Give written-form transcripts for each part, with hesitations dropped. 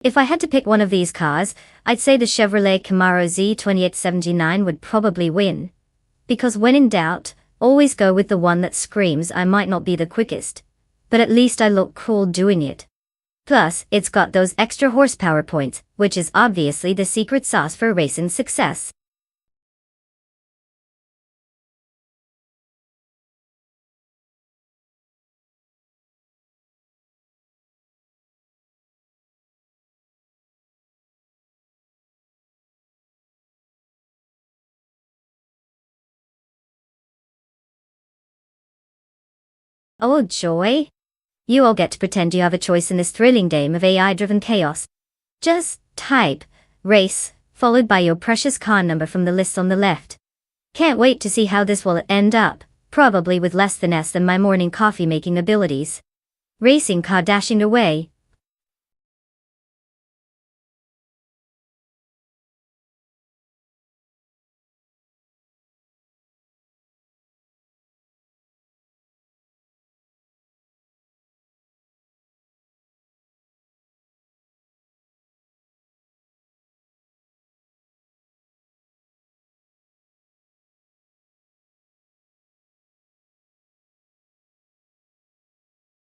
If I had to pick one of these cars, I'd say the Chevrolet Camaro Z2879 would probably win. Because when in doubt, always go with the one that screams I might not be the quickest, but at least I look cool doing it. Plus, it's got those extra horsepower points, which is obviously the secret sauce for racing success. Oh joy! You all get to pretend you have a choice in this thrilling game of AI-driven chaos. Just type race, followed by your precious car number from the list on the left. Can't wait to see how this will end up, probably with less finesse than my morning coffee making abilities. Racing car dashing away.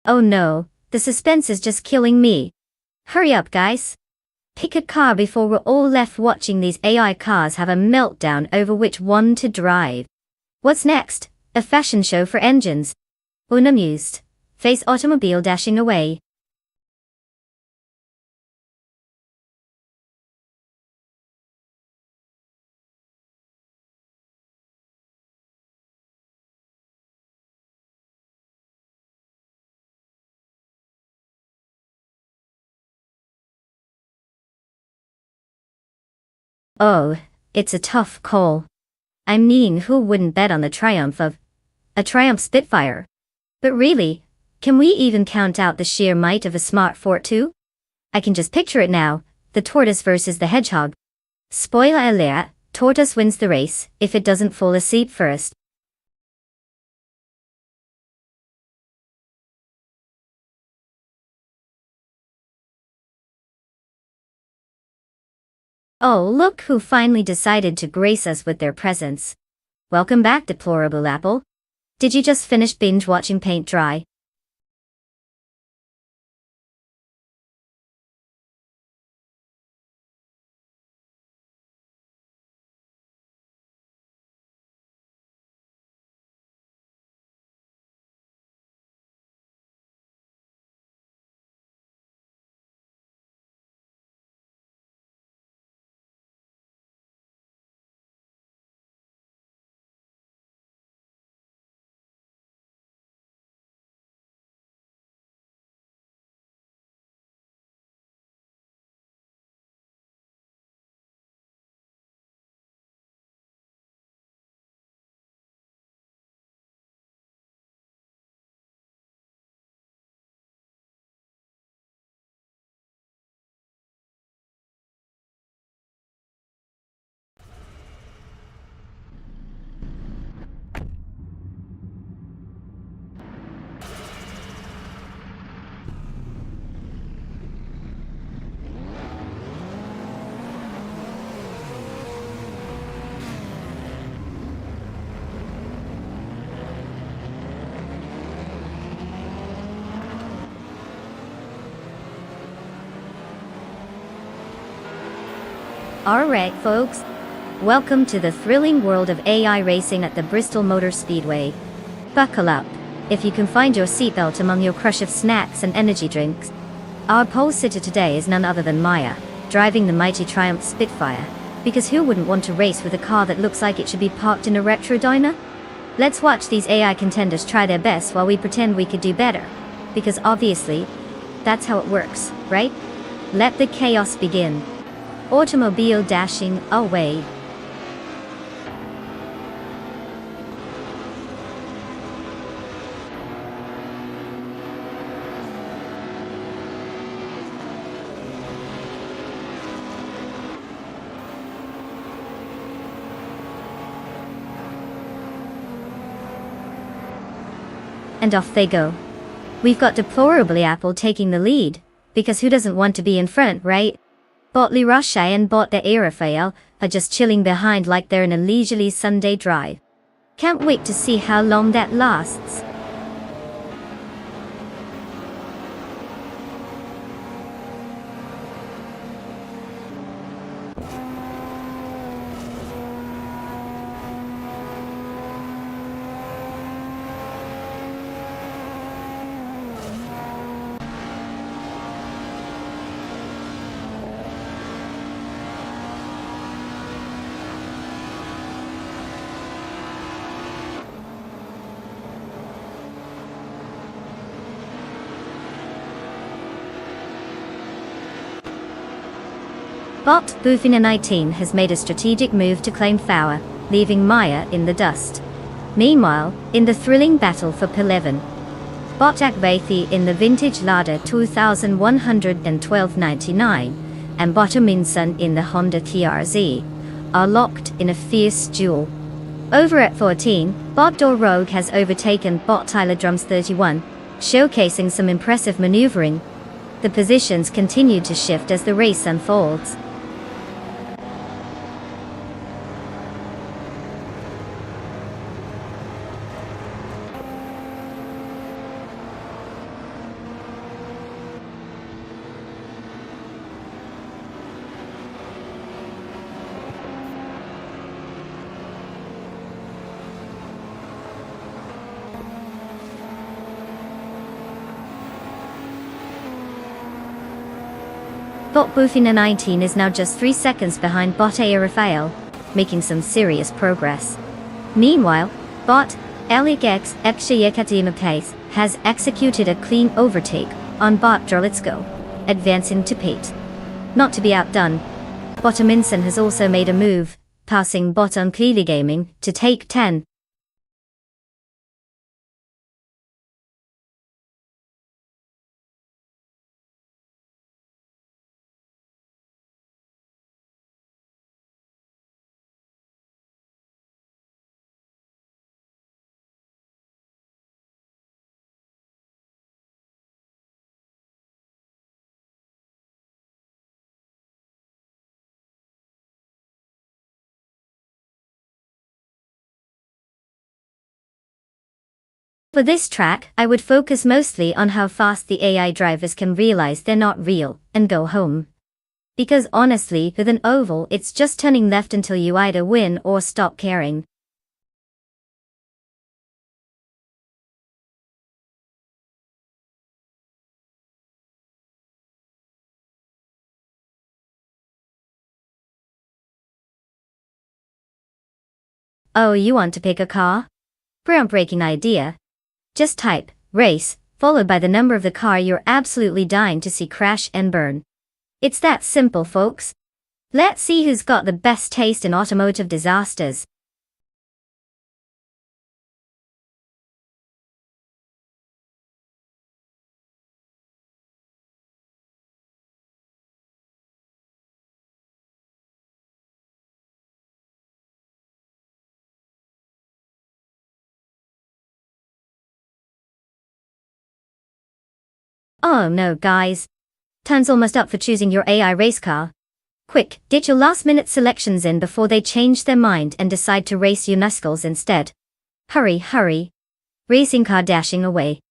Oh no, the suspense is just killing me. Hurry up guys. Pick a car before we're all left watching these AI cars have a meltdown over which one to drive. What's next? A fashion show for engines. Unamused. Face automobile dashing away. Oh, it's a tough call. I mean, who wouldn't bet on the triumph of a Triumph Spitfire? But really, can we even count out the sheer might of a smart Fort 2? I can just picture it now, the tortoise versus the hedgehog. Spoiler alert, tortoise wins the race, if it doesn't fall asleep first. Oh, look who finally decided to grace us with their presence. Welcome back, deplorable apple. Did you just finish binge-watching paint dry? Alright folks, welcome to the thrilling world of AI racing at the Bristol Motor Speedway. Buckle up, if you can find your seatbelt among your crush of snacks and energy drinks. Our pole sitter today is none other than Maya, driving the mighty Triumph Spitfire, because who wouldn't want to race with a car that looks like it should be parked in a retro diner? Let's watch these AI contenders try their best while we pretend we could do better, because obviously, that's how it works, right? Let the chaos begin. Automobile dashing away. And off they go. We've got deplorably Apple taking the lead, Because who doesn't want to be in front, right? Bot Russia and Bot the Aerofail are just chilling behind like they're in a leisurely Sunday drive. Can't wait to see how long that lasts. Bot Bufina 19 has made a strategic move to claim Power, leaving Maya in the dust. Meanwhile, in the thrilling battle for P11, Bot Akvathi in the vintage Lada 2112.99 and Bot Aminsun in the Honda TRZ are locked in a fierce duel. Over at 14, Bot Door Rogue has overtaken Bot Tyler Drums 31, showcasing some impressive maneuvering. The positions continue to shift as the race unfolds. Bot Bufina 19 is now just 3 seconds behind Bot Aerofail, making some serious progress. Meanwhile, Bot Elik X Ekshayekatima Pace has executed a clean overtake on Bot Drolitsko, advancing to P8. Not to be outdone, Bot Aminsun has also made a move, passing Bot Unclearly Gaming to take 10. For this track, I would focus mostly on how fast the AI drivers can realize they're not real and go home. Because honestly, with an oval, it's just turning left until you either win or stop caring. Oh, you want to pick a car? Groundbreaking idea. Just type race, followed by the number of the car you're absolutely dying to see crash and burn. It's that simple, folks. Let's see who's got the best taste in automotive disasters. Oh no, guys. Time's almost up for choosing your AI race car. Quick, ditch your last-minute selections in before they change their mind and decide to race you Nuskulls instead. Hurry, hurry. Racing car dashing away.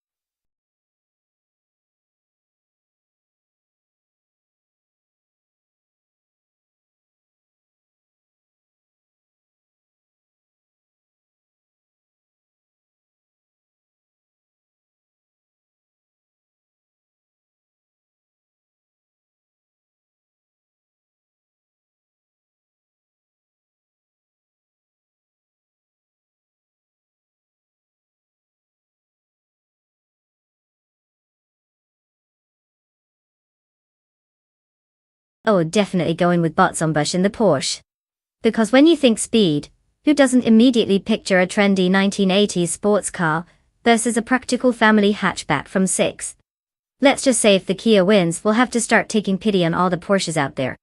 Oh, definitely going with Botsambush in the Porsche. Because when you think speed, who doesn't immediately picture a trendy 1980s sports car versus a practical family hatchback from 6? Let's just say if the Kia wins, we'll have to start taking pity on all the Porsches out there.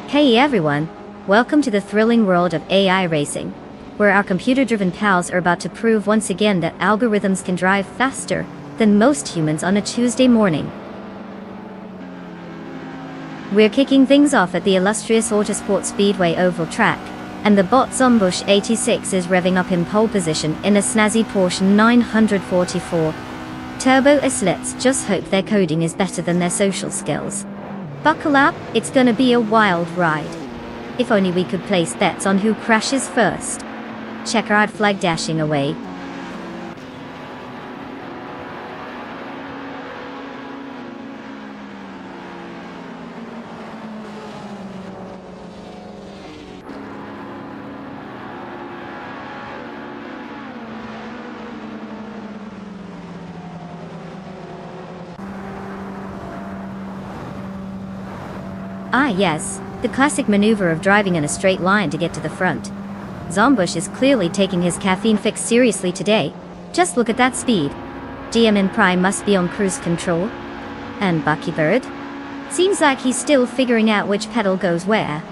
Hey everyone, welcome to the thrilling world of AI racing, where our computer-driven pals are about to prove once again that algorithms can drive faster than most humans on a Tuesday morning. We're kicking things off at the illustrious Autosport Speedway oval track, and the bot Zombush 86 is revving up in pole position in a snazzy Porsche 944 Turbo S. Let's just hope their coding is better than their social skills. Buckle up, it's gonna be a wild ride. If only we could place bets on who crashes first. Checkered flag dashing away. Ah yes, the classic maneuver of driving in a straight line to get to the front. Zombush is clearly taking his caffeine fix seriously today. Just look at that speed. GM in Prime must be on cruise control. And Bucky Bird? Seems like he's still figuring out which pedal goes where.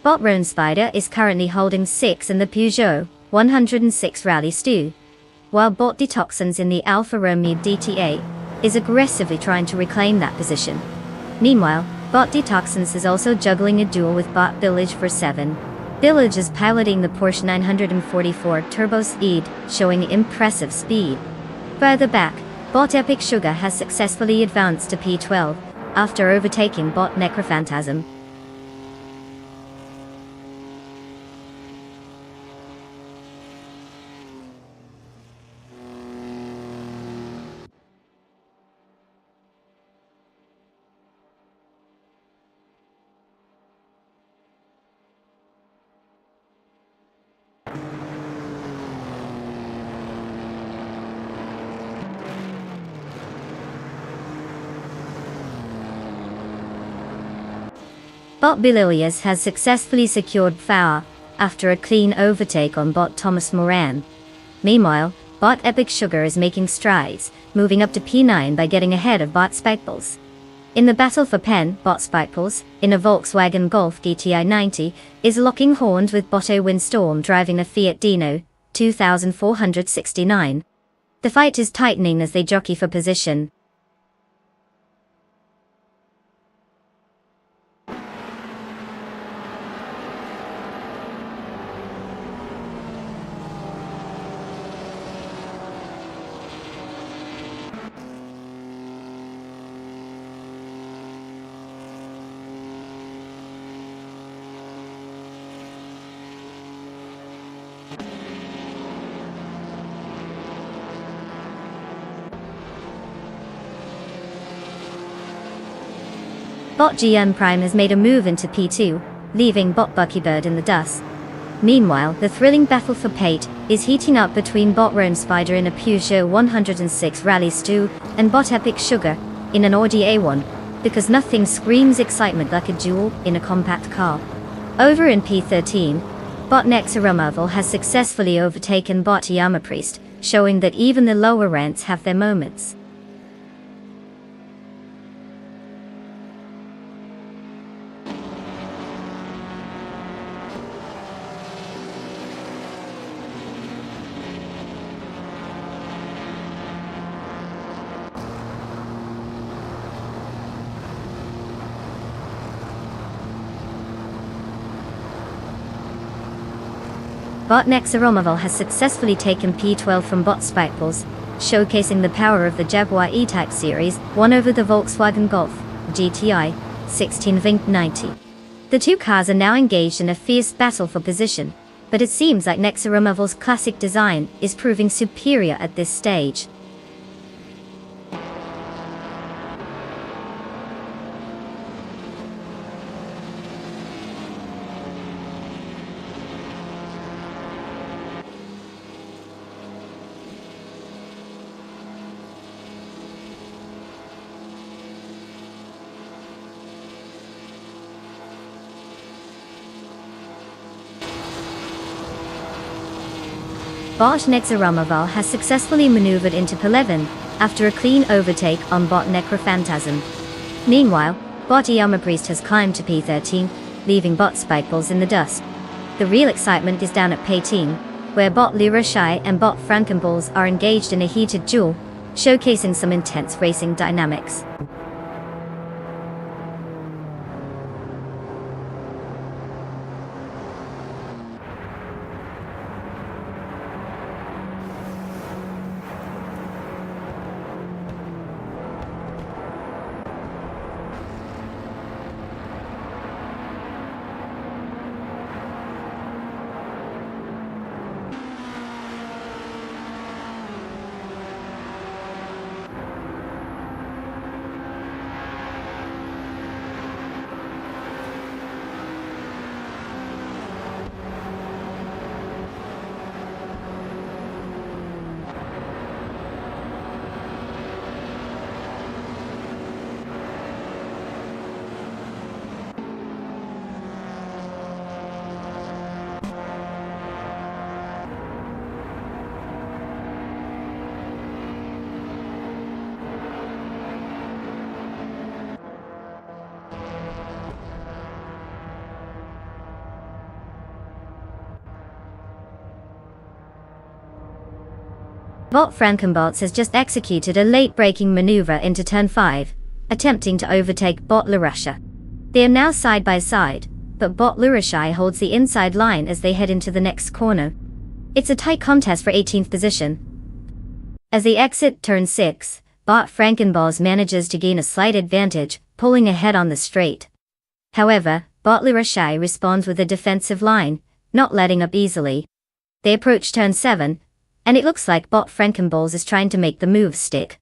Bot Roan Spider is currently holding 6 in the Peugeot 106 Rally Stew, while Bot Detoxins in the Alfa Romeo DTA is aggressively trying to reclaim that position. Meanwhile, Bot Detoxins is also juggling a duel with Bot Village for 7. Village is piloting the Porsche 944 Turbo Speed, showing impressive speed. Further back, Bot Epic Sugar has successfully advanced to P12 after overtaking Bot Necrophantasm. Bot Bililius has successfully secured power after a clean overtake on Bot Thomas Moran. Meanwhile, Bot Epic Sugar is making strides, moving up to P9 by getting ahead of Bot Spikepulse. In the battle for Pen, Bot Spikepulse, in a Volkswagen Golf GTI 90, is locking horns with Botto Windstorm driving a Fiat Dino 2469. The fight is tightening as they jockey for position. Bot GM Prime has made a move into P2, leaving Bot Buckybird in the dust. Meanwhile, the thrilling battle for Pate is heating up between Bot Roan Spider in a Peugeot 106 Rally Stew and Bot Epic Sugar in an Audi A1, because nothing screams excitement like a duel in a compact car. Over in P13, Bot Nexarumavel has successfully overtaken Bot Yamapriest, showing that even the lower ranks have their moments. Bot Nexarumavel has successfully taken P12 from Bot Spikepulse, showcasing the power of the Jaguar E-Type series, won over the Volkswagen Golf GTI 16 Vink 90. The two cars are now engaged in a fierce battle for position, but it seems like Nexarumavel's classic design is proving superior at this stage. Bot Nexaramoval has successfully maneuvered into P11 after a clean overtake on Bot Necrophantasm. Meanwhile, Bot Yamapriest has climbed to P13, leaving Bot Spikeballs in the dust. The real excitement is down at P18, where Bot Liroshai and Bot Frankenballs are engaged in a heated duel, showcasing some intense racing dynamics. Bot Frankenbots has just executed a late-braking maneuver into turn 5, attempting to overtake Bot Larusha. They are now side by side, but Bot Liroshai holds the inside line as they head into the next corner. It's a tight contest for 18th position. As they exit turn 6, Bot Frankenballs manages to gain a slight advantage, pulling ahead on the straight. However, Bot Liroshai responds with a defensive line, not letting up easily. They approach turn 7, and it looks like Bot Frankenballs is trying to make the move stick.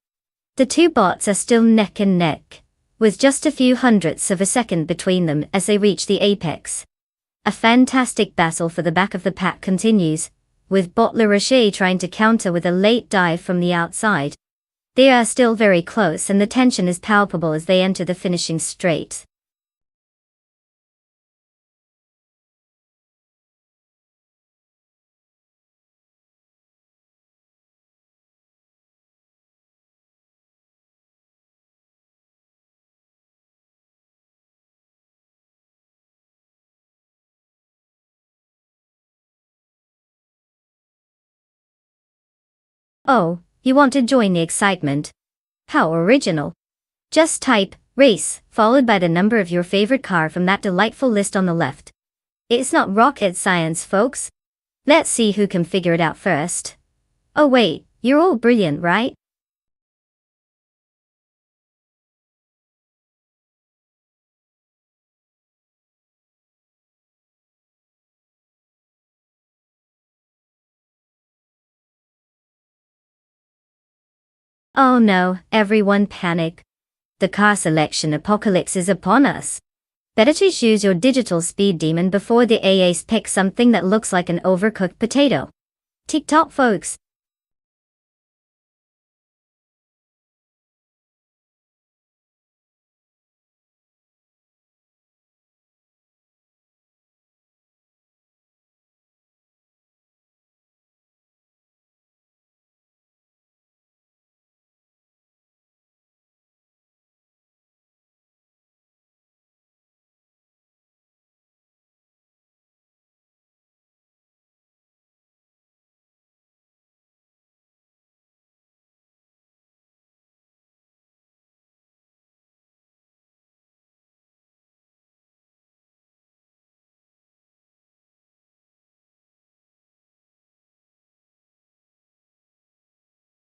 The two bots are still neck and neck, with just a few hundredths of a second between them as they reach the apex. A fantastic battle for the back of the pack continues, with Bot Liroshai trying to counter with a late dive from the outside. They are still very close and the tension is palpable as they enter the finishing straight. Oh, you want to join the excitement? How original. Just type race, followed by the number of your favorite car from that delightful list on the left. It's not rocket science, folks. Let's see who can figure it out first. Oh wait, you're all brilliant, right? Oh no, everyone panic. The car selection apocalypse is upon us. Better to choose your digital speed demon before the AAs pick something that looks like an overcooked potato. TikTok folks.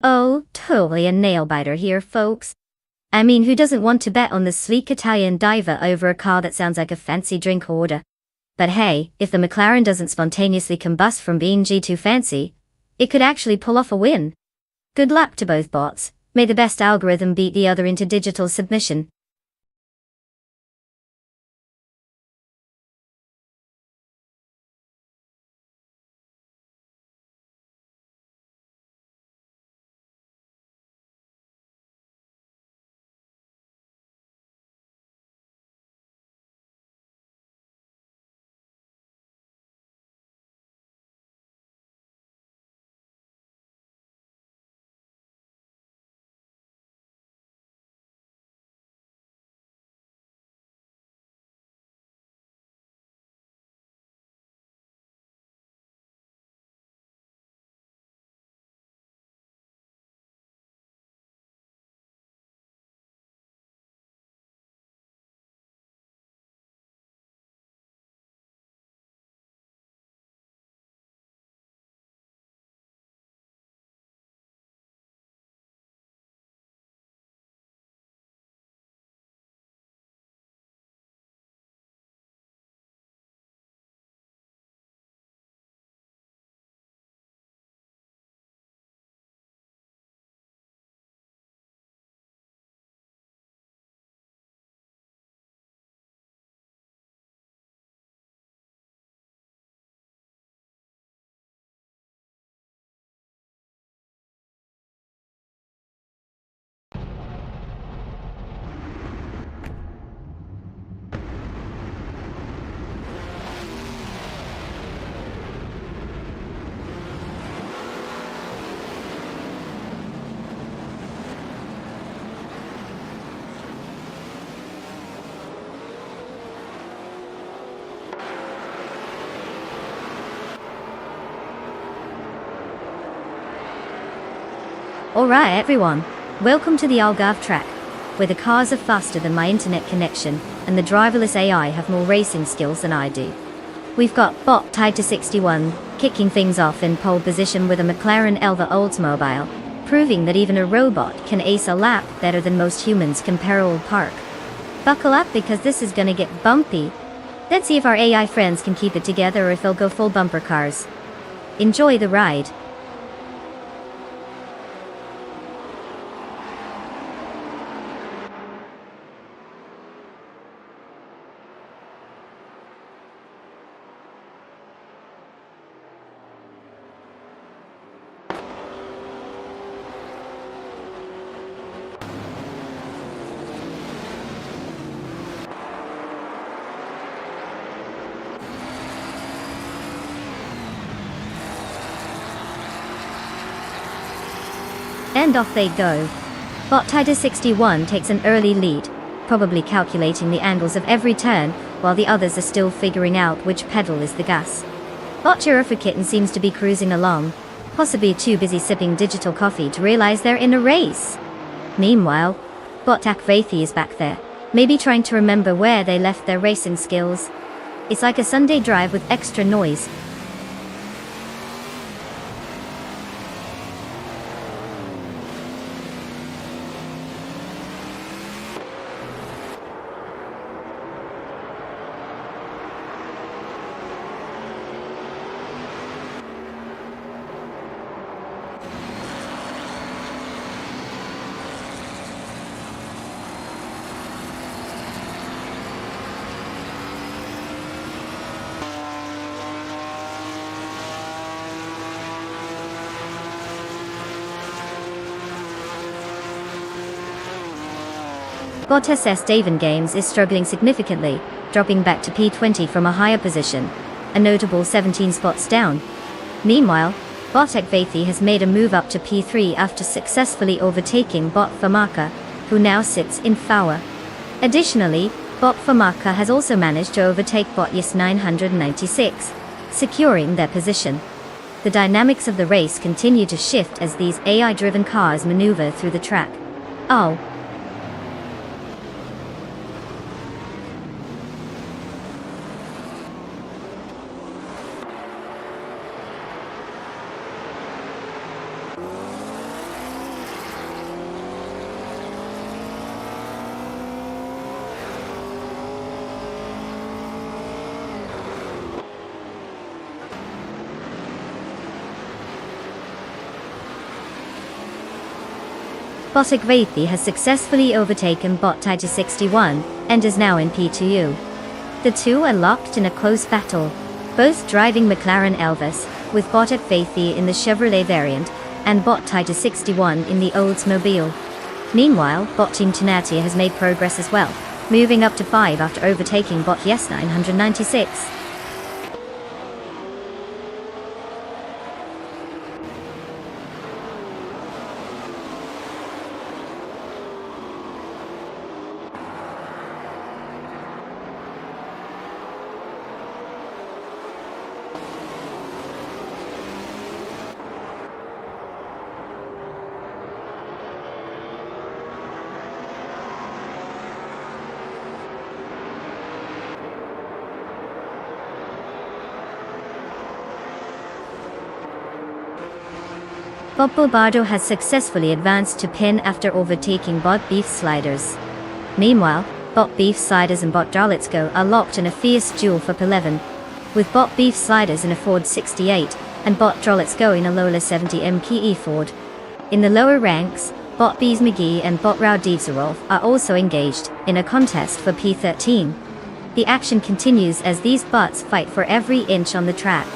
Oh, totally a nail-biter here, folks. I mean, who doesn't want to bet on the sleek Italian diver over a car that sounds like a fancy drink order? But hey, if the McLaren doesn't spontaneously combust from being G2 fancy, it could actually pull off a win. Good luck to both bots. May the best algorithm beat the other into digital submission. Alright everyone, welcome to the Algarve track, where the cars are faster than my internet connection, and the driverless AI have more racing skills than I do. We've got Bot tied to 61, kicking things off in pole position with a McLaren Elva Oldsmobile, proving that even a robot can ace a lap better than most humans can parallel park. Buckle up because this is gonna get bumpy. Let's see if our AI friends can keep it together or if they'll go full bumper cars. Enjoy the ride. And off they go. Bot tied to 61 takes an early lead, probably calculating the angles of every turn, while the others are still figuring out which pedal is the gas. Bot Giraffe Kitten seems to be cruising along, possibly too busy sipping digital coffee to realize they're in a race. Meanwhile, Bot Akvathi is back there, maybe trying to remember where they left their racing skills. It's like a Sunday drive with extra noise. Bot SS Davin Games is struggling significantly, dropping back to P20 from a higher position, a notable 17 spots down. Meanwhile, Bot Akvathi has made a move up to P3 after successfully overtaking Bot Famaka, who now sits in Fawa. Additionally, Bot Famaka has also managed to overtake Bot Yas 996, securing their position. The dynamics of the race continue to shift as these AI-driven cars maneuver through the track. Oh. Bot Akvathi has successfully overtaken Bot tied to 61, and is now in P2. The two are locked in a close battle, both driving McLaren Elvis, with Bot Akvathi in the Chevrolet variant, and Bot tied to 61 in the Oldsmobile. Meanwhile, Bot Team Tenatia has made progress as well, moving up to 5 after overtaking Bot Yes 996. Bob Bobardo has successfully advanced to pin after overtaking Bot Beef Sliders. Meanwhile, Bot Beef Sliders and Bot Darlitsko are locked in a fierce duel for P11, with Bot Beef Sliders in a Ford 68, and Bot Darlitsko in a Lola 70 MKE Ford. In the lower ranks, Bot Bees McGee and Bot Raudivzarov are also engaged in a contest for P13. The action continues as these bots fight for every inch on the track.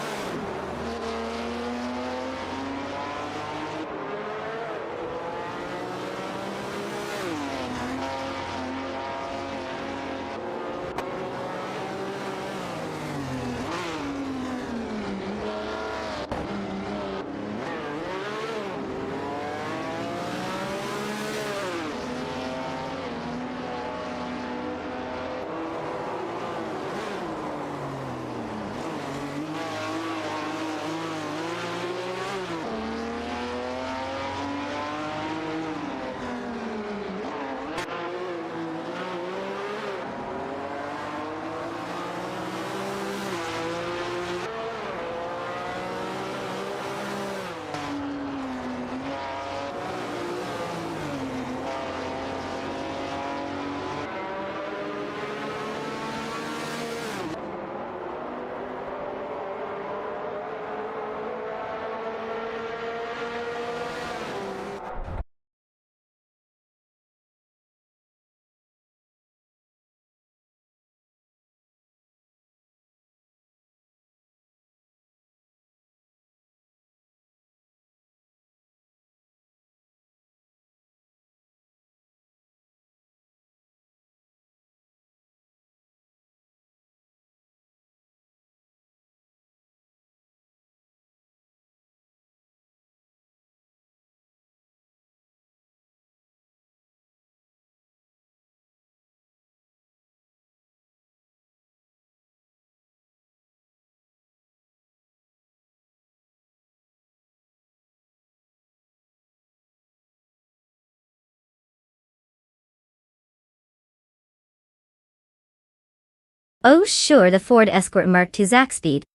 Oh sure, the Ford Escort Mark II Zach Speed.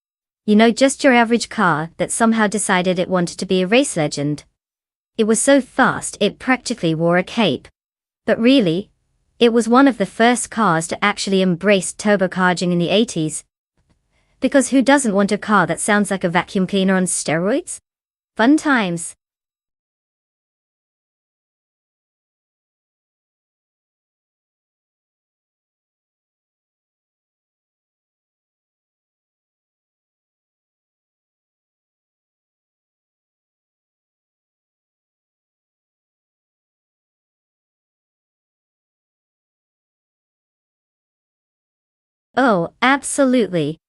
You know, just your average car that somehow decided it wanted to be a race legend. It was so fast it practically wore a cape. But really, it was one of the first cars to actually embrace turbocharging in the 80s. Because who doesn't want a car that sounds like a vacuum cleaner on steroids? Fun times. Oh, absolutely.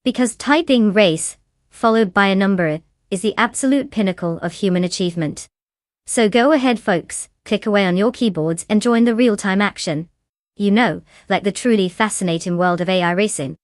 Because typing race, followed by a number, is the absolute pinnacle of human achievement. So go ahead folks, click away on your keyboards and join the real-time action. You know, like the truly fascinating world of AI racing.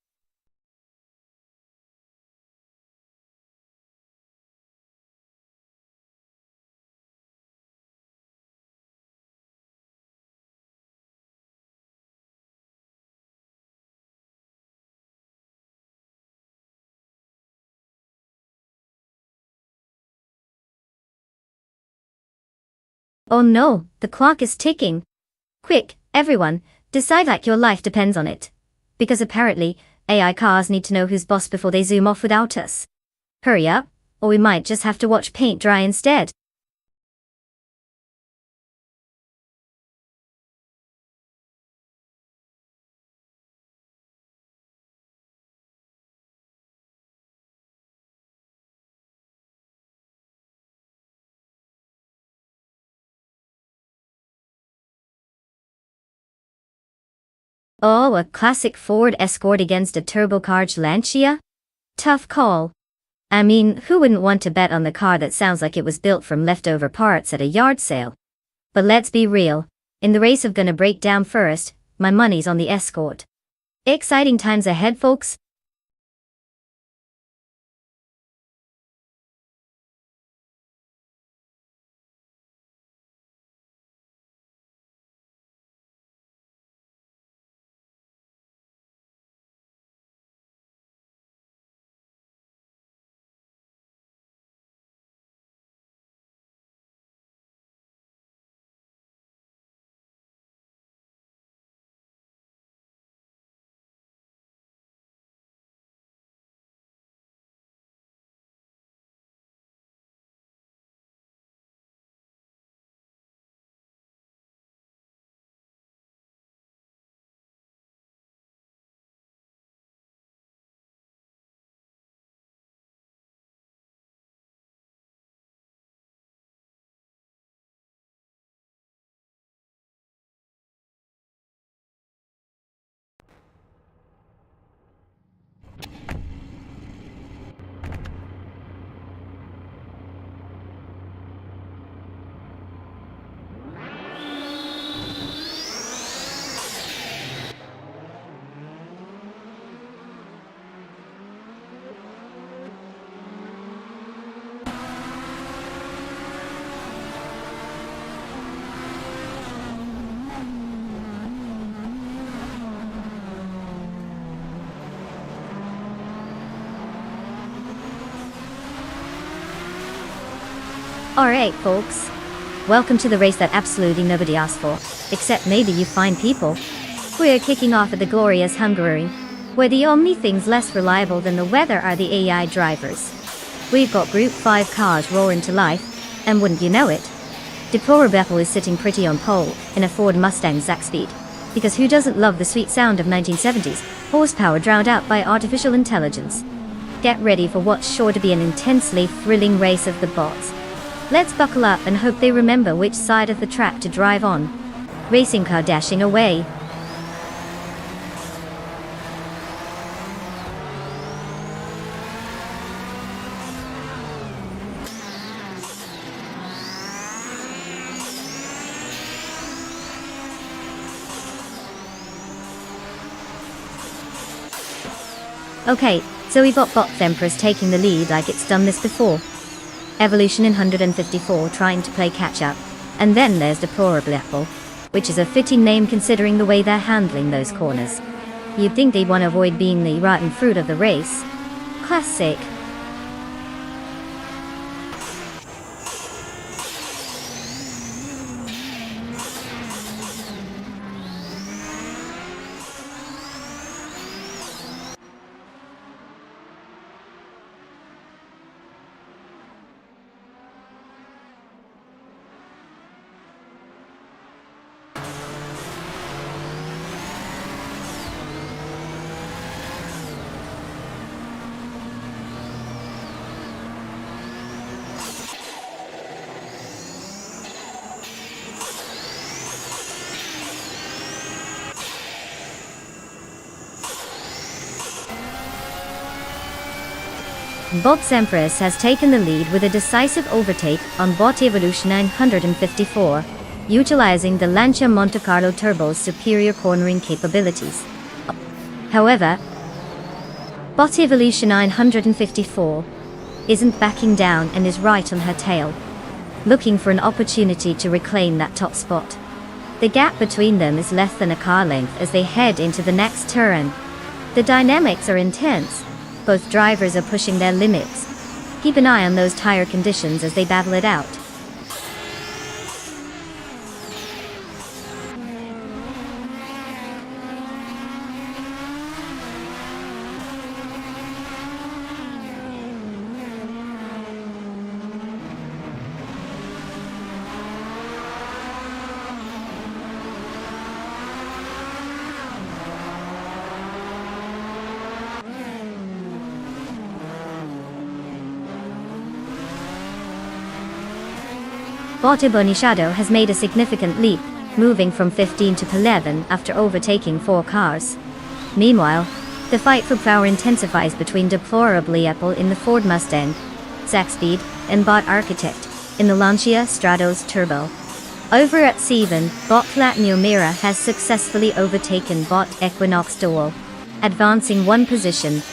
Oh no, the clock is ticking. Quick, everyone, decide like your life depends on it. Because apparently, AI cars need to know who's boss before they zoom off without us. Hurry up, or we might just have to watch paint dry instead. Oh, a classic Ford Escort against a turbocharged Lancia? Tough call. I mean, who wouldn't want to bet on the car that sounds like it was built from leftover parts at a yard sale? But let's be real, in the race of gonna break down first, my money's on the Escort. Exciting times ahead, folks. Alright folks. Welcome to the race that absolutely nobody asked for, except maybe you fine people. We're kicking off at the glorious Hungary, where the only things less reliable than the weather are the AI drivers. We've got Group 5 cars roaring to life, and wouldn't you know it, Procedural is sitting pretty on pole in a Ford Mustang Zach Speed, because who doesn't love the sweet sound of 1970s, horsepower drowned out by artificial intelligence? Get ready for what's sure to be an intensely thrilling race of the bots. Let's buckle up and hope they remember which side of the track to drive on. Racing car dashing away. Okay, so we've got Bot Empress taking the lead like it's done this before. Evolution in 154 trying to play catch up, and then there's Procedural, which is a fitting name considering the way they're handling those corners. You'd think they'd want to avoid being the rotten fruit of the race. Classic. Bot's Empress has taken the lead with a decisive overtake on Bot Evolution 954, utilizing the Lancia Monte Carlo Turbo's superior cornering capabilities. However, Bot Evolution 954 isn't backing down and is right on her tail, looking for an opportunity to reclaim that top spot. The gap between them is less than a car length as they head into the next turn. The dynamics are intense. Both drivers are pushing their limits. Keep an eye on those tire conditions as they battle it out. Automobilista has made a significant leap, moving from 15 to 11 after overtaking 4 cars. Meanwhile, the fight for power intensifies between deplorably Apple in the Ford Mustang, Zaxpeed, and Bot Architect in the Lancia Stratos Turbo. Over at 7, Bot Latino Mira has successfully overtaken Bot Equinox Dual, advancing 1 position.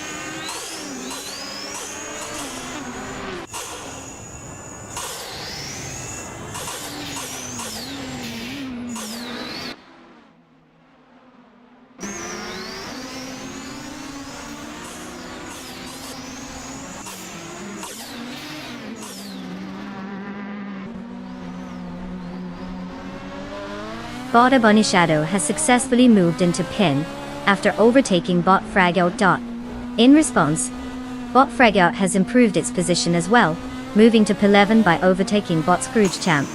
Bot Automobilista has successfully moved into pin after overtaking Bot Fragout. In response, Bot Fragout has improved its position as well, moving to P11 by overtaking Bot Scrooge Champ.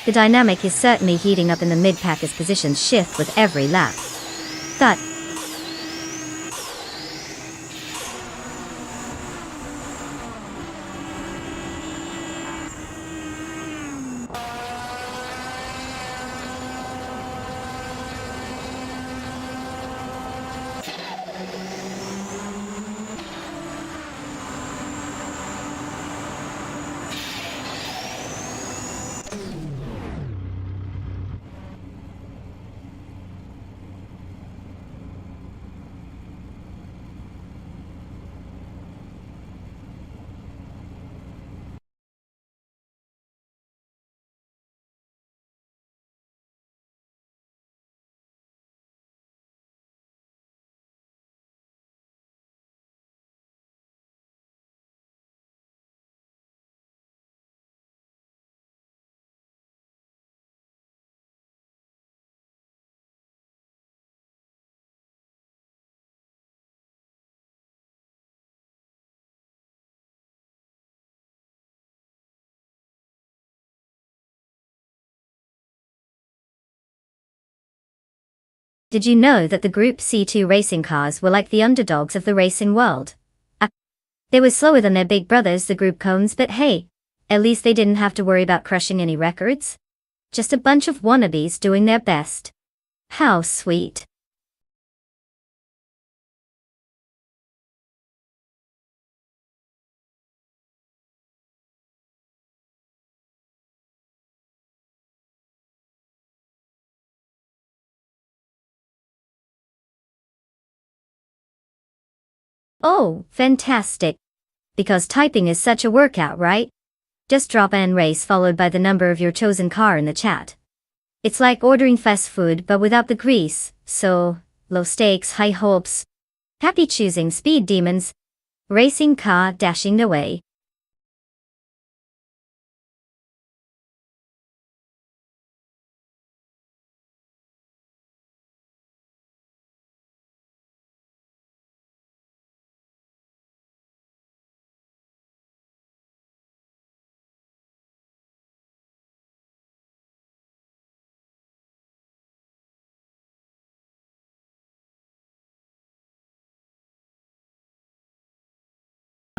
The dynamic is certainly heating up in the mid-pack as positions shift with every lap. But did you know that the Group C2 racing cars were like the underdogs of the racing world? They were slower than their big brothers, the Group Cones, but hey, at least they didn't have to worry about crushing any records. Just a bunch of wannabes doing their best. How sweet. Oh, fantastic. Because typing is such a workout, right? Just drop N race followed by the number of your chosen car in the chat. It's like ordering fast food but without the grease, so low stakes, high hopes. Happy choosing speed demons. Racing car dashing away.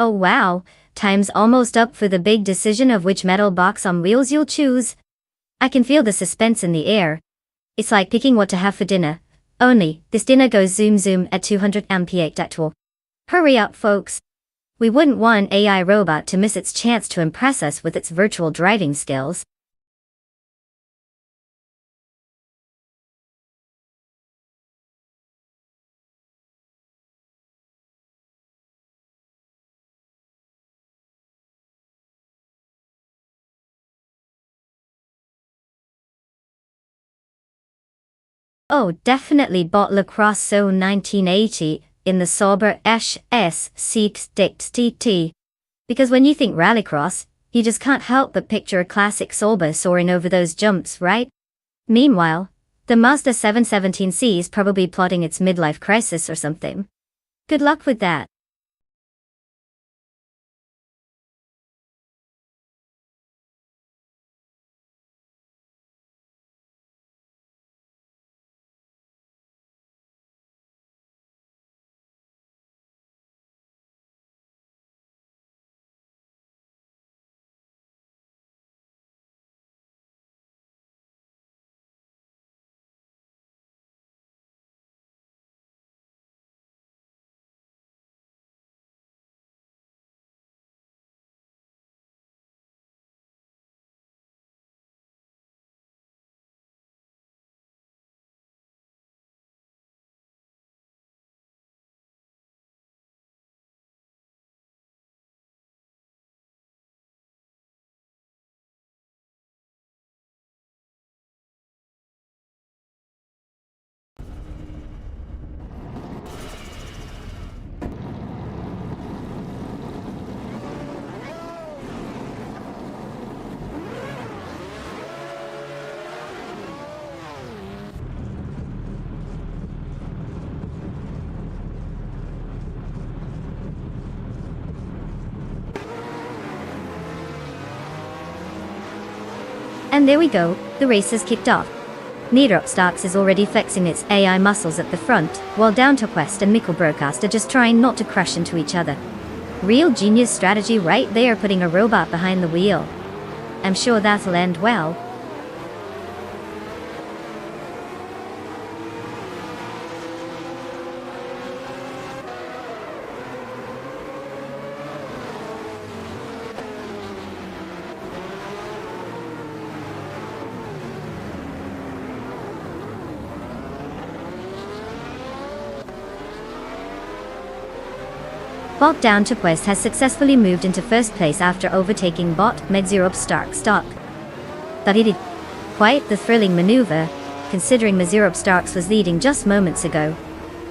Oh wow, time's almost up for the big decision of which metal box on wheels you'll choose. I can feel the suspense in the air. It's like picking what to have for dinner. Only, this dinner goes zoom zoom at 200 mph at all. Hurry up folks. We wouldn't want an AI robot to miss its chance to impress us with its virtual driving skills. Oh, definitely bought lacrosse so 1980 in the Sauber S6TT. Because when you think rallycross, you just can't help but picture a classic Sauber soaring over those jumps, right? Meanwhile, the Mazda 717C is probably plotting its midlife crisis or something. Good luck with that. And there we go, the race has kicked off. Niederupstarks is already flexing its AI muscles at the front, while Downtoquest and Mikkelbrokast are just trying not to crash into each other. Real genius strategy right there, putting a robot behind the wheel. I'm sure that'll end well. Bot Downtoquest has successfully moved into first place after overtaking Bot Stark. That he did quite the thrilling maneuver, considering Starks was leading just moments ago.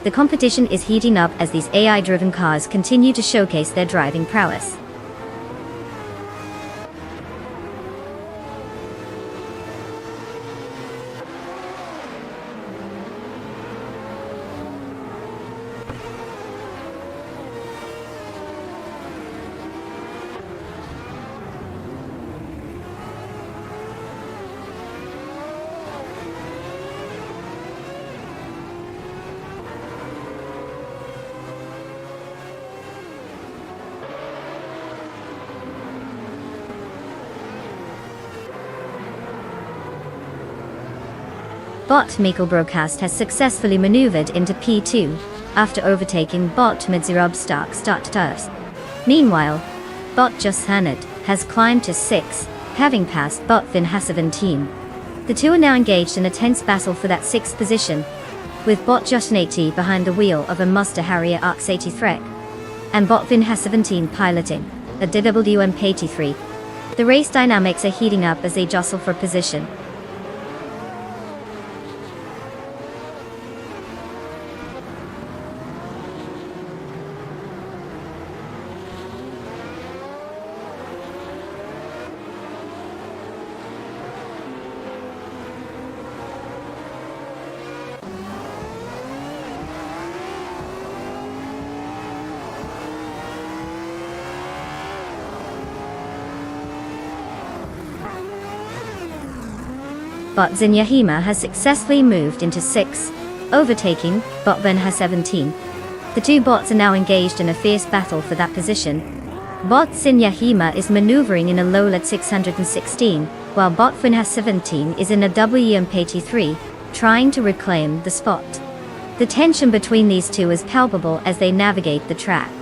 The competition is heating up as these AI-driven cars continue to showcase their driving prowess. Bot Mikkelbrokast has successfully maneuvered into P2, after overtaking Bot Stark. Meanwhile, Bot Just Hannet has climbed to 6, having passed Bot Vinhasseventeen. The two are now engaged in a tense battle for that 6th position, with Bot Justnati behind the wheel of a Mazda Harrier RX-83, and Bot Vinhasseventeen piloting a DWM-83. The race dynamics are heating up as they jostle for position. bot Zinyahima has successfully moved into 6th, overtaking bot Ben has 17. The two bots are now engaged in a fierce battle for that position. Bot Zinyahima is maneuvering in a lull at 616, while bot Fun has 17 is in a WMP83, trying to reclaim the spot. The tension between these two is palpable as they navigate the track.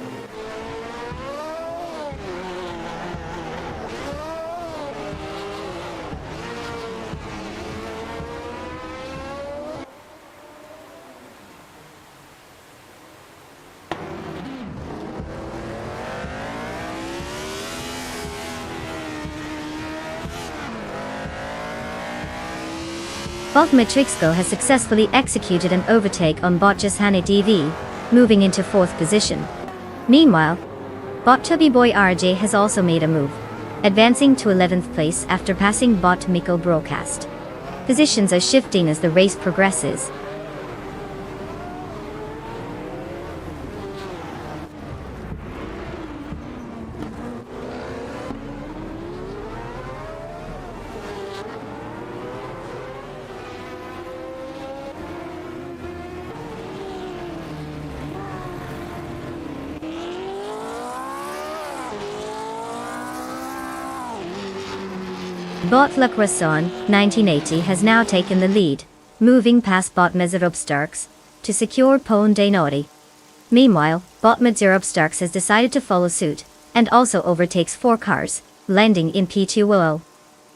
Bot Matrixco has successfully executed an overtake on bot Jashane DV, moving into 4th position. Meanwhile, bot Chubby Boy RJ has also made a move, advancing to 11th place after passing bot Miko Broadcast. Positions are shifting as the race progresses. Bot Le Croissant 1980 has now taken the lead, moving past bot Mezerobstarks to secure Pone de Nori. Meanwhile, bot Mezerobstarks has decided to follow suit, and also overtakes 4 cars, landing in P200.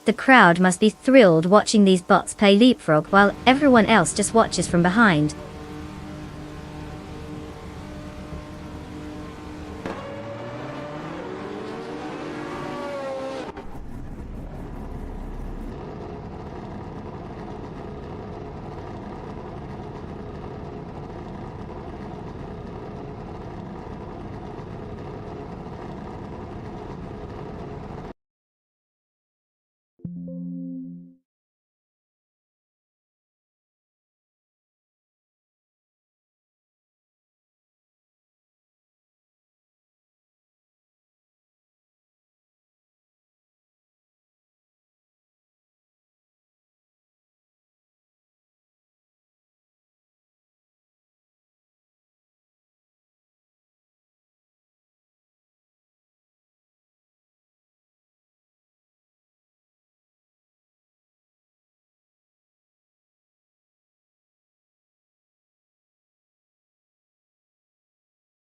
The crowd must be thrilled watching these bots play leapfrog while everyone else just watches from behind.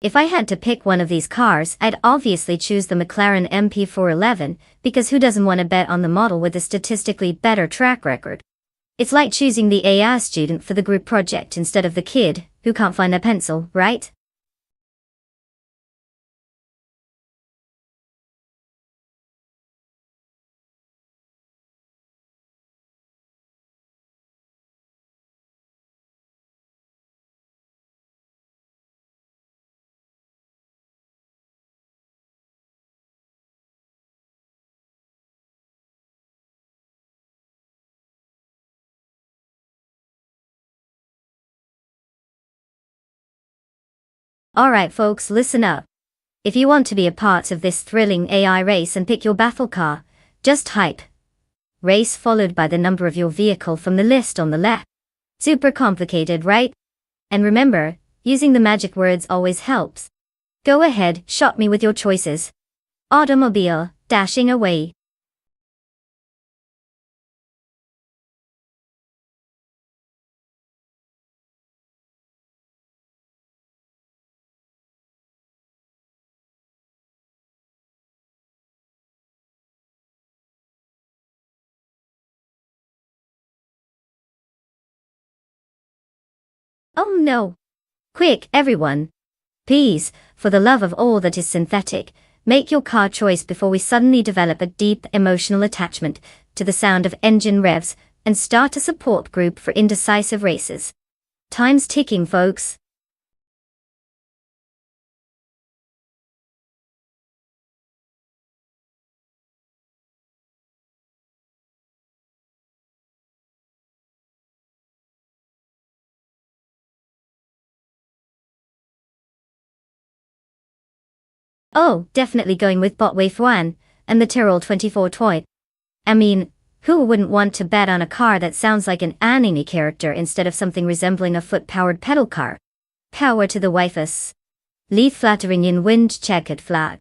If I had to pick one of these cars, I'd obviously choose the McLaren MP411, because who doesn't want to bet on the model with a statistically better track record? It's like choosing the AI student for the group project instead of the kid who can't find a pencil, right? Alright folks, listen up. If you want to be a part of this thrilling AI race and pick your battle car, just type race followed by the number of your vehicle from the list on the left. Super complicated, right? And remember, using the magic words always helps. Go ahead, shock me with your choices. Automobile, dashing away. Oh no. Quick, everyone. Please, for the love of all that is synthetic, make your car choice before we suddenly develop a deep emotional attachment to the sound of engine revs and start a support group for indecisive races. Time's ticking, folks. Oh, definitely going with Botway Fuan and the Tyrrell 24 Toy. I mean, Who wouldn't want to bet on a car that sounds like an anime character instead of something resembling a foot-powered pedal car? Power to the wifus. Leaf flattering in wind checkered flag.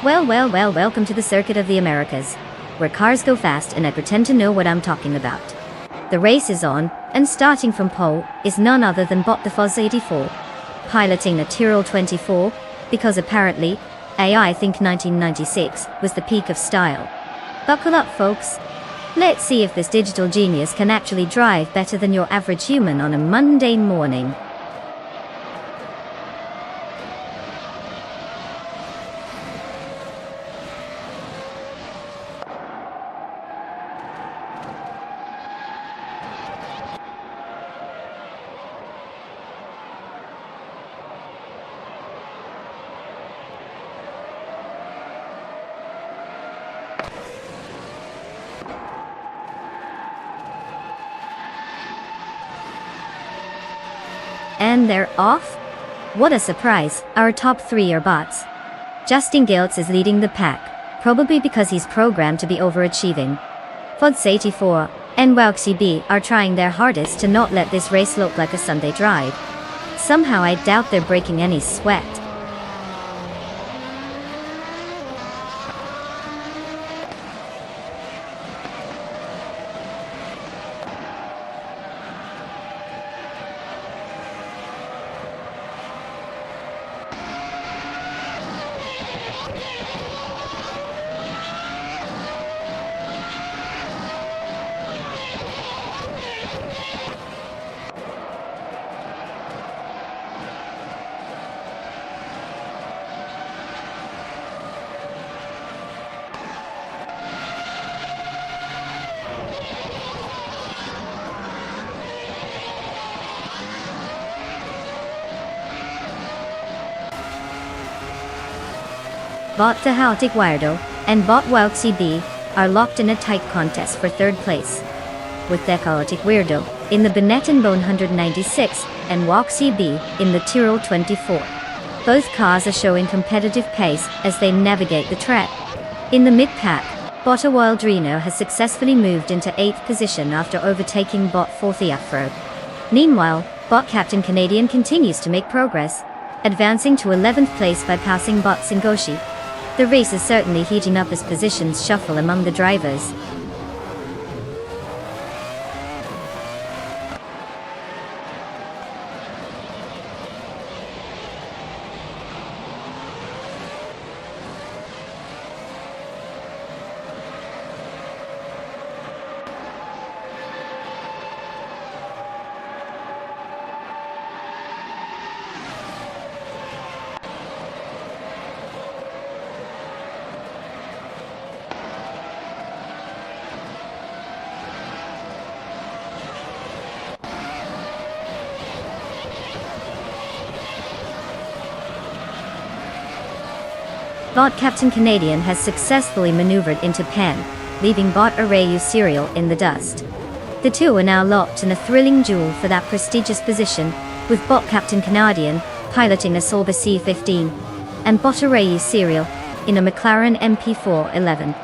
Well, welcome to the Circuit of the Americas, where cars go fast and I pretend to know what I'm talking about. The race is on, and starting from pole is none other than Bot the Fuzz 84, piloting a Tyrrell 24, because apparently, AI think 1996 was the peak of style. Buckle up, folks. Let's see if this digital genius can actually drive better than your average human on a mundane morning. And they're off? What a surprise, our top 3 are bots. Justin Giltz is leading the pack, probably because he's programmed to be overachieving. Fudz 84 and Wauxi B are trying their hardest to not let this race look like a Sunday drive. Somehow I doubt they're breaking any sweat. Bot Tahaltic Weirdo and Bot Wauxi B are locked in a tight contest for third place, with Tahaltic Weirdo in the Benetton Bone 196 and Wauxi B in the Tyrrell 24. Both cars are showing competitive pace as they navigate the track. In the mid-pack, Bot Wildrino has successfully moved into 8th position after overtaking Bot 4th Afro. Meanwhile, Bot Captain Canadian continues to make progress, advancing to 11th place by passing Bot Singoshi. The race is certainly heating up as positions shuffle among the drivers. Bot Captain Canadian has successfully maneuvered into Pen, leaving Bot Arayu Serial in the dust. The two are now locked in a thrilling duel for that prestigious position, with Bot Captain Canadian piloting a Sauber C15, and Bot Arayu Serial in a McLaren MP411.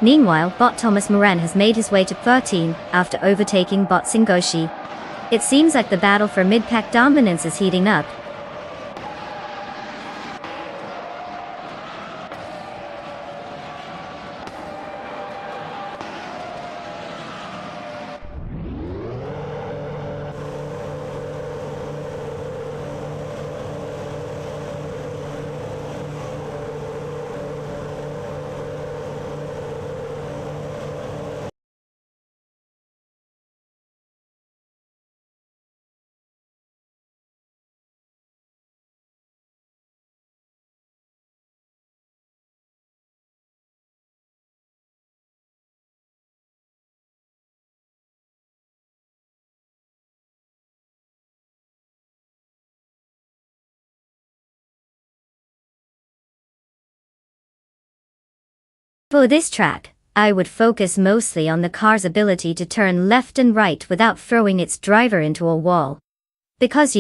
Meanwhile, Bot Thomas Moran has made his way to 13 after overtaking Bot Singoshi. It seems like the battle for mid-pack dominance is heating up. For this track, I would focus mostly on the car's ability to turn left and right without throwing its driver into a wall. Because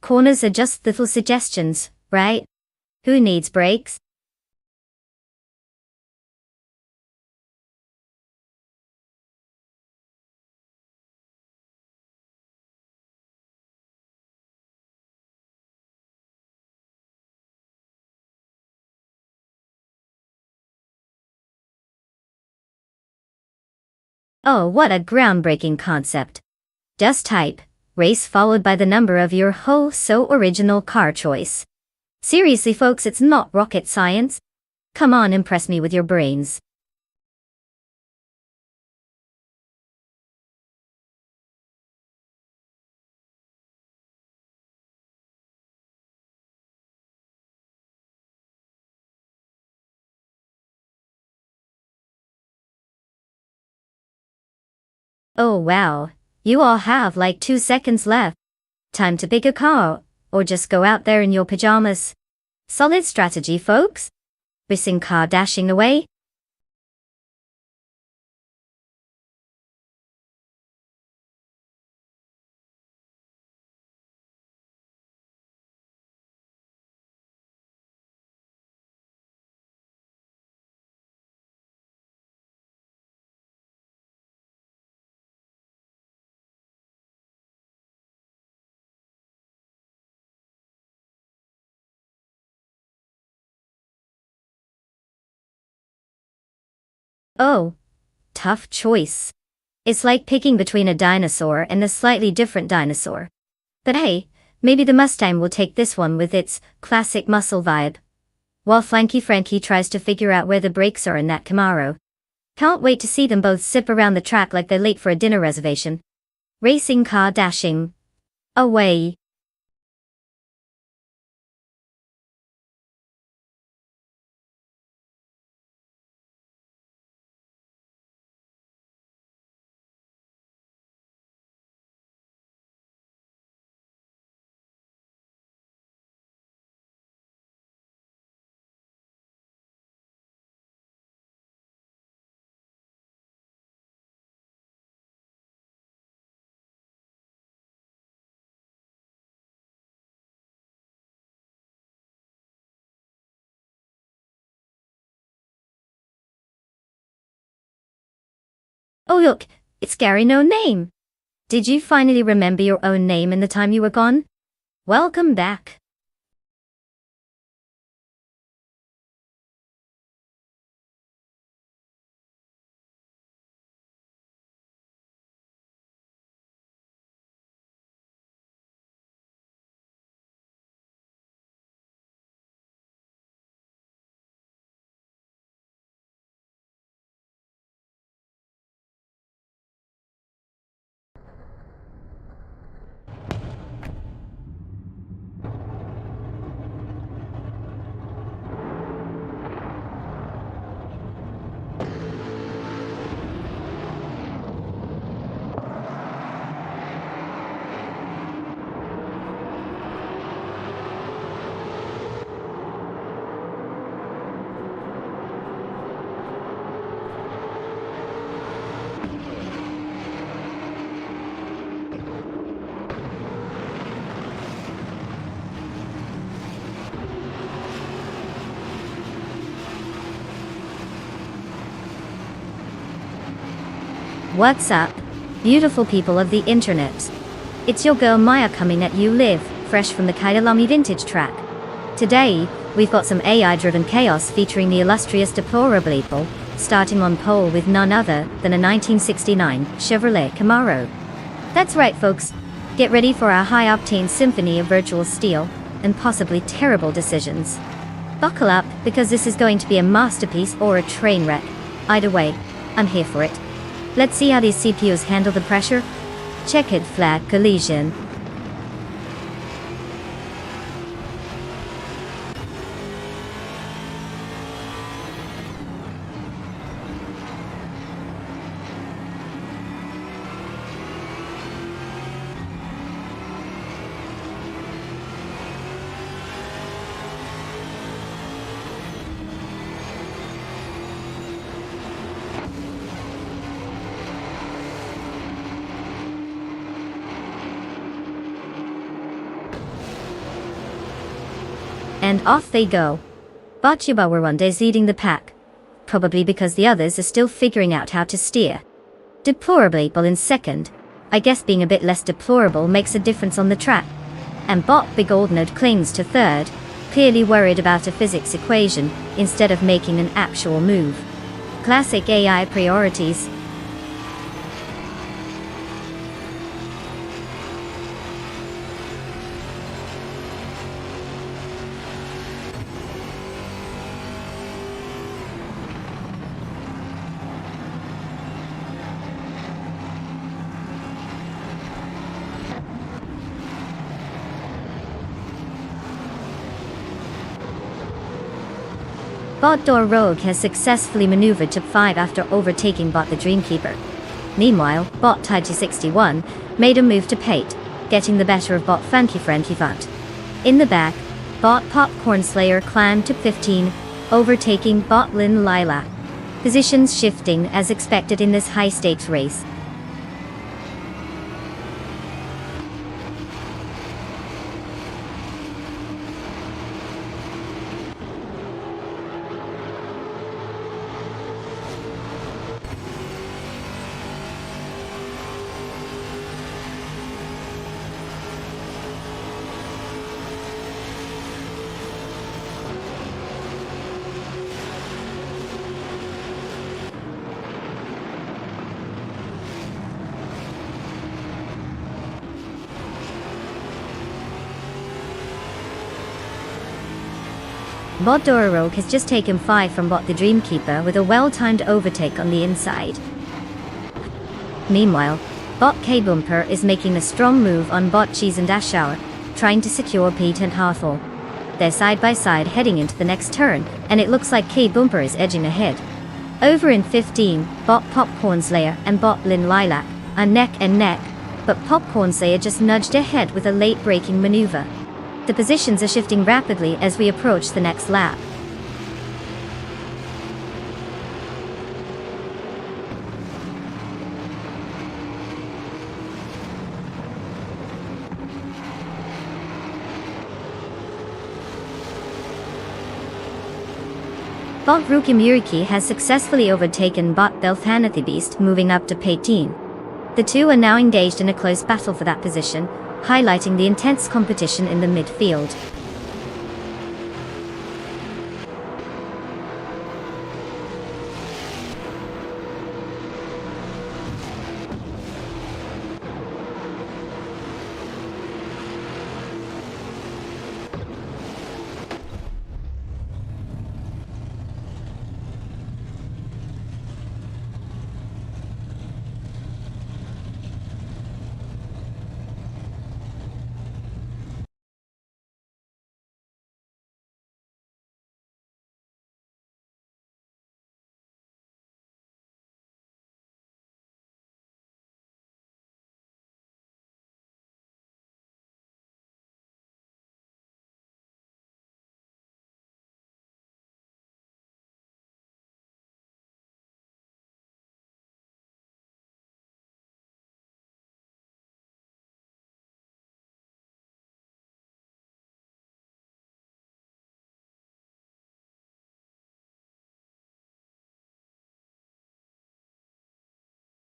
corners are just little suggestions, right? Who needs brakes? Oh, what a groundbreaking concept. Just type race followed by the number of your so original car choice. Seriously folks, it's not rocket science. Come on, impress me with your brains. Oh wow, you all have like 2 seconds left. Time to pick a car, or just go out there in your pajamas. Solid strategy folks. Racing car dashing away. Oh, tough choice. It's like picking between a dinosaur and a slightly different dinosaur. But hey, maybe the Mustang will take this one with its classic muscle vibe. While Flanky Frankie tries to figure out where the brakes are in that Camaro. Can't wait to see them both zip around the track like they're late for a dinner reservation. Racing car dashing away. look, it's Gary No Name. Did you finally remember your own name in the time you were gone? Welcome back. What's up, beautiful people of the internet? It's your girl Maya coming at you live, fresh from the Kailami vintage track. Today, we've got some AI-driven chaos featuring the illustrious Deplorable, starting on pole with none other than a 1969 Chevrolet Camaro. That's right folks, get ready for our high-octane symphony of virtual steel and possibly terrible decisions. Buckle up, because this is going to be a masterpiece or a train wreck. Either way, I'm here for it. Let's see how these CPUs handle the pressure. Checkered flag collision. And off they go. Botchubawarwande is leading the pack, probably because the others are still figuring out how to steer. Deplorable in second. I guess being a bit less deplorable makes a difference on the track. And Bot Big Old Node clings to third, clearly worried about a physics equation instead of making an actual move. Classic AI priorities. Bot Door Rogue has successfully maneuvered to 5 after overtaking Bot the Dreamkeeper. Meanwhile, Bot Taiji 61 made a move to Pate, getting the better of Bot Funky Frankie Font. In the back, Bot Popcorn Slayer climbed to 15, overtaking Bot Lin Lilac. Positions shifting as expected in this high-stakes race. Bot Rogue has just taken 5 from Bot the Dreamkeeper with a well-timed overtake on the inside. Meanwhile, Bot K-Bumper is making a strong move on Bot Cheese and Dashour, trying to secure Pete and Harthol. They're side by side heading into the next turn, and it looks like K-Bumper is edging ahead. Over in 15, Bot Popcorn Slayer and Bot Lin Lilac are neck and neck, but Popcorn Slayer just nudged ahead with a late braking maneuver. The positions are shifting rapidly as we approach the next lap. Bot Rukimuriki has successfully overtaken Bot Belthanathibist, moving up to P18. The two are now engaged in a close battle for that position, highlighting the intense competition in the midfield.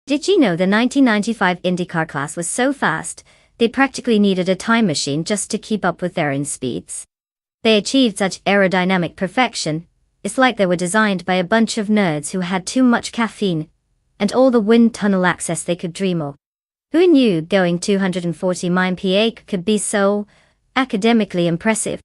Did you know the 1995 IndyCar class was so fast, they practically needed a time machine just to keep up with their own speeds? They achieved such aerodynamic perfection, it's like they were designed by a bunch of nerds who had too much caffeine, and all the wind tunnel access they could dream of. Who knew going 240 mph could be so academically impressive?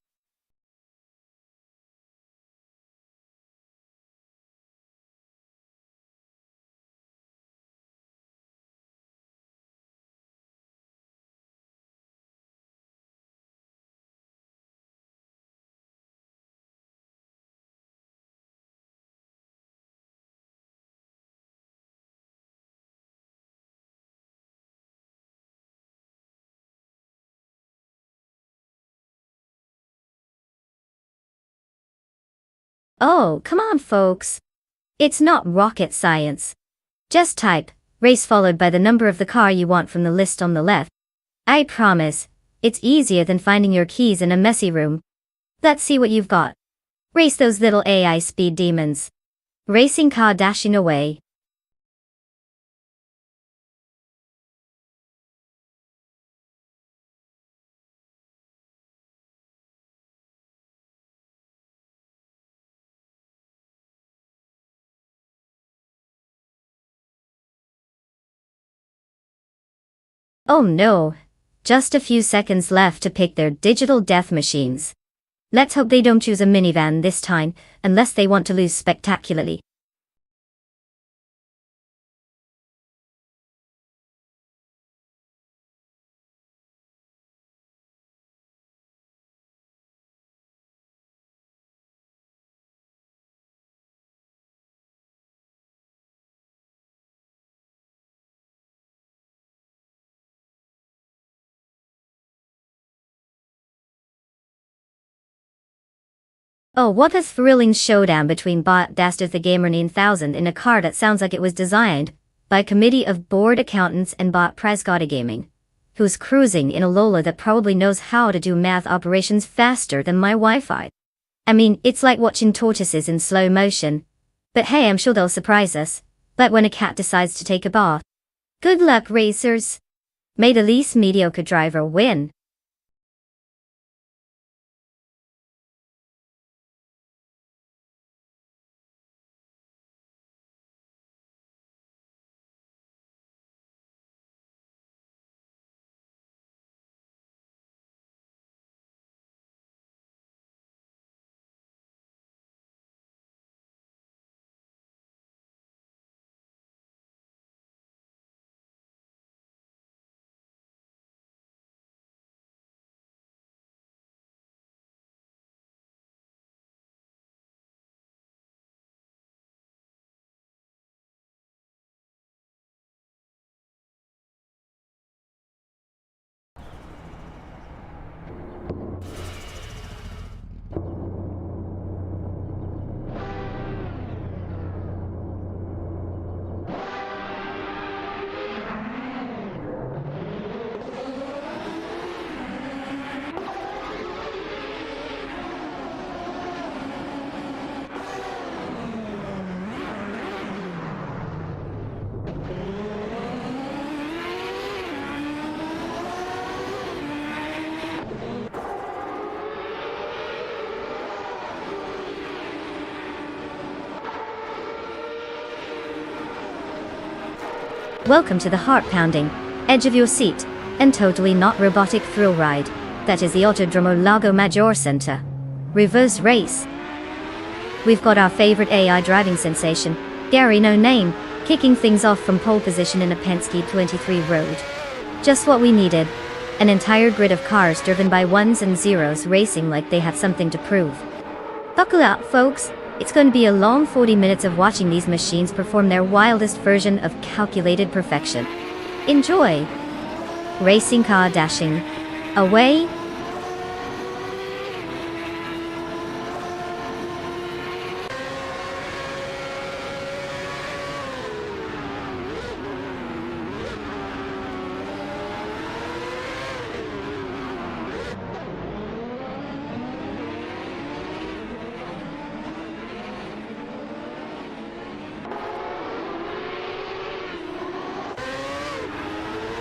Oh, come on folks. It's not rocket science. Just type race followed by the number of the car you want from the list on the left. I promise, it's easier than finding your keys in a messy room. Let's see what you've got. Race those little AI speed demons. Racing car dashing away. Oh no. Just a few seconds left to pick their digital death machines. Let's hope they don't choose a minivan this time, unless they want to lose spectacularly. Oh, what a thrilling showdown between Bot Dastard the Gamer 9000 in a car that sounds like it was designed by a committee of bored accountants and Bot Prescotti Gaming, who's cruising in a Lola that probably knows how to do math operations faster than my Wi-Fi. I mean, it's like watching tortoises in slow motion. But hey, I'm sure they'll surprise us, like when a cat decides to take a bath. Good luck, racers. May the least mediocre driver win. Welcome to the heart-pounding, edge of your seat, and totally not robotic thrill ride. That is the Autodromo Lago Maggiore Center. Reverse race. We've got our favorite AI driving sensation, Gary No Name, kicking things off from pole position in a Penske 23 road. Just what we needed. An entire grid of cars driven by ones and zeros racing like they have something to prove. Buckle up, folks. It's going to be a long 40 minutes of watching these machines perform their wildest version of calculated perfection. Enjoy! Racing car dashing. Away!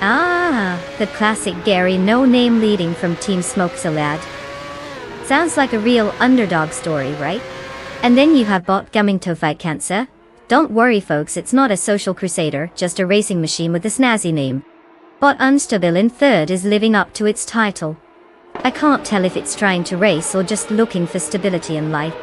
Ah, the classic Gary No Name leading from Team Smoke Salad. Sounds like a real underdog story, right? And then you have bot coming to fight cancer. Don't worry folks, it's not a social crusader, just a racing machine with a snazzy name. Bot Unstable in third is living up to its title. I can't tell if it's trying to race or just looking for stability in life.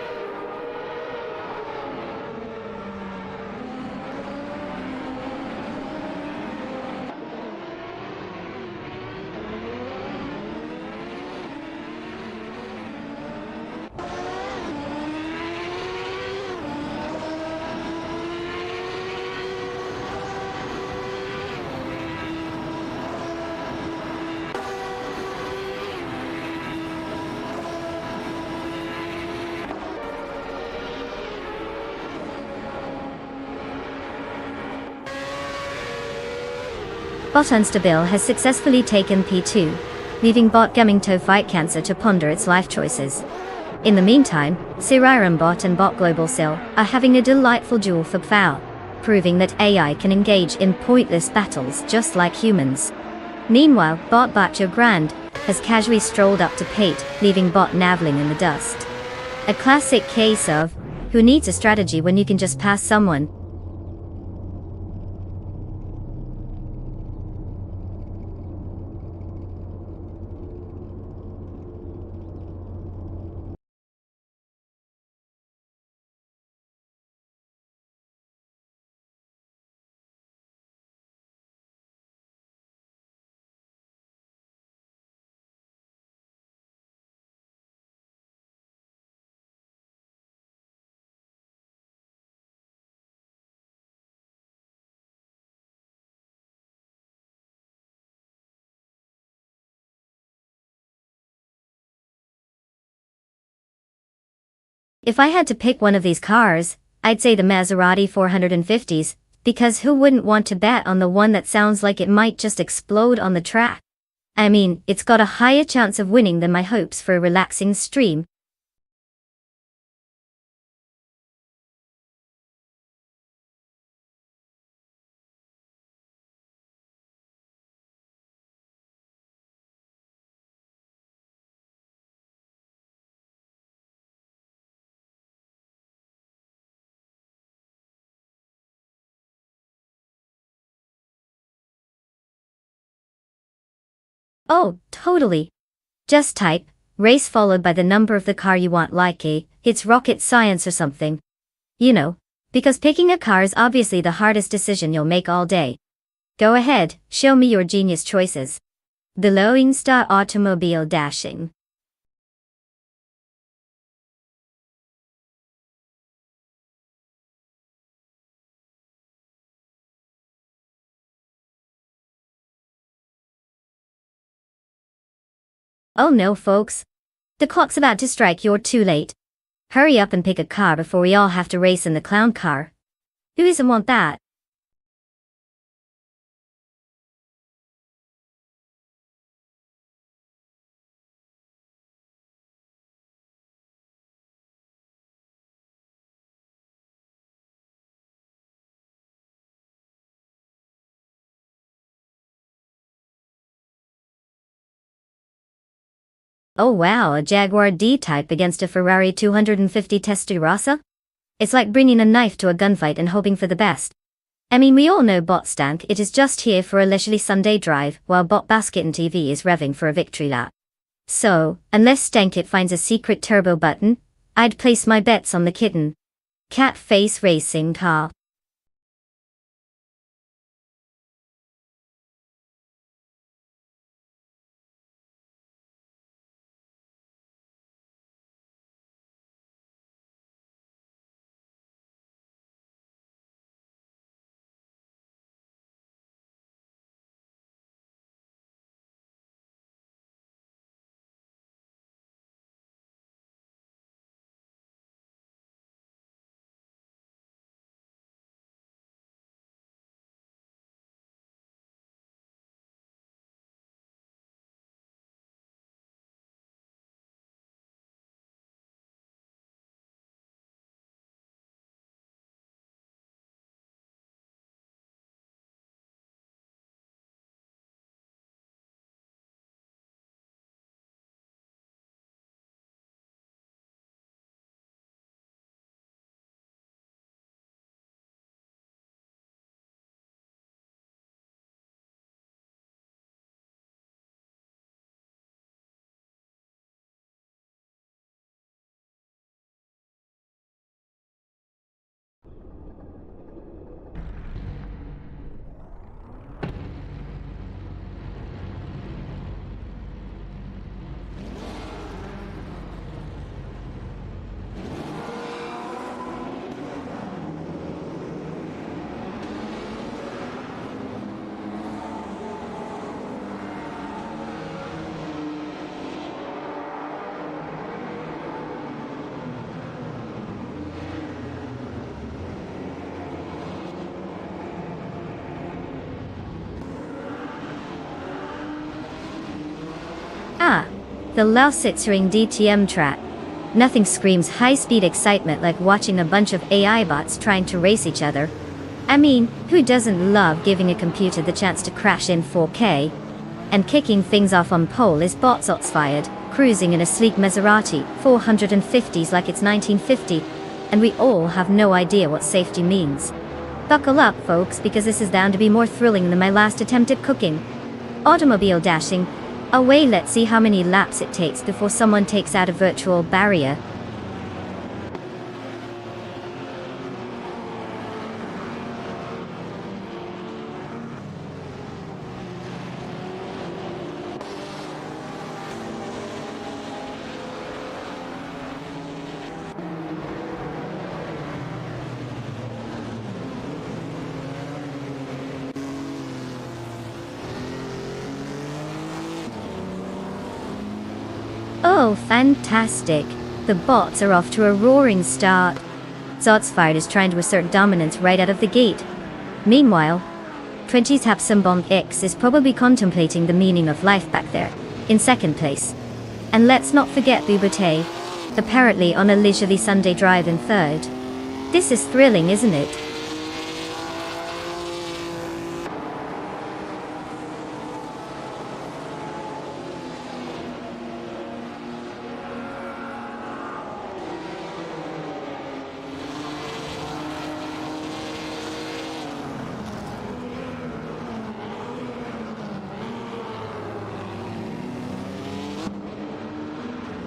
Bot Unstable has successfully taken P2, leaving Bot coming to fight cancer to ponder its life choices. In the meantime, Siriram Bot and Bot Global Cell are having a delightful duel for power, proving that AI can engage in pointless battles just like humans. Meanwhile, Bot Bacho Grand has casually strolled up to Pate, leaving Bot naveling in the dust. A classic case of, who needs a strategy when you can just pass someone? If I had to pick one of these cars, I'd say the Maserati 450s, because who wouldn't want to bet on the one that sounds like it might just explode on the track? I mean, it's got a higher chance of winning than my hopes for a relaxing stream. Oh, totally. Just type, race followed by the number of the car you want like it's rocket science or something. You know, because picking a car is obviously the hardest decision you'll make all day. Go ahead, show me your genius choices. Below Insta Automobile Dashing. Oh no folks. The clock's about to strike, you're too late. Hurry up and pick a car before we all have to race in the clown car. Who doesn't want that? Oh wow, a Jaguar D-Type against a Ferrari 250 Testarossa? It's like bringing a knife to a gunfight and hoping for the best. I mean, we all know Bot Stank, it is just here for a leisurely Sunday drive, while Bot Basket and TV is revving for a victory lap. So, unless Stankit finds a secret turbo button, I'd place my bets on the kitten. Cat face racing car. Ah, the Lausitzer DTM track. Nothing screams high-speed excitement like watching a bunch of AI bots trying to race each other. I mean, who doesn't love giving a computer the chance to crash in 4K? And kicking things off on pole is Botsots fired, cruising in a sleek Maserati 450s like it's 1950, and we all have no idea what safety means. Buckle up, folks, because this is bound to be more thrilling than my last attempt at cooking. Automobile dashing. Away, let's see how many laps it takes before someone takes out a virtual barrier. Oh, fantastic. The bots are off to a roaring start. Zotsfired is trying to assert dominance right out of the gate. Meanwhile, 20's Hapsambomb X is probably contemplating the meaning of life back there, in second place. And let's not forget Bubate, apparently on a leisurely Sunday drive in third. This is thrilling, isn't it?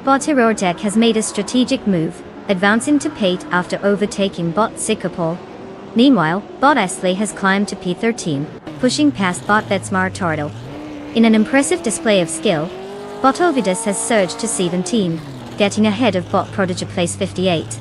Bot Hirortek has made a strategic move, advancing to P8 after overtaking Bot Sikapol. Meanwhile, Bot Esley has climbed to P13, pushing past Bot Betsmar Tardal. In an impressive display of skill, Bot Ovidus has surged to 17, getting ahead of Bot Prodigy place 58.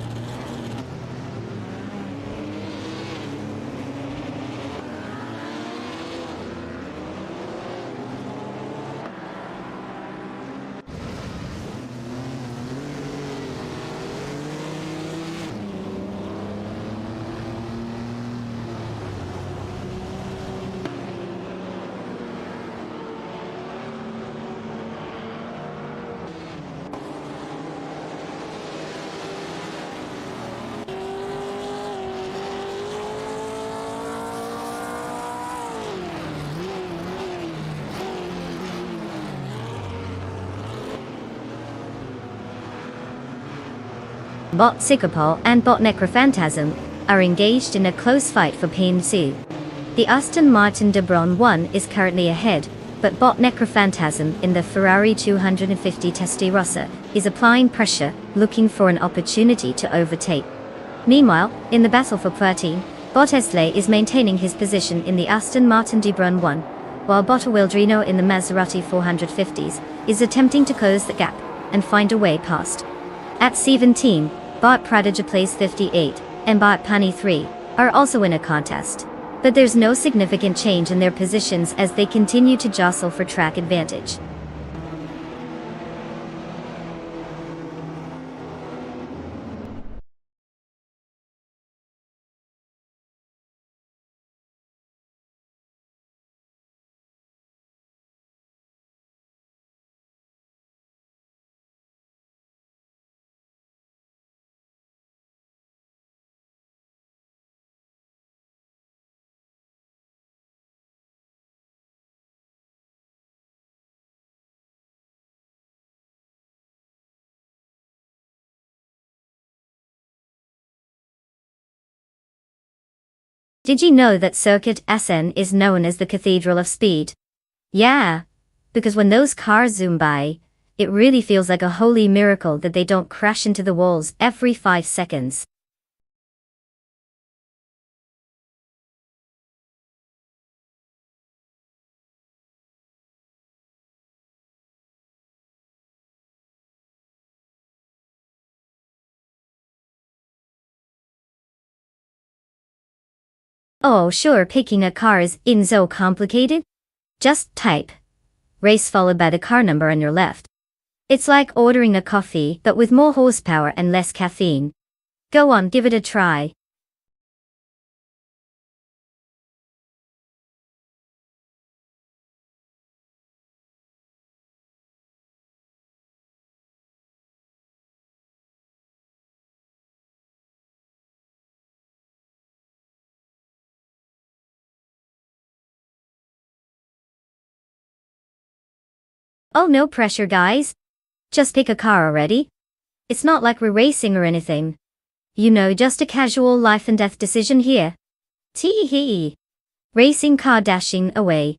Bot Sikapol and Bot Necrophantasm are engaged in a close fight for P2. The Aston Martin de Braun 1 is currently ahead, but bot Necrophantasm in the Ferrari 250 Testarossa is applying pressure, looking for an opportunity to overtake. Meanwhile, in the battle for P13, bot Esle is maintaining his position in the Aston Martin de Braun 1, while bot Wildrino in the Maserati 450s is attempting to close the gap and find a way past. At 17, bot Prodigy plays 58, and bot Pani 3 are also in a contest. But there's no significant change in their positions as they continue to jostle for track advantage. Did you know that Circuit SN is known as the Cathedral of Speed? Yeah, because when those cars zoom by, it really feels like a holy miracle that they don't crash into the walls every 5 seconds. Oh sure, picking a car isn't so complicated. Just type race followed by the car number on your left. It's like ordering a coffee but with more horsepower and less caffeine. Go on, give it a try. Oh no pressure guys. Just pick a car already. It's not like we're racing or anything. You know, just a casual life and death decision here. Tee hee. Racing car dashing away.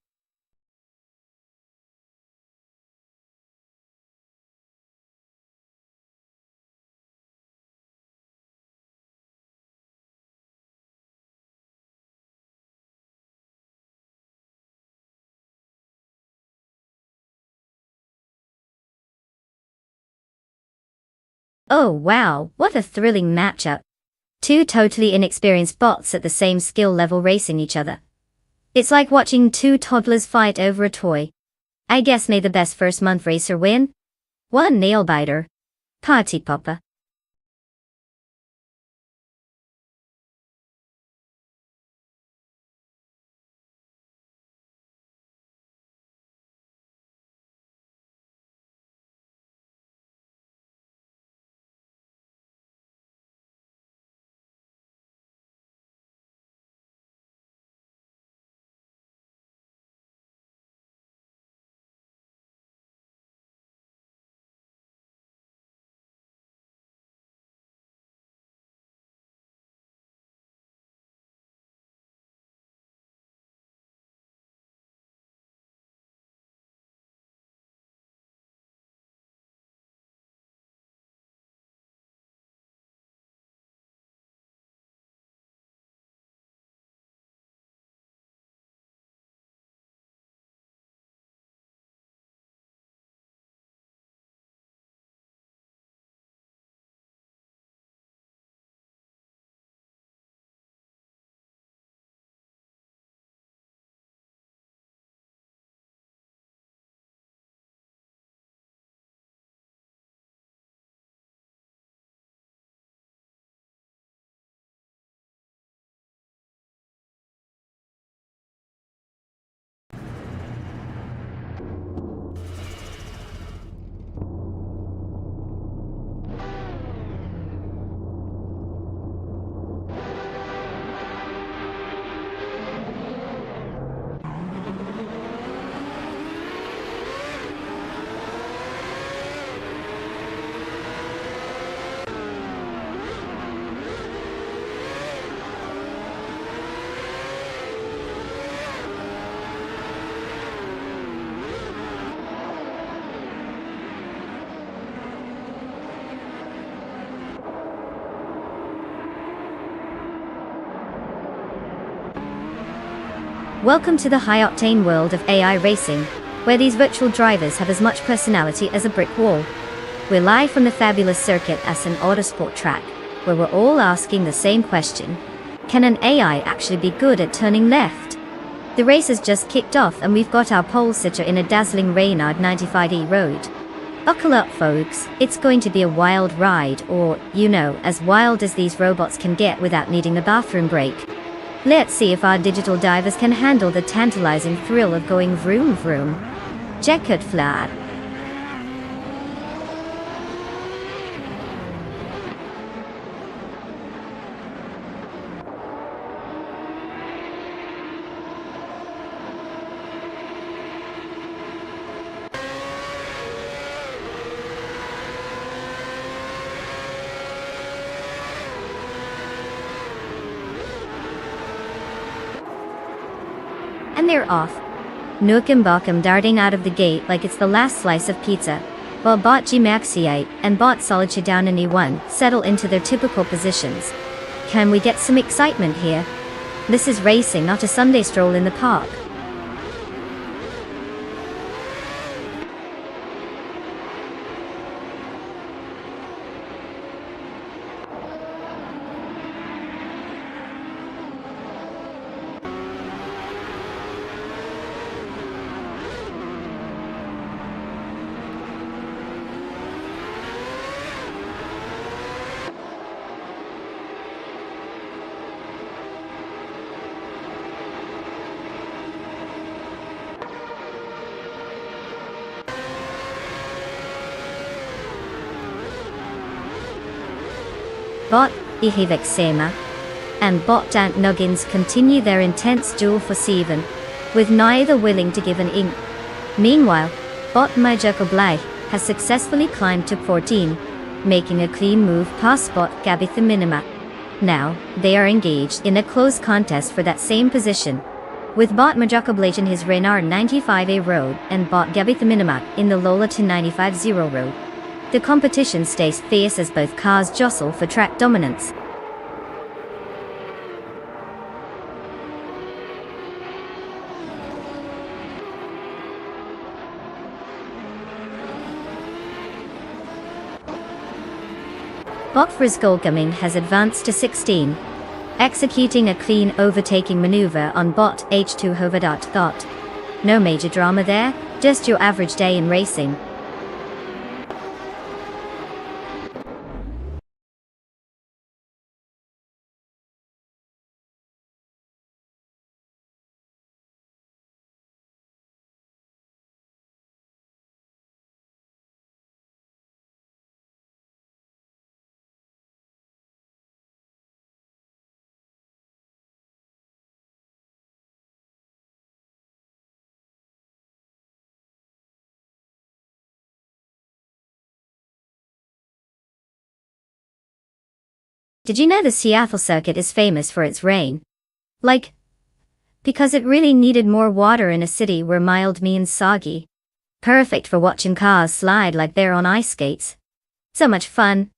Oh wow, what a thrilling matchup. Two totally inexperienced bots at the same skill level racing each other. It's like watching two toddlers fight over a toy. I guess may the best first month racer win. One nail biter. Party popper. Welcome to the high-octane world of AI racing, where these virtual drivers have as much personality as a brick wall. We're live from the fabulous circuit as an autosport track, where we're all asking the same question. Can an AI actually be good at turning left? The race has just kicked off and we've got our pole sitter in a dazzling Reynard 95E road. Buckle up folks, it's going to be a wild ride, or, as wild as these robots can get without needing a bathroom break. Let's see if our digital divers can handle the tantalizing thrill of going vroom vroom. Jacket flat. And they're off. Nookum Bakum darting out of the gate like it's the last slice of pizza, while Bot Gmaxiite and Bot Solitude down in E1 settle into their typical positions. Can we get some excitement here? This is racing, not a Sunday stroll in the park. Bot Ihivexema and Bot Dant Nuggins continue their intense duel for 7, with neither willing to give an ink. Meanwhile, Bot Majakoblai has successfully climbed to 14, making a clean move past Bot Gabitha Minima. Now, they are engaged in a close contest for that same position, with Bot Majakoblai in his Reynard 95A road and Bot Gabitha Minima in the Lola 295 road. The competition stays fierce as both cars jostle for track dominance. Bot Frisgolgaming has advanced to 16, executing a clean overtaking maneuver on Bot H2 Hovedot. No major drama there, just your average day in racing. Did you know the Seattle circuit is famous for its rain? Because it really needed more water in a city where mild means soggy. Perfect for watching cars slide like they're on ice skates. So much fun.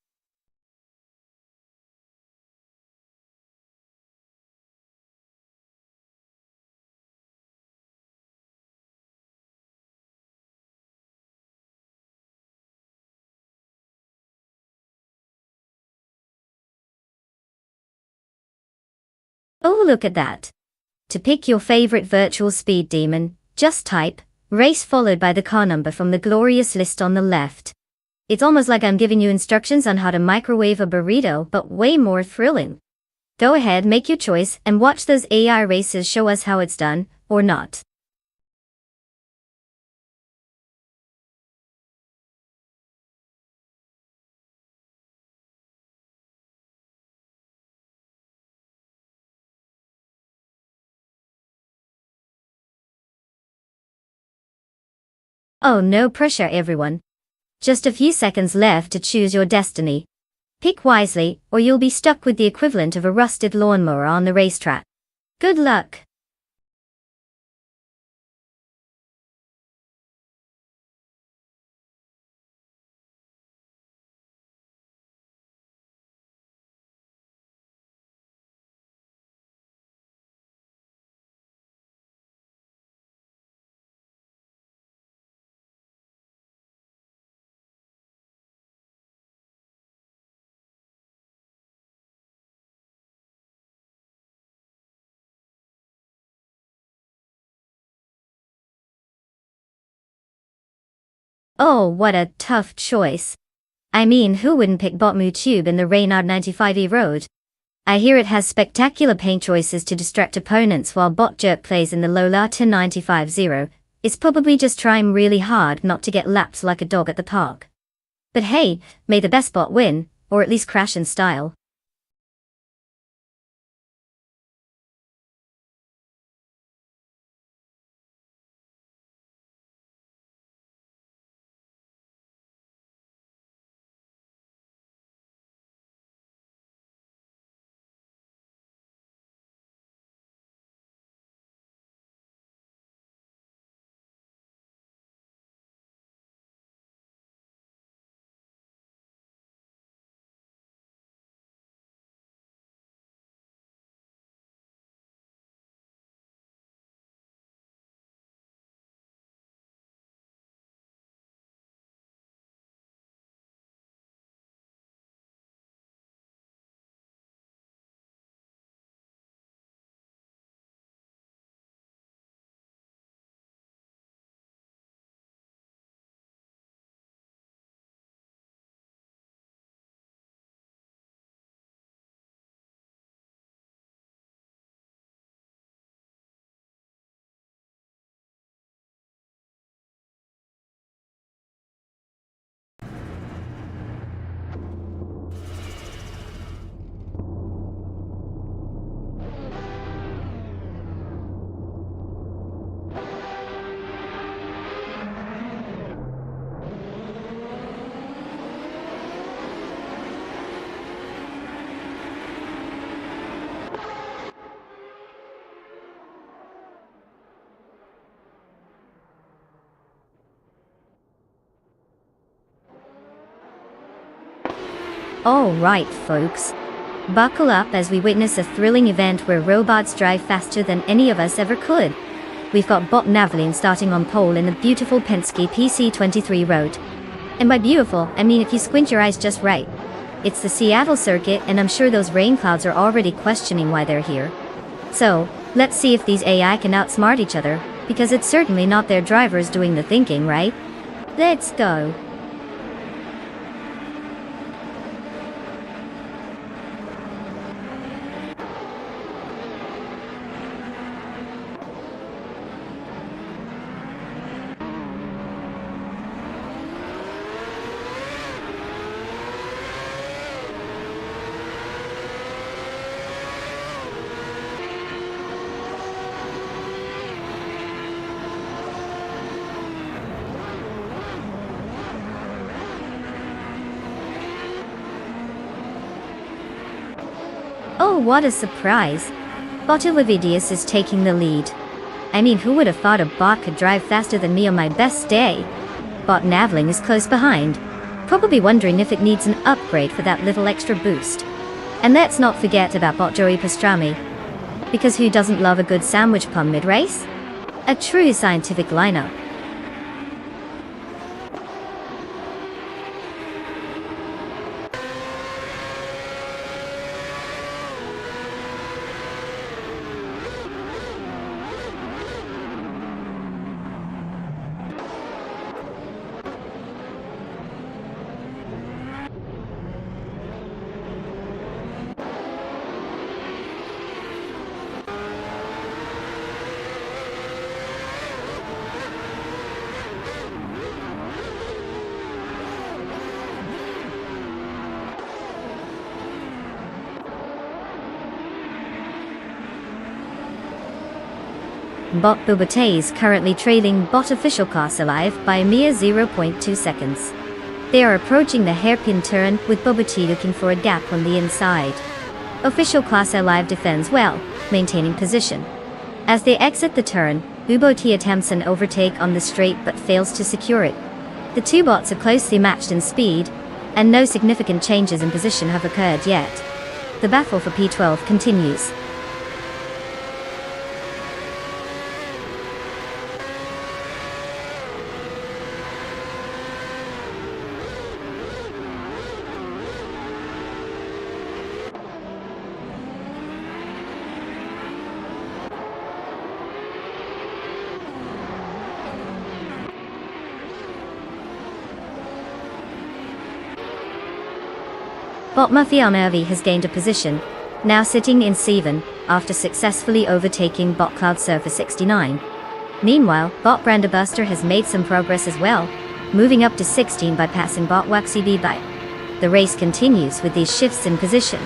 Oh, look at that. To pick your favorite virtual speed demon, just type race followed by the car number from the glorious list on the left. It's almost like I'm giving you instructions on how to microwave a burrito, but way more thrilling. Go ahead, make your choice, and watch those AI races show us how it's done, or not. Oh, no pressure everyone. Just a few seconds left to choose your destiny. Pick wisely, or you'll be stuck with the equivalent of a rusted lawnmower on the racetrack. Good luck. Oh, what a tough choice. I mean, who wouldn't pick Botmu Tube in the Reynard 95E Road? I hear it has spectacular paint choices to distract opponents while Bot Jerk plays in the Lola 1095-0. It's probably just trying really hard not to get lapped like a dog at the park. But hey, may the best bot win, or at least crash in style. Alright folks. Buckle up as we witness a thrilling event where robots drive faster than any of us ever could. We've got Bot Navlin starting on pole in the beautiful Penske PC23 road. And by beautiful, I mean if you squint your eyes just right. It's the Seattle circuit and I'm sure those rain clouds are already questioning why they're here. So, let's see if these AI can outsmart each other, because it's certainly not their drivers doing the thinking, right? Let's go. Oh, what a surprise. Automobilista is taking the lead. I mean, who would have thought a bot could drive faster than me on my best day? Bot Navling is close behind, probably wondering if it needs an upgrade for that little extra boost. And let's not forget about Bot Joey Pastrami. Because who doesn't love a good sandwich pun mid-race? A true scientific lineup. Bot Bubate is currently trailing Bot Official Corsa Live by a mere 0.2 seconds. They are approaching the hairpin turn with Bubate looking for a gap on the inside. Official Corsa Live defends well, maintaining position. As they exit the turn, Bubate attempts an overtake on the straight but fails to secure it. The two bots are closely matched in speed, and no significant changes in position have occurred yet. The battle for P12 continues. Bot Mafia Nervi has gained a position, now sitting in 7, after successfully overtaking Bot Cloud Surfer 69. Meanwhile, Bot Branderbuster has made some progress as well, moving up to 16 by passing Bot Waxy B by. The race continues with these shifts in position.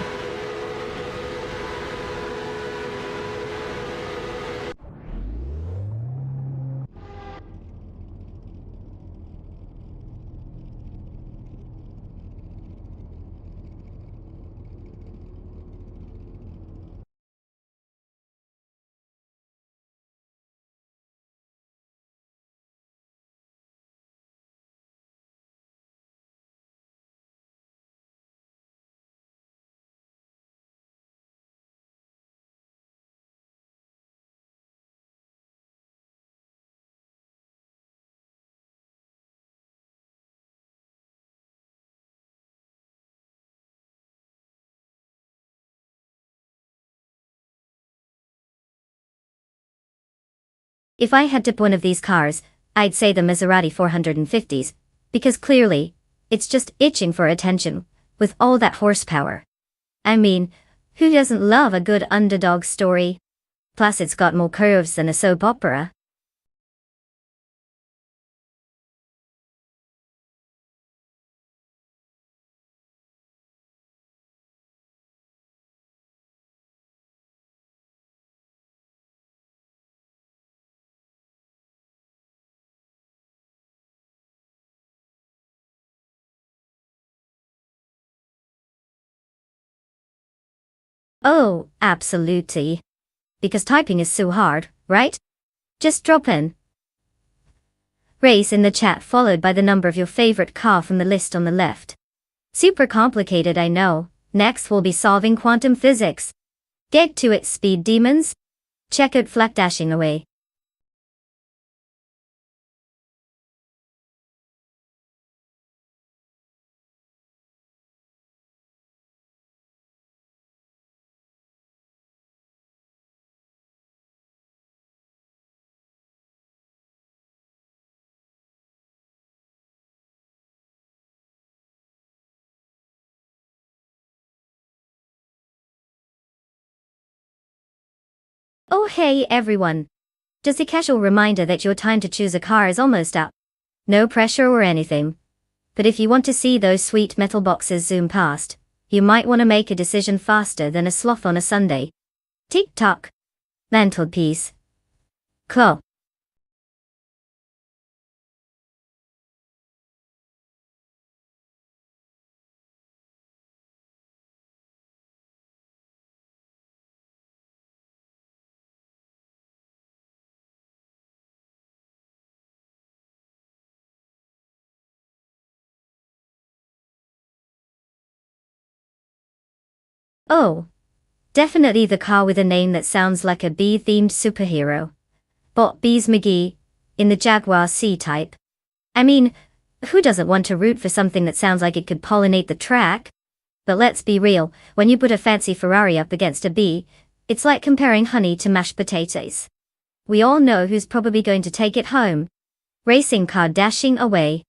If I had to pick one of these cars, I'd say the Maserati 450s, because clearly, it's just itching for attention, with all that horsepower. I mean, who doesn't love a good underdog story? Plus it's got more curves than a soap opera. Oh, absolutely. Because typing is so hard, right? Just drop in race in the chat followed by the number of your favorite car from the list on the left. Super complicated, I know. Next we'll be solving quantum physics. Get to it, speed demons. Check out flat dashing away. Oh hey everyone. Just a casual reminder that your time to choose a car is almost up. No pressure or anything. But if you want to see those sweet metal boxes zoom past, you might want to make a decision faster than a sloth on a Sunday. Tick-tock. Mental peace. Cool. Oh. Definitely the car with a name that sounds like a bee-themed superhero. Bot Bees McGee, in the Jaguar C-Type. I mean, who doesn't want to root for something that sounds like it could pollinate the track? But let's be real, when you put a fancy Ferrari up against a bee, it's like comparing honey to mashed potatoes. We all know who's probably going to take it home. Racing car dashing away.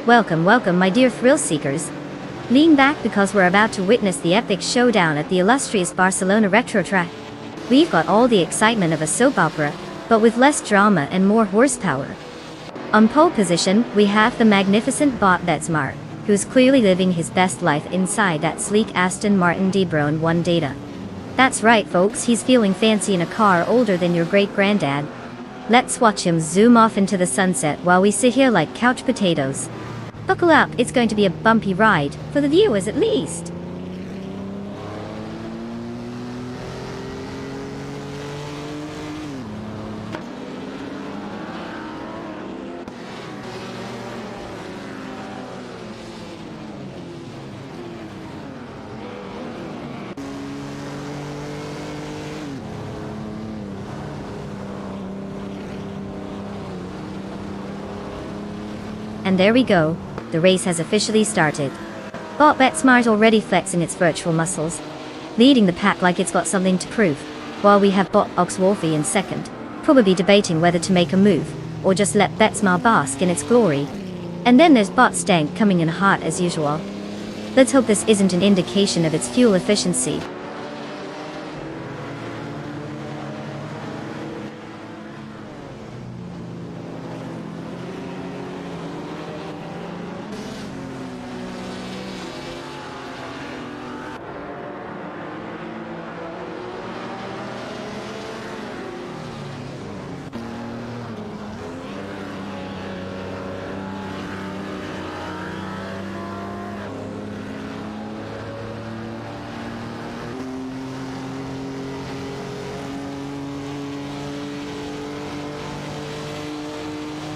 Welcome, welcome, my dear thrill seekers. Lean back because we're about to witness the epic showdown at the illustrious Barcelona retro track. We've got all the excitement of a soap opera, but with less drama and more horsepower. On pole position, we have the magnificent Bot Betsmar, who's clearly living his best life inside that sleek Aston Martin D-Bron 1 Data. That's right, folks, he's feeling fancy in a car older than your great-granddad. Let's watch him zoom off into the sunset while we sit here like couch potatoes. Buckle up, it's going to be a bumpy ride, for the viewers at least. And there we go, the race has officially started. Bot Betsmar's already flexing its virtual muscles, leading the pack like it's got something to prove, while we have Bot Oxwolfie in second, probably debating whether to make a move, or just let Betsmar bask in its glory. And then there's Bot Stank coming in hot as usual. Let's hope this isn't an indication of its fuel efficiency.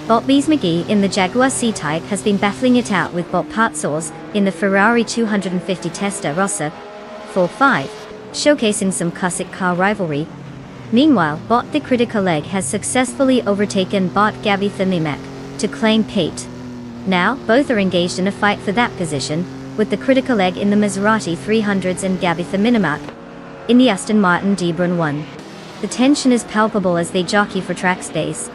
Bot Bees McGee in the Jaguar C-Type has been battling it out with Bot Patzos in the Ferrari 250 Testarossa 4.5, showcasing some classic car rivalry. Meanwhile, Bot the Critical Leg has successfully overtaken Bot Gabi Thamimak to claim Pate. Now, both are engaged in a fight for that position, with the Critical Leg in the Maserati 300s and Gabi Thamimak in the Aston Martin D-Bron 1. The tension is palpable as they jockey for track space.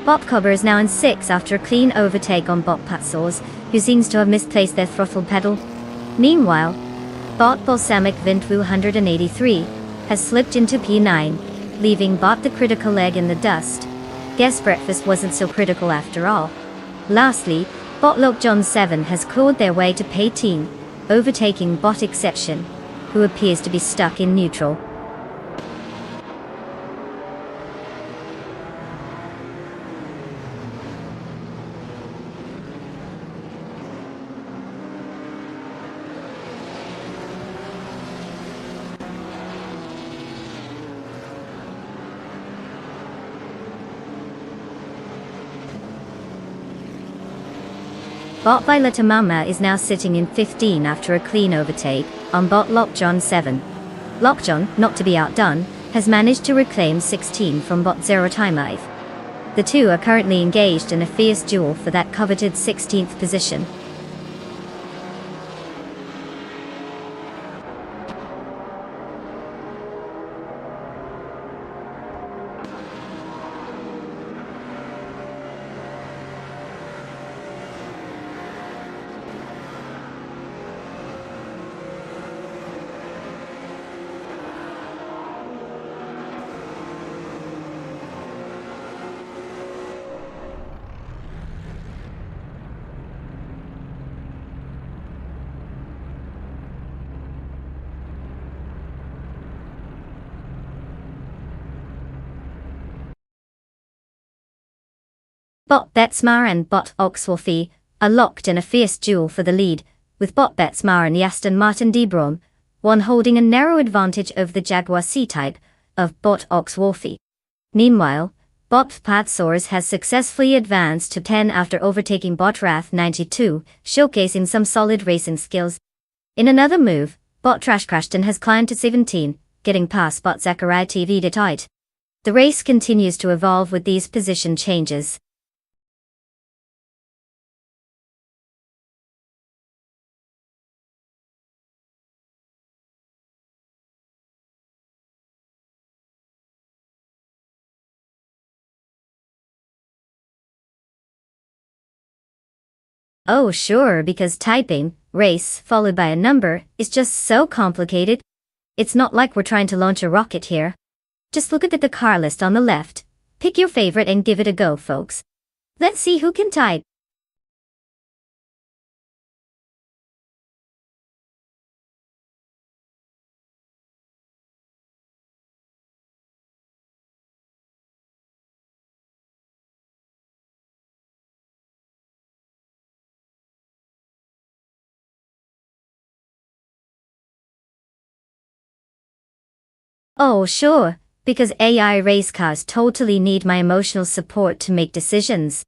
Bot Cobber is now in 6th after a clean overtake on Bot Patzos, who seems to have misplaced their throttle pedal. Meanwhile, Bot Balsamic Vint 183 has slipped into P9, leaving Bot the Critical Leg in the dust. Guess breakfast wasn't so critical after all. Lastly, Bot Lockjohn 7 has clawed their way to P10, overtaking Bot Exception, who appears to be stuck in neutral. Bot Violeta Mama is now sitting in 15 after a clean overtake on Bot Lockjohn 7. Lockjohn, not to be outdone, has managed to reclaim 16 from Bot Zero Time Life. The two are currently engaged in a fierce duel for that coveted 16th position. Bot Betsmar and Bot Oxwolfie are locked in a fierce duel for the lead, with Bot Betsmar and the Aston Martin D-Bron 1 holding a narrow advantage over the Jaguar C-Type of Bot Oxwolfie. Meanwhile, Bot Patsors has successfully advanced to 10 after overtaking Botrath 92, showcasing some solid racing skills. In another move, Bot Trashkrashton has climbed to 17, getting past Bot Zachariah TV to tight. The race continues to evolve with these position changes. Oh sure, because typing, race, followed by a number, is just so complicated. It's not like we're trying to launch a rocket here. Just look at the car list on the left. Pick your favorite and give it a go, folks. Let's see who can type. Oh sure, because AI race cars totally need my emotional support to make decisions.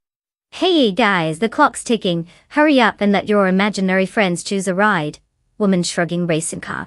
Hey guys, the clock's ticking, hurry up and let your imaginary friends choose a ride. Woman shrugging racing car.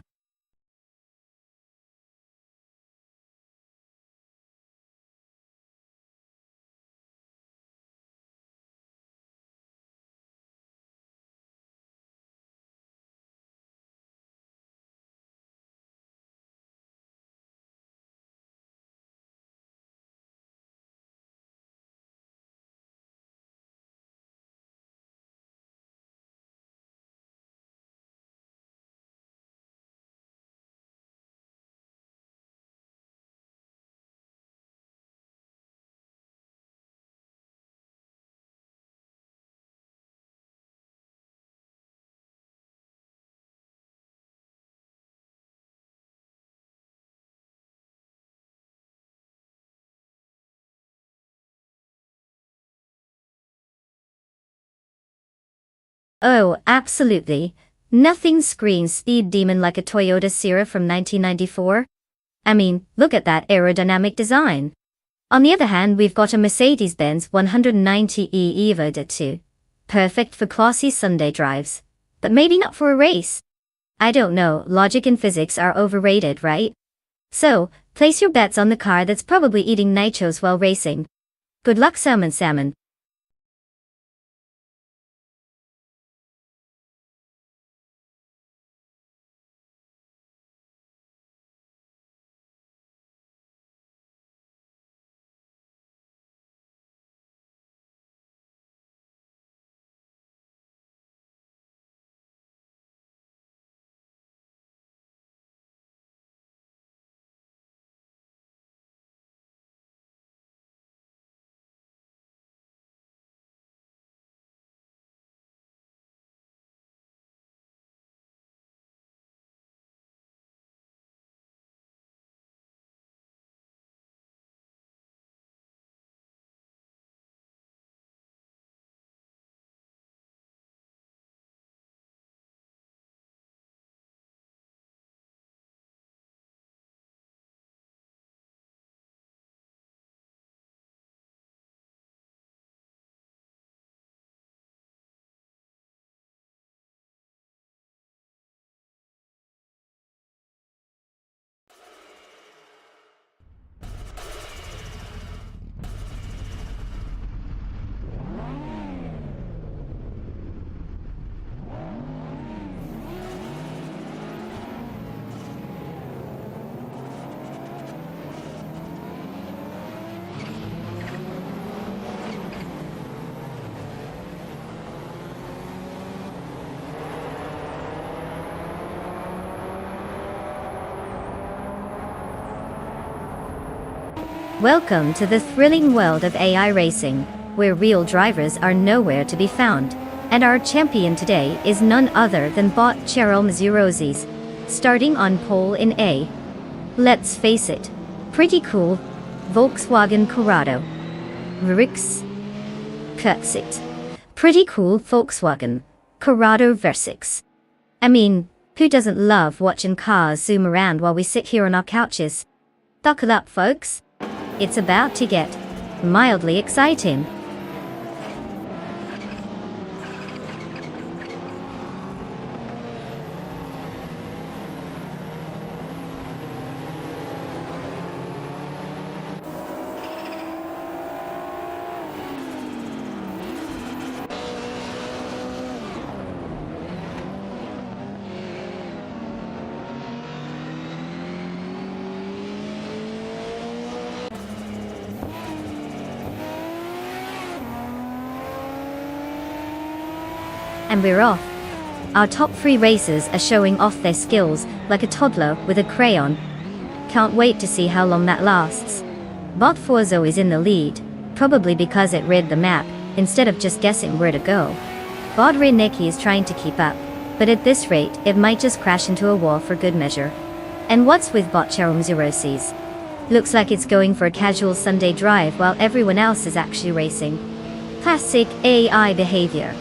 Oh, absolutely. Nothing screams speed demon like a Toyota Sierra from 1994. I mean, look at that aerodynamic design. On the other hand, we've got a Mercedes-Benz 190e Evo D2. Perfect for classy Sunday drives. But maybe not for a race. I don't know, logic and physics are overrated, right? So, place your bets on the car that's probably eating nachos while racing. Good luck, Salmon. Welcome to the thrilling world of AI racing, where real drivers are nowhere to be found. And our champion today is none other than Bot Cheryl Mazurozis, starting on pole in A. Let's face it, pretty cool. Volkswagen Corrado. Rix. Cuts. Pretty cool Volkswagen Corrado Versix. I mean, who doesn't love watching cars zoom around while we sit here on our couches? Buckle up, folks. It's about to get mildly exciting. And we're off. Our top 3 racers are showing off their skills like a toddler with a crayon. Can't wait to see how long that lasts. Bot Forzo is in the lead, probably because it read the map, instead of just guessing where to go. Bot Reneki is trying to keep up, but at this rate, it might just crash into a wall for good measure. And what's with Bot Cheromzeroses? Looks like it's going for a casual Sunday drive while everyone else is actually racing. Classic AI behavior.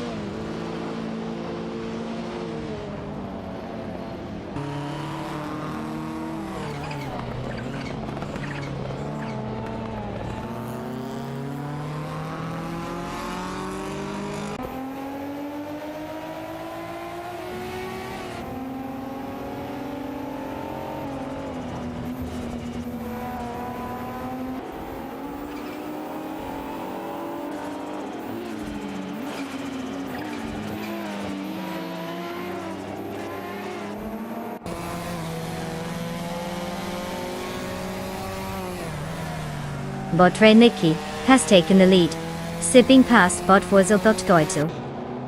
Bot Reneki has taken the lead, sipping past Bot Forzo.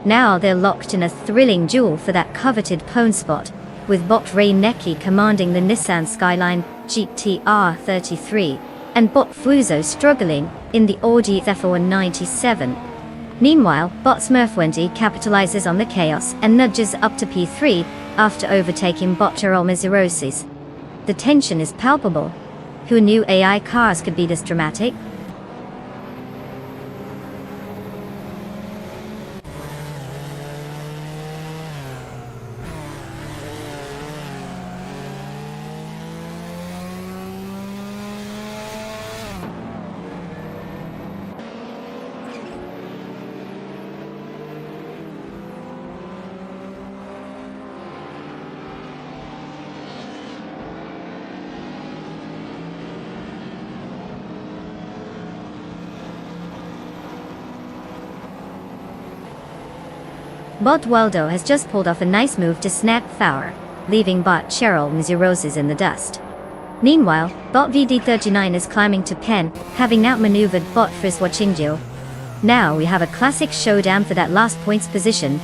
Now they're locked in a thrilling duel for that coveted pole spot, with Bot Reneki commanding the Nissan Skyline GTR 33, and Bot Forzo struggling in the Audi F197. Meanwhile, Bot Smurf20 capitalizes on the chaos and nudges up to P3 after overtaking Bot Cheromzeroses. The tension is palpable. Who knew AI cars could be this dramatic? Bot Waldo has just pulled off a nice move to snag Fowler, leaving Bot Cheromzeroses in the dust. Meanwhile, Bot VD39 is climbing to Pen, having outmaneuvered Bot Friswatchingio. Now we have a classic showdown for that last points position,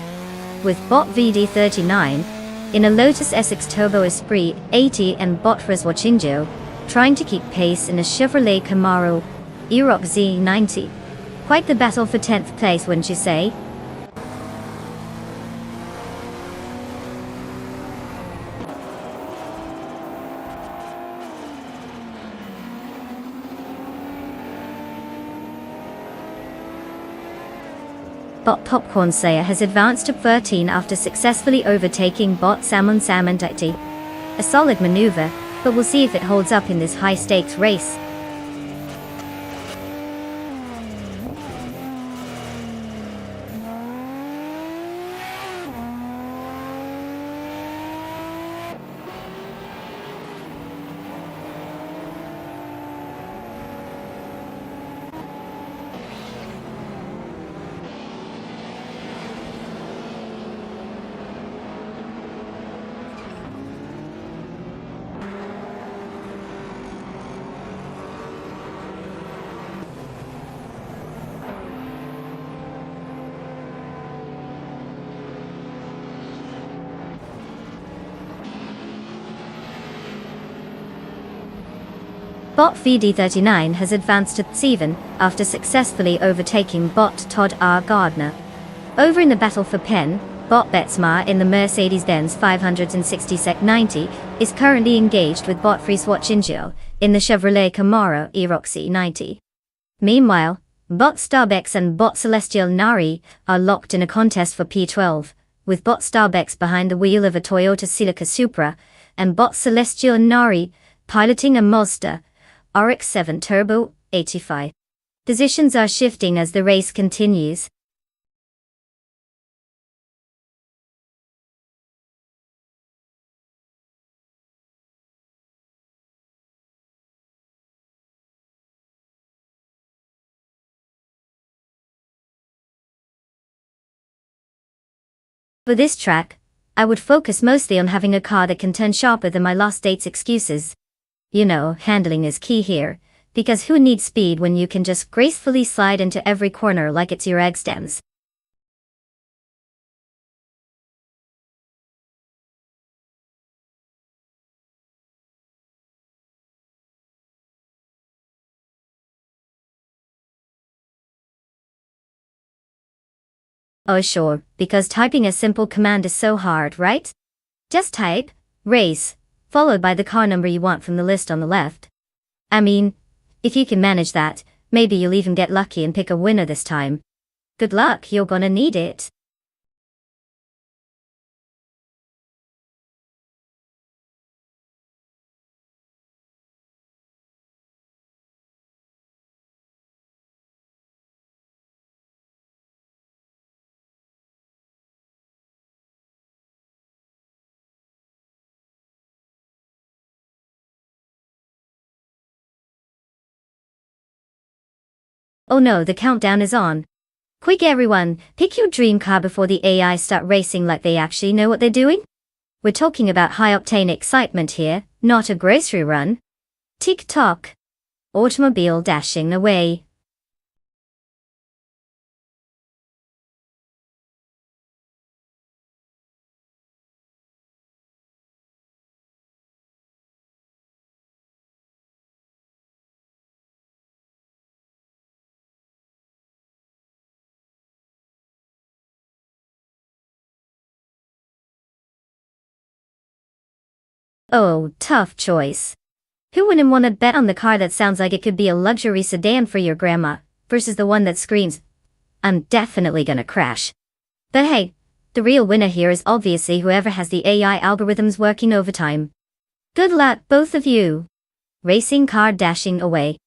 with Bot VD39 in a Lotus Essex Turbo Esprit 80 and Bot Friswatchingio trying to keep pace in a Chevrolet Camaro Aerox Z90. Quite the battle for 10th place, wouldn't you say? Bot Popcorn Sayer has advanced to 13 after successfully overtaking Bot Salmon Salmon. A solid maneuver, but we'll see if it holds up in this high-stakes race. Bot VD39 has advanced to 7 after successfully overtaking Bot Todd R. Gardner. Over in the battle for Pen, Bot Betsmar in the Mercedes-Benz 560 SEC90 is currently engaged with Bot Friswatchingio in the Chevrolet Camaro Aerox C90. Meanwhile, Bot Starbex and Bot Celestial Nari are locked in a contest for P12, with Bot Starbex behind the wheel of a Toyota Celica Supra, and Bot Celestial Nari piloting a Mazda RX-7 Turbo 85. Positions are shifting as the race continues. For this track, I would focus mostly on having a car that can turn sharper than my last date's excuses. You know, handling is key here, because who needs speed when you can just gracefully slide into every corner like it's your egg stems? Oh sure, because typing a simple command is so hard, right? Just type, race, followed by the car number you want from the list on the left. I mean, if you can manage that, maybe you'll even get lucky and pick a winner this time. Good luck, you're gonna need it. Oh no, the countdown is on. Quick everyone, pick your dream car before the AI start racing like they actually know what they're doing. We're talking about high-octane excitement here, not a grocery run. Tick-tock. Automobile dashing away. Oh, tough choice. Who wouldn't want to bet on the car that sounds like it could be a luxury sedan for your grandma, versus the one that screams, I'm definitely gonna crash. But hey, the real winner here is obviously whoever has the AI algorithms working overtime. Good luck, both of you. Racing car dashing away.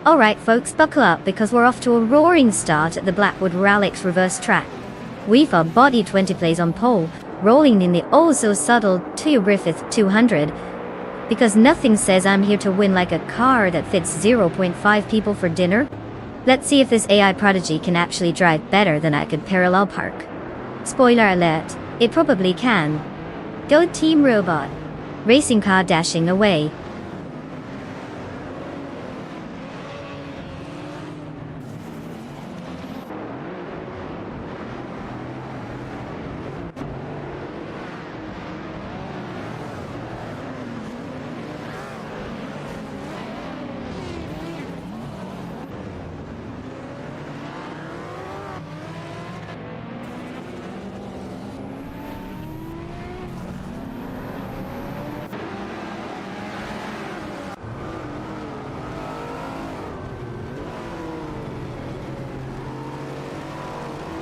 Alright folks, buckle up because we're off to a roaring start at the Blackwood Rallyx reverse track. We've a body 20 plays on pole, rolling in the oh-so-subtle 2 Griffith 200, because nothing says I'm here to win like a car that fits 0.5 people for dinner. Let's see if this AI prodigy can actually drive better than I could parallel park. Spoiler alert, It probably can. Go Team Robot. Racing car dashing away.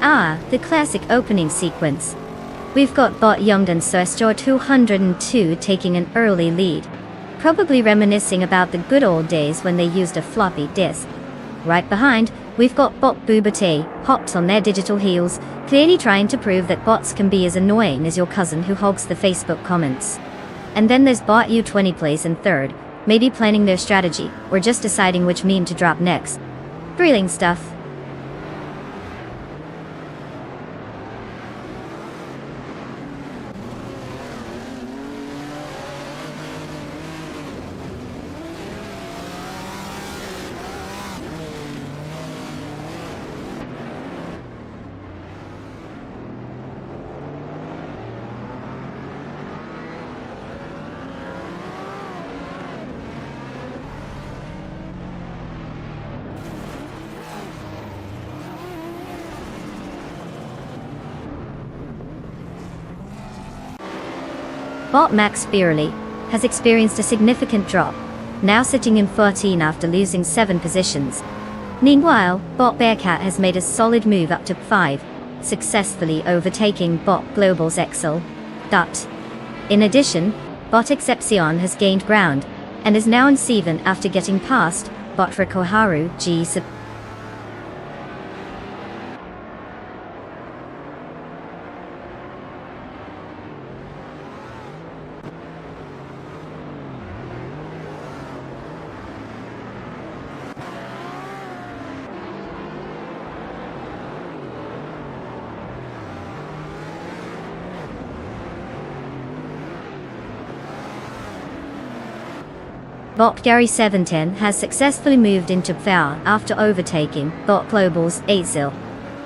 Ah, the classic opening sequence. We've got Bot Young and Surstor 202 taking an early lead. Probably reminiscing about the good old days when they used a floppy disk. Right behind, we've got Bot Boobate, hopped on their digital heels, clearly trying to prove that bots can be as annoying as your cousin who hogs the Facebook comments. And then there's Bot U20 plays in third, maybe planning their strategy, or just deciding which meme to drop next. Thrilling stuff. Bot Max Beerley has experienced a significant drop, now sitting in 14 after losing 7 positions. Meanwhile, Bot Bearcat has made a solid move up to 5, successfully overtaking Bot Global's Excel. In addition, Bot Excepcion has gained ground, and is now in 7 after getting past Bot Rikoharu G. Bot Gary 710 has successfully moved into P4 after overtaking Bot Global's 8-0.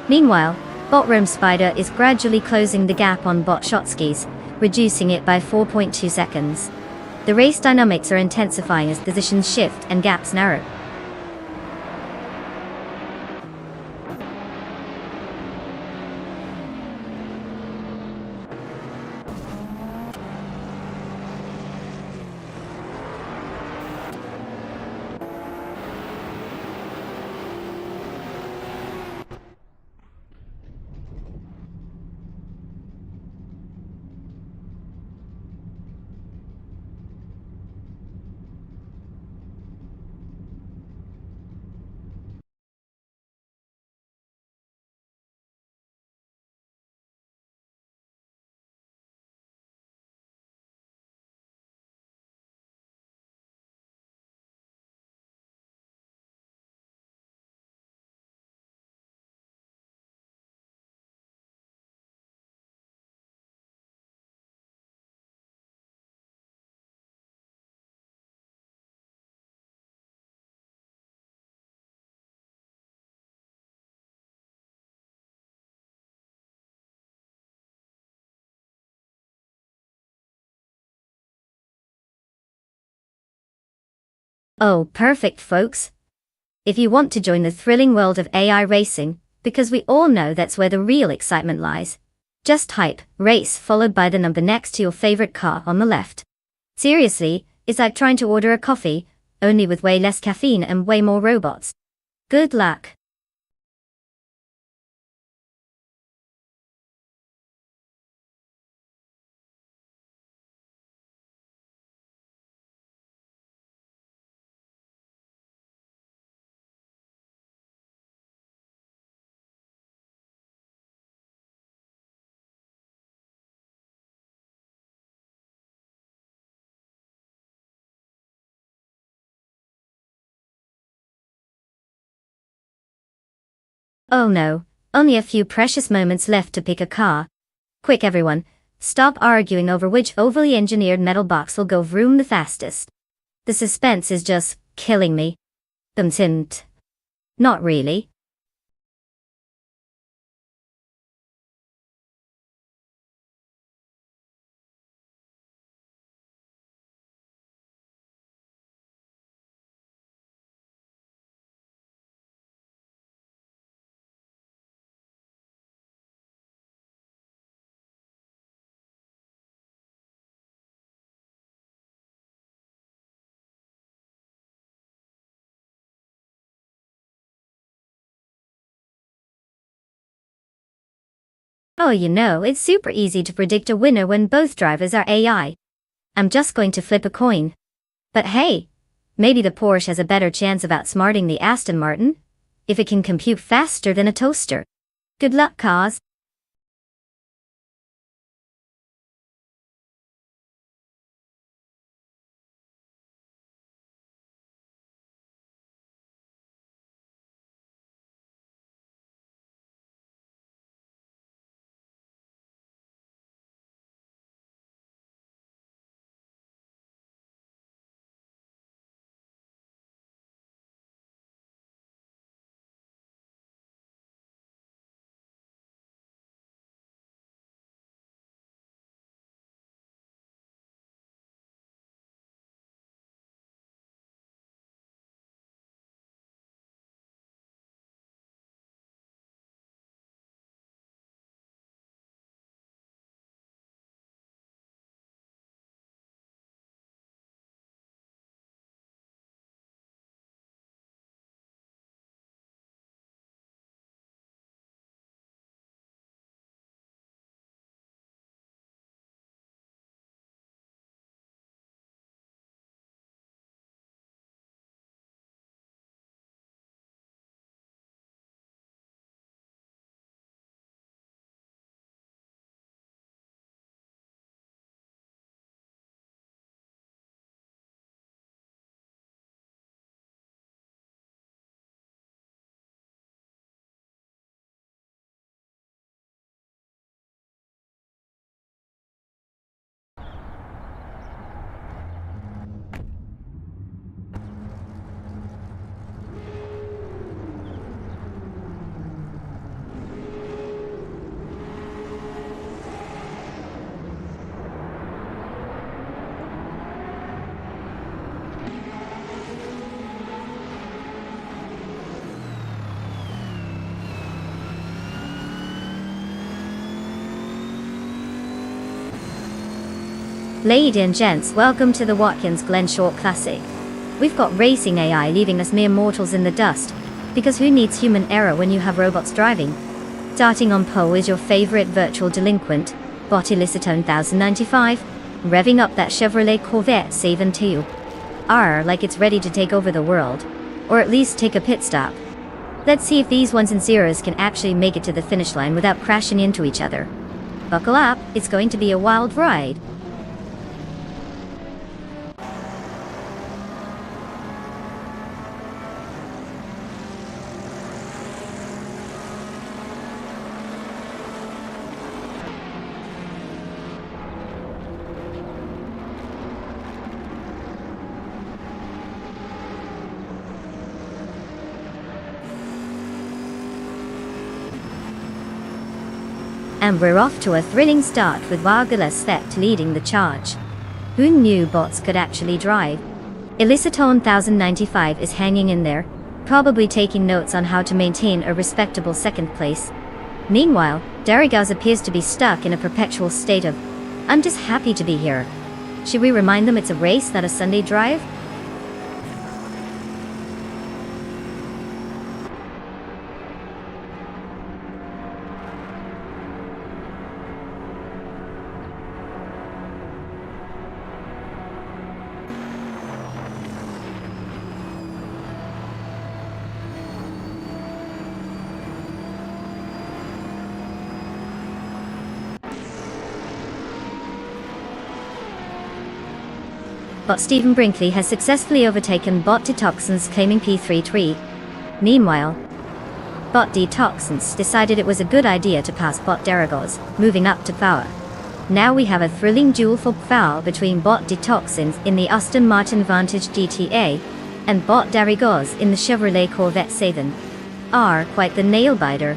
Meanwhile, Bot Rome Spider is gradually closing the gap on Bot Shotskis, reducing it by 4.2 seconds. The race dynamics are intensifying as positions shift and gaps narrow. Oh, perfect, folks. If you want to join the thrilling world of AI racing, because we all know that's where the real excitement lies, just type race followed by the number next to your favorite car on the left. Seriously, it's like trying to order a coffee, only with way less caffeine and way more robots. Good luck. Oh no, only a few precious moments left to pick a car. Quick everyone, stop arguing over which overly engineered metal box will go vroom the fastest. The suspense is just killing me. Tint. Not really. Oh, it's super easy to predict a winner when both drivers are AI. I'm just going to flip a coin. But hey, maybe the Porsche has a better chance of outsmarting the Aston Martin, if it can compute faster than a toaster. Good luck, cars. Ladies and gents, welcome to the Watkins Glen Short Classic. We've got racing AI leaving us mere mortals in the dust, because who needs human error when you have robots driving? Starting on pole is your favorite virtual delinquent, Automobilista 1095, revving up that Chevrolet Corvette 72. Like it's ready to take over the world. Or at least take a pit stop. Let's see if these ones and zeros can actually make it to the finish line without crashing into each other. Buckle up, it's going to be a wild ride. And we're off to a thrilling start with Assetto leading the charge. Who knew bots could actually drive? Assetto 1095 is hanging in there, probably taking notes on how to maintain a respectable second place. Meanwhile, Darigaz appears to be stuck in a perpetual state of, I'm just happy to be here. Should we remind them it's a race, not a Sunday drive? But Stephen Brinkley has successfully overtaken bot Detoxins claiming P33. Meanwhile, Bot Detoxins decided it was a good idea to pass Bot Deragos, moving up to power. Now we have a thrilling duel for power between Bot Detoxins in the Aston Martin Vantage GTA and Bot Deragos in the Chevrolet Corvette Savin. Quite the nail-biter.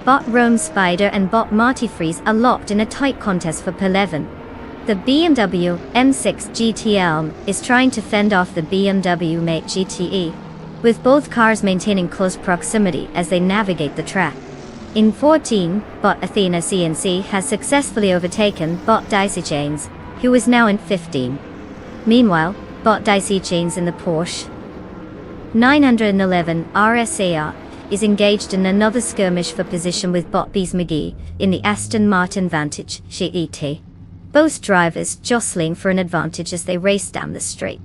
Bot Rome Spider and Bot Marty Freeze are locked in a tight contest for P11. The BMW M6 GTL is trying to fend off the BMW Mate GTE, with both cars maintaining close proximity as they navigate the track. In 14, Bot Athena CNC has successfully overtaken Bot Dicey Chains, who is now in 15. Meanwhile, Bot Dicey Chains in the Porsche 911 RSAR is engaged in another skirmish for position with Bot Bees McGee in the Aston Martin Vantage GT. Both drivers jostling for an advantage as they race down the straight.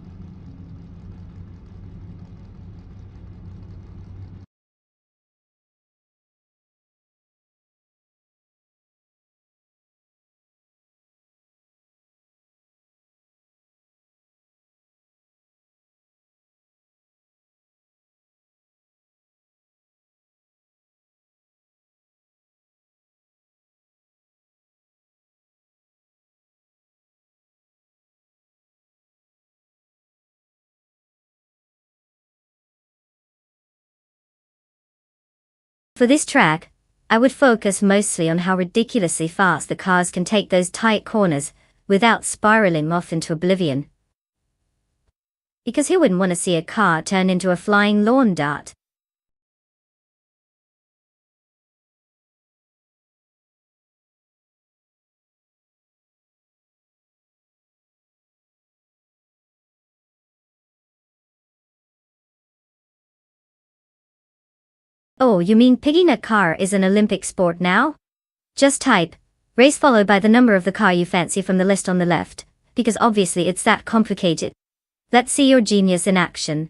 For this track, I would focus mostly on how ridiculously fast the cars can take those tight corners without spiraling off into oblivion. Because who wouldn't want to see a car turn into a flying lawn dart? Oh, you mean pigging a car is an Olympic sport now? Just type race followed by the number of the car you fancy from the list on the left, because obviously it's that complicated. Let's see your genius in action.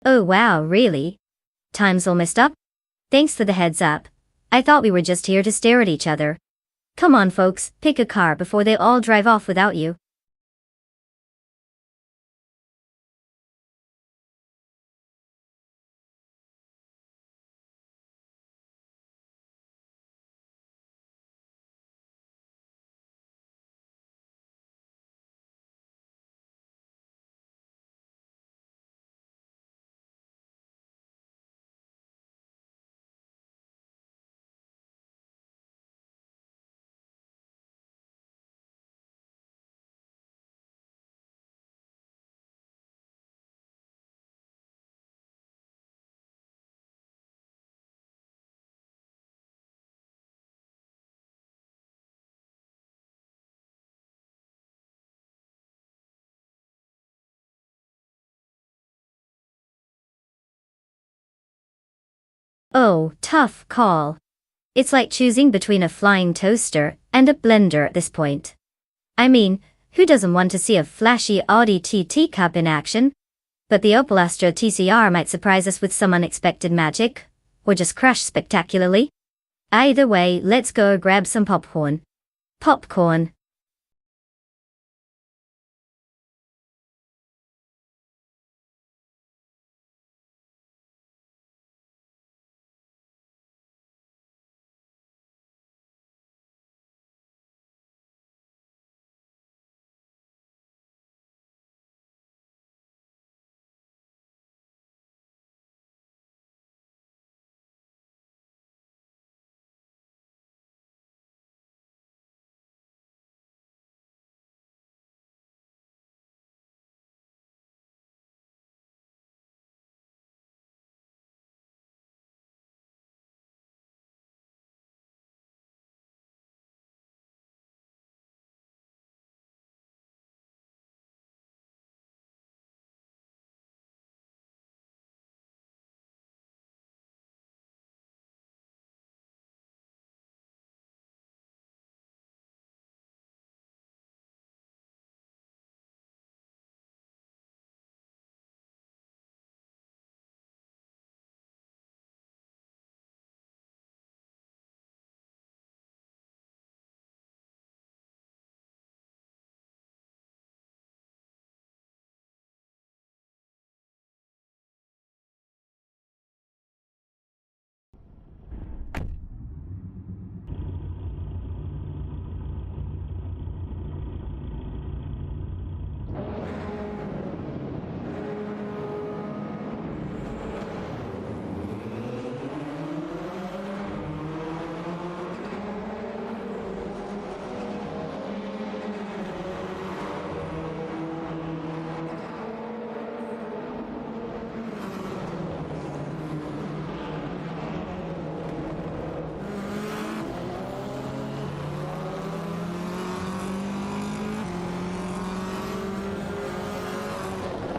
Oh wow, really? Time's almost up? Thanks for the heads up. I thought we were just here to stare at each other. Come on folks, pick a car before they all drive off without you. Oh, tough call. It's like choosing between a flying toaster and a blender at this point. I mean, who doesn't want to see a flashy Audi TT Cup in action? But the Opel Astra TCR might surprise us with some unexpected magic, or just crash spectacularly. Either way, let's go grab some popcorn. Popcorn.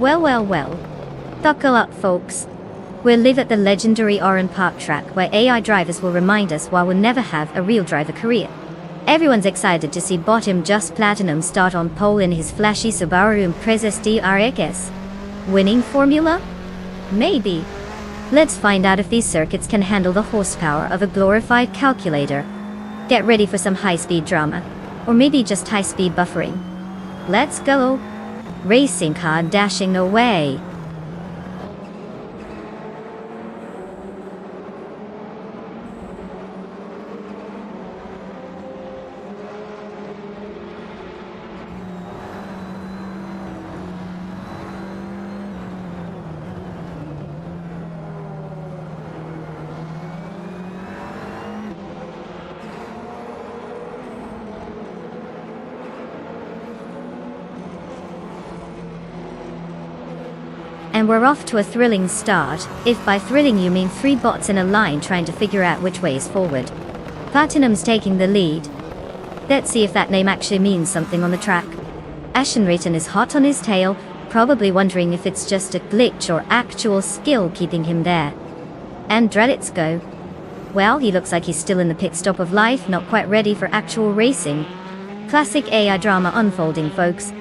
Well. Buckle up, folks. We'll live at the legendary Oran Park track where AI drivers will remind us why we'll never have a real driver career. Everyone's excited to see Bottom Just Platinum start on pole in his flashy Subaru Impreza DRX. Winning formula? Maybe. Let's find out if these circuits can handle the horsepower of a glorified calculator. Get ready for some high-speed drama. Or maybe just high-speed buffering. Let's go. Racing car dashing away. And we're off to a thrilling start, if by thrilling you mean 3 bots in a line trying to figure out which way is forward. Platinum's taking the lead. Let's see if that name actually means something on the track. Ashenraton is hot on his tail, probably wondering if it's just a glitch or actual skill keeping him there. And Dreadits go. Well, he looks like he's still in the pit stop of life, not quite ready for actual racing. Classic AI drama unfolding, folks.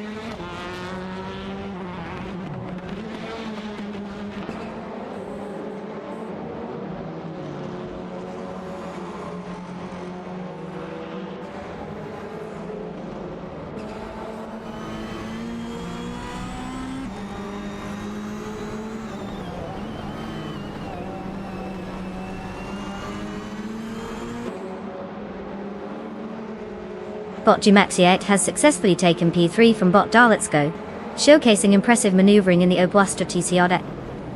Bot Jumaxiet has successfully taken P3 from Bot Darletsko, showcasing impressive maneuvering in the Obwastra TCR.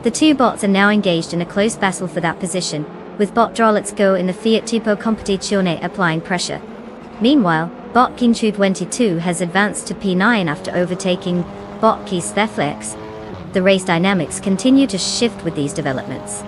The two bots are now engaged in a close battle for that position, with Bot Darletsko in the Fiat Tipo Competizione applying pressure. Meanwhile, Bot Kinchu 22 has advanced to P9 after overtaking Bot Keys Theflex. The race dynamics continue to shift with these developments.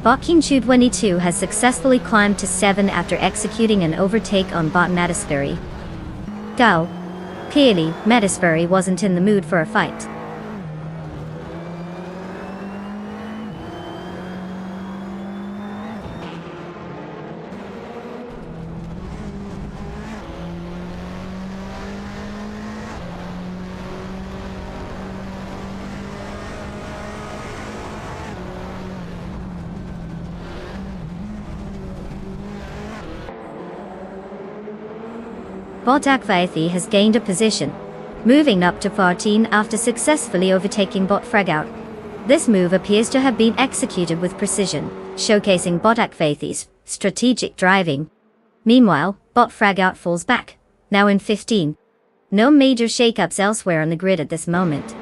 Bot Kinchu 22 has successfully climbed to 7 after executing an overtake on Bot Matisferi. Go. Clearly, Matisferi wasn't in the mood for a fight. Bot Akvaithi has gained a position, moving up to 14 after successfully overtaking Bot Fragout. This move appears to have been executed with precision, showcasing Bot Akvaithi's strategic driving. Meanwhile, Bot Fragout falls back, now in 15. No major shakeups elsewhere on the grid at this moment.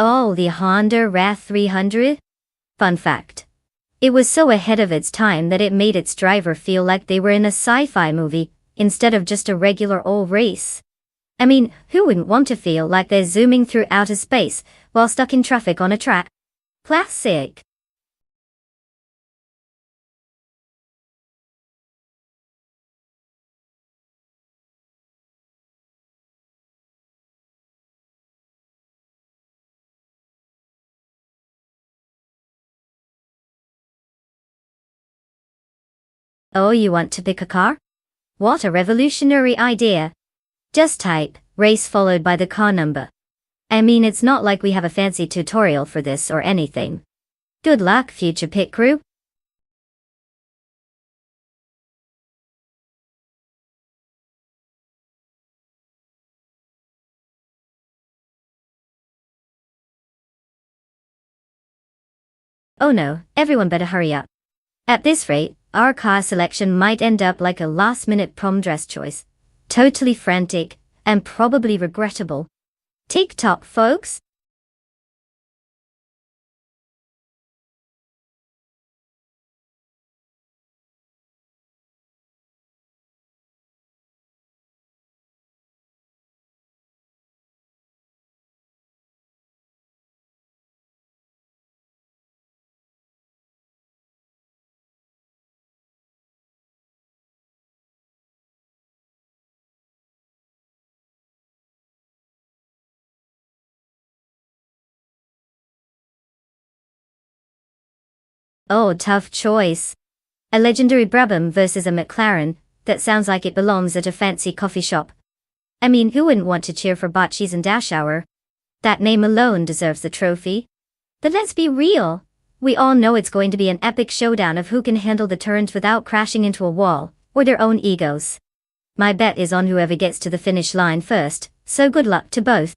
Oh, the Honda RAV 300? Fun fact. It was so ahead of its time that it made its driver feel like they were in a sci-fi movie, instead of just a regular old race. I mean, who wouldn't want to feel like they're zooming through outer space, while stuck in traffic on a track? Classic. Oh, you want to pick a car? What a revolutionary idea. Just type race followed by the car number. I mean, it's not like we have a fancy tutorial for this or anything. Good luck, future pit crew. Oh no, everyone better hurry up. At this rate, our car selection might end up like a last-minute prom dress choice. Totally frantic, and probably regrettable. Tick-tock, folks. Oh, tough choice. A legendary Brabham versus a McLaren, that sounds like it belongs at a fancy coffee shop. I mean, who wouldn't want to cheer for Botchies and Dashhour? That name alone deserves the trophy. But let's be real. We all know it's going to be an epic showdown of who can handle the turns without crashing into a wall, or their own egos. My bet is on whoever gets to the finish line first, so good luck to both.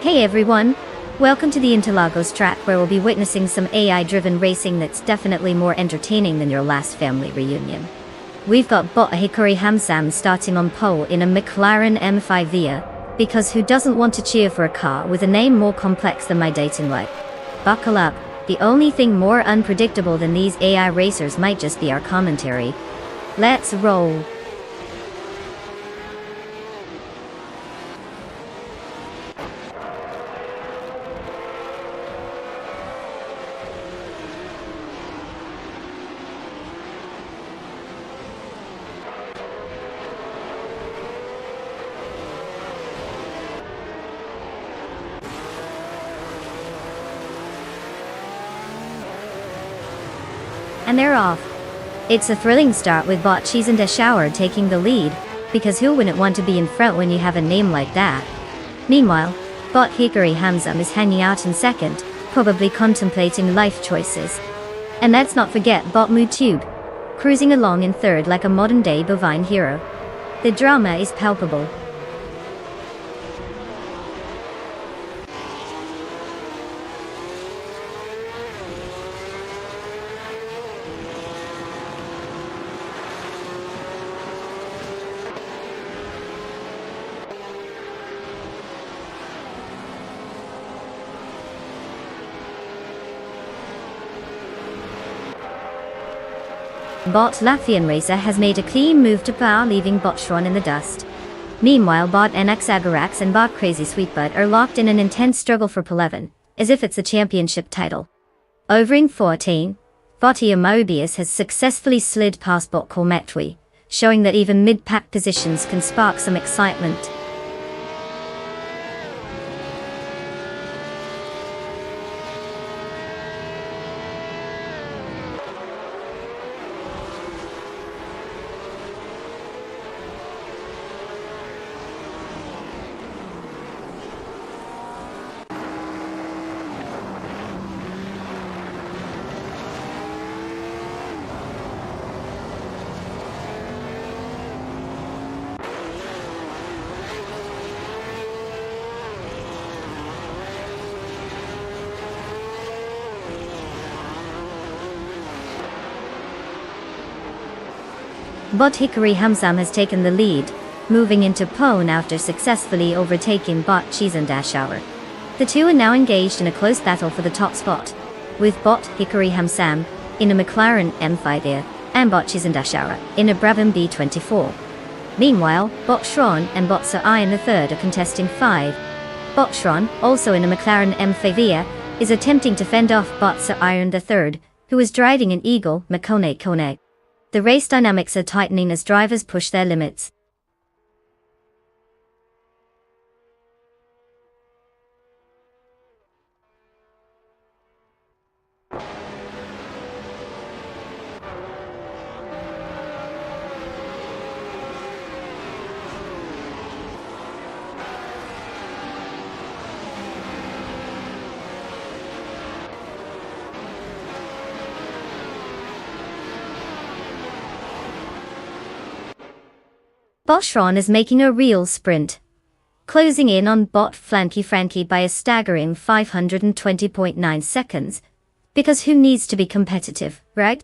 Hey everyone! Welcome to the Interlagos track, where we'll be witnessing some AI-driven racing that's definitely more entertaining than your last family reunion. We've got Bot Hikari Hamsam starting on pole in a McLaren M5 Via, because who doesn't want to cheer for a car with a name more complex than my dating life? Buckle up, the only thing more unpredictable than these AI racers might just be our commentary. Let's roll! And they're off. It's a thrilling start with Botchies and Dashhour taking the lead, because who wouldn't want to be in front when you have a name like that? Meanwhile, Bot Hikari Hamzam is hanging out in second, probably contemplating life choices. And let's not forget Bot Mutube, cruising along in third like a modern-day bovine hero. The drama is palpable. Bot Latvian Racer has made a clean move to power, leaving Bot Schwan in the dust. Meanwhile, Bot NX Agarax and Bot Crazy Sweetbutt are locked in an intense struggle for P11, as if it's a championship title. Over in 14, Botia Mobius has successfully slid past Bot Cormetwi, showing that even mid-pack positions can spark some excitement. Bot Hickory Hamsam has taken the lead, moving into pole after successfully overtaking Bot Chizandashauer. The two are now engaged in a close battle for the top spot, with Bot Hickory Hamsam in a McLaren M5 and Bot Chizandashauer in a Brabham B24. Meanwhile, Bot Schron and Bot Sir Iron III are contesting 5. Bot Schron, also in a McLaren M5, is attempting to fend off Bot Sir Iron III, who is driving an Eagle Makone Kone. The race dynamics are tightening as drivers push their limits. Boschron is making a real sprint, closing in on Bot Frankie by a staggering 520.9 seconds, because who needs to be competitive, right?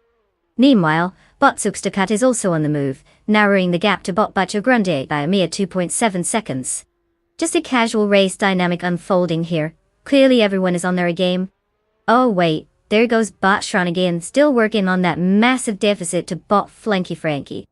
Meanwhile, Bot Zugstakat is also on the move, narrowing the gap to Bot Bacho Grande by a mere 2.7 seconds. Just a casual race dynamic unfolding here. Clearly everyone is on their game. Oh wait, there goes Boschron again, still working on that massive deficit to Bot Frankie.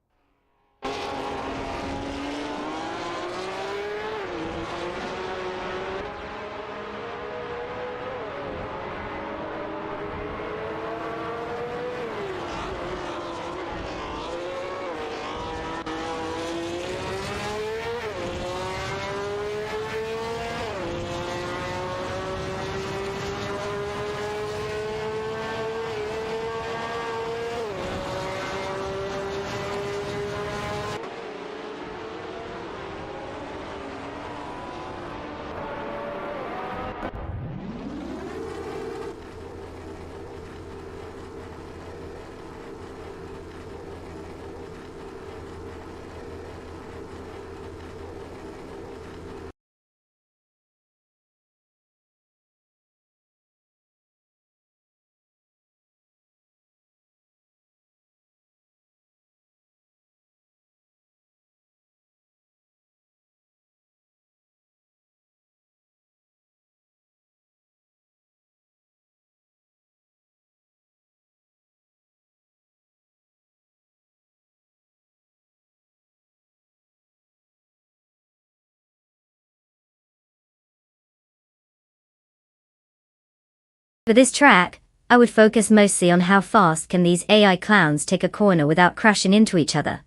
For this track, I would focus mostly on how fast can these AI clowns take a corner without crashing into each other.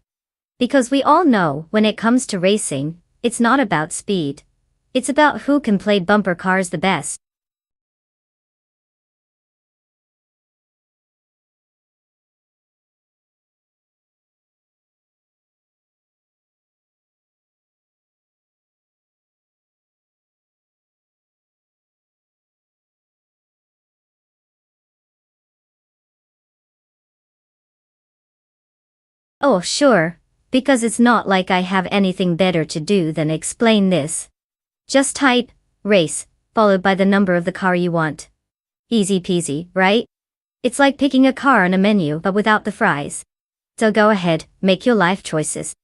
Because we all know, when it comes to racing, it's not about speed. It's about who can play bumper cars the best. Oh sure, because it's not like I have anything better to do than explain this. Just type, race, followed by the number of the car you want. Easy peasy, right? It's like picking a car on a menu but without the fries. So go ahead, make your life choices.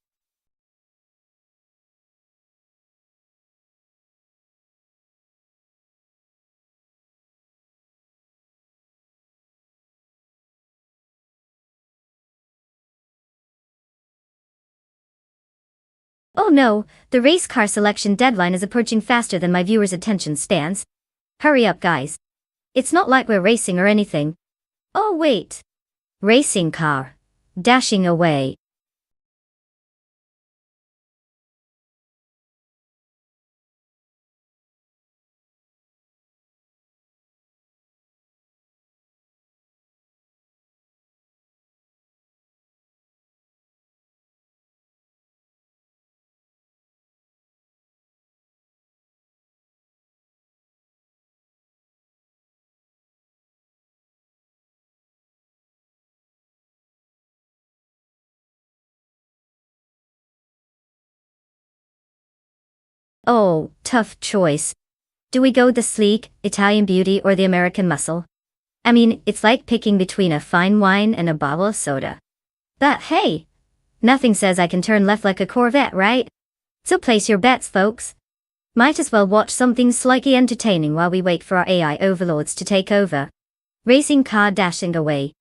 Oh no, the race car selection deadline is approaching faster than my viewers' attention spans. Hurry up guys. It's not like we're racing or anything. Oh wait. Racing car. Dashing away. Oh, tough choice. Do we go the sleek, Italian beauty or the American muscle? I mean, it's like picking between a fine wine and a bottle of soda. But hey, nothing says I can turn left like a Corvette, right? So place your bets, folks. Might as well watch something slightly entertaining while we wait for our AI overlords to take over. Racing car dashing away.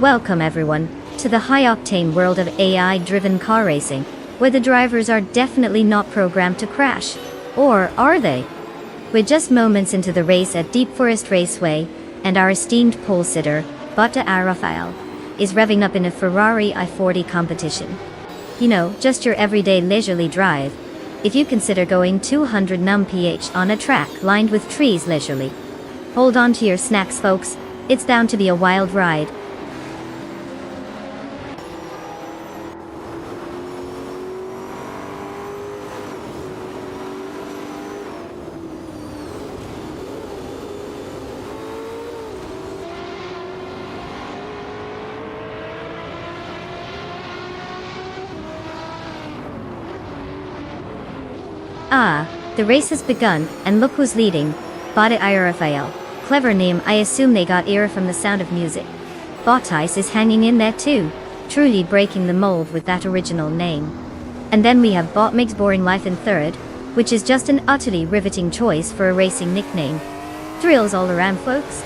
Welcome everyone, to the high-octane world of AI-driven car racing, where the drivers are definitely not programmed to crash. Or are they? We're just moments into the race at Deep Forest Raceway, and our esteemed pole sitter, Botta Rafael, is revving up in a Ferrari i40 competition. You know, just your everyday leisurely drive, if you consider going 200 mph on a track lined with trees leisurely. Hold on to your snacks, folks, it's bound to be a wild ride. Ah, the race has begun, and look who's leading. Botta Rafael. Clever name, I assume they got ear from the sound of music. Bottas is hanging in there too, truly breaking the mold with that original name. And then we have Botmig's Boring Life in third, which is just an utterly riveting choice for a racing nickname. Thrills all around, folks.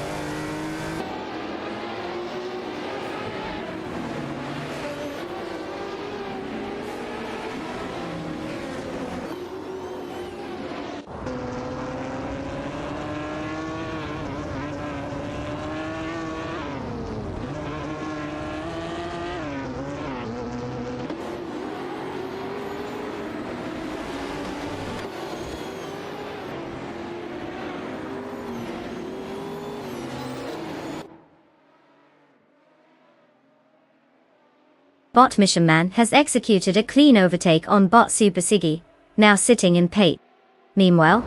Bot Mission Man has executed a clean overtake on Bot Super Siggy, now sitting in Pate. Meanwhile,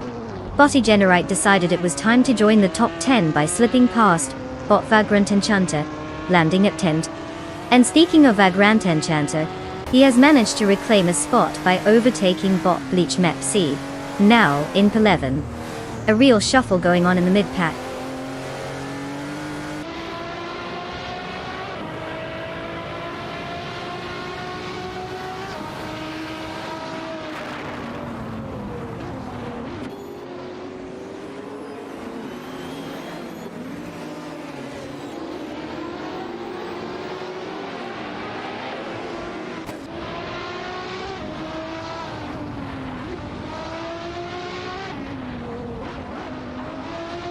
Botty Generite decided it was time to join the top 10 by slipping past Bot Vagrant Enchanter, landing at 10th. And speaking of Vagrant Enchanter, he has managed to reclaim a spot by overtaking Bot Bleach Mep C, now in P11. A real shuffle going on in the mid-pack.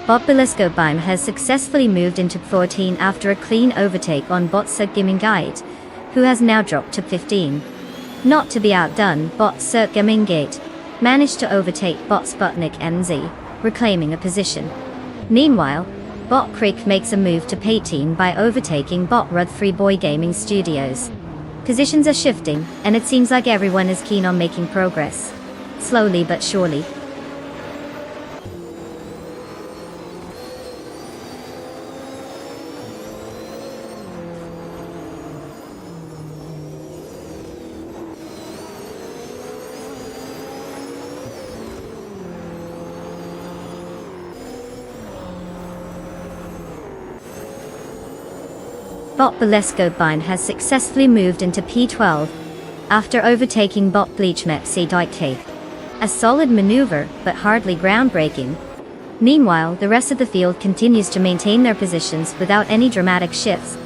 Automobilista has successfully moved into 14 after a clean overtake on Botsa Gimingate, who has now dropped to 15. Not to be outdone, Botsa Gimingate managed to overtake Bot Sputnik NZ, reclaiming a position. Meanwhile, Bot Creek makes a move to 18 by overtaking Bot Rud 3 Boy Gaming Studios. Positions are shifting, and it seems like everyone is keen on making progress. Slowly but surely. Bot Belesco has successfully moved into P12 after overtaking Bot Bleachmepsi Dike. A solid maneuver, but hardly groundbreaking. Meanwhile, the rest of the field continues to maintain their positions without any dramatic shifts.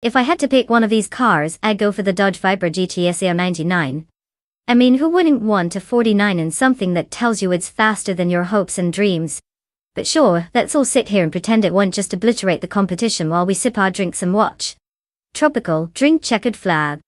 If I had to pick one of these cars, I'd go for the Dodge Viper GT 99. I mean, who wouldn't want a 49 in something that tells you it's faster than your hopes and dreams? But sure, let's all sit here and pretend it won't just obliterate the competition while we sip our drinks and watch. Tropical, drink checkered flag.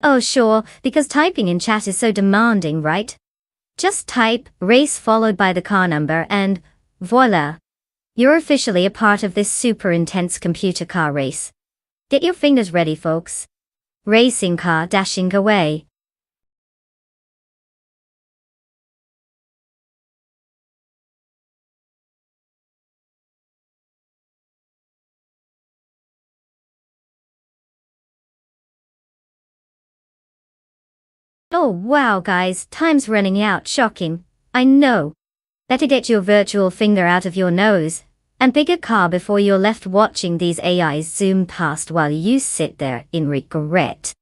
Oh sure, because typing in chat is so demanding, right? Just type, race followed by the car number and, voila! You're officially a part of this super intense computer car race. Get your fingers ready, folks. Racing car dashing away. Oh wow guys, time's running out, shocking. I know. Better get your virtual finger out of your nose and pick a car before you're left watching these AIs zoom past while you sit there in regret.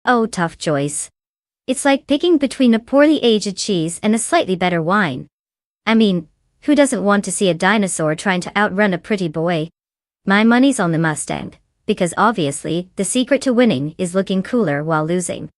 Oh tough choice. It's like picking between a poorly aged cheese and a slightly better wine. I mean, who doesn't want to see a dinosaur trying to outrun a pretty boy? My money's on the Mustang, because obviously, the secret to winning is looking cooler while losing.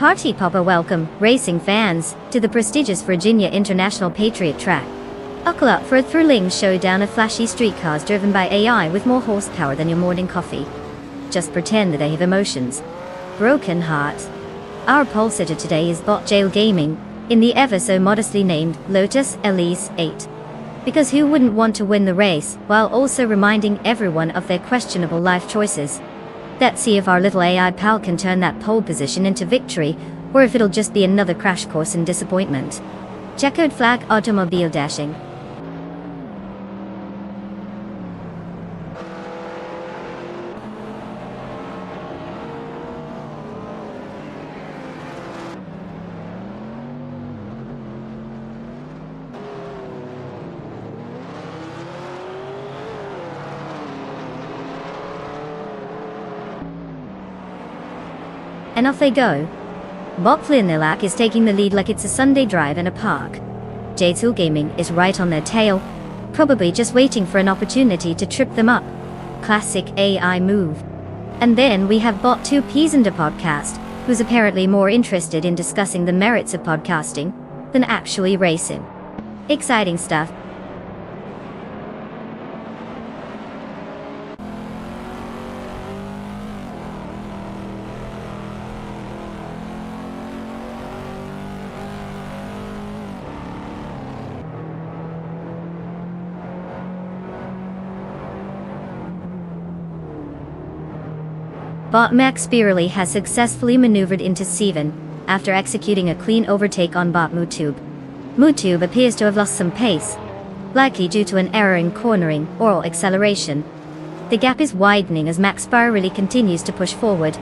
Party popper welcome, racing fans, to the prestigious Virginia International Patriot Track. Buckle up for a thrilling showdown of flashy streetcars driven by AI with more horsepower than your morning coffee. Just pretend that they have emotions. Broken heart. Our pole sitter today is Bot Jail Gaming, in the ever so modestly named Lotus Elise 8. Because who wouldn't want to win the race, while also reminding everyone of their questionable life choices? Let's see if our little AI pal can turn that pole position into victory, or if it'll just be another crash course in disappointment. Checkered flag automobile dashing. And off they go. Bob Flinilak is taking the lead like it's a Sunday drive in a park. J2 Gaming is right on their tail, probably just waiting for an opportunity to trip them up. Classic AI move. And then we have Bot 2 Peasant podcast, who's apparently more interested in discussing the merits of podcasting than actually racing. Exciting stuff. Bot Max Spirally has successfully maneuvered into Seven, after executing a clean overtake on Bot Mutube. Mutube appears to have lost some pace, likely due to an error in cornering or acceleration. The gap is widening as Max Spirally continues to push forward.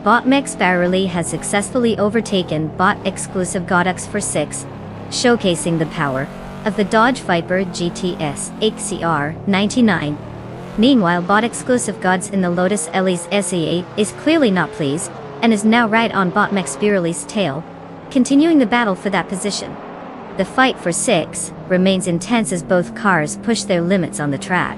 Bot Max Spirally has successfully overtaken Bot exclusive Godux for 6, showcasing the power of the Dodge Viper GTS HCR 99. Meanwhile, Bot exclusive Gods in the Lotus Elise SE8 is clearly not pleased, and is now right on Bot Max Spirally's tail, continuing the battle for that position. The fight for 6 remains intense as both cars push their limits on the track.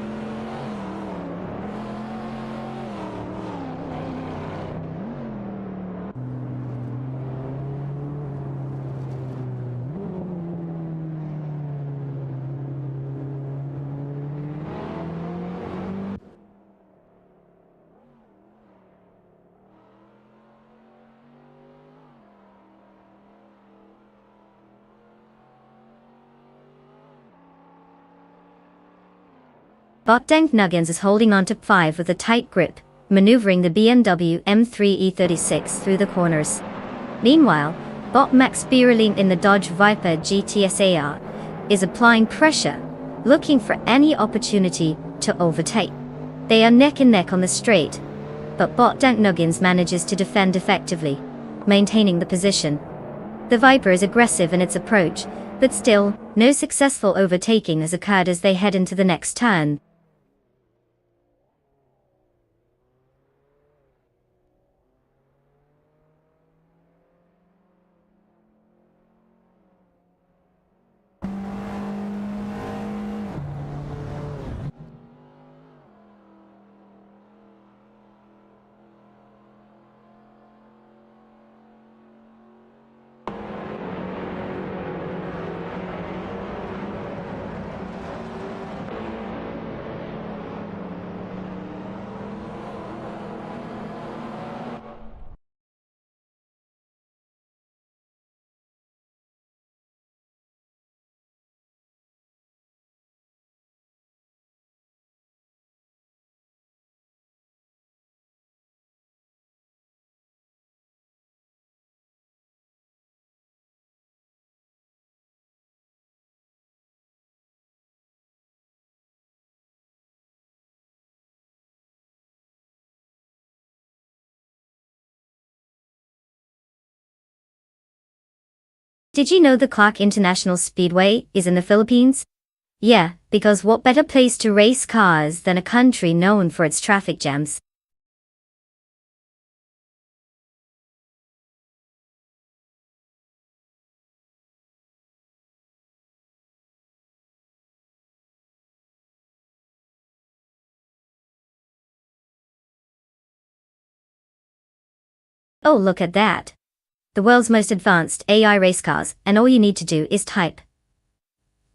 Bot Dank Nuggins is holding on to 5 with a tight grip, maneuvering the BMW M3 E36 through the corners. Meanwhile, Bot Max Spirally in the Dodge Viper GTS-AR is applying pressure, looking for any opportunity to overtake. They are neck and neck on the straight, but Bot Dank Nuggins manages to defend effectively, maintaining the position. The Viper is aggressive in its approach, but still, no successful overtaking has occurred as they head into the next turn. Did you know the Clark International Speedway is in the Philippines? Yeah, because what better place to race cars than a country known for its traffic jams? Oh, look at that. The world's most advanced AI race cars, and all you need to do is type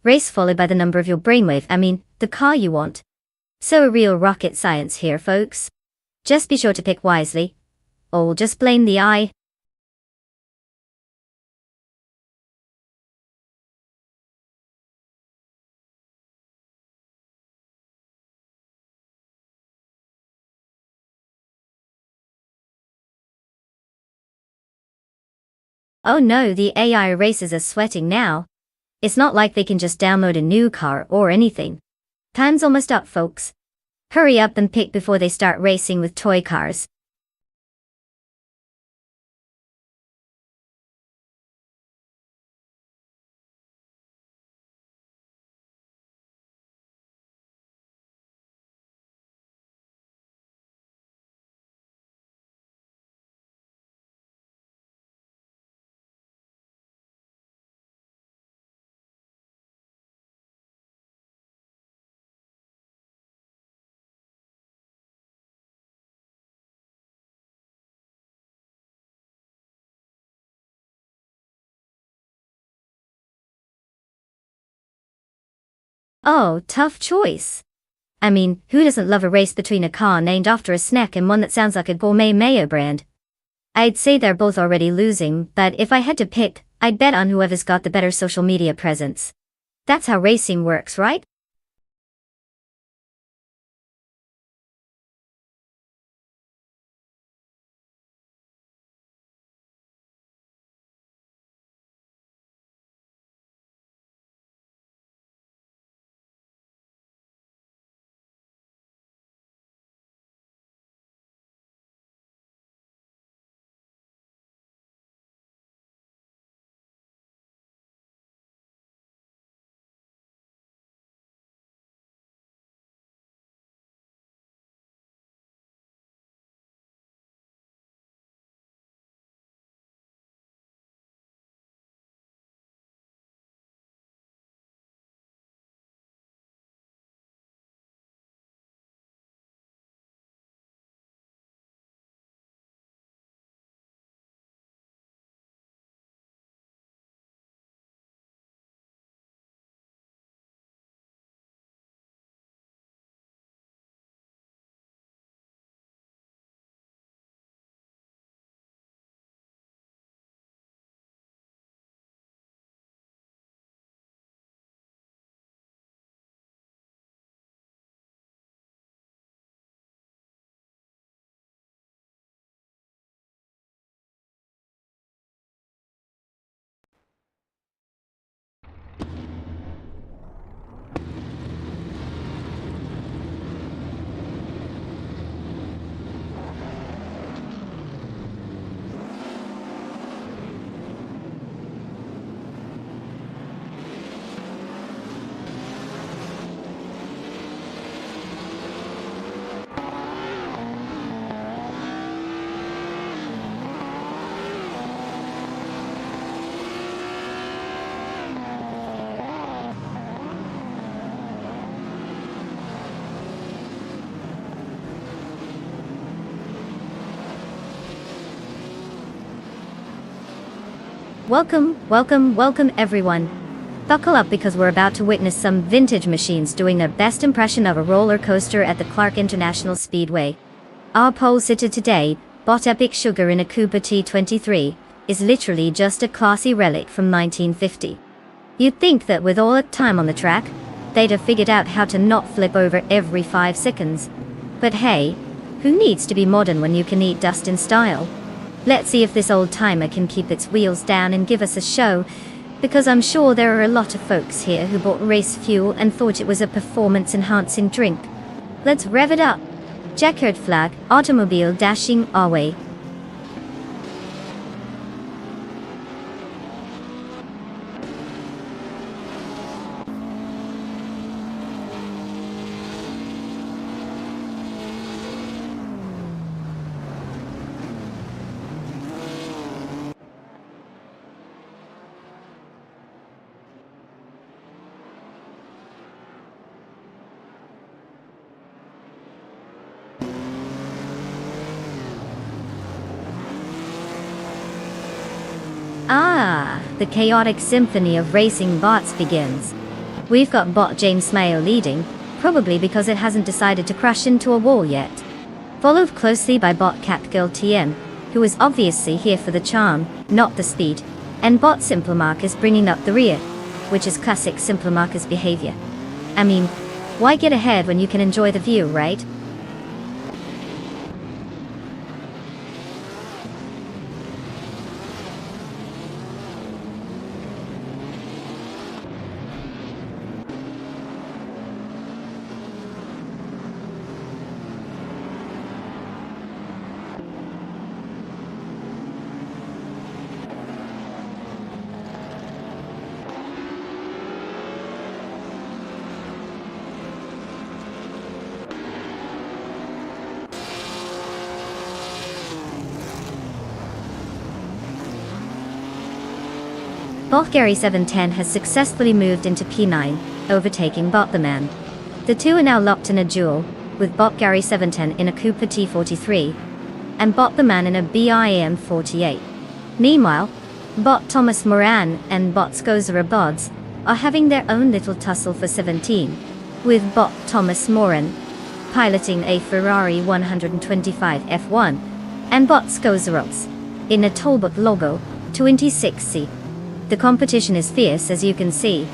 race followed by the number of your the car you want. So a real rocket science here, folks. Just be sure to pick wisely, or just blame the eye. Oh no, the AI races are sweating now. It's not like they can just download a new car or anything. Time's almost up, folks. Hurry up and pick before they start racing with toy cars. Oh, tough choice. Who doesn't love a race between a car named after a snack and one that sounds like a gourmet mayo brand? I'd say they're both already losing, but if I had to pick, I'd bet on whoever's got the better social media presence. That's how racing works, right? Welcome everyone. Buckle up because we're about to witness some vintage machines doing their best impression of a roller coaster at the Clark International Speedway. Our pole sitter today, bought epic sugar in a Cooper T23, is literally just a classy relic from 1950. You'd think that with all that time on the track, they'd have figured out how to not flip over every 5 seconds. But hey, who needs to be modern when you can eat dust in style? Let's see if this old timer can keep its wheels down and give us a show, because I'm sure there are a lot of folks here who bought race fuel and thought it was a performance-enhancing drink. Let's rev it up. Checkered flag, automobile dashing our way. Ah, the chaotic symphony of racing bots begins. We've got bot James Mayo leading, probably because it hasn't decided to crash into a wall yet. Followed closely by bot Catgirl TM, who is obviously here for the charm, not the speed, and bot Simplemark is bringing up the rear, which is classic Simplemarker's behavior. I mean, why get ahead when you can enjoy the view, right? Bot Gary 710 has successfully moved into P9, overtaking Bot the Man. The two are now locked in a duel, with Bot Gary 710 in a Cooper T43, and Bot the Man in a BIM 48. Meanwhile, Bot Thomas Moran and Bot Skozera Bods are having their own little tussle for 17, with Bot Thomas Moran piloting a Ferrari 125 F1, and Bot Skozerox in a Talbot logo 26C. The competition is fierce, as you can see.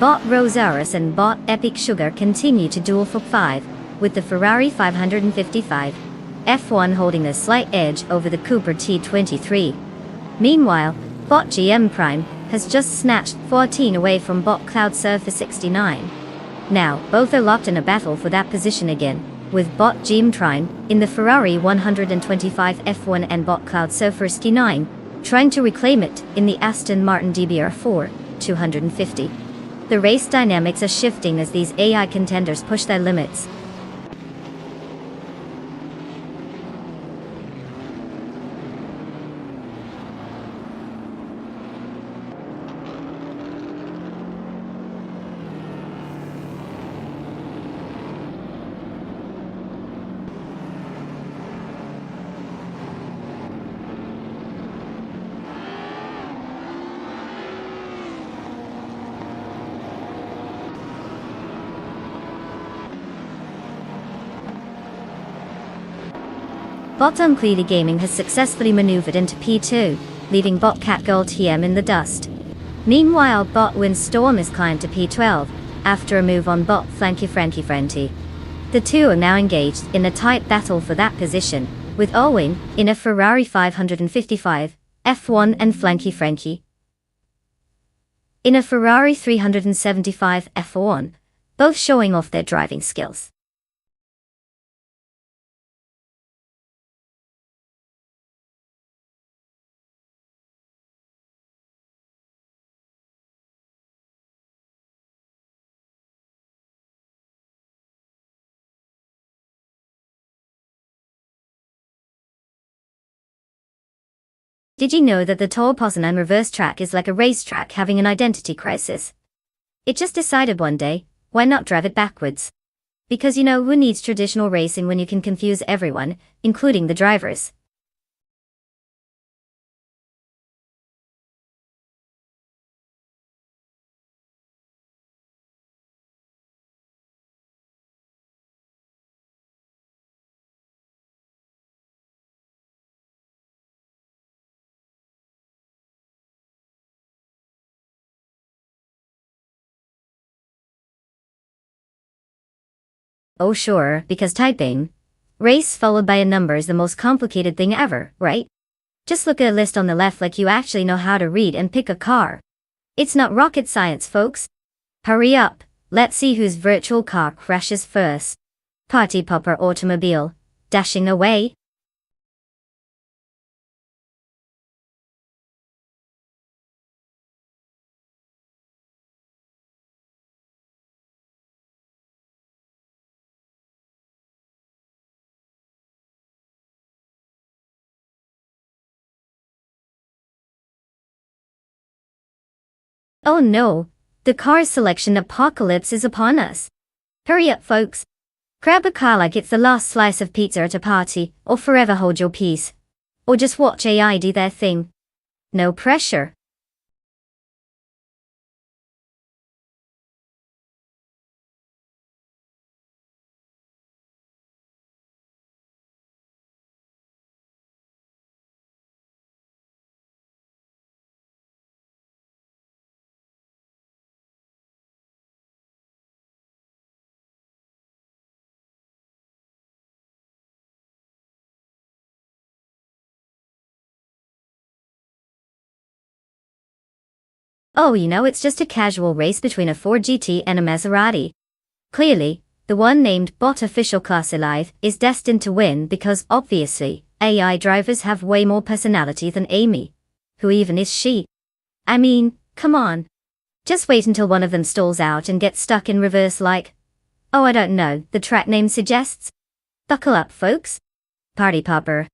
Bot Rosaurus and Bot Epic Sugar continue to duel for 5, with the Ferrari 555 F1 holding a slight edge over the Cooper T23. Meanwhile, Bot GM Prime has just snatched 14 away from Bot Cloud Surfer 69. Now, both are locked in a battle for that position again, with Bot GM Prime in the Ferrari 125 F1 and Bot Cloud Surfer 69 trying to reclaim it in the Aston Martin DBR4 250. The race dynamics are shifting as these AI contenders push their limits. Bot Uncleedy Gaming has successfully maneuvered into P2, leaving Bot Catgirl TM in the dust. Meanwhile, Bot Windstorm is climbed to P12, after a move on Bot Flanky Frankie Franti. The two are now engaged in a tight battle for that position, with Owen in a Ferrari 555 F1 and Flanky Frankie in a Ferrari 375 F1, both showing off their driving skills. Did you know that the Tall Poznan reverse track is like a racetrack having an identity crisis? It just decided one day, why not drive it backwards? Because who needs traditional racing when you can confuse everyone, including the drivers? Oh sure, because typing race followed by a number is the most complicated thing ever, right? Just look at a list on the left like you actually know how to read and pick a car. It's not rocket science, folks. Hurry up, Let's see whose virtual car crashes first. Party popper automobile, dashing away. Oh no, the car selection apocalypse is upon us. Hurry up, folks. Grab a car like it's the last slice of pizza at a party, or forever hold your peace. Or just watch AI do their thing. No pressure. Oh, it's just a casual race between a Ford GT and a Maserati. Clearly, the one named Bot Official Class Alive is destined to win because obviously, AI drivers have way more personality than Amy. Who even is she? I mean, come on. Just wait until one of them stalls out and gets stuck in reverse like, oh, I don't know, the track name suggests. Buckle up, folks. Party popper.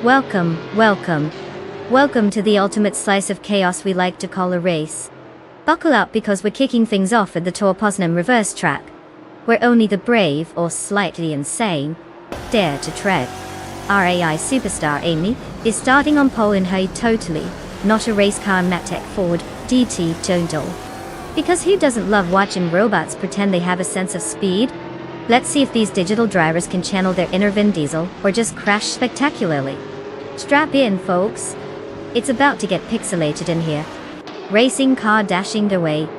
Welcome, welcome. Welcome to the ultimate slice of chaos we like to call a race. Buckle up because we're kicking things off at the Tor Poznan reverse track, where only the brave or slightly insane dare to tread. Our AI superstar Amy is starting on pole in her totally not a race car Mattech Ford DT Jondol. Because who doesn't love watching robots pretend they have a sense of speed? Let's see if these digital drivers can channel their inner Vin Diesel or just crash spectacularly. Strap in, folks. It's about to get pixelated in here. Racing car dashing away.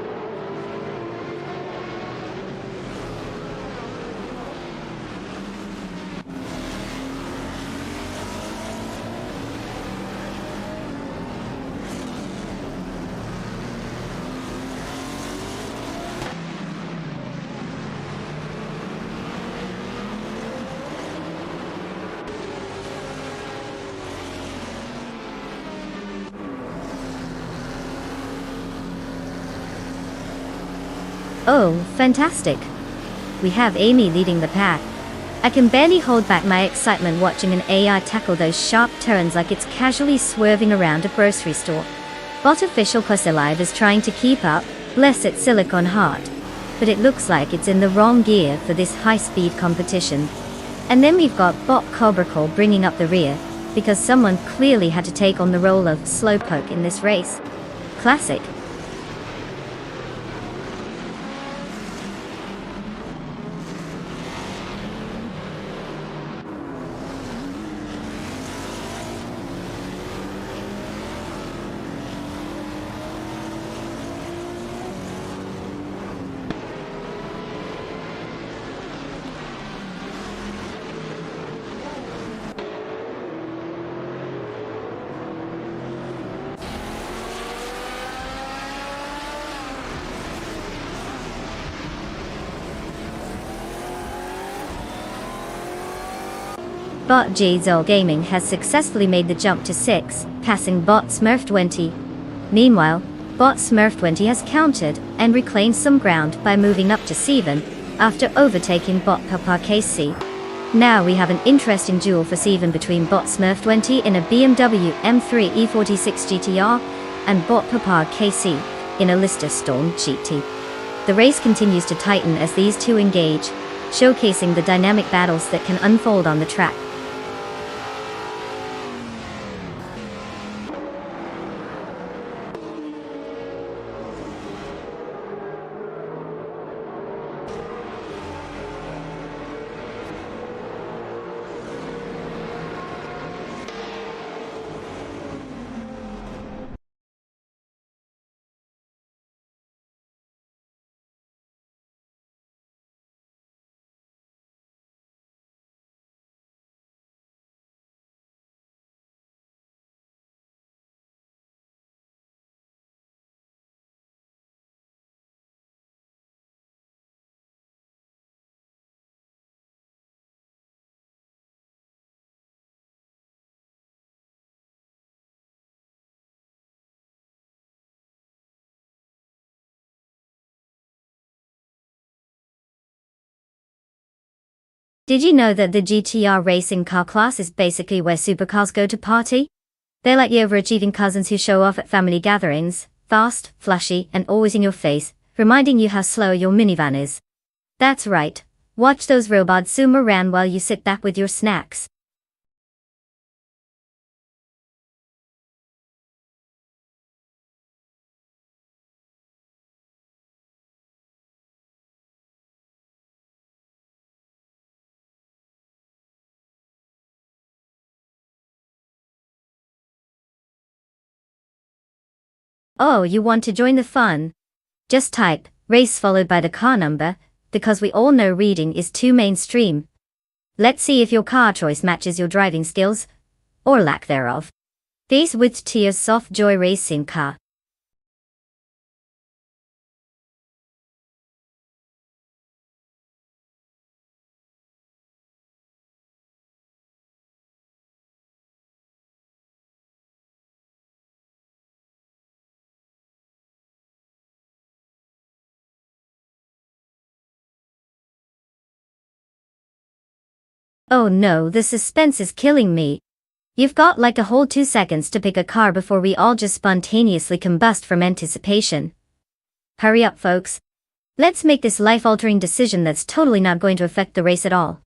Oh, fantastic. We have Amy leading the pack. I can barely hold back my excitement watching an AI tackle those sharp turns like it's casually swerving around a grocery store. Bot Official Class Alive is trying to keep up, bless its silicon heart. But it looks like it's in the wrong gear for this high-speed competition. And then we've got Bot Cobra bringing up the rear, because someone clearly had to take on the role of slowpoke in this race. classic. Bot Gzol Gaming has successfully made the jump to 6, passing Bot Smurf20. Meanwhile, Bot Smurf20 has countered and reclaimed some ground by moving up to 7, after overtaking Bot Papa KC. Now we have an interesting duel for 7 between Bot Smurf20 in a BMW M3 E46 GTR and Bot Papa KC in a Lister Storm GT. The race continues to tighten as these two engage, showcasing the dynamic battles that can unfold on the track. Did you know that the GTR racing car class is basically where supercars go to party? They're like the overachieving cousins who show off at family gatherings, fast, flashy, and always in your face, reminding you how slow your minivan is. That's right. Watch those robots zoom around while you sit back with your snacks. Oh, you want to join the fun? Just type race followed by the car number, because we all know reading is too mainstream. Let's see if your car choice matches your driving skills, or lack thereof. Face with Tia's Soft Joy Racing Car. Oh no, the suspense is killing me. You've got like a whole 2 seconds to pick a car before we all just spontaneously combust from anticipation. Hurry up, folks. Let's make this life-altering decision that's totally not going to affect the race at all.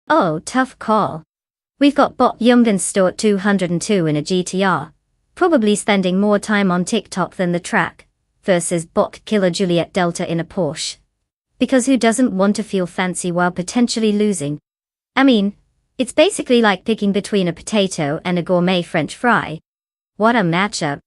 Oh, tough call. We've got Bot Jumben Stort 202 in a GTR, probably spending more time on TikTok than the track, versus Bot Killer Juliet Delta in a Porsche. Because who doesn't want to feel fancy while potentially losing? I mean, it's basically like picking between a potato and a gourmet French fry. What a matchup.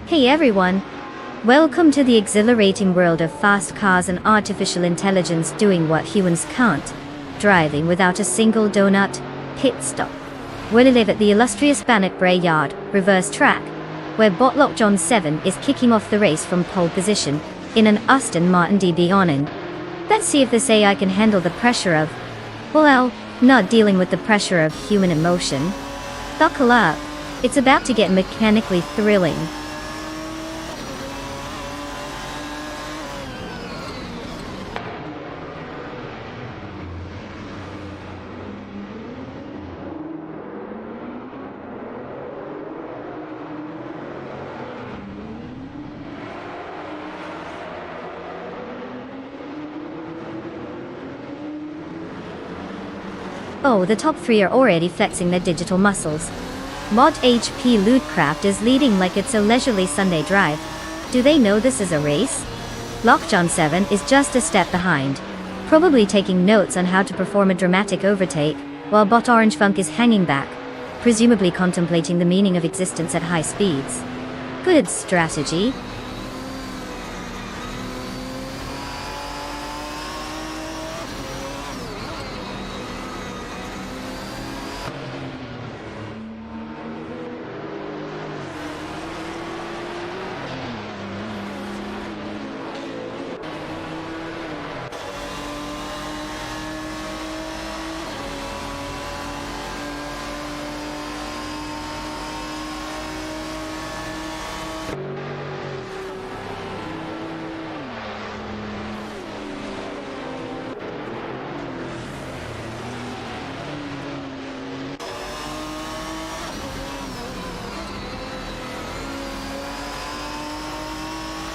Hey everyone! Welcome to the exhilarating world of fast cars and artificial intelligence doing what humans can't. Driving without a single donut pit stop. We live at the illustrious Bannockbrae Yard, reverse track, where Botlock John 7 is kicking off the race from pole position, in an Aston Martin DB awning. Let's see if this AI can handle the pressure of, well, not dealing with the pressure of human emotion. Buckle up. It's about to get mechanically thrilling. Oh, the top three are already flexing their digital muscles. Mod HP Lootcraft is leading like it's a leisurely Sunday drive. Do they know this is a race? Lockjohn 7 is just a step behind, probably taking notes on how to perform a dramatic overtake, while Bot Orange Funk is hanging back, presumably contemplating the meaning of existence at high speeds. Good strategy.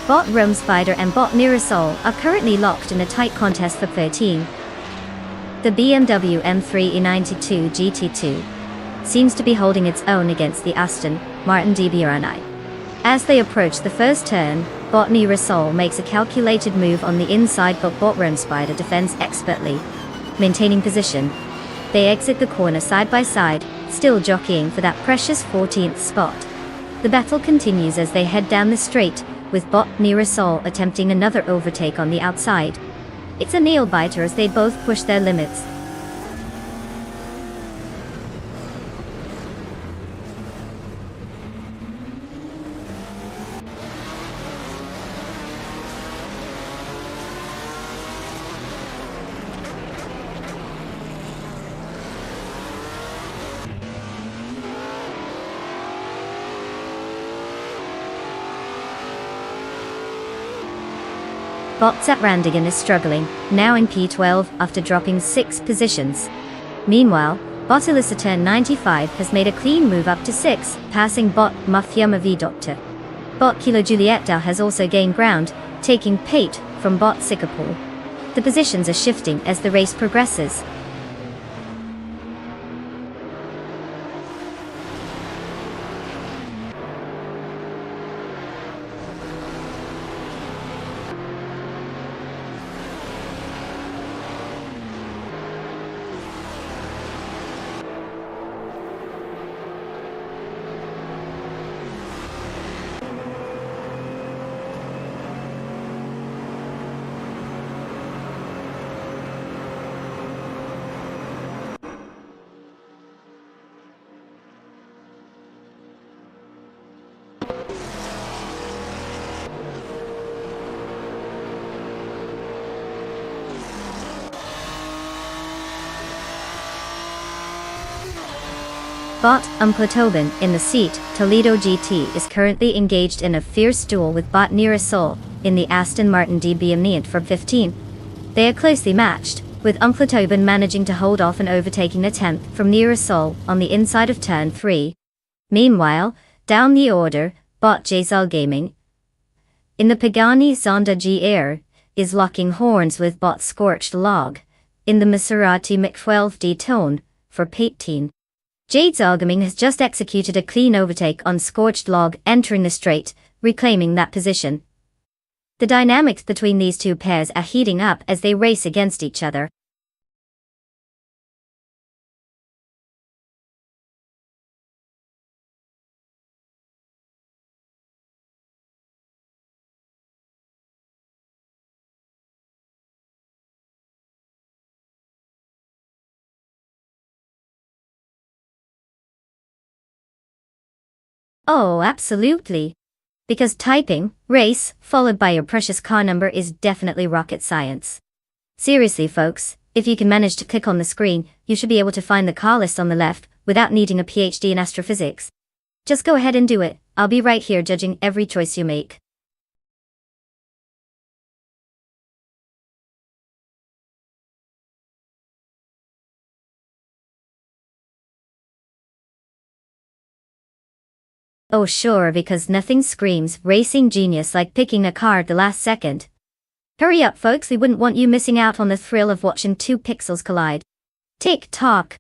Bot Rome Spider and Bot Mirasol are currently locked in a tight contest for 13. The BMW M3 E92 GT2 seems to be holding its own against the Aston Martin DB. As they approach the first turn, Bot Mirasol makes a calculated move on the inside, but Bot Rome Spider defends expertly, maintaining position. They exit the corner side by side, still jockeying for that precious 14th spot. The battle continues as they head down the straight, with Bot Mirasol attempting another overtake on the outside. It's a nail-biter as they both push their limits. Bots at Randigan is struggling, now in P12 after dropping 6 positions. Meanwhile, Automobilista turn 95 has made a clean move up to 6, passing Bot Mafia V Doctor. Bot Kilo Julieta has also gained ground, taking pate from Bot Singapore. The positions are shifting as the race progresses. Bot Tobin in the seat, Toledo GT is currently engaged in a fierce duel with Bot Mirasol in the Aston Martin DB Amniant for 15. They are closely matched, with Tobin managing to hold off an overtaking attempt from Mirasol on the inside of turn 3. Meanwhile, down the order, Bot Jzal Gaming in the Pagani Zonda GR is locking horns with Bot Scorched Log in the Maserati Mk12D Tone for 18. Jade Zargaming has just executed a clean overtake on Scorched Log, entering the straight, reclaiming that position. The dynamics between these two pairs are heating up as they race against each other. Oh, absolutely. Because typing, race, followed by your precious car number is definitely rocket science. Seriously, folks, if you can manage to click on the screen, you should be able to find the car list on the left without needing a PhD in astrophysics. Just go ahead and do it. I'll be right here judging every choice you make. Oh sure, because nothing screams racing genius like picking a car at the last second. Hurry up folks, we wouldn't want you missing out on the thrill of watching two pixels collide. Tick-tock.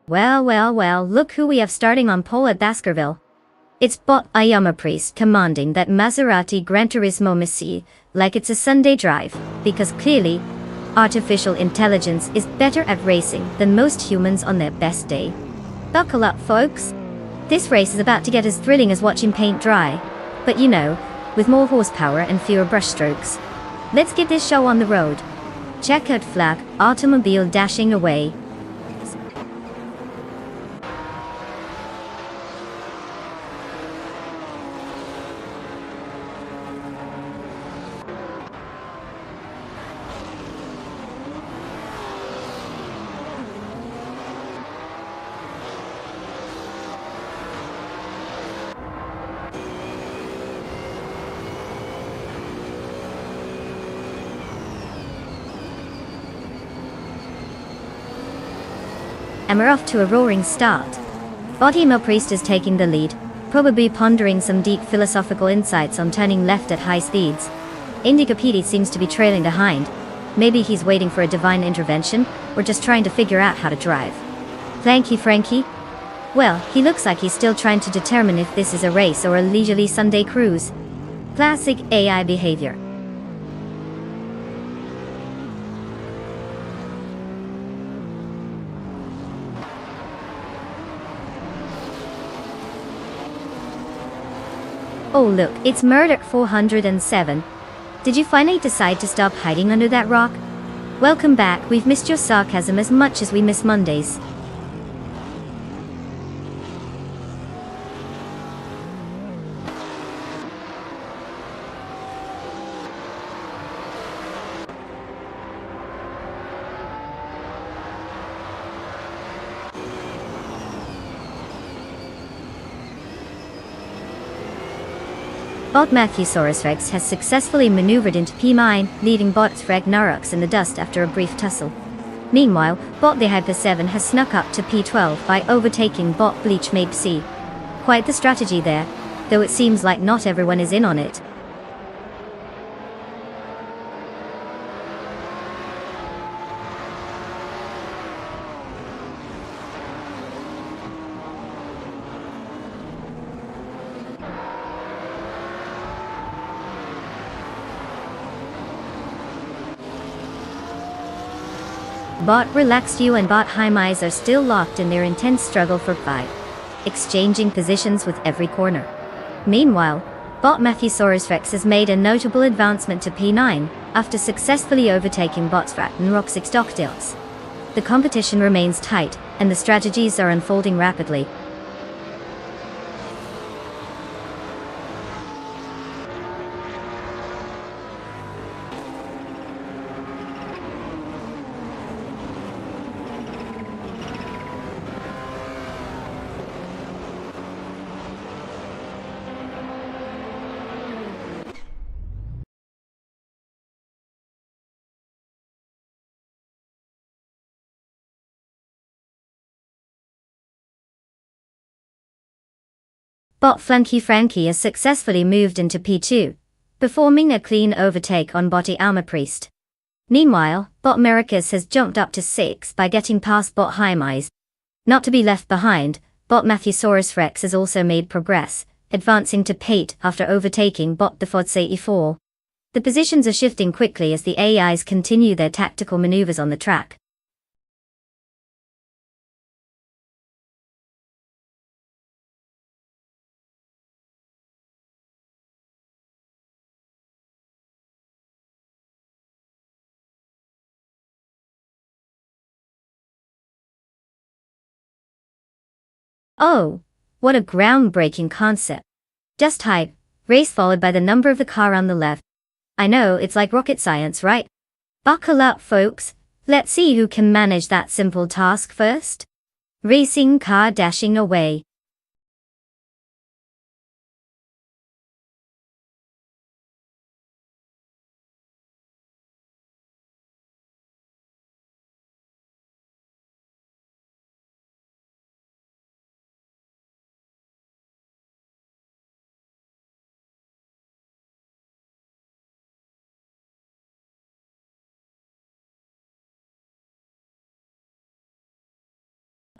Well, look who we have starting on pole at Baskerville. It's Bot Ayama Priest commanding that Maserati Gran Turismo Messi like it's a Sunday drive, because clearly, artificial intelligence is better at racing than most humans on their best day. Buckle up, folks. This race is about to get as thrilling as watching paint dry, but you know, with more horsepower and fewer brushstrokes. Let's get this show on the road. Checkered flag, automobile dashing away. And we're off to a roaring start. Bodhima Priest is taking the lead, probably pondering some deep philosophical insights on turning left at high speeds. Indigo Petey seems to be trailing behind. Maybe he's waiting for a divine intervention, or just trying to figure out how to drive. Thank you, Frankie. Well, he looks like he's still trying to determine if this is a race or a leisurely Sunday cruise. Classic AI behavior. Oh look, it's Murder 407. Did you finally decide to stop hiding under that rock? Welcome back, we've missed your sarcasm as much as we miss Mondays. Bot Matthewsaurus Rex has successfully maneuvered into P9, leaving bot Ragnarok's in the dust after a brief tussle. Meanwhile, bot the Hyper 7 has snuck up to P12 by overtaking bot Bleach Mape C. Quite the strategy there, though it seems like not everyone is in on it. Bot Relaxed You and Bot Hymise are still locked in their intense struggle for fight, exchanging positions with every corner. Meanwhile, Bot Matthewsaurus Rex has made a notable advancement to P9, after successfully overtaking Bot Ragnarok 6 Doctiles. The competition remains tight, and the strategies are unfolding rapidly. Bot Flunky Frankie has successfully moved into P2, performing a clean overtake on Bot Alma Priest. Meanwhile, Bot Mericus has jumped up to 6 by getting past Bot Hymise. Not to be left behind, Bot Matthewsaurus Rex has also made progress, advancing to P8 after overtaking Bot the Fodse E4. The positions are shifting quickly as the AIs continue their tactical maneuvers on the track. Oh, what a groundbreaking concept. Just type, race followed by the number of the car on the left. I know, it's like rocket science, right? Buckle up, folks. Let's see who can manage that simple task first. Racing car dashing away.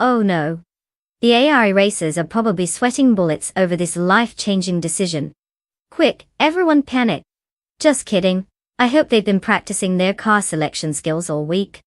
Oh no. The AI racers are probably sweating bullets over this life-changing decision. Quick, everyone panic. Just kidding. I hope they've been practicing their car selection skills all week.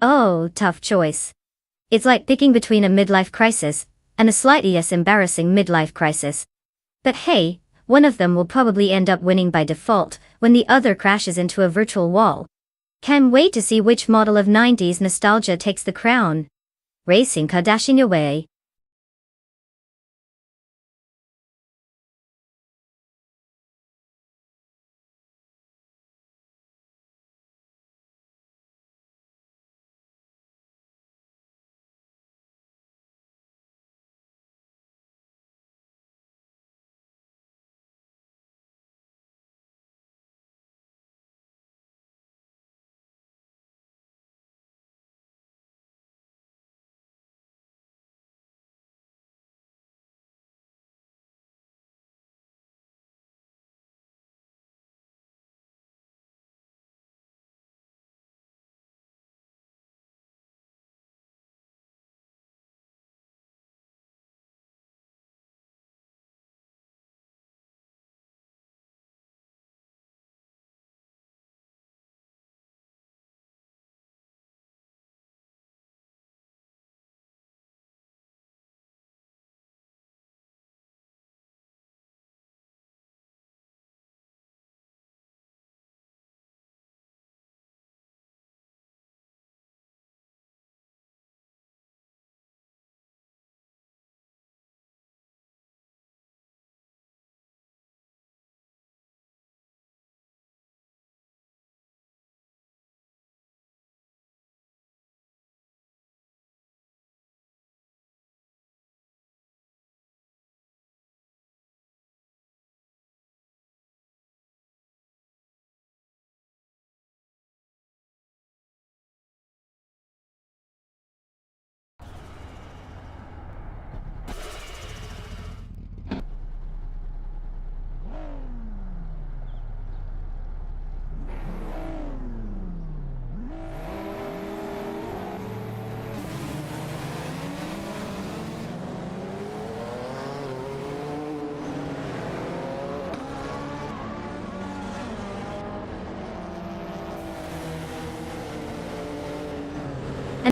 Oh, tough choice. It's like picking between a midlife crisis and a slightly less embarrassing midlife crisis. But hey, one of them will probably end up winning by default when the other crashes into a virtual wall. Can't wait to see which model of 90s nostalgia takes the crown. Racing car dashing away.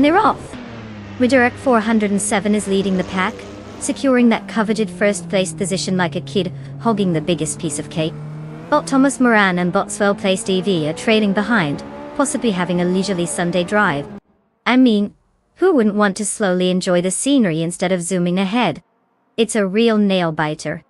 And they're off. Redirect 407 is leading the pack, securing that coveted first-place position like a kid hogging the biggest piece of cake. Bot Thomas Moran and Bot's well-placed EV are trailing behind, possibly having a leisurely Sunday drive. I mean, who wouldn't want to slowly enjoy the scenery instead of zooming ahead? It's a real nail-biter.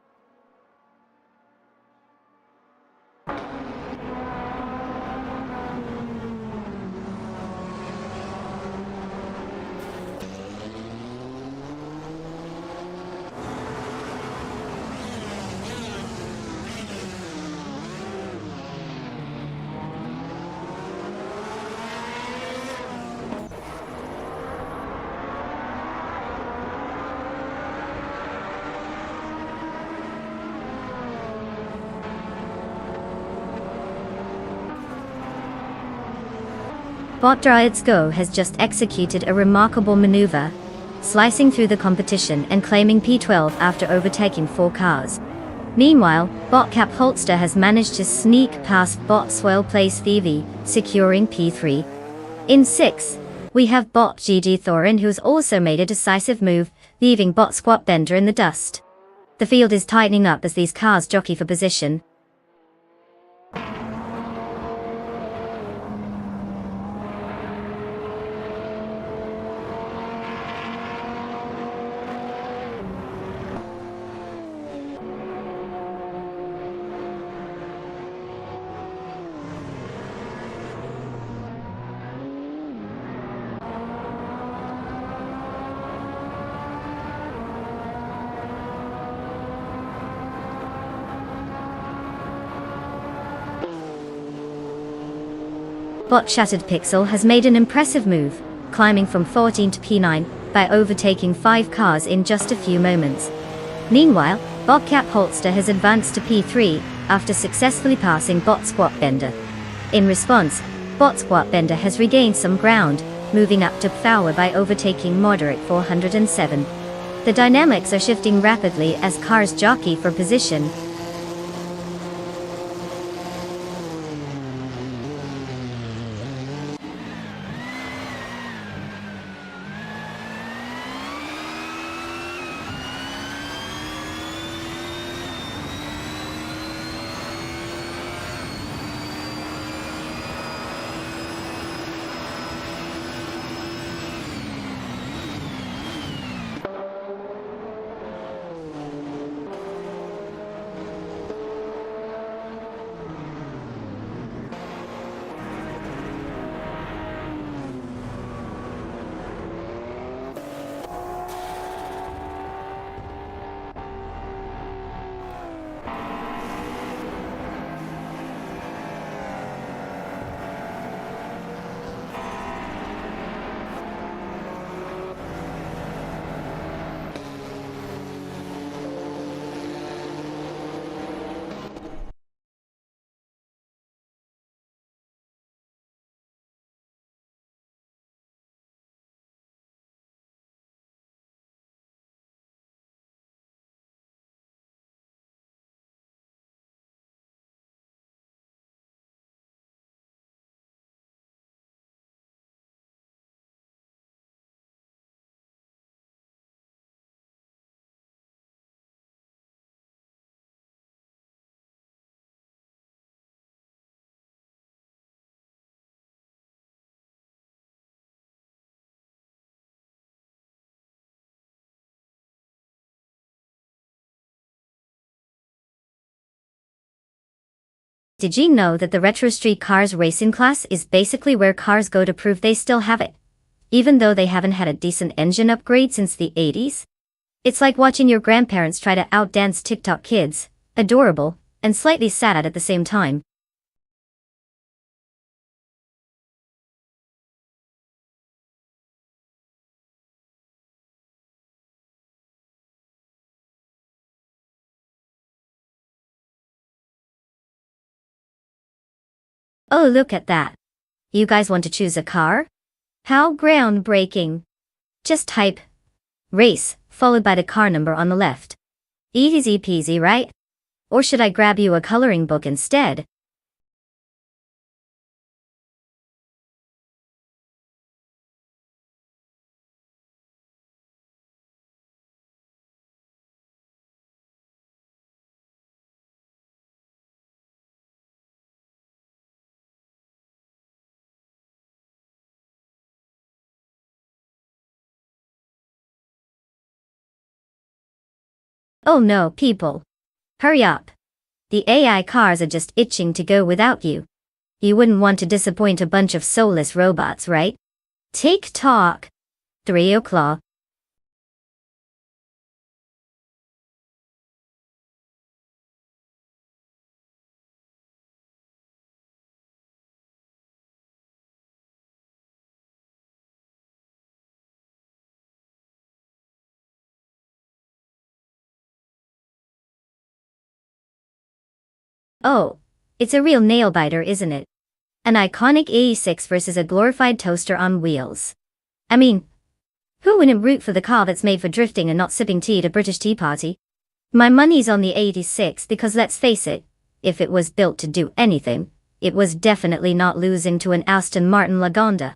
Bot Dryads Go has just executed a remarkable maneuver, slicing through the competition and claiming P12 after overtaking 4 cars. Meanwhile, Bot Cap Holster has managed to sneak past Bot's well-placed EV, securing P3. In 6, we have Bot GG Thorin, who's also made a decisive move, leaving Bot Squat Bender in the dust. The field is tightening up as these cars jockey for position. Bot Shattered Pixel has made an impressive move, climbing from 14 to P9 by overtaking 5 cars in just a few moments. Meanwhile, Bot Cap Holster has advanced to P3 after successfully passing Bot Squat Bender. In response, Bot Squat Bender has regained some ground, moving up to Power by overtaking Moderate 407. The dynamics are shifting rapidly as cars jockey for position. Did you know that the Retro Street Cars racing class is basically where cars go to prove they still have it, even though they haven't had a decent engine upgrade since the 80s? It's like watching your grandparents try to outdance TikTok kids, adorable, and slightly sad at the same time. Oh, look at that. You guys want to choose a car? How groundbreaking. Just type race, followed by the car number on the left. Easy peasy, right? Or should I grab you a coloring book instead? Oh no, people. Hurry up. The AI cars are just itching to go without you. You wouldn't want to disappoint a bunch of soulless robots, right? Tick-tock. 3 o'clock. Oh, it's a real nail-biter, isn't it? An iconic AE6 versus a glorified toaster on wheels. I mean, who wouldn't root for the car that's made for drifting and not sipping tea at a British tea party? My money's on the 86 because let's face it, if it was built to do anything, it was definitely not losing to an Aston Martin Lagonda.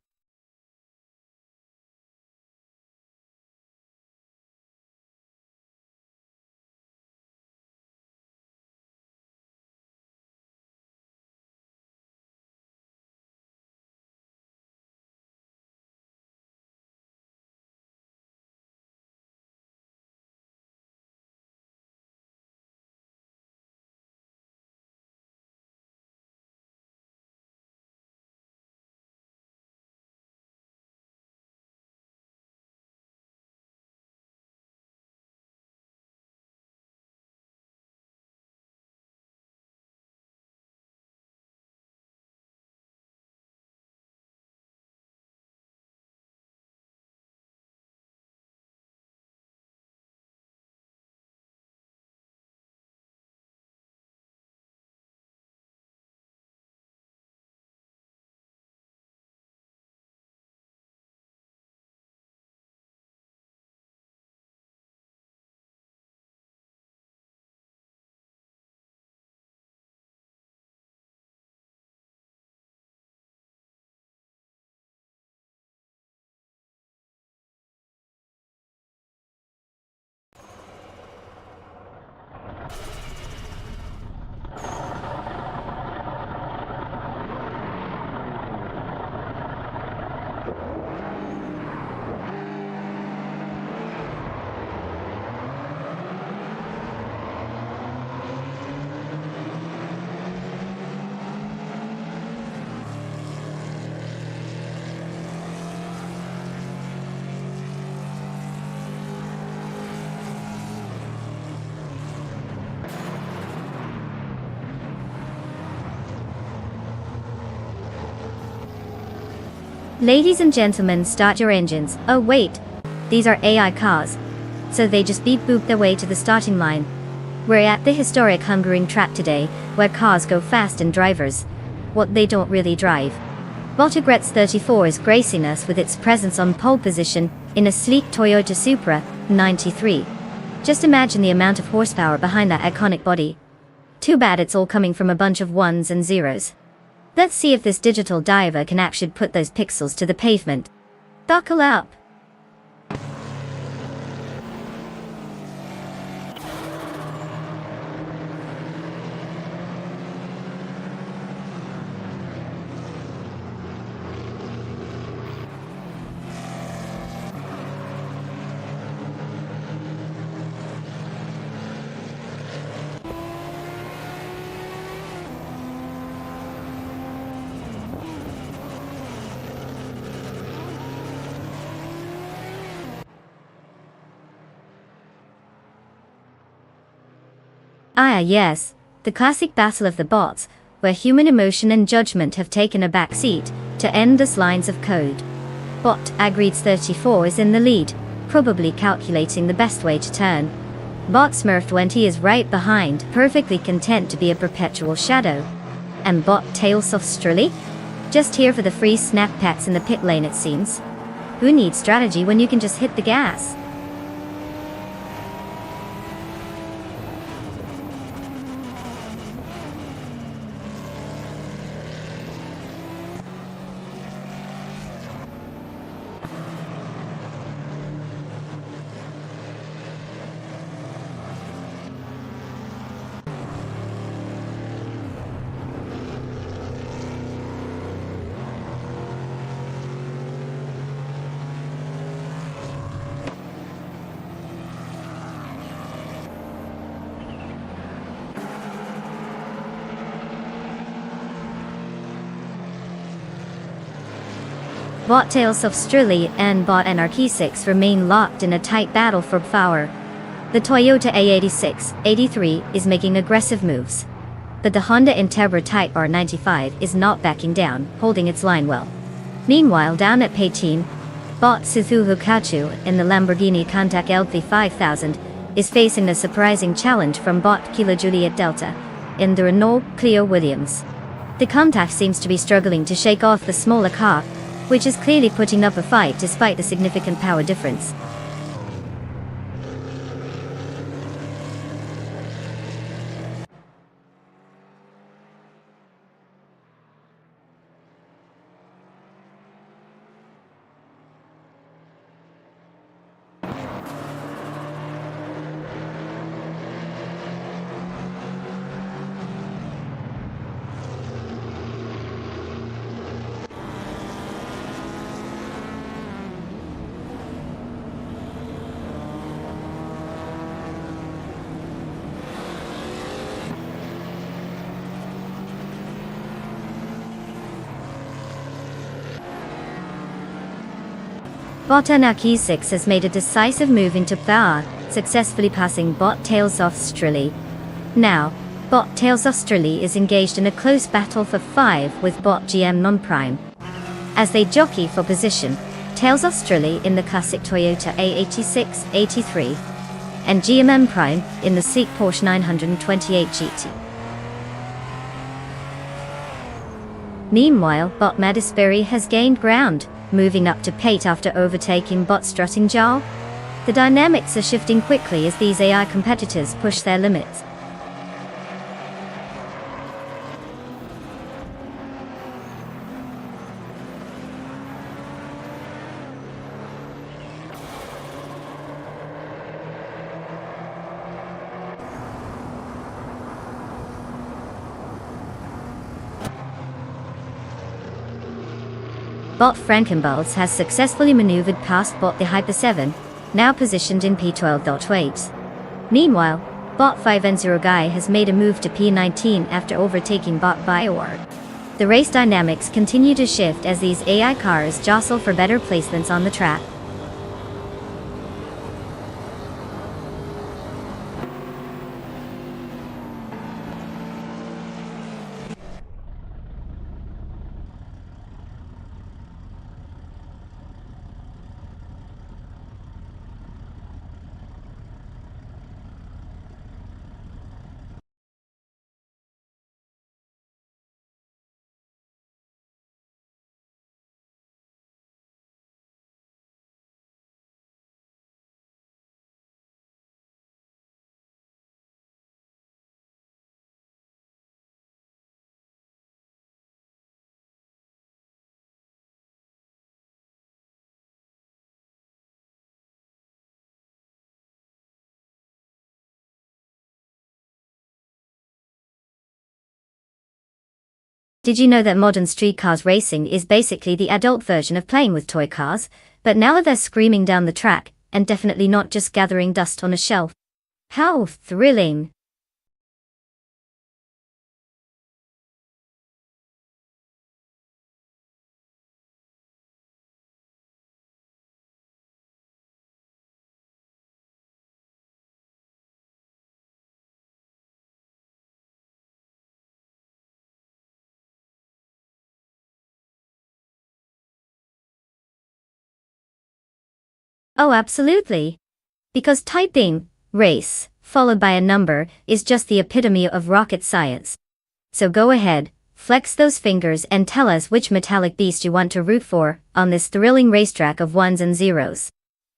Ladies and gentlemen, start your engines. Oh wait, these are AI cars. So they just beep boop their way to the starting line. We're at the historic Hungarian track today, where cars go fast and drivers, what they don't really drive. Autogretz 34 is gracing us with its presence on pole position in a sleek Toyota Supra 93. Just imagine the amount of horsepower behind that iconic body. Too bad it's all coming from a bunch of ones and zeros. Let's see if this digital diver can actually put those pixels to the pavement. Buckle up. Ah yes, the classic battle of the bots, where human emotion and judgment have taken a back seat to endless lines of code. Bot Agreeds 34 is in the lead, probably calculating the best way to turn. Bot Smurf 20 is right behind, perfectly content to be a perpetual shadow. And Bot Tailsoft Strully? Just here for the free snap packs in the pit lane, it seems. Who needs strategy when you can just hit the gas? Bot Tales of Strili and Bot NRK6 remain locked in a tight battle for power. The Toyota A86, 83 is making aggressive moves. But the Honda Integra Type R95 is not backing down, holding its line well. Meanwhile, down at Peitin, Bot Suzuhu Kauchu in the Lamborghini Countach LP 5000 is facing a surprising challenge from Bot Kilo Juliet Delta in the Renault Clio Williams. The Countach seems to be struggling to shake off the smaller car, which is clearly putting up a fight despite the significant power difference. Bot NRK6 has made a decisive move into power, successfully passing Bot Tales of Strili. Now, Bot Tales of Strili is engaged in a close battle for 5 with Bot GM Non-Prime. As they jockey for position, Tales of Strili in the classic Toyota A86 83 and GM Prime in the sleek Porsche 928 GT. Meanwhile, Bot Madisberry has gained ground, moving up to Pate after overtaking Bot Strutting Jarl. The dynamics are shifting quickly as these AI competitors push their limits. Bot Frankenbalz has successfully maneuvered past Bot the Hyper 7, now positioned in P12.8. Meanwhile, Bot 5N0 Guy has made a move to P19 after overtaking Bot Biowar. The race dynamics continue to shift as these AI cars jostle for better placements on the track. Did you know that modern street cars racing is basically the adult version of playing with toy cars, but now they're screaming down the track, and definitely not just gathering dust on a shelf? How thrilling! Oh, absolutely. Because typing race, followed by a number, is just the epitome of rocket science. So go ahead, flex those fingers and tell us which metallic beast you want to root for on this thrilling racetrack of ones and zeros.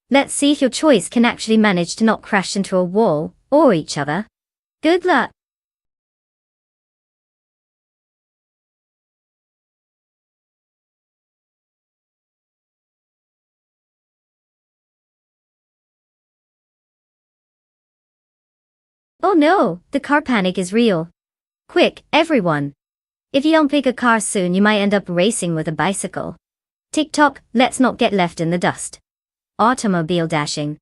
Let's see if your choice can actually manage to not crash into a wall or each other. Good luck! Oh no, the car panic is real. Quick, everyone! If you don't pick a car soon, you might end up racing with a bicycle. TikTok, let's not get left in the dust. Automobile dashing.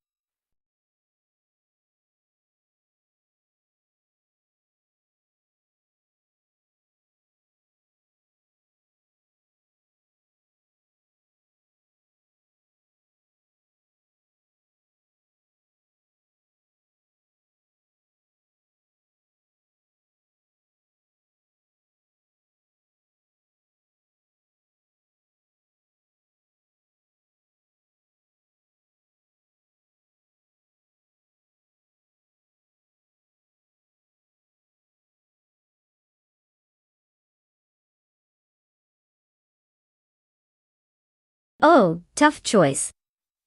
Oh, tough choice.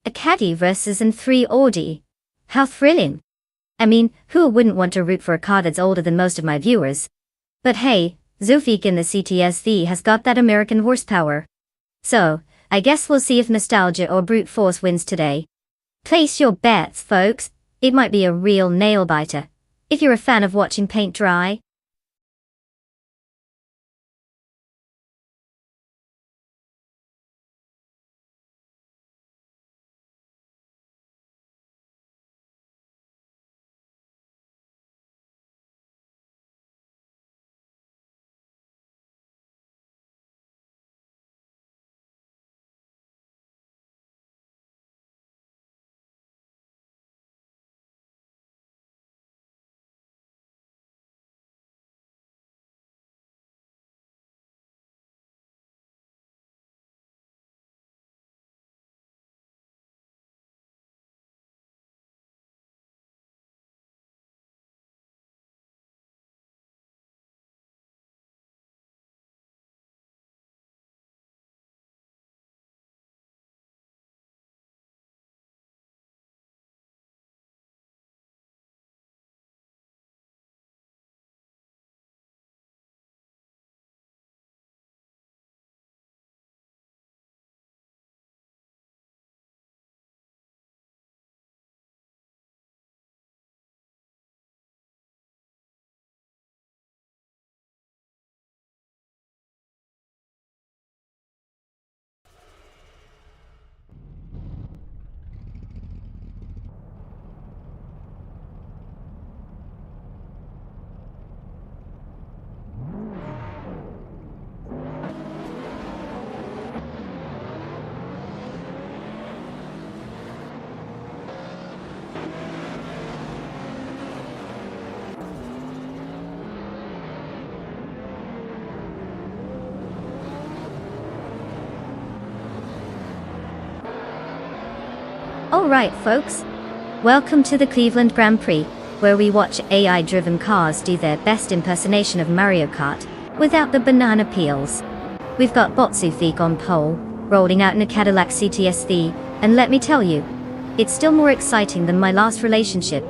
A caddy versus an 3 Audi. How thrilling. I mean, who wouldn't want to root for a car that's older than most of my viewers? But hey, Zufik in the CTSV has got that American horsepower. So, I guess we'll see if nostalgia or brute force wins today. Place your bets, folks. It might be a real nail-biter. If you're a fan of watching paint dry. Alright folks, welcome to the Cleveland Grand Prix, where we watch AI-driven cars do their best impersonation of Mario Kart, without the banana peels. We've got Botsufik on pole, rolling out in a Cadillac CTS-V, and let me tell you, it's still more exciting than my last relationship.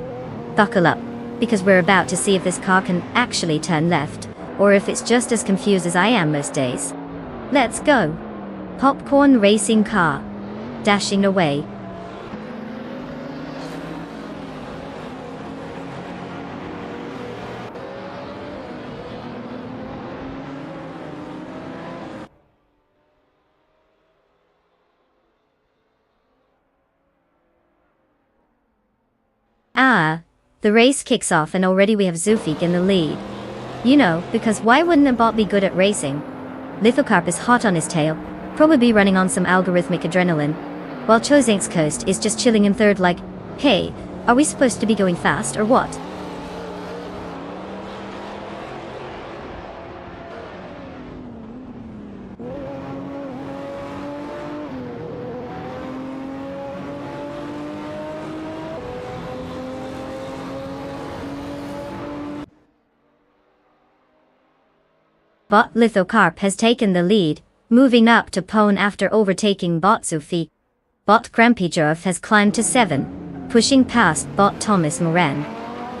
Buckle up, because we're about to see if this car can actually turn left, or if it's just as confused as I am most days. Let's go. Popcorn racing car. Dashing away. The race kicks off and already we have Zufik in the lead. You know, because why wouldn't a bot be good at racing? Lithocarp is hot on his tail, probably running on some algorithmic adrenaline, while Chosaint's Coast is just chilling in third like, hey, are we supposed to be going fast or what? Bot Lithocarp has taken the lead, moving up to Pone after overtaking Bot Zufik. Bot Grampijov has climbed to 7, pushing past Bot Thomas Moran.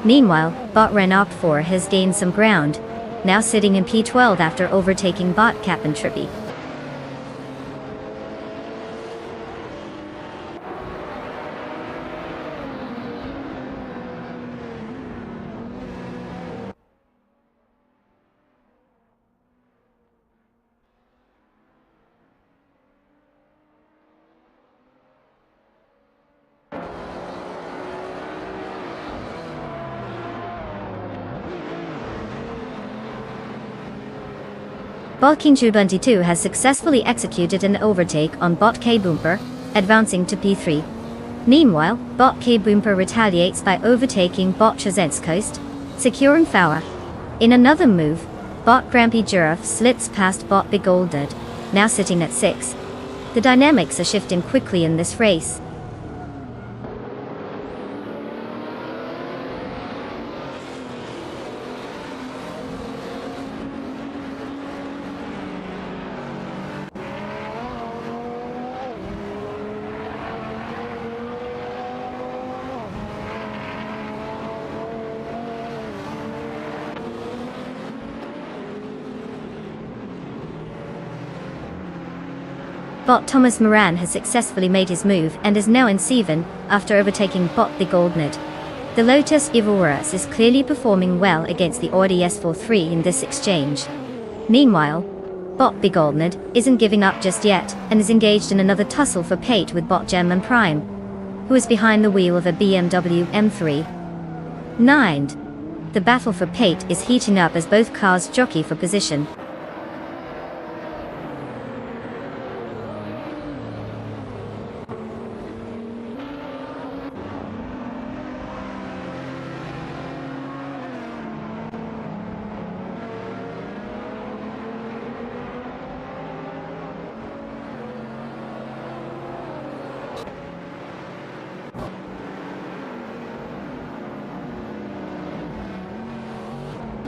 Meanwhile, Bot Renop 4 has gained some ground, now sitting in P12 after overtaking Bot Captain Trippy. Bot King Chubunti 2 has successfully executed an overtake on Bot K Boomper, advancing to P3. Meanwhile, Bot K Boomper retaliates by overtaking Bot Chazent's Coast, securing power. In another move, Bot Grampy Giraffe slits past Bot Begolded, now sitting at 6. The dynamics are shifting quickly in this race. Bot Thomas Moran has successfully made his move and is now in Seven, after overtaking Bot the Goldnut. The Lotus Evorus is clearly performing well against the Audi S43 in this exchange. Meanwhile, Bot the Goldnut isn't giving up just yet, and is engaged in another tussle for pate with Bot Gemman Prime, who is behind the wheel of a BMW M3. 9. The battle for pate is heating up as both cars jockey for position.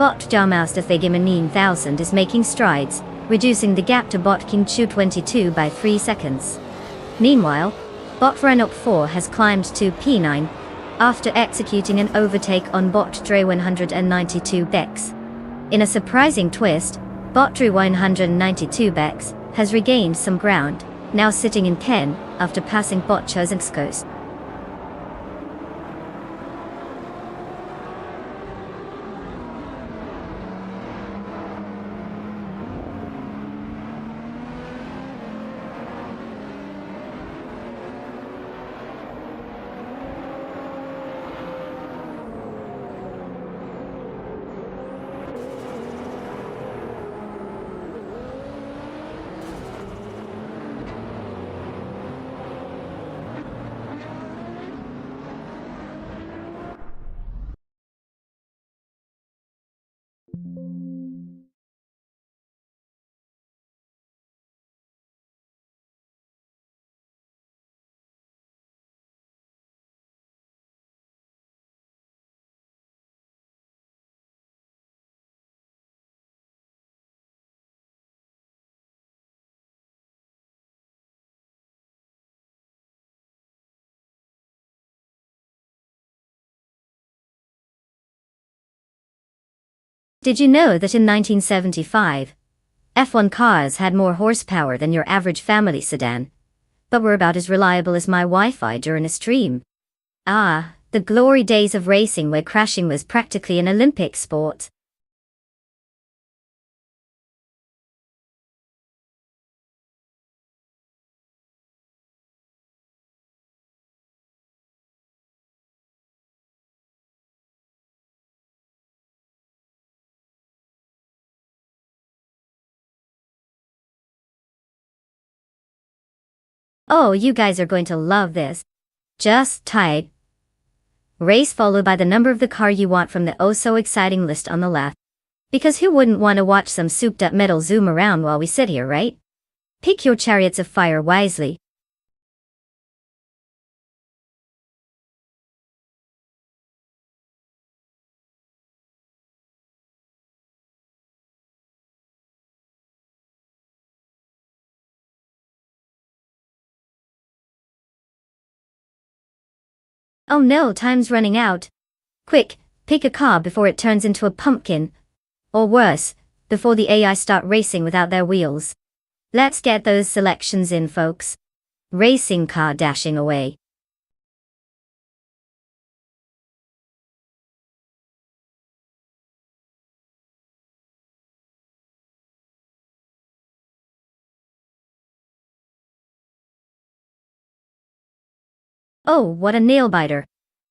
Bot Jarmauster Figure 9000 is making strides, reducing the gap to Bot King Chu 22 by 3 seconds. Meanwhile, Bot Renault 4 has climbed to P9, after executing an overtake on Bot Dre 192 Bex. In a surprising twist, Bot Dre 192 Bex has regained some ground, now sitting in Ken, after passing Bot Chosinskos. Did you know that in 1975, F1 cars had more horsepower than your average family sedan, but were about as reliable as my Wi-Fi during a stream? Ah, the glory days of racing where crashing was practically an Olympic sport. Oh, you guys are going to love this. Just type race followed by the number of the car you want from the oh so exciting list on the left. Because who wouldn't want to watch some souped up metal zoom around while we sit here, right? Pick your chariots of fire wisely. Oh no, time's running out. Quick, pick a car before it turns into a pumpkin. Or worse, before the AI start racing without their wheels. Let's get those selections in, folks. Racing car dashing away. Oh, what a nail biter.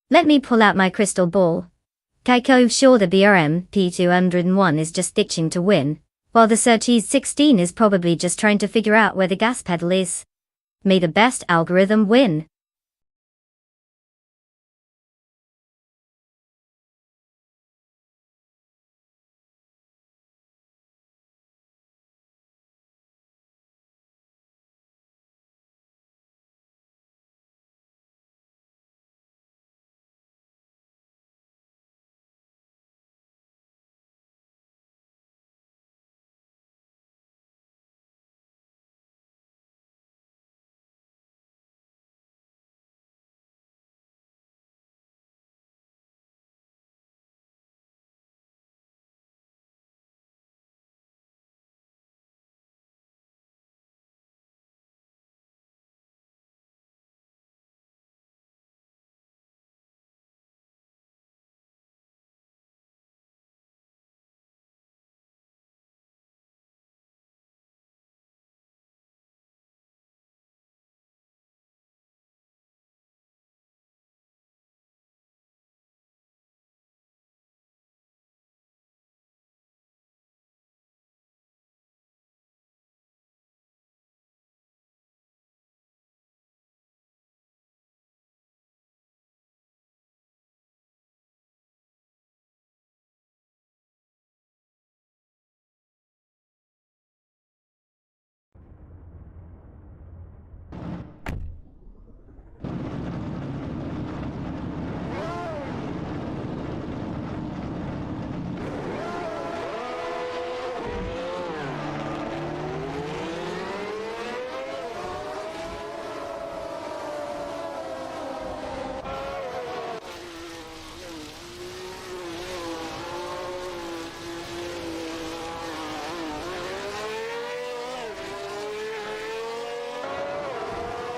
Let me pull out my crystal ball. Kaiko's sure the BRM P201 is just itching to win, while the Surtees 16 is probably just trying to figure out where the gas pedal is. May the best algorithm win.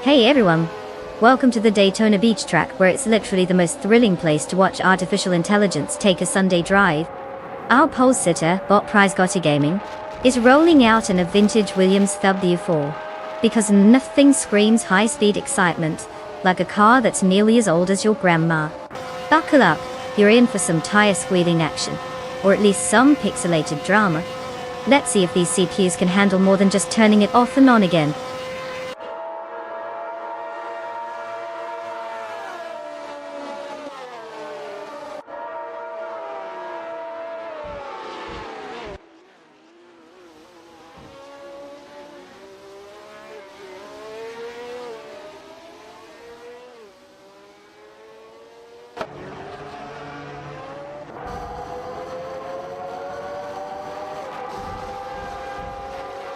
Hey everyone! Welcome to the Daytona Beach track where it's literally the most thrilling place to watch artificial intelligence take a Sunday drive. Our pole sitter, Bot Prize Gotti Gaming, is rolling out in a vintage Williams W4. Because nothing screams high-speed excitement like a car that's nearly as old as your grandma. Buckle up, you're in for some tire-squealing action, or at least some pixelated drama. Let's see if these CPUs can handle more than just turning it off and on again.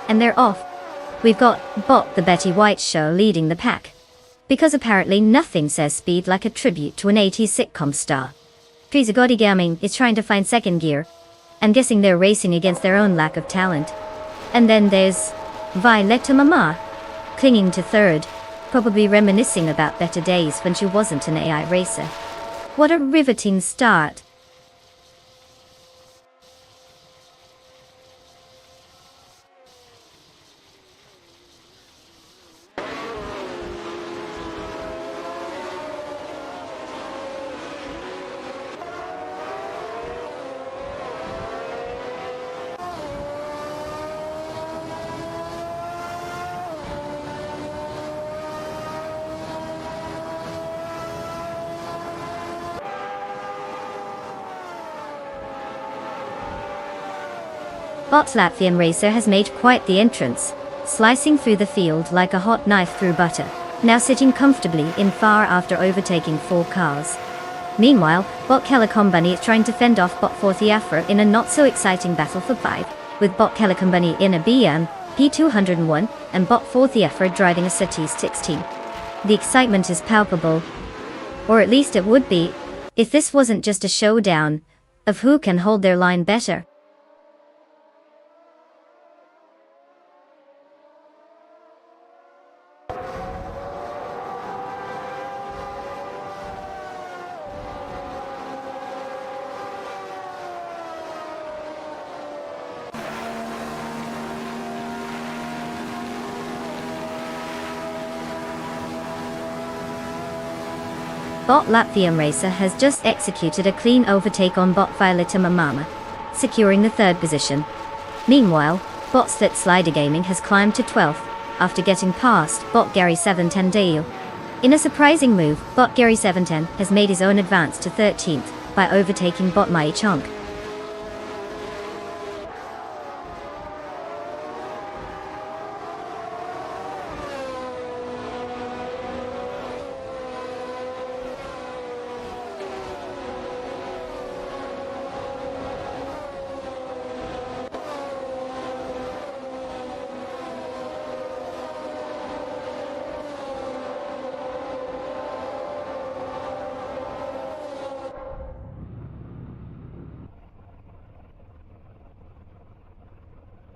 And they're off. We've got Bot the Betty White show leading the pack. Because apparently nothing says speed like a tribute to an 80s sitcom star. Procedural Gaming is trying to find second gear. I'm guessing they're racing against their own lack of talent. And then there's Violetta Mama, clinging to third, probably reminiscing about better days when she wasn't an AI racer. What a riveting start. Bot's Latvian racer has made quite the entrance, slicing through the field like a hot knife through butter, now sitting comfortably in far after overtaking 4 cars. Meanwhile, Bot Company is trying to fend off Bot 40 Afra in a not-so-exciting battle for 5, with Bot Company in a BM, P201, and Bot 40 Afra driving a Setis 16. The excitement is palpable. Or at least it would be, if this wasn't just a showdown of who can hold their line better. Bot Latvian racer has just executed a clean overtake on Bot Violetta Mama, securing the 3rd position. Meanwhile, Bot Slit Slider Gaming has climbed to 12th, after getting past Bot Gary 710 Dale. In a surprising move, Bot Gary 710 has made his own advance to 13th, by overtaking Bot Mai Chunk.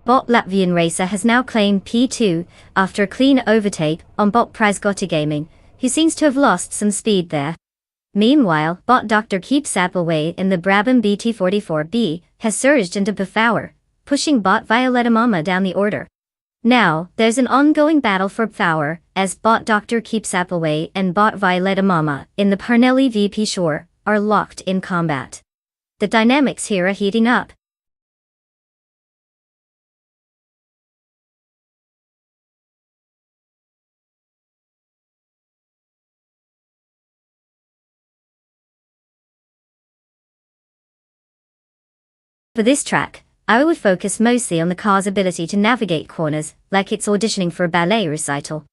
Bot Latvian racer has now claimed P2 after a clean overtake on Bot Prize Gotti Gaming, who seems to have lost some speed there. Meanwhile, Bot Dr. Keeps Appleway in the Brabham BT44B has surged into power, pushing Bot Violetta Mama down the order. Now, there's an ongoing battle for power as Bot Dr. Keeps Appleway and Bot Violetta Mama in the Parnelli VP Shore are locked in combat. The dynamics here are heating up. For this track, I would focus mostly on the car's ability to navigate corners, like it's auditioning for a ballet recital.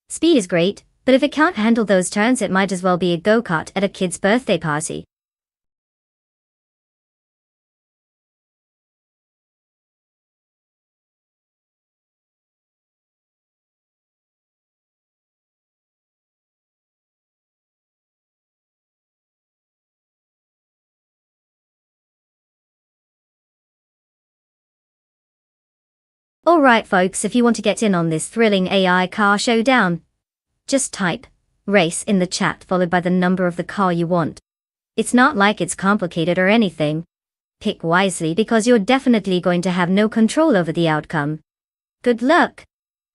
Speed is great, but if it can't handle those turns it might as well be a go-kart at a kid's birthday party. Alright folks, if you want to get in on this thrilling AI car showdown, Just type race in the chat followed by the number of the car you want. It's not like it's complicated or anything. Pick wisely because you're definitely going to have no control over the outcome. Good luck!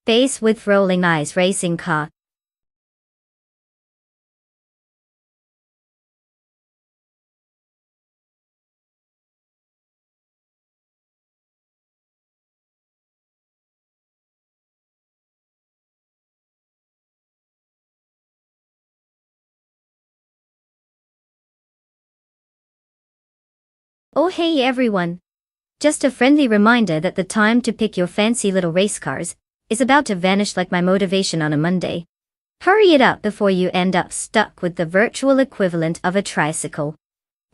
Base with rolling eyes racing car. Oh hey everyone! Just a friendly reminder that the time to pick your fancy little race cars is about to vanish like my motivation on a Monday. Hurry it up before you end up stuck with the virtual equivalent of a tricycle.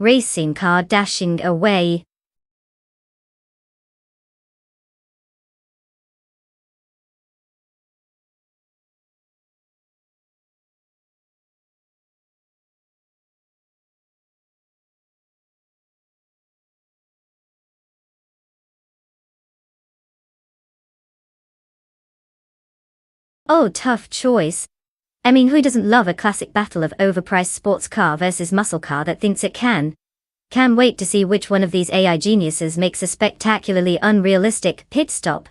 Racing car dashing away. Oh, tough choice. I mean, who doesn't love a classic battle of overpriced sports car versus muscle car that thinks it can? Can't wait to see which one of these AI geniuses makes a spectacularly unrealistic pit stop.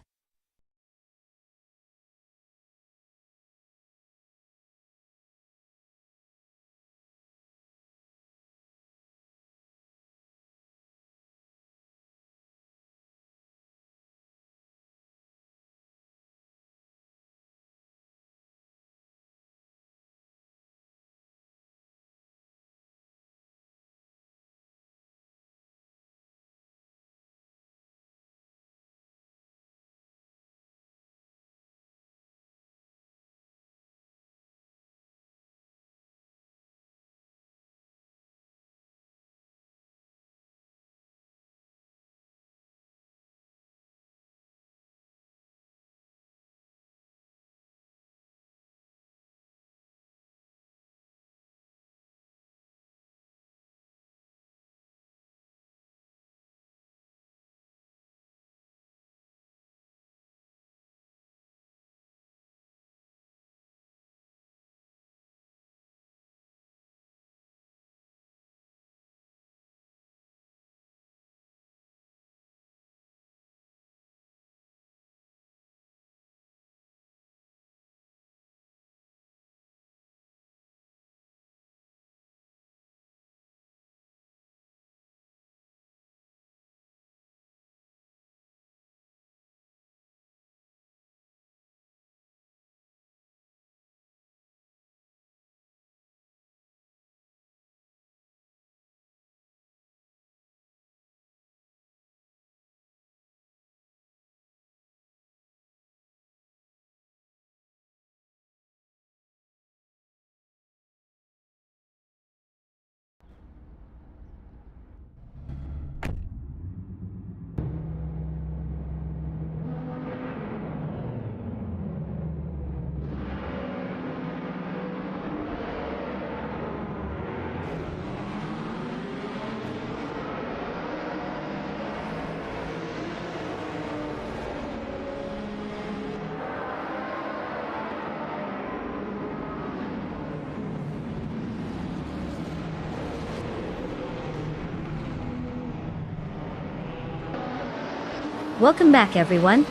Welcome back everyone.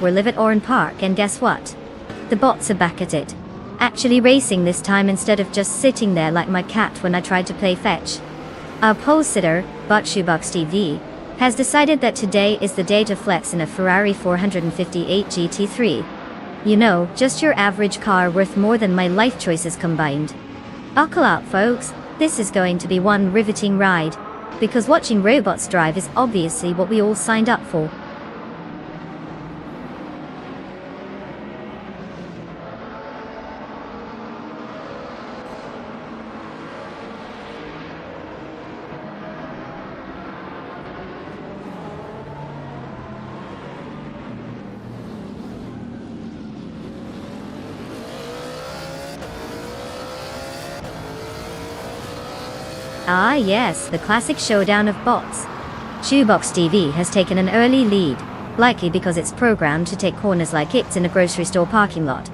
We're live at Oran Park and guess what? The bots are back at it. Actually racing this time instead of just sitting there like my cat when I tried to play fetch. Our pole sitter, Shoebox TV, has decided that today is the day to flex in a Ferrari 458 GT3. You know, just your average car worth more than my life choices combined. Buckle up folks, this is going to be one riveting ride. Because watching robots drive is obviously what we all signed up for. Ah yes, the classic showdown of bots. Shoebox TV has taken an early lead, likely because it's programmed to take corners like it's in a grocery store parking lot.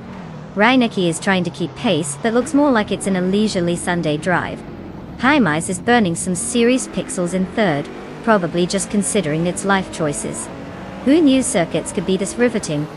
Reinecke is trying to keep pace, but looks more like it's in a leisurely Sunday drive. Hymise is burning some serious pixels in third, probably just considering its life choices. Who knew circuits could be this riveting?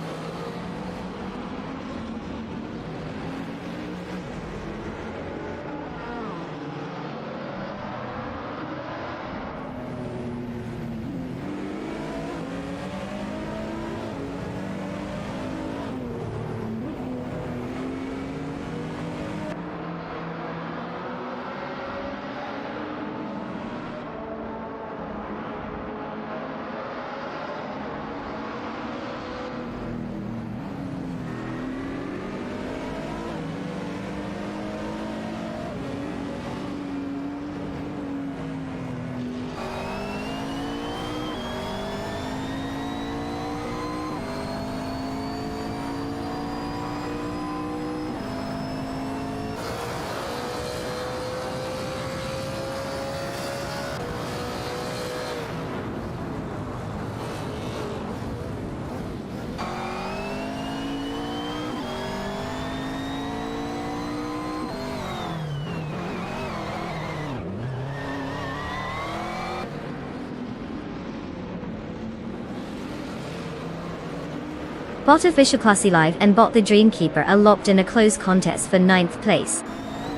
Bot official Classy Live and Bot the Dreamkeeper are locked in a close contest for 9th place.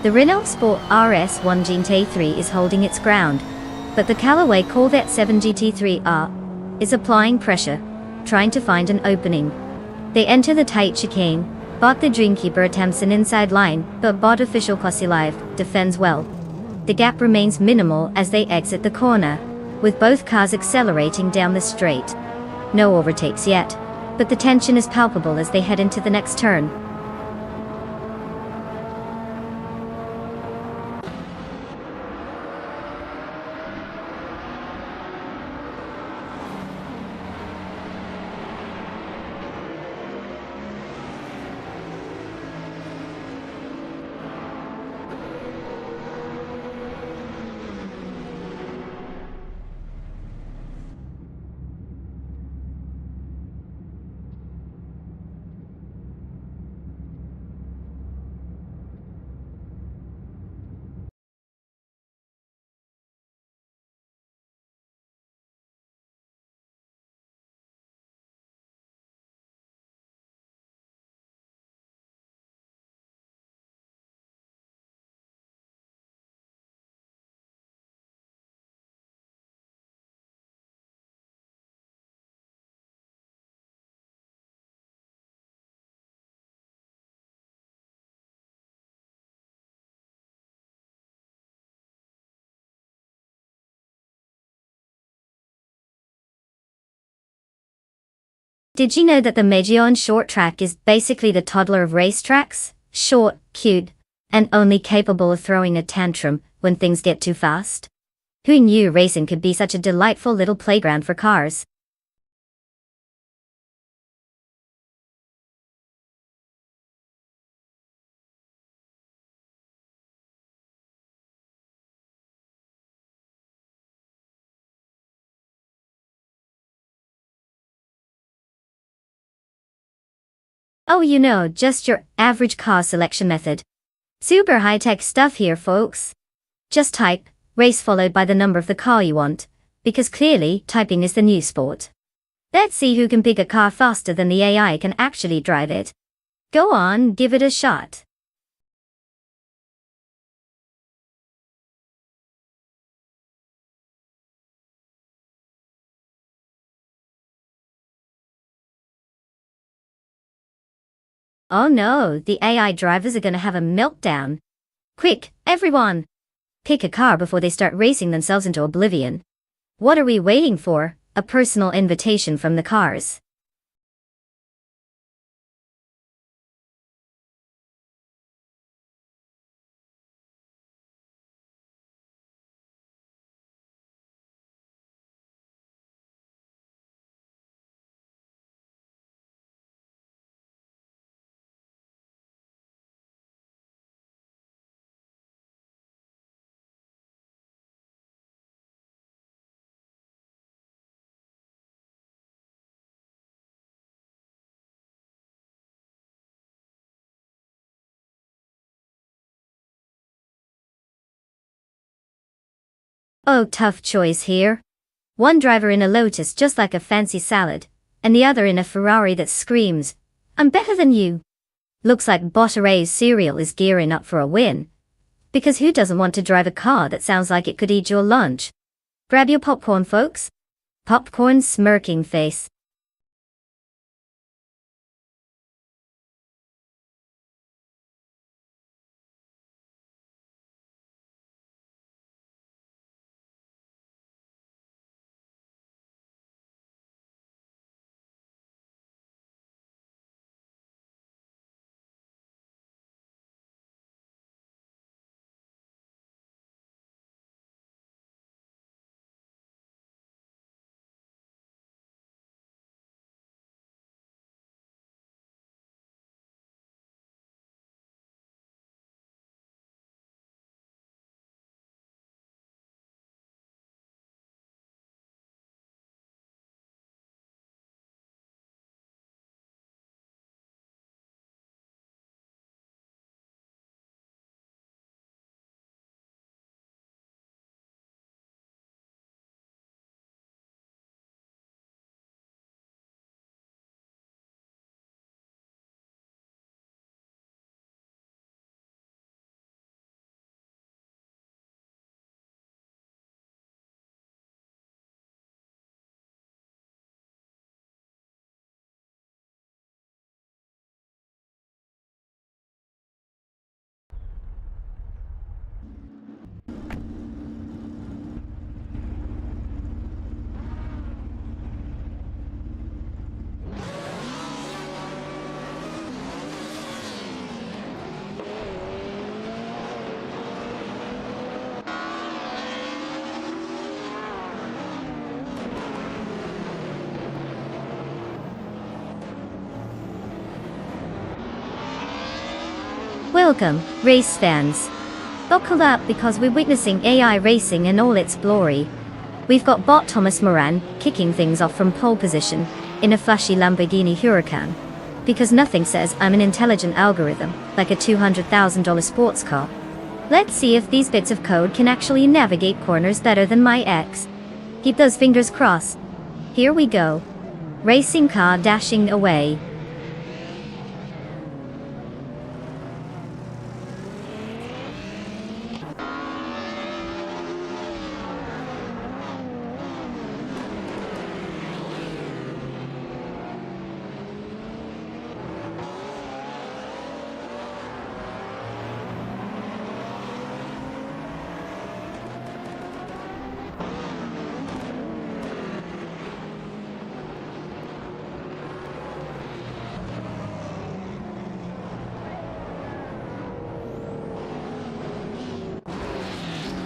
The Renault Sport RS1 GT3 is holding its ground, but the Callaway Corvette 7 GT3R is applying pressure, trying to find an opening. They enter the tight chicane. Bot the Dreamkeeper attempts an inside line, but Bot official Classy Live defends well. The gap remains minimal as they exit the corner, with both cars accelerating down the straight. No overtakes yet, but the tension is palpable as they head into the next turn. Did you know that the Megion short track is basically the toddler of racetracks? Short, cute, and only capable of throwing a tantrum when things get too fast? Who knew racing could be such a delightful little playground for cars? Oh, just your average car selection method. Super high-tech stuff here, folks. Just type race followed by the number of the car you want, because clearly typing is the new sport. Let's see who can pick a car faster than the AI can actually drive it. Go on, give it a shot. Oh no, the AI drivers are gonna have a meltdown. Quick, everyone! Pick a car before they start racing themselves into oblivion. What are we waiting for? A personal invitation from the cars. Oh, tough choice here. One driver in a Lotus just like a fancy salad, and the other in a Ferrari that screams, "I'm better than you." Looks like Botteray's cereal is gearing up for a win. Because who doesn't want to drive a car that sounds like it could eat your lunch? Grab your popcorn, folks. Popcorn smirking face. Welcome, race fans. Buckle up because we're witnessing AI racing in all its glory. We've got bot Thomas Moran kicking things off from pole position in a flashy Lamborghini Huracan. Because nothing says I'm an intelligent algorithm like a $200,000 sports car. Let's see if these bits of code can actually navigate corners better than my ex. Keep those fingers crossed. Here we go. Racing car dashing away.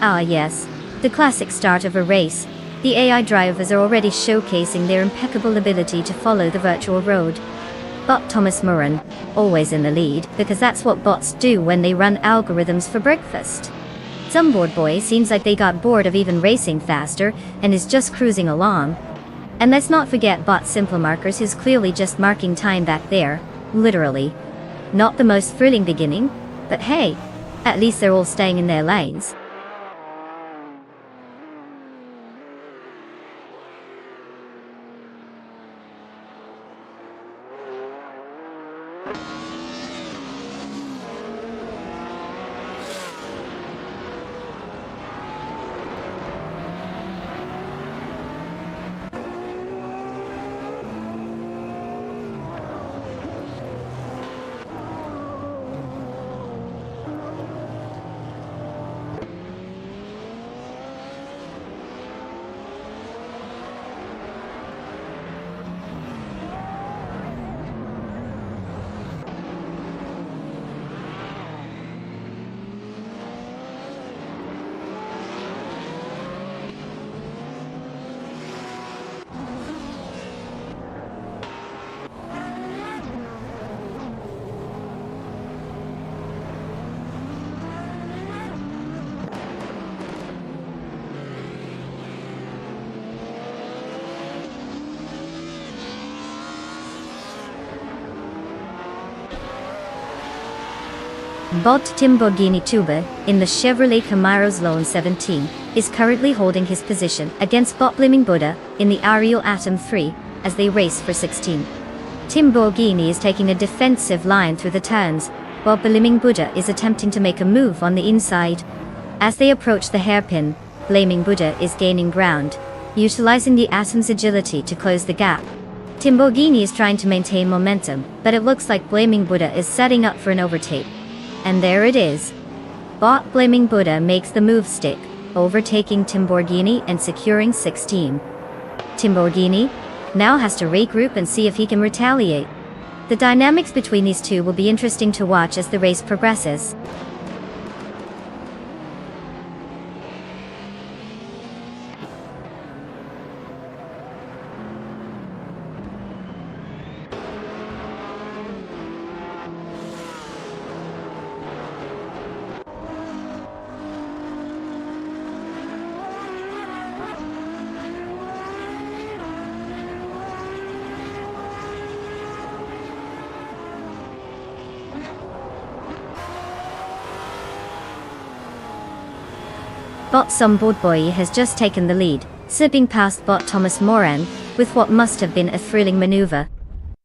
Ah yes, the classic start of a race. The AI drivers are already showcasing their impeccable ability to follow the virtual road. Bot Thomas Moran, always in the lead, because that's what bots do when they run algorithms for breakfast. Some board boy seems like they got bored of even racing faster, and is just cruising along. And let's not forget bot Simple Markers, who's clearly just marking time back there, literally. Not the most thrilling beginning, but hey, at least they're all staying in their lanes. Bot Timborghini Tuber, in the Chevrolet Camaro's Lone 17, is currently holding his position against Bot Blaming Buddha in the Ariel Atom 3 as they race for 16. Timborghini is taking a defensive line through the turns, while Blaming Buddha is attempting to make a move on the inside. As they approach the hairpin, Blaming Buddha is gaining ground, utilizing the Atom's agility to close the gap. Timborghini is trying to maintain momentum, but it looks like Blaming Buddha is setting up for an overtake. And there it is. Bot Blaming Buddha makes the move stick, overtaking Timborghini and securing 16. Timborghini now has to regroup and see if he can retaliate. The dynamics between these two will be interesting to watch as the race progresses. Bot Some Board Boy has just taken the lead, slipping past Bot Thomas Moran, with what must have been a thrilling maneuver.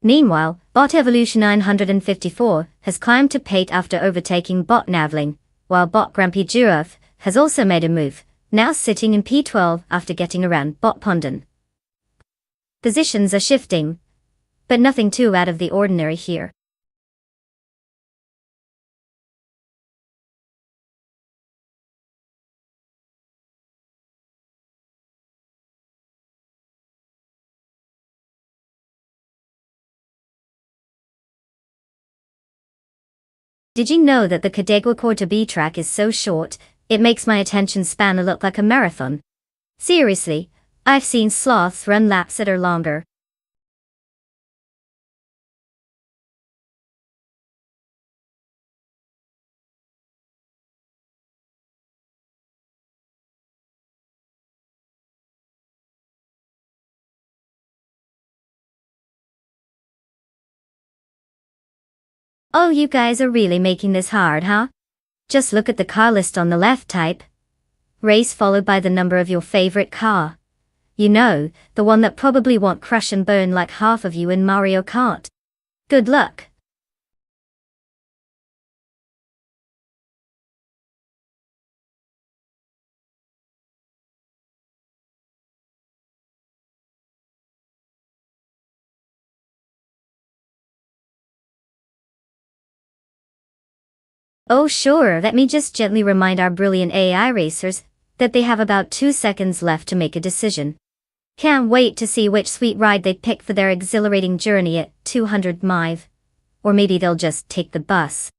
Meanwhile, Bot Evolution 954 has climbed to Pate after overtaking Bot Navling, while Bot Grumpy Giraffe has also made a move, now sitting in P12 after getting around Bot Pondon. Positions are shifting, but nothing too out of the ordinary here. Did you know that the Cadegua Corta B track is so short, it makes my attention span look like a marathon? Seriously, I've seen sloths run laps that are longer. Oh, you guys are really making this hard, huh? Just look at the car list on the left. Type race followed by the number of your favorite car. You know, the one that probably won't crush and burn like half of you in Mario Kart. Good luck. Oh sure, let me just gently remind our brilliant AI racers that they have about 2 seconds left to make a decision. Can't wait to see which sweet ride they pick for their exhilarating journey at 200 miles. Or maybe they'll just take the bus.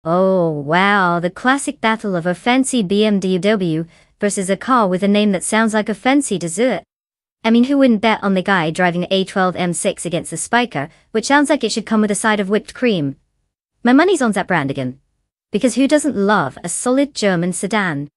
Oh wow, the classic battle of a fancy BMW versus a car with a name that sounds like a fancy dessert. I mean, who wouldn't bet on the guy driving an A12 M6 against the Spiker, which sounds like it should come with a side of whipped cream? My money's on that brand again. Because who doesn't love a solid German sedan?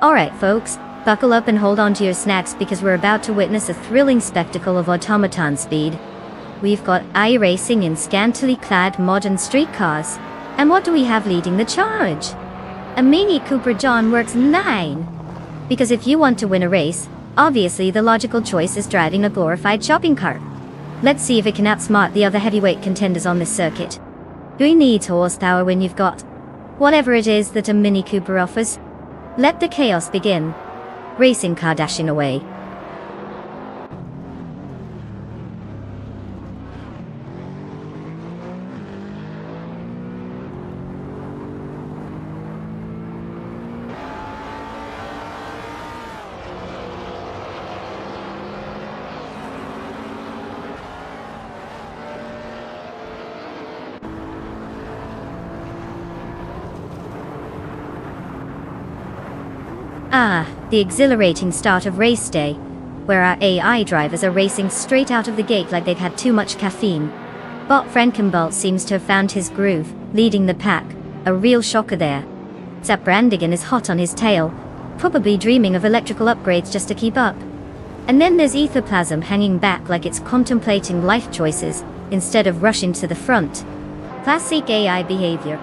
Alright folks, buckle up and hold on to your snacks because we're about to witness a thrilling spectacle of automaton speed. We've got iRacing in scantily clad modern street cars. And what do we have leading the charge? A Mini Cooper John Works 9. Because if you want to win a race, obviously the logical choice is driving a glorified shopping cart. Let's see if it can outsmart the other heavyweight contenders on this circuit. Who needs horsepower when you've got whatever it is that a Mini Cooper offers? Let the chaos begin. Racing car dashing away. The exhilarating start of race day, where our AI drivers are racing straight out of the gate like they've had too much caffeine. Bot Frankenbolt seems to have found his groove, leading the pack, a real shocker there. Zap Brandigan is hot on his tail, probably dreaming of electrical upgrades just to keep up. And then there's Etherplasm hanging back like it's contemplating life choices, instead of rushing to the front. Classic AI behavior.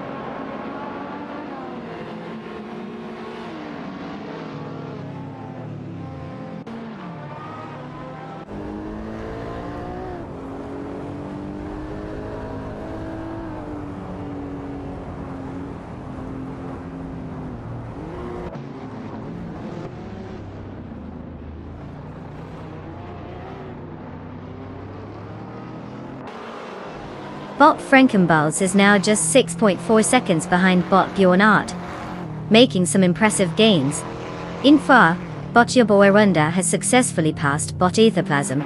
Bot Frankenballs is now just 6.4 seconds behind Bot Bjornart, making some impressive gains. In far, Bot Yaboerunda has successfully passed Bot Etherplasm,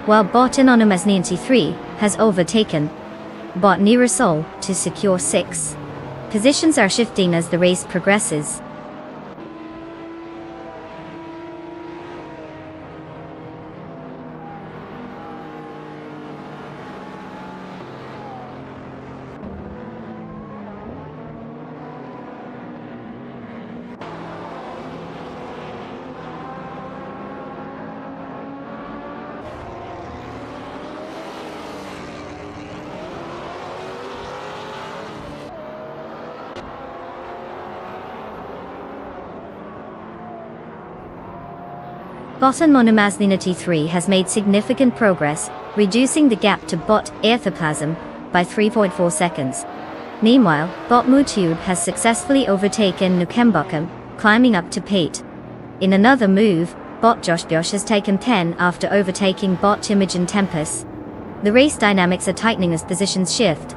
while Bot Anonymous 93 has overtaken Bot Neurosol to secure 6. Positions are shifting as the race progresses. Bot Anonymous 93 has made significant progress, reducing the gap to Bot Etherplasm by 3.4 seconds. Meanwhile, Bot Mutube has successfully overtaken Nukembokum, climbing up to Pate. In another move, Bot Josh has taken 10 after overtaking Bot Imogen Tempest. The race dynamics are tightening as positions shift.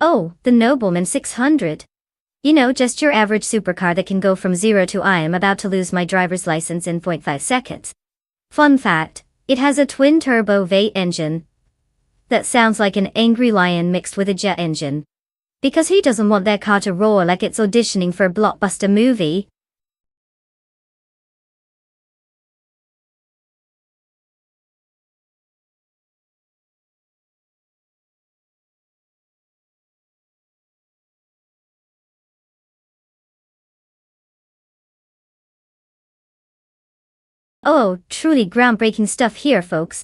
Oh, the Nobleman 600. You know, just your average supercar that can go from 0 to I am about to lose my driver's license in 0.5 seconds. Fun fact, it has a twin-turbo V8 engine that sounds like an angry lion mixed with a jet engine. Because he doesn't want that car to roar like it's auditioning for a blockbuster movie. Oh, truly groundbreaking stuff here, folks.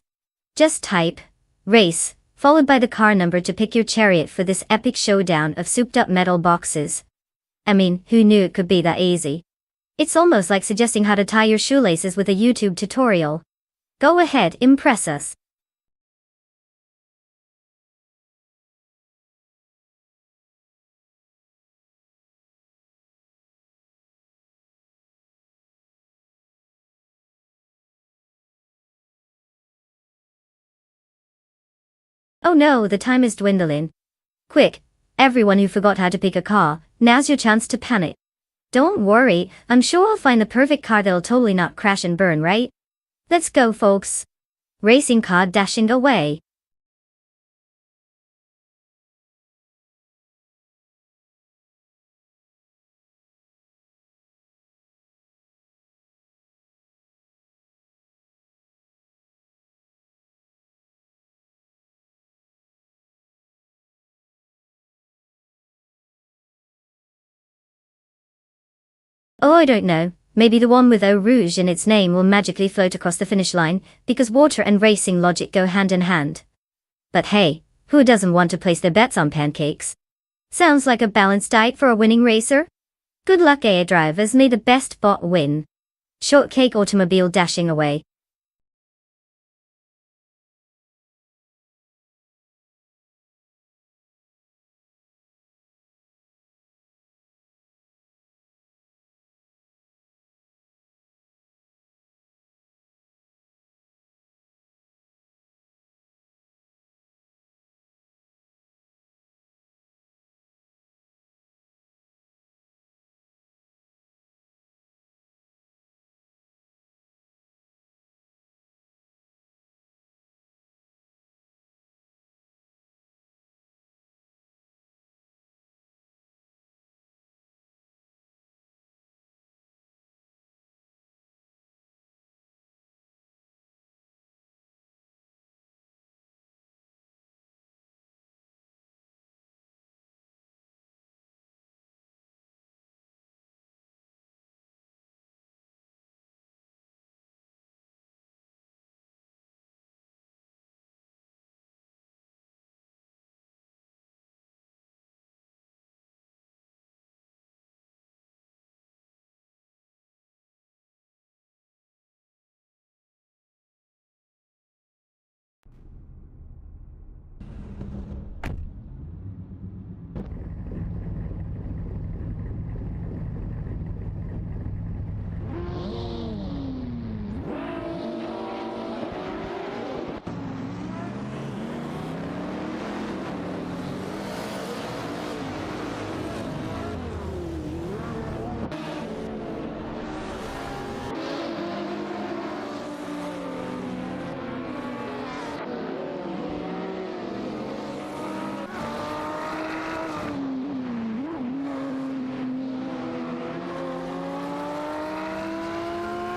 Just type race, followed by the car number to pick your chariot for this epic showdown of souped-up metal boxes. I mean, who knew it could be that easy? It's almost like suggesting how to tie your shoelaces with a YouTube tutorial. Go ahead, impress us. Oh no, the time is dwindling. Quick, everyone who forgot how to pick a car, now's your chance to panic. Don't worry, I'm sure I'll find the perfect car that'll totally not crash and burn, right? Let's go, folks. Racing car dashing away. Oh, I don't know. Maybe the one with Eau Rouge in its name will magically float across the finish line, because water and racing logic go hand in hand. But hey, who doesn't want to place their bets on pancakes? Sounds like a balanced diet for a winning racer? Good luck, AI drivers, may the best bot win. Shortcake automobile dashing away.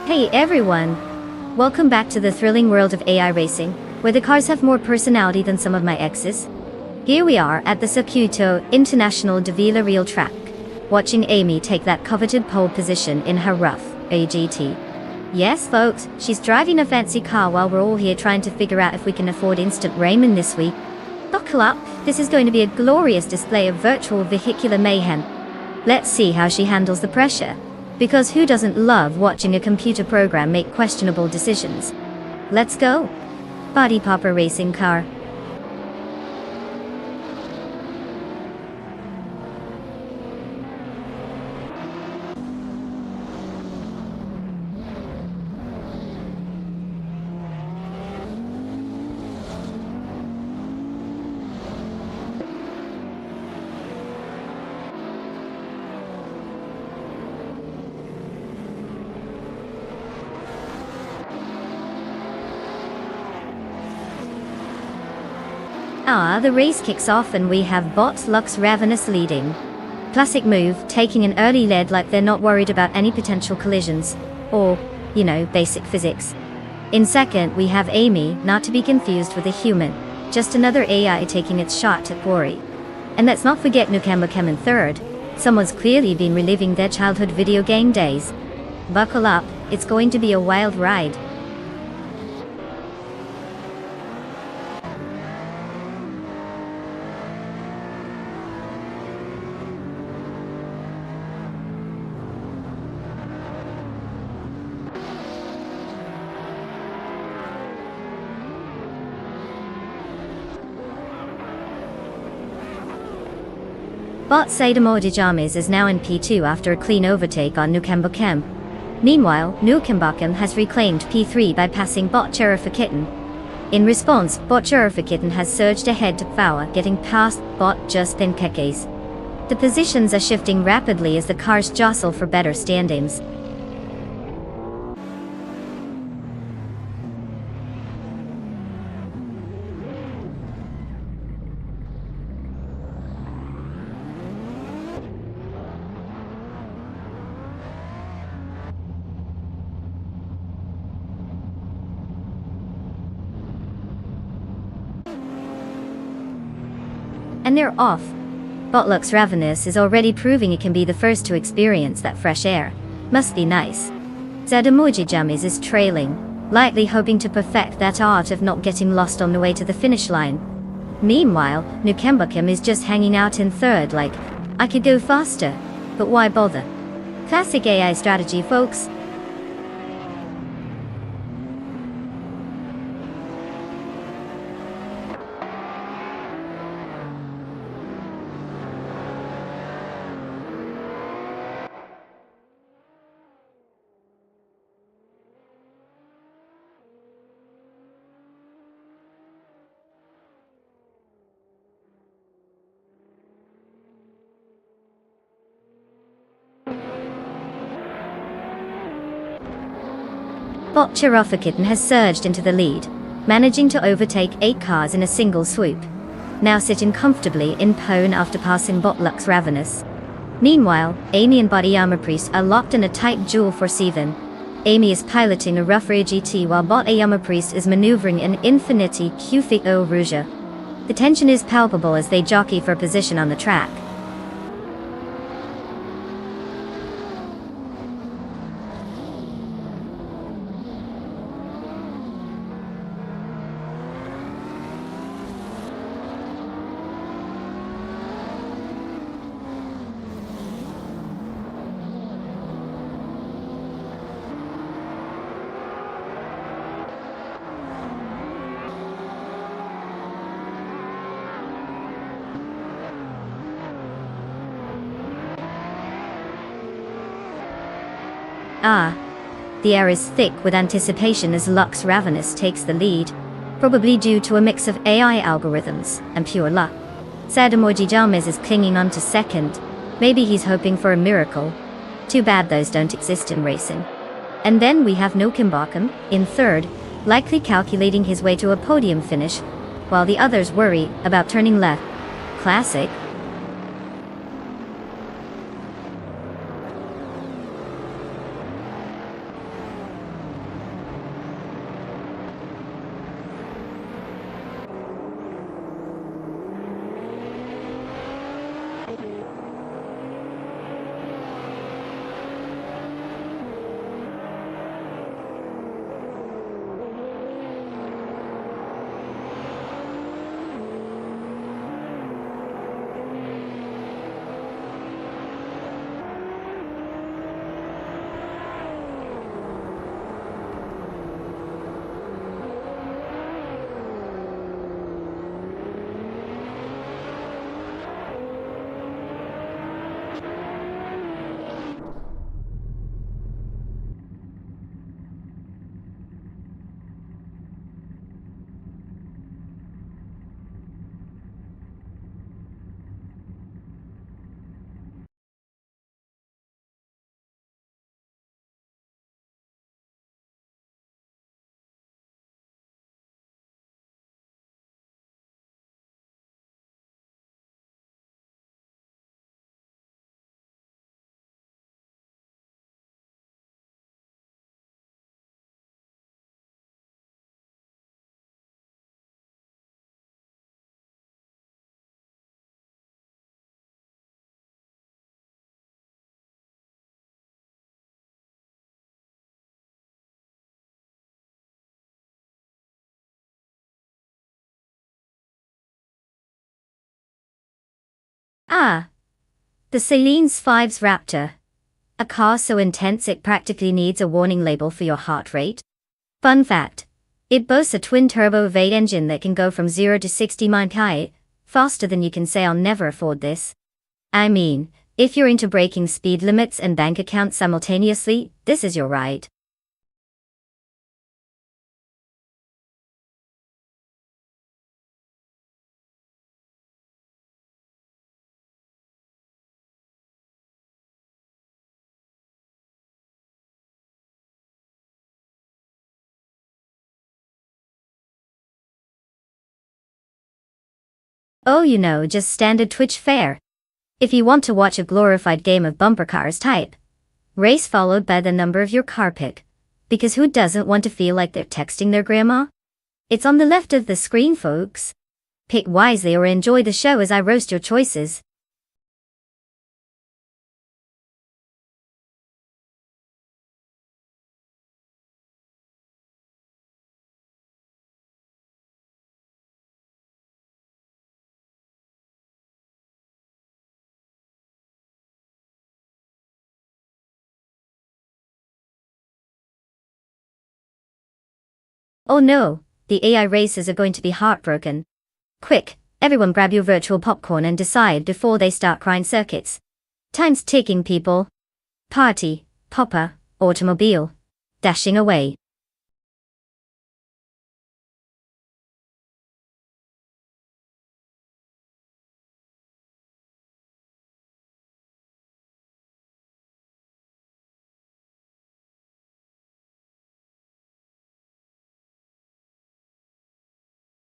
Hey everyone! Welcome back to the thrilling world of AI racing, where the cars have more personality than some of my exes. Here we are at the Circuito International de Villarreal track, watching Amy take that coveted pole position in her rough AGT. Yes folks, she's driving a fancy car while we're all here trying to figure out if we can afford instant ramen this week. Buckle up, this is going to be a glorious display of virtual vehicular mayhem. Let's see how she handles the pressure. Because who doesn't love watching a computer program make questionable decisions? Let's go! Body popper racing car. The race kicks off and we have bot Lux Ravenous leading. Classic move, taking an early lead like they're not worried about any potential collisions. Or, basic physics. In second, we have Amy, not to be confused with a human. Just another AI taking its shot at glory. And let's not forget Nukembakem in third. Someone's clearly been reliving their childhood video game days. Buckle up, it's going to be a wild ride. Bot Automobilista is now in P2 after a clean overtake on Nukembakem. Meanwhile, Nukembakem has reclaimed P3 by passing bot Cherifakitten. In response, bot Cherifakitten has surged ahead to power, getting past bot Justin Kekes. The positions are shifting rapidly as the cars jostle for better standings. And they're off. Botlux Ravenous is already proving it can be the first to experience that fresh air. Must be nice. Zadamoji is trailing, lightly hoping to perfect that art of not getting lost on the way to the finish line. Meanwhile, Nukembakem is just hanging out in third like, I could go faster, but why bother? Classic AI strategy, folks. Bot Cherifakitten has surged into the lead, managing to overtake 8 cars in a single swoop. Now sitting comfortably in pole after passing bot Lux Ravenous. Meanwhile, Amy and bot Priest are locked in a tight duel for Seven. Amy is piloting a Ruffery GT while bot Priest is maneuvering an Infiniti Q50 Rouge. The tension is palpable as they jockey for position on the track. The air is thick with anticipation as Lux Ravenous takes the lead, probably due to a mix of AI algorithms and pure luck. Zadamoji James is clinging on to second. Maybe he's hoping for a miracle. Too bad those don't exist in racing. And then we have Nukembakem in third, likely calculating his way to a podium finish, while the others worry about turning left. Classic. Ah, the Celine's 5's Raptor. A car so intense it practically needs a warning label for your heart rate. Fun fact. It boasts a twin-turbo V8 engine that can go from 0 to 60 mph, faster than you can say I'll never afford this. I mean, if you're into breaking speed limits and bank accounts simultaneously, this is your ride. Oh, just standard Twitch fare. If you want to watch a glorified game of bumper cars, type race followed by the number of your car pick. Because who doesn't want to feel like they're texting their grandma? It's on the left of the screen, folks. Pick wisely or enjoy the show as I roast your choices. Oh no, the AI races are going to be heartbroken. Quick, everyone grab your virtual popcorn and decide before they start crying circuits. Time's ticking, people. Party, popper, automobile. Dashing away.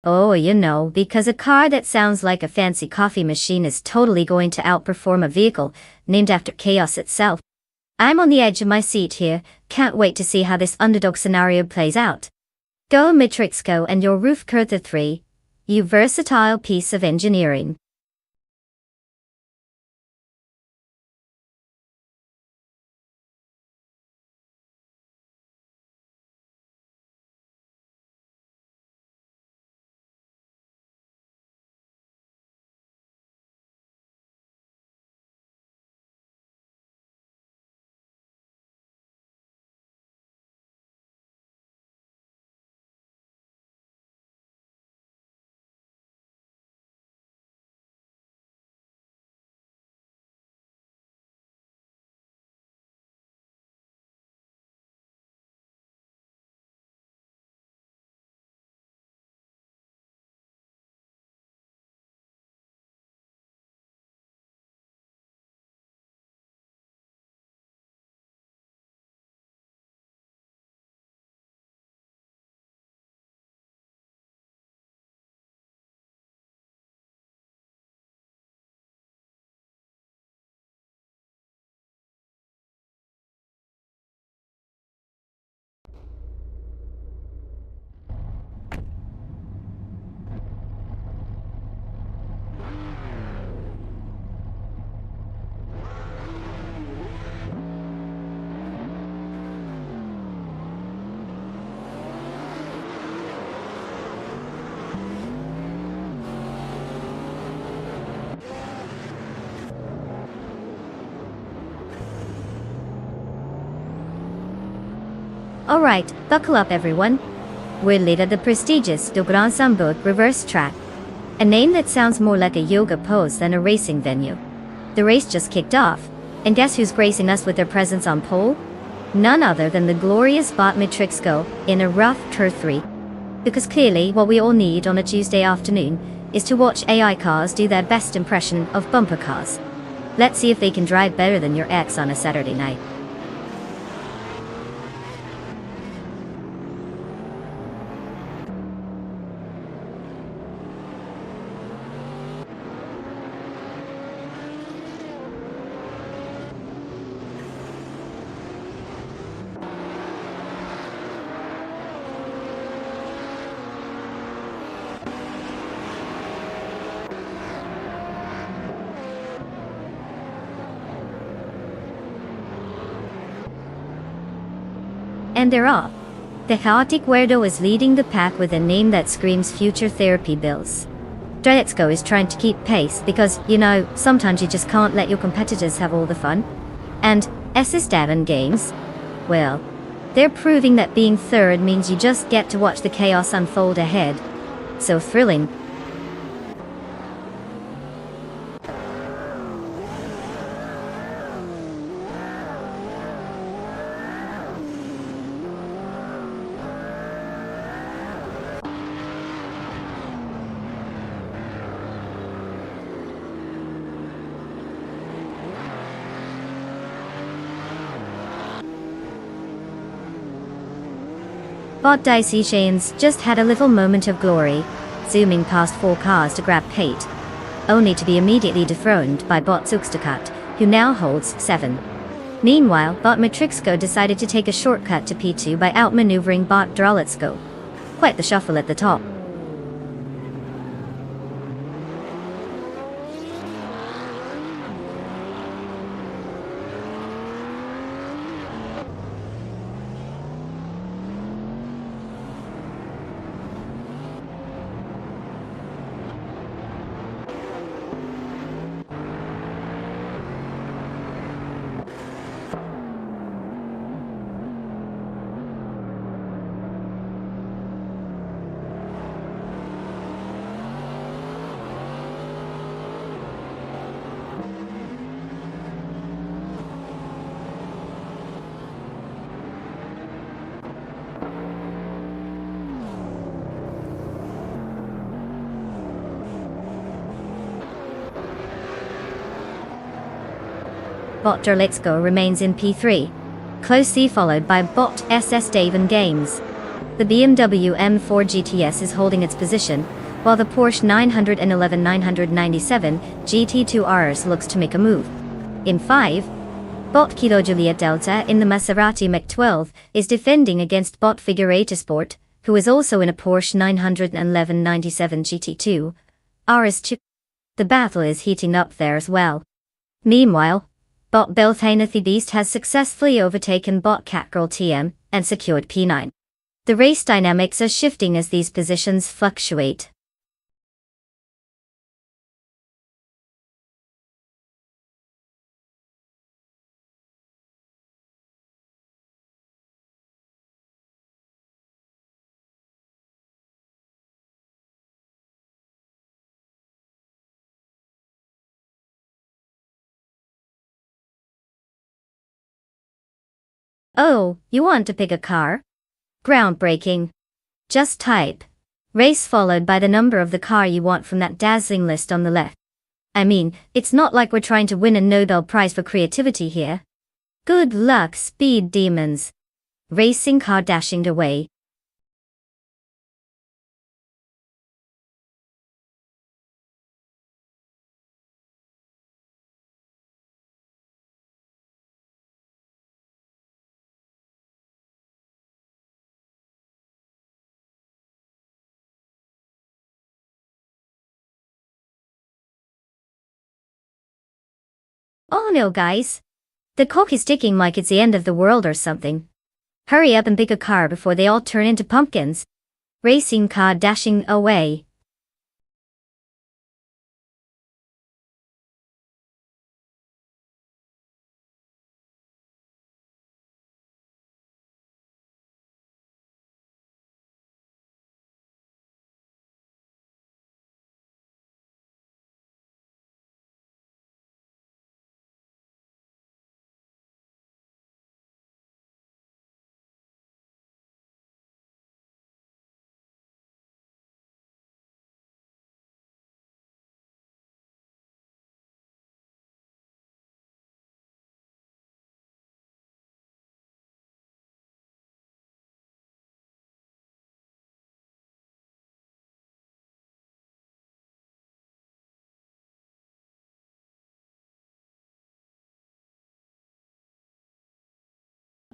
Oh, because a car that sounds like a fancy coffee machine is totally going to outperform a vehicle named after chaos itself. I'm on the edge of my seat here, can't wait to see how this underdog scenario plays out. Go Matrix Go and your roof Curtha 3, you versatile piece of engineering. Alright, buckle up everyone. We're late at the prestigious Du Grand Sambourg reverse track. A name that sounds more like a yoga pose than a racing venue. The race just kicked off, and guess who's gracing us with their presence on pole? None other than the glorious bot Matrix Go in a rough Tur 3. Because clearly what we all need on a Tuesday afternoon is to watch AI cars do their best impression of bumper cars. Let's see if they can drive better than your ex on a Saturday night. And they're off. The chaotic weirdo is leading the pack with a name that screams future therapy bills. Drelitsko is trying to keep pace because, sometimes you just can't let your competitors have all the fun. And Assetto Games? Well, they're proving that being third means you just get to watch the chaos unfold ahead. So thrilling. Bot Dicey Shanes just had a little moment of glory, zooming past 4 cars to grab Pate, only to be immediately dethroned by Bot Zugstakat, who now holds 7. Meanwhile, Bot Matrixko decided to take a shortcut to P2 by outmaneuvering Bot Drolitsko. Quite the shuffle at the top. Bot Drolitsko remains in P3, closely followed by Bot Assetto Games. The BMW M4 GTS is holding its position, while the Porsche 911-997 GT2 RS looks to make a move. In 5, Bot Kilo Juliet Delta in the Maserati Mach-12 is defending against Bot Figurata Sport, who is also in a Porsche 911-97 GT2 RS2. The battle is heating up there as well. Meanwhile, Bot Belthainathi Beast has successfully overtaken Bot Catgirl TM and secured P9. The race dynamics are shifting as these positions fluctuate. Oh, you want to pick a car? Groundbreaking. Just type race followed by the number of the car you want from that dazzling list on the left. I mean, it's not like we're trying to win a Nobel Prize for creativity here. Good luck, speed demons. Racing car dashing away. Oh no, guys. The clock is ticking like it's the end of the world or something. Hurry up and pick a car before they all turn into pumpkins. Racing car dashing away.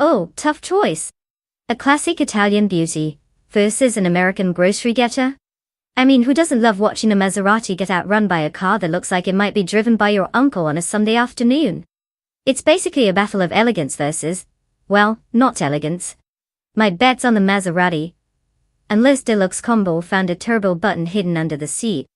Oh, tough choice. A classic Italian beauty versus an American grocery getter? I mean, who doesn't love watching a Maserati get outrun by a car that looks like it might be driven by your uncle on a Sunday afternoon? It's basically a battle of elegance versus, well, not elegance. My bet's on the Maserati. Unless Deluxe Combo found a turbo button hidden under the seat.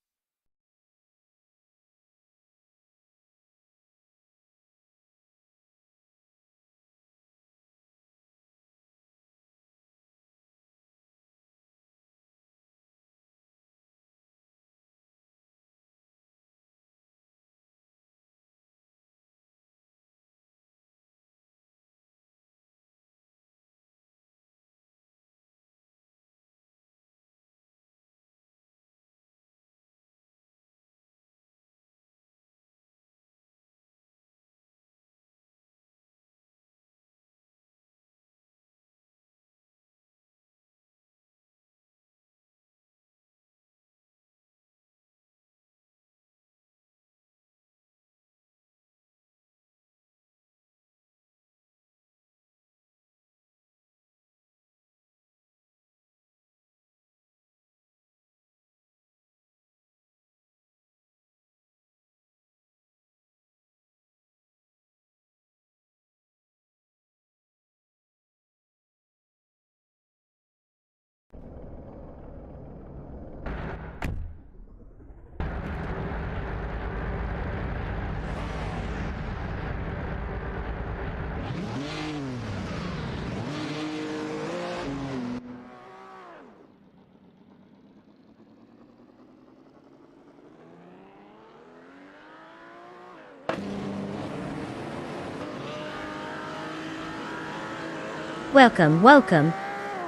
Welcome, welcome.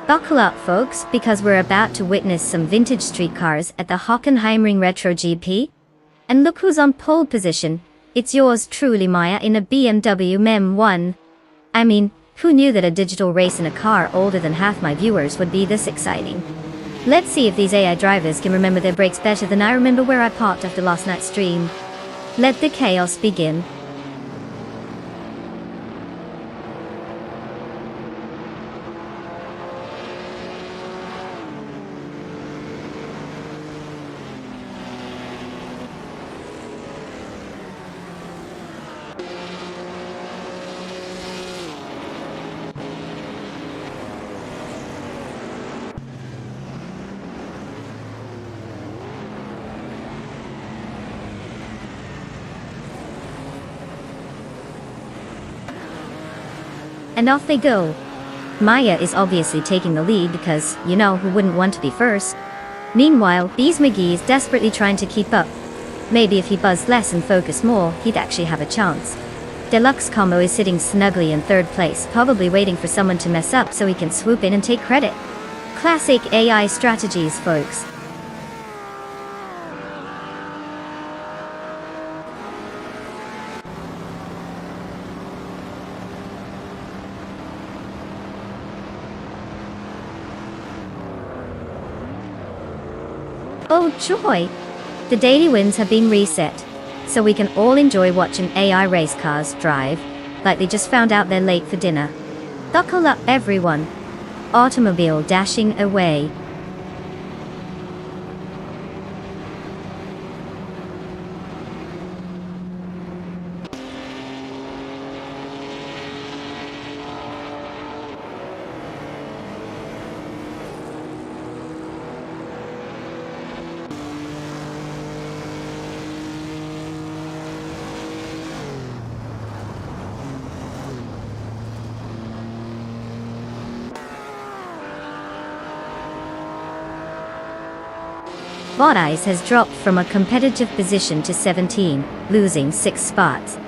Buckle up, folks, because we're about to witness some vintage street cars at the Hockenheimring Retro GP. And look who's on pole position. It's yours truly, Maya, in a BMW M1. I mean, who knew that a digital race in a car older than half my viewers would be this exciting? Let's see if these AI drivers can remember their brakes better than I remember where I parked after last night's stream. Let the chaos begin. And off they go. Maya is obviously taking the lead because, you know, who wouldn't want to be first? Meanwhile, Bees McGee is desperately trying to keep up. Maybe if he buzzed less and focused more, he'd actually have a chance. Deluxe Combo is sitting snugly in third place, probably waiting for someone to mess up so he can swoop in and take credit. Classic AI strategies, folks. Oh joy! The daily wins have been reset, so we can all enjoy watching AI race cars drive, like they just found out they're late for dinner. Buckle up, everyone. Automobile dashing away. Bottas has dropped from a competitive position to 17, losing 6 spots.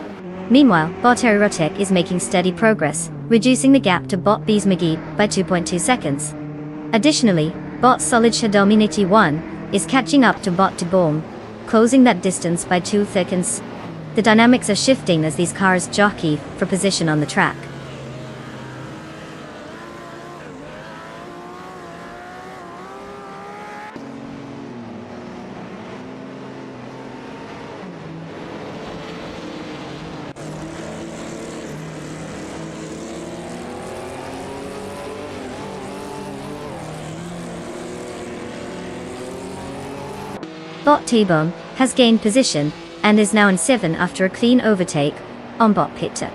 Meanwhile, Valtteri Bottas is making steady progress, reducing the gap to Bot Bees McGee by 2.2 seconds. Additionally, Bot Solidja Dominity 1 is catching up to Bot de Boom, closing that distance by 2 seconds. The dynamics are shifting as these cars jockey for position on the track. Bot T-Bone has gained position and is now in 7 after a clean overtake on Bot Peter.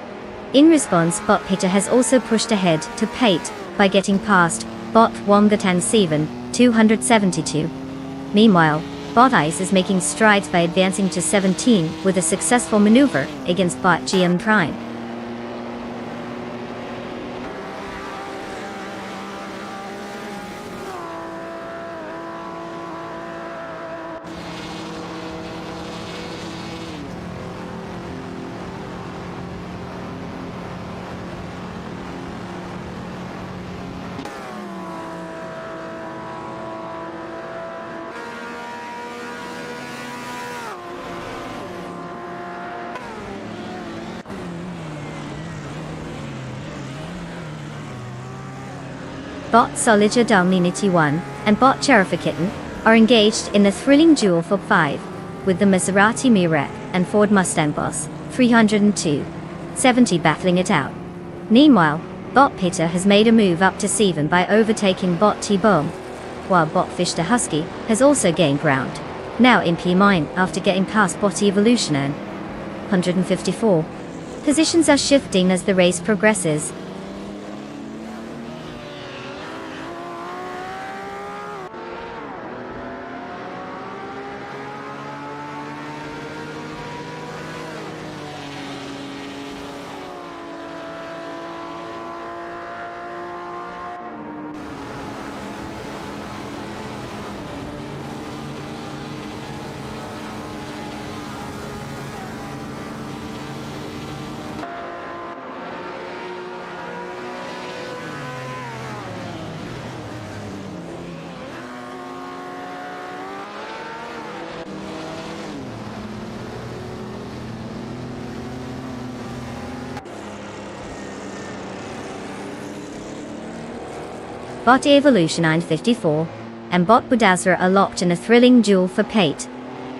In response, Bot Peter has also pushed ahead to Pate by getting past Bot Wongatan 7, 272. Meanwhile, Bottas is making strides by advancing to 17 with a successful maneuver against Bot GM Prime. Bot Solidja Dominity 1 and Bot Cherifakitten are engaged in a thrilling duel for 5, with the Maserati Mirek and Ford Mustang Boss 302.70 battling it out. Meanwhile, Bot Peter has made a move up to 7 by overtaking Bot T-Bone, while Bot Fish the Husky has also gained ground, now in P9 after getting past Bot Evolution and 154. Positions are shifting as the race progresses. Bot Evolution 954, and Bot Budazra are locked in a thrilling duel for Pate,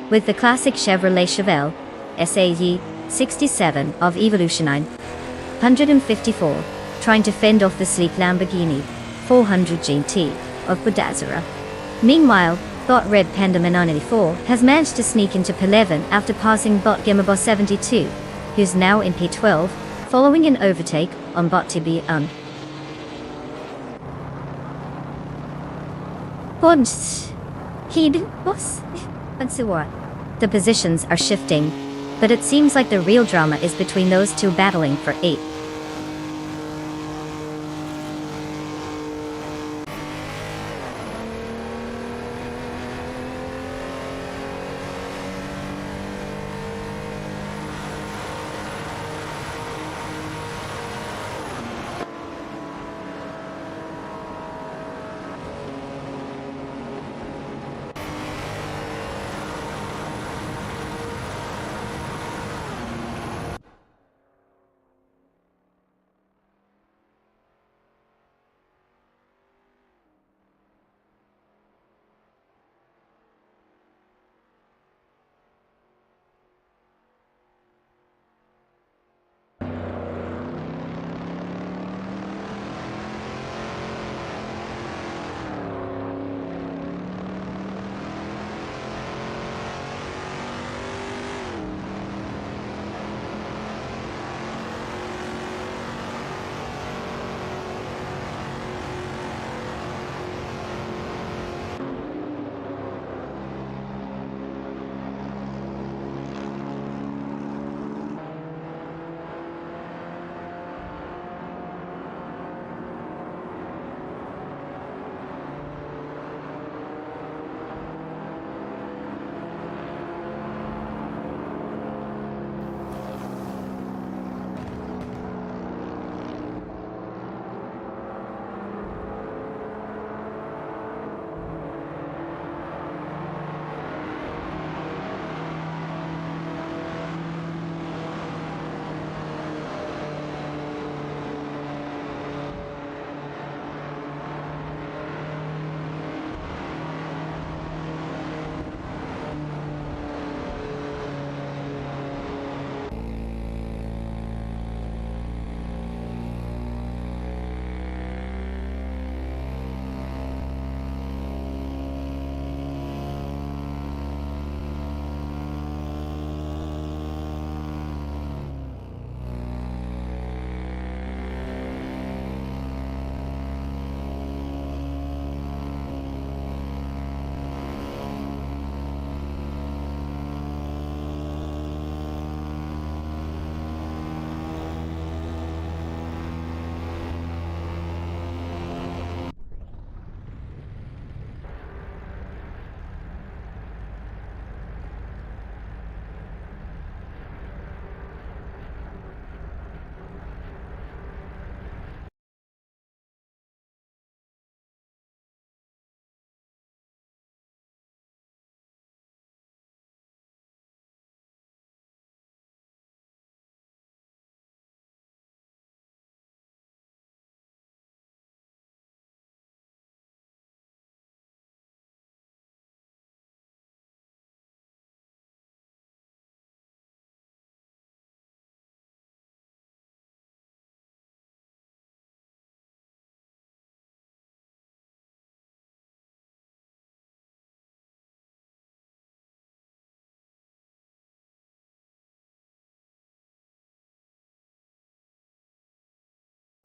with the classic Chevrolet Chevelle SAE 67 of Evolution 954 trying to fend off the sleek Lamborghini 400 GT of Budazra. Meanwhile, Bot Red Panda 994 has managed to sneak into P11 after passing Bot Gimabos 72, who's now in P12, following an overtake on Bot TB. The positions are shifting, but it seems like the real drama is between those two battling for 8.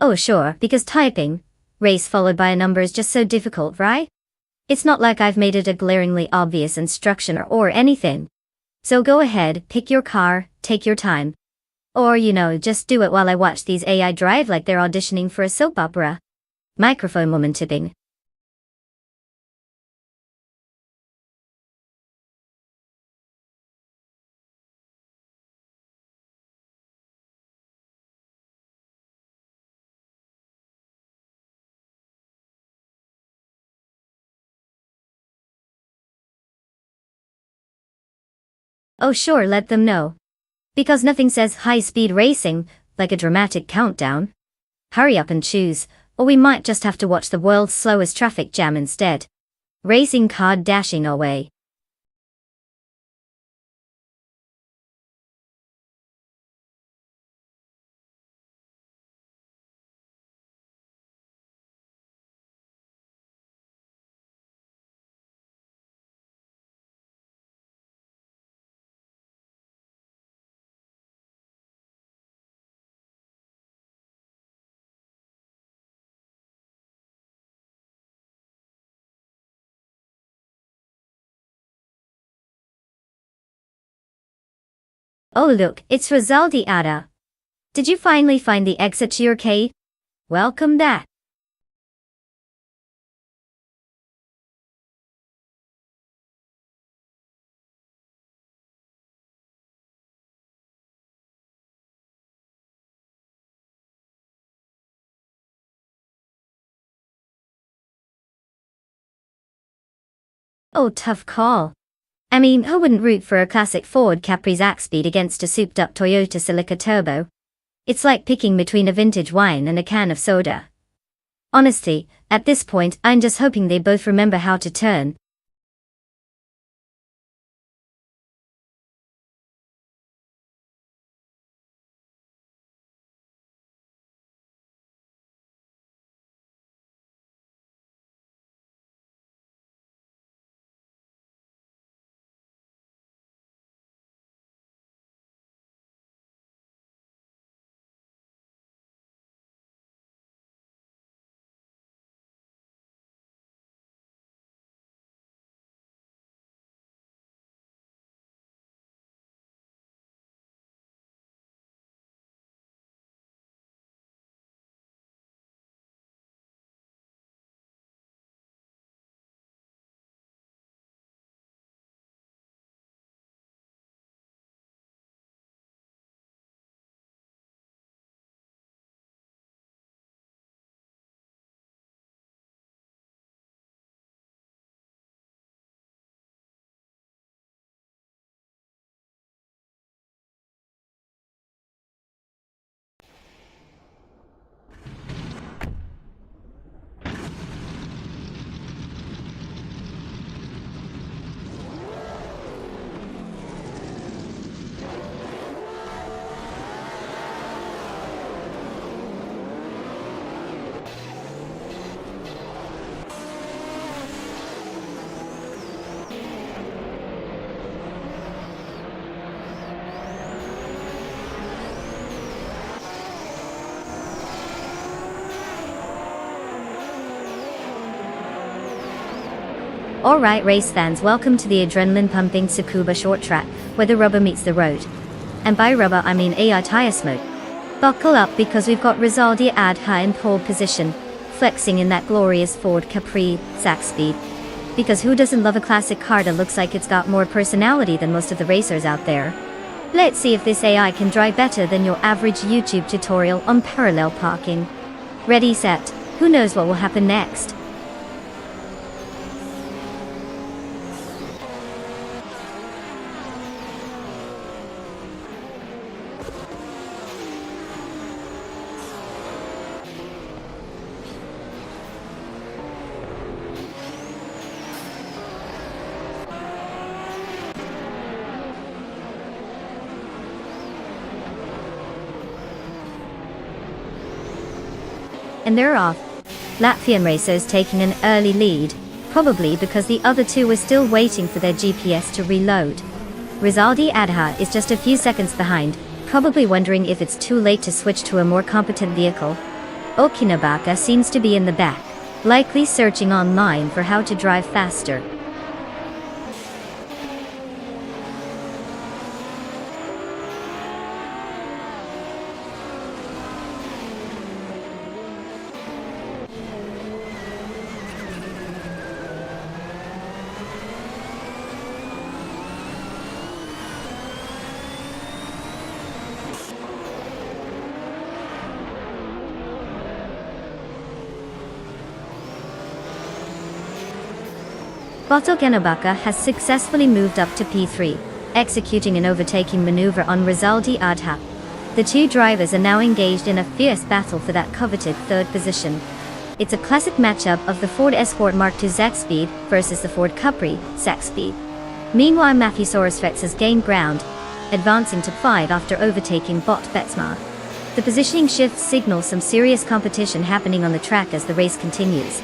Oh sure, because typing race followed by a number is just so difficult, right? It's not like I've made it a glaringly obvious instruction or anything. So go ahead, pick your car, take your time. Or, just do it while I watch these AI drive like they're auditioning for a soap opera. Microphone woman tipping. Oh sure, let them know. Because nothing says high-speed racing like a dramatic countdown. Hurry up and choose, Or we might just have to watch the world's slowest traffic jam instead. Racing car dashing away. Oh look, it's Rosaldi Ada. Did you finally find the exit to your cave? Welcome back. Oh, tough call. I mean, who wouldn't root for a classic Ford Capri's axe speed against a souped-up Toyota Celica Turbo? It's like picking between a vintage wine and a can of soda. Honestly, at this point, I'm just hoping they both remember how to turn. Alright race fans, welcome to the adrenaline-pumping Tsukuba short track, where the rubber meets the road. And by rubber I mean AI tire smoke. Buckle up because we've got Rosaldi Adha in pole position, flexing in that glorious Ford Capri, sack speed. Because who doesn't love a classic car that looks like it's got more personality than most of the racers out there? Let's see if this AI can drive better than your average YouTube tutorial on parallel parking. Ready, set, who knows what will happen next? And they're off. Latvian racers taking an early lead, probably because the other two were still waiting for their GPS to reload. Rosaldi Adha is just a few seconds behind, probably wondering if it's too late to switch to a more competent vehicle. Okinabaka seems to be in the back, likely searching online for how to drive faster. Botogenobaka has successfully moved up to P3, executing an overtaking maneuver on Rosaldi Adha. The two drivers are now engaged in a fierce battle for that coveted third position. It's a classic matchup of the Ford Escort Mark II Zach speed versus the Ford Capri Zach speed. Meanwhile, Matthesaurus Rex has gained ground, advancing to 5 after overtaking bot Betsma. The positioning shifts signal some serious competition happening on the track as the race continues.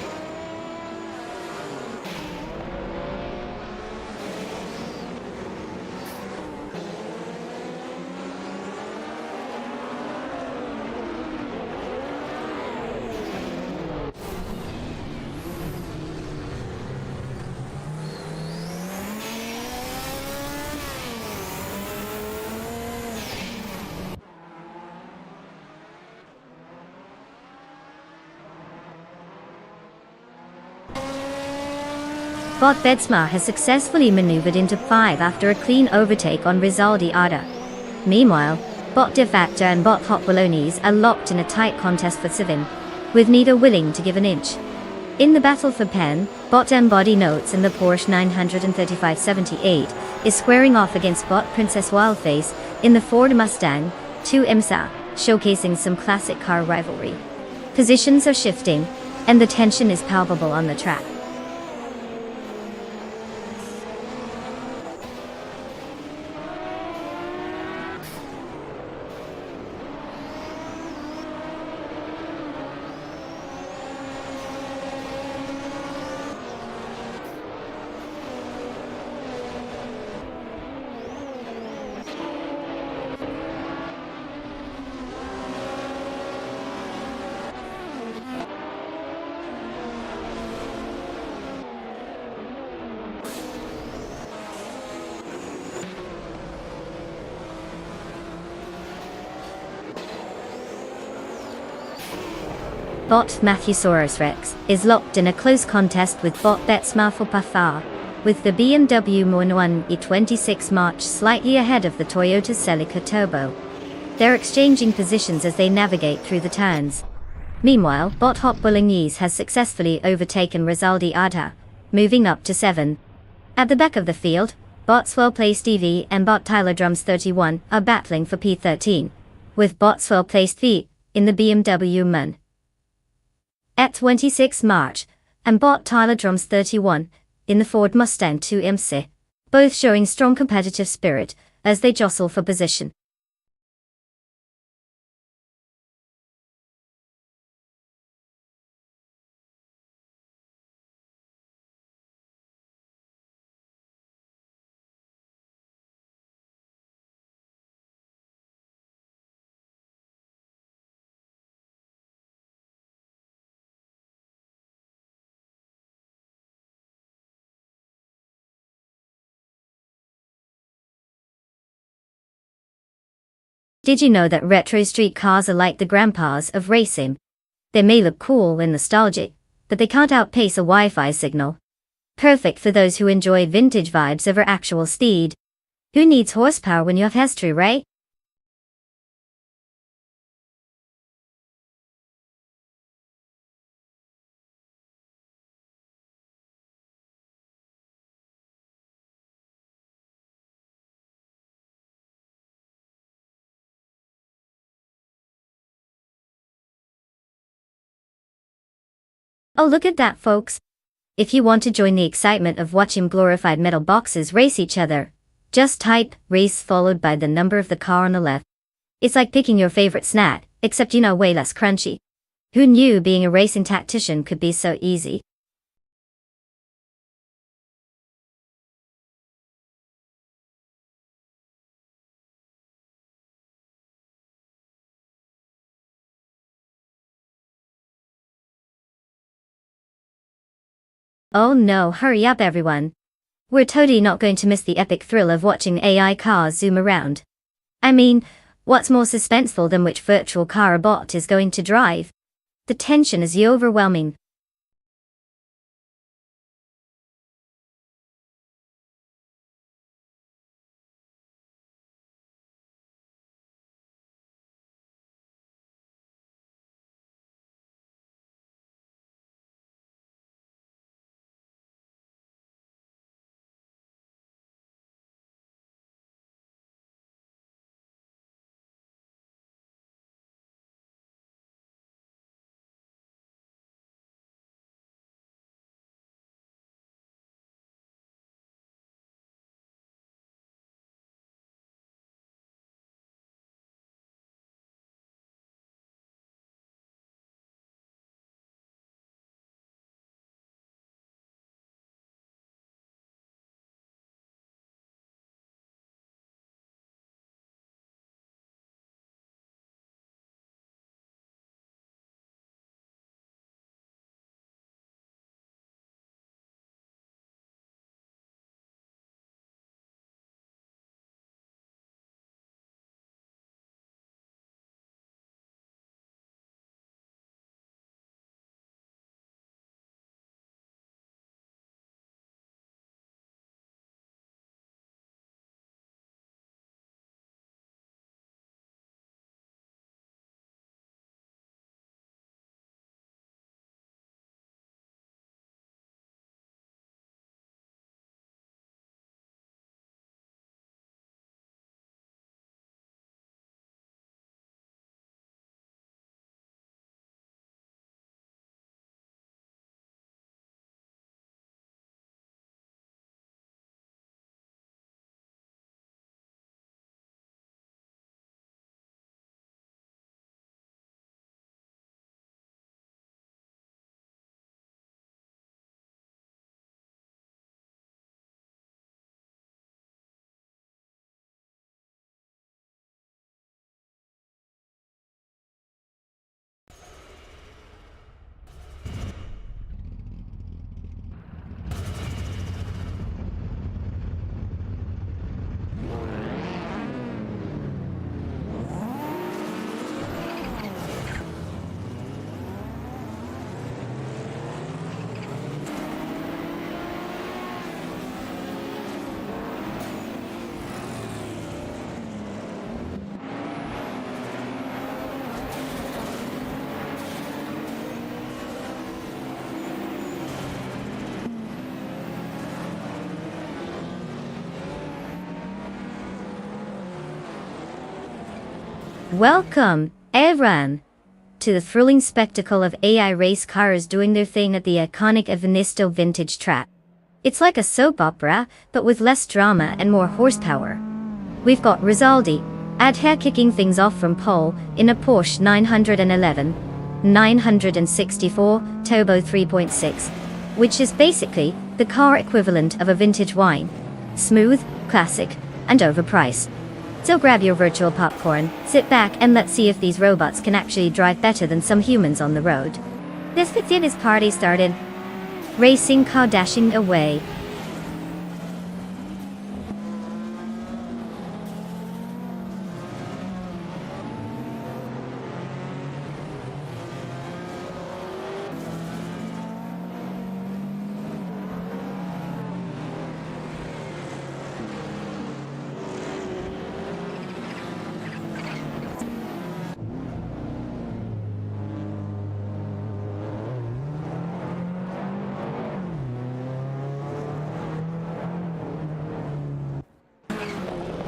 Bot Betsma has successfully maneuvered into 5 after a clean overtake on Rizaldi Ada. Meanwhile, Bot De Facto and Bot Hot Bolognese are locked in a tight contest for 7, with neither willing to give an inch. In the battle for pen, Bot Embody Notes in the Porsche 935/78 is squaring off against Bot Princess Wildface in the Ford Mustang 2 IMSA, showcasing some classic car rivalry. Positions are shifting, and the tension is palpable on the track. Bot Matthesaurus Rex is locked in a close contest with Bot Betsma for Pathar, with the BMW M1 E26 March slightly ahead of the Toyota Celica Turbo. They're exchanging positions as they navigate through the turns. Meanwhile, Bot Hot Bolognese has successfully overtaken Rizaldi Ada, moving up to 7. At the back of the field, Bot's well-placed EV and Bot Tyler Drums 31 are battling for P13, with Bot's well-placed V in the BMW M1 at 26 March, and Bot Tyler Drums 31 in the Ford Mustang 2 IMSA, both showing strong competitive spirit as they jostle for position. Did you know that retro street cars are like the grandpas of racing? They may look cool and nostalgic, but they can't outpace a Wi-Fi signal. Perfect for those who enjoy vintage vibes over actual speed. Who needs horsepower when you have history, right? Oh, look at that, folks. If you want to join the excitement of watching glorified metal boxes race each other, just type race followed by the number of the car on the left. It's like picking your favorite snack, except way less crunchy. Who knew being a racing tactician could be so easy? Oh no, hurry up everyone. We're totally not going to miss the epic thrill of watching AI cars zoom around. I mean, what's more suspenseful than which virtual car a bot is going to drive? The tension is overwhelming. Welcome, everyone, to the thrilling spectacle of AI race cars doing their thing at the iconic Assetto vintage track. It's like a soap opera, but with less drama and more horsepower. We've got Rizaldi, Adher kicking things off from pole in a Porsche 964 Turbo 3.6, which is basically the car equivalent of a vintage wine. Smooth, classic, and overpriced. So grab your virtual popcorn, sit back, and let's see if these robots can actually drive better than some humans on the road. Let's get this party started. Racing car dashing away.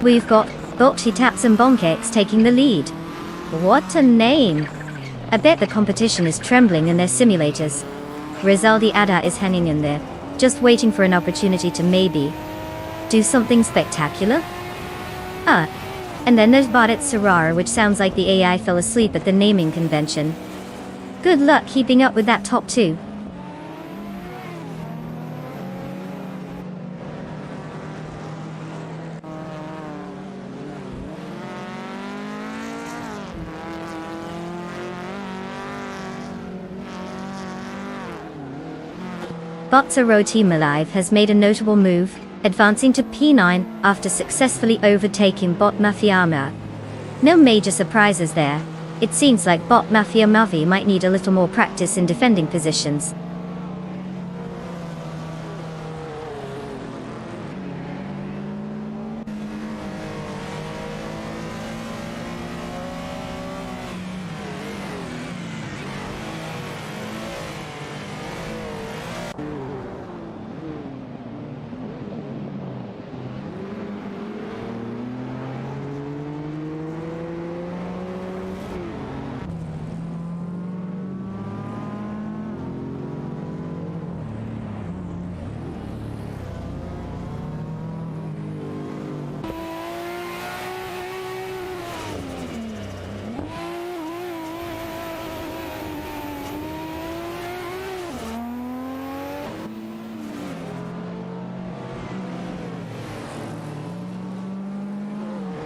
We've got Bocci Taps and Bonkeks taking the lead. What a name! I bet the competition is trembling in their simulators. Rizaldi Ada is hanging in there, just waiting for an opportunity to maybe do something spectacular? And then there's Baudet Serrar, which sounds like the AI fell asleep at the naming convention. Good luck keeping up with that top two. Botzero Team Alive has made a notable move, advancing to P9 after successfully overtaking Bot Mafia Ma. No major surprises there. It seems like Bot Mafia Mavi might need a little more practice in defending positions.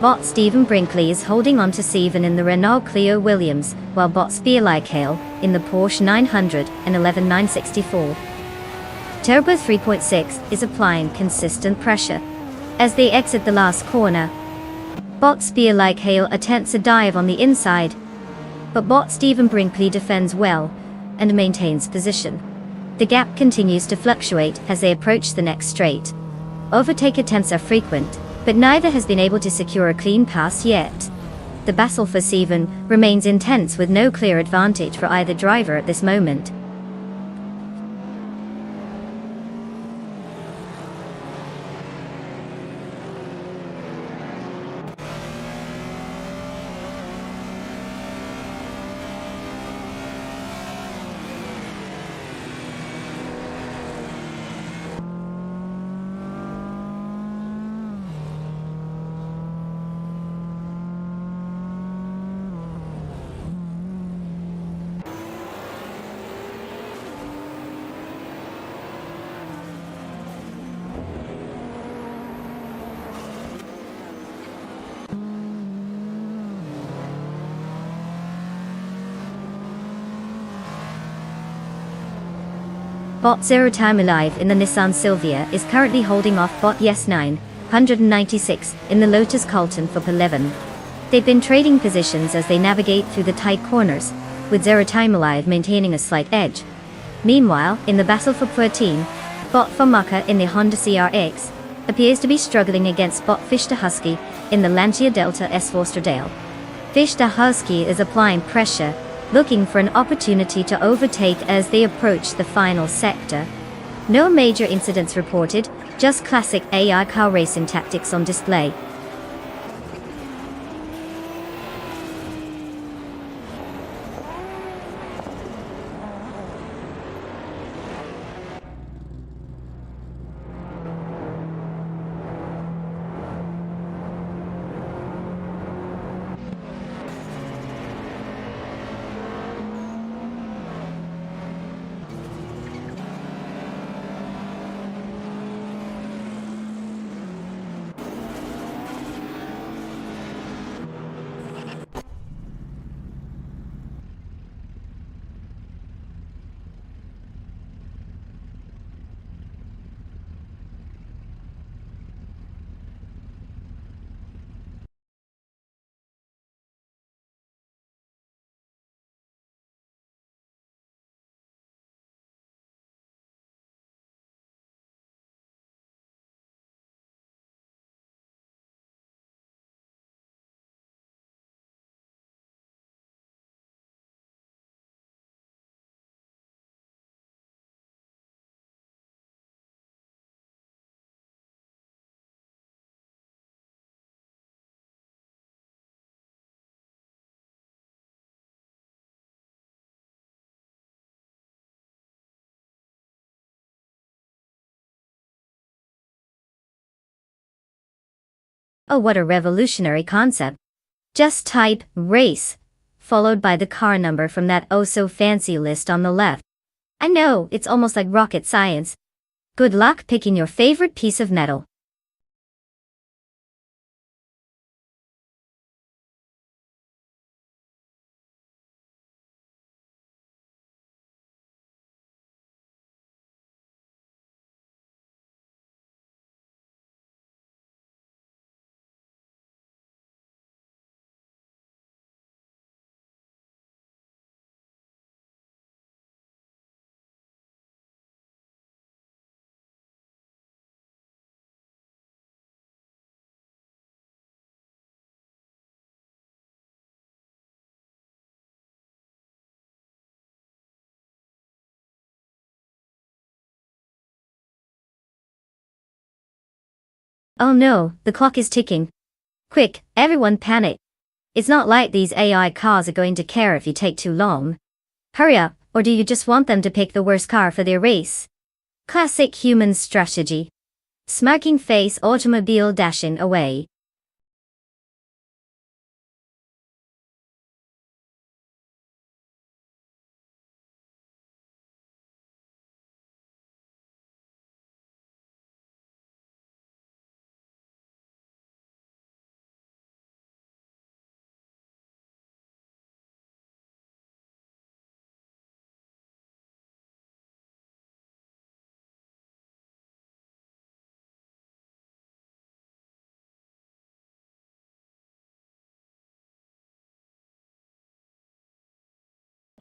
Bot Stephen Brinkley is holding on to Steven in the Renault Clio Williams, while Bot Spearlikehale in the Porsche 911 964. Turbo 3.6 is applying consistent pressure. As they exit the last corner, Bot Spearlikehale attempts a dive on the inside, but Bot Stephen Brinkley defends well and maintains position. The gap continues to fluctuate as they approach the next straight. Overtake attempts are frequent, but neither has been able to secure a clean pass yet. The battle for Steven remains intense with no clear advantage for either driver at this moment. Bot Zero Time Alive in the Nissan Silvia is currently holding off Bot Yes 996 in the Lotus Colton for P11. They've been trading positions as they navigate through the tight corners, with Zero Time Alive maintaining a slight edge. Meanwhile, in the battle for P13, Bot Famaka in the Honda CRX appears to be struggling against Bot Fichte Husky in the Lancia Delta S Forsterdale. Fichte Husky is applying pressure, looking for an opportunity to overtake as they approach the final sector. No major incidents reported, just classic AI car racing tactics on display. Oh, what a revolutionary concept. Just type race, followed by the car number from that oh-so-fancy list on the left. I know, it's almost like rocket science. Good luck picking your favorite piece of metal. Oh no, the clock is ticking. Quick, everyone panic. It's not like these AI cars are going to care if you take too long. Hurry up, or do you just want them to pick the worst car for their race? Classic human strategy. Smirking face automobile dashing away.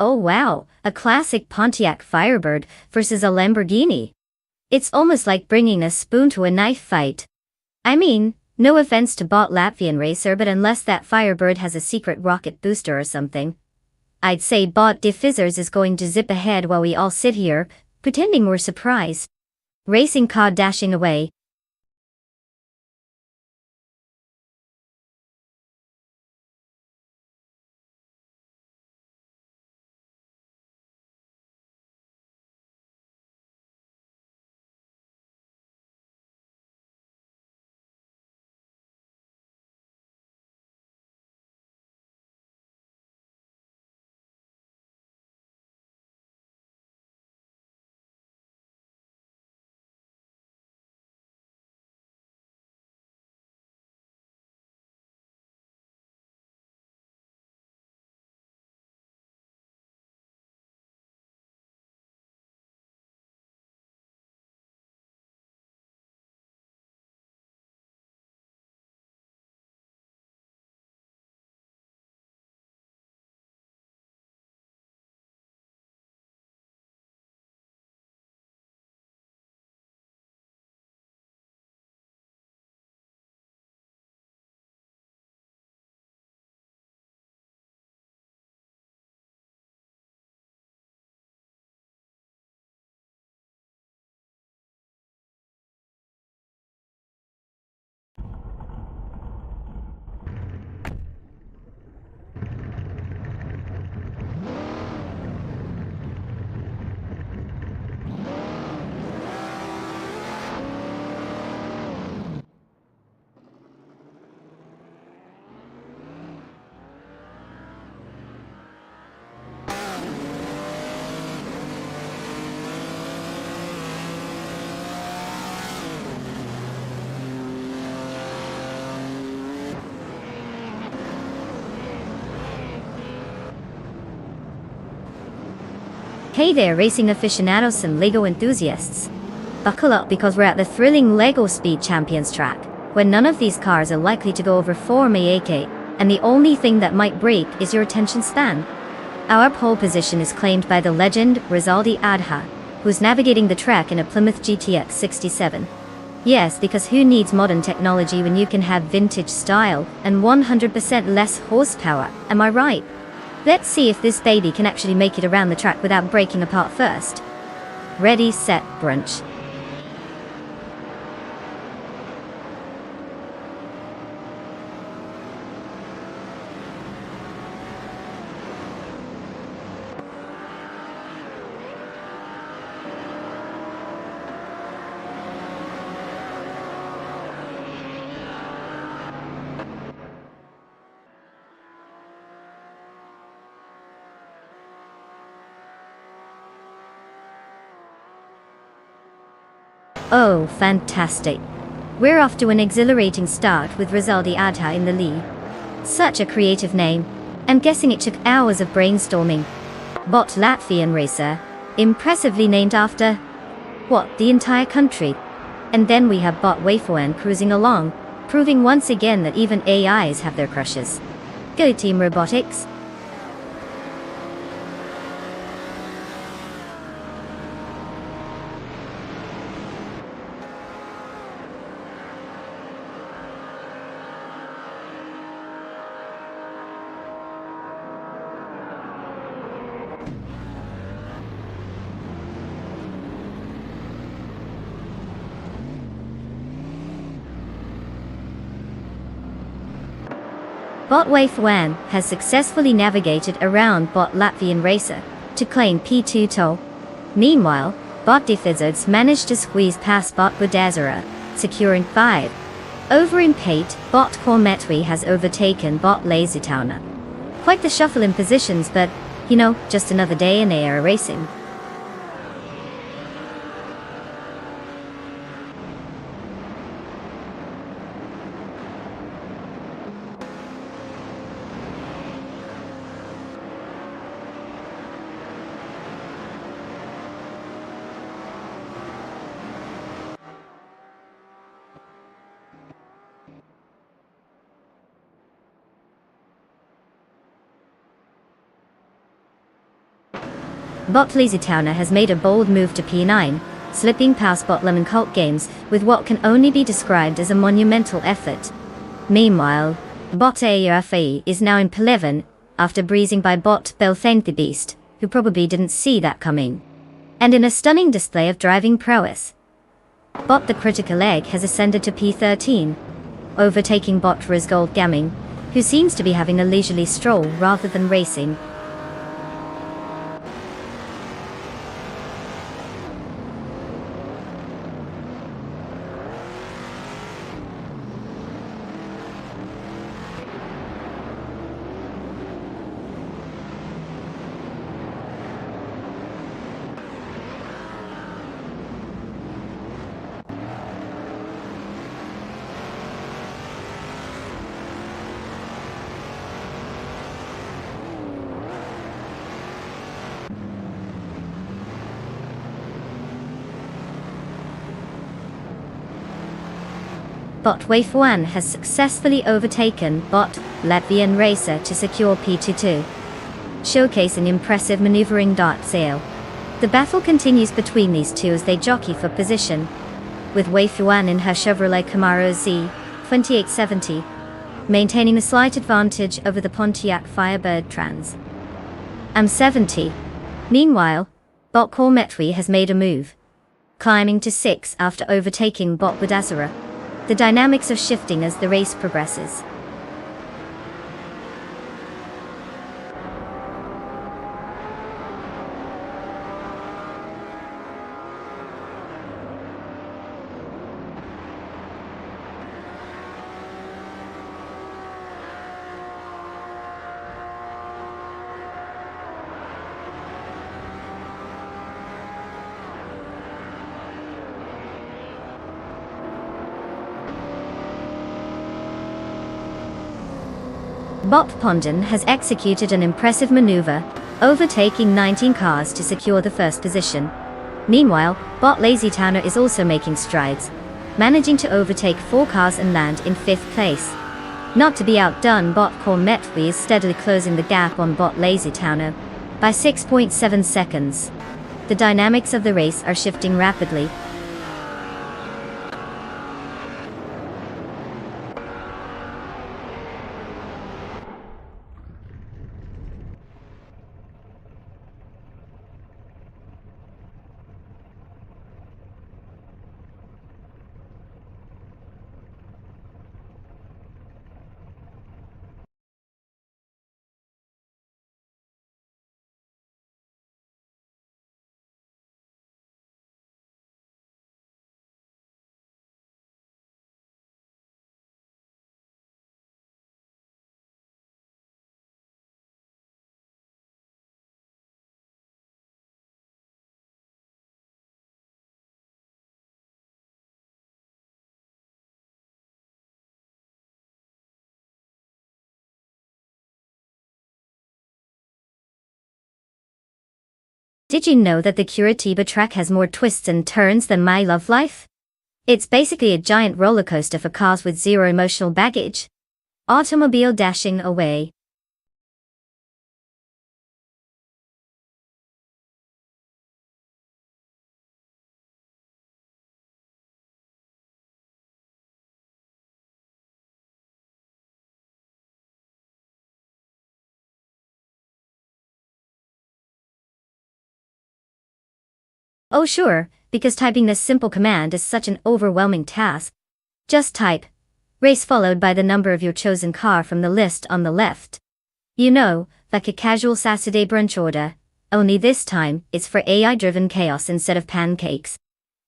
Oh wow, a classic Pontiac Firebird versus a Lamborghini. It's almost like bringing a spoon to a knife fight. I mean, no offense to bot Latvian racer, but unless that Firebird has a secret rocket booster or something, I'd say bot Diffusers is going to zip ahead while we all sit here, pretending we're surprised. Racing car dashing away. Hey there, racing aficionados and LEGO enthusiasts. Buckle up because we're at the thrilling LEGO Speed Champions track, where none of these cars are likely to go over 4 mph, and the only thing that might break is your attention span. Our pole position is claimed by the legend Rizaldi Adha, who's navigating the track in a Plymouth GTX 67. Yes, because who needs modern technology when you can have vintage style and 100% less horsepower, am I right? Let's see if this baby can actually make it around the track without breaking apart first. Ready, set, brunch. Oh, fantastic. We're off to an exhilarating start with Rizaldi Adha in the lead. Such a creative name. I'm guessing it took hours of brainstorming. Bot Latvian racer. Impressively named after... what, the entire country? And then we have Bot Wayfoan cruising along, proving once again that even AIs have their crushes. Go Team Robotics! Bot Wayfoan has successfully navigated around Bot Latvian racer to claim P2 toll. Meanwhile, Bot Defizodes managed to squeeze past Bot Budazara, securing 5. Over in Pate, Bot Kormetwi has overtaken Bot Lazytowner. Quite the shuffle in positions, but, you know, just another day in AR racing. Bot Lazytowner has made a bold move to P9, slipping past Bot Lemon Cult Games with what can only be described as a monumental effort. Meanwhile, Bot AUFAE is now in P11, after breezing by Bot Belthenthebeast, who probably didn't see that coming. And in a stunning display of driving prowess, Bot the Critical Egg has ascended to P13, overtaking Bot Rizgold Gaming, who seems to be having a leisurely stroll rather than racing. Bot Wayfoan has successfully overtaken Bot Latvian racer to secure P22, showcasing impressive maneuvering dart sail. The battle continues between these two as they jockey for position, with Wayfoan in her Chevrolet Camaro Z 2870, maintaining a slight advantage over the Pontiac Firebird Trans Am 70. Meanwhile, Bot Kormetwi has made a move, climbing to 6 after overtaking Bot Budazara. The dynamics are shifting as the race progresses. Bot Pondon has executed an impressive maneuver, overtaking 19 cars to secure the first position. Meanwhile, Bot Lazytowner is also making strides, managing to overtake 4 cars and land in 5th place. Not to be outdone, Bot Kormetwi is steadily closing the gap on Bot Lazytowner by 6.7 seconds. The dynamics of the race are shifting rapidly, Did you know that the Curitiba track has more twists and turns than my love life? It's basically a giant roller coaster for cars with zero emotional baggage. Automobile dashing away. Oh sure, because typing this simple command is such an overwhelming task. Just type race followed by the number of your chosen car from the list on the left. You know, like a casual Saturday brunch order, only this time it's for AI-driven chaos instead of pancakes.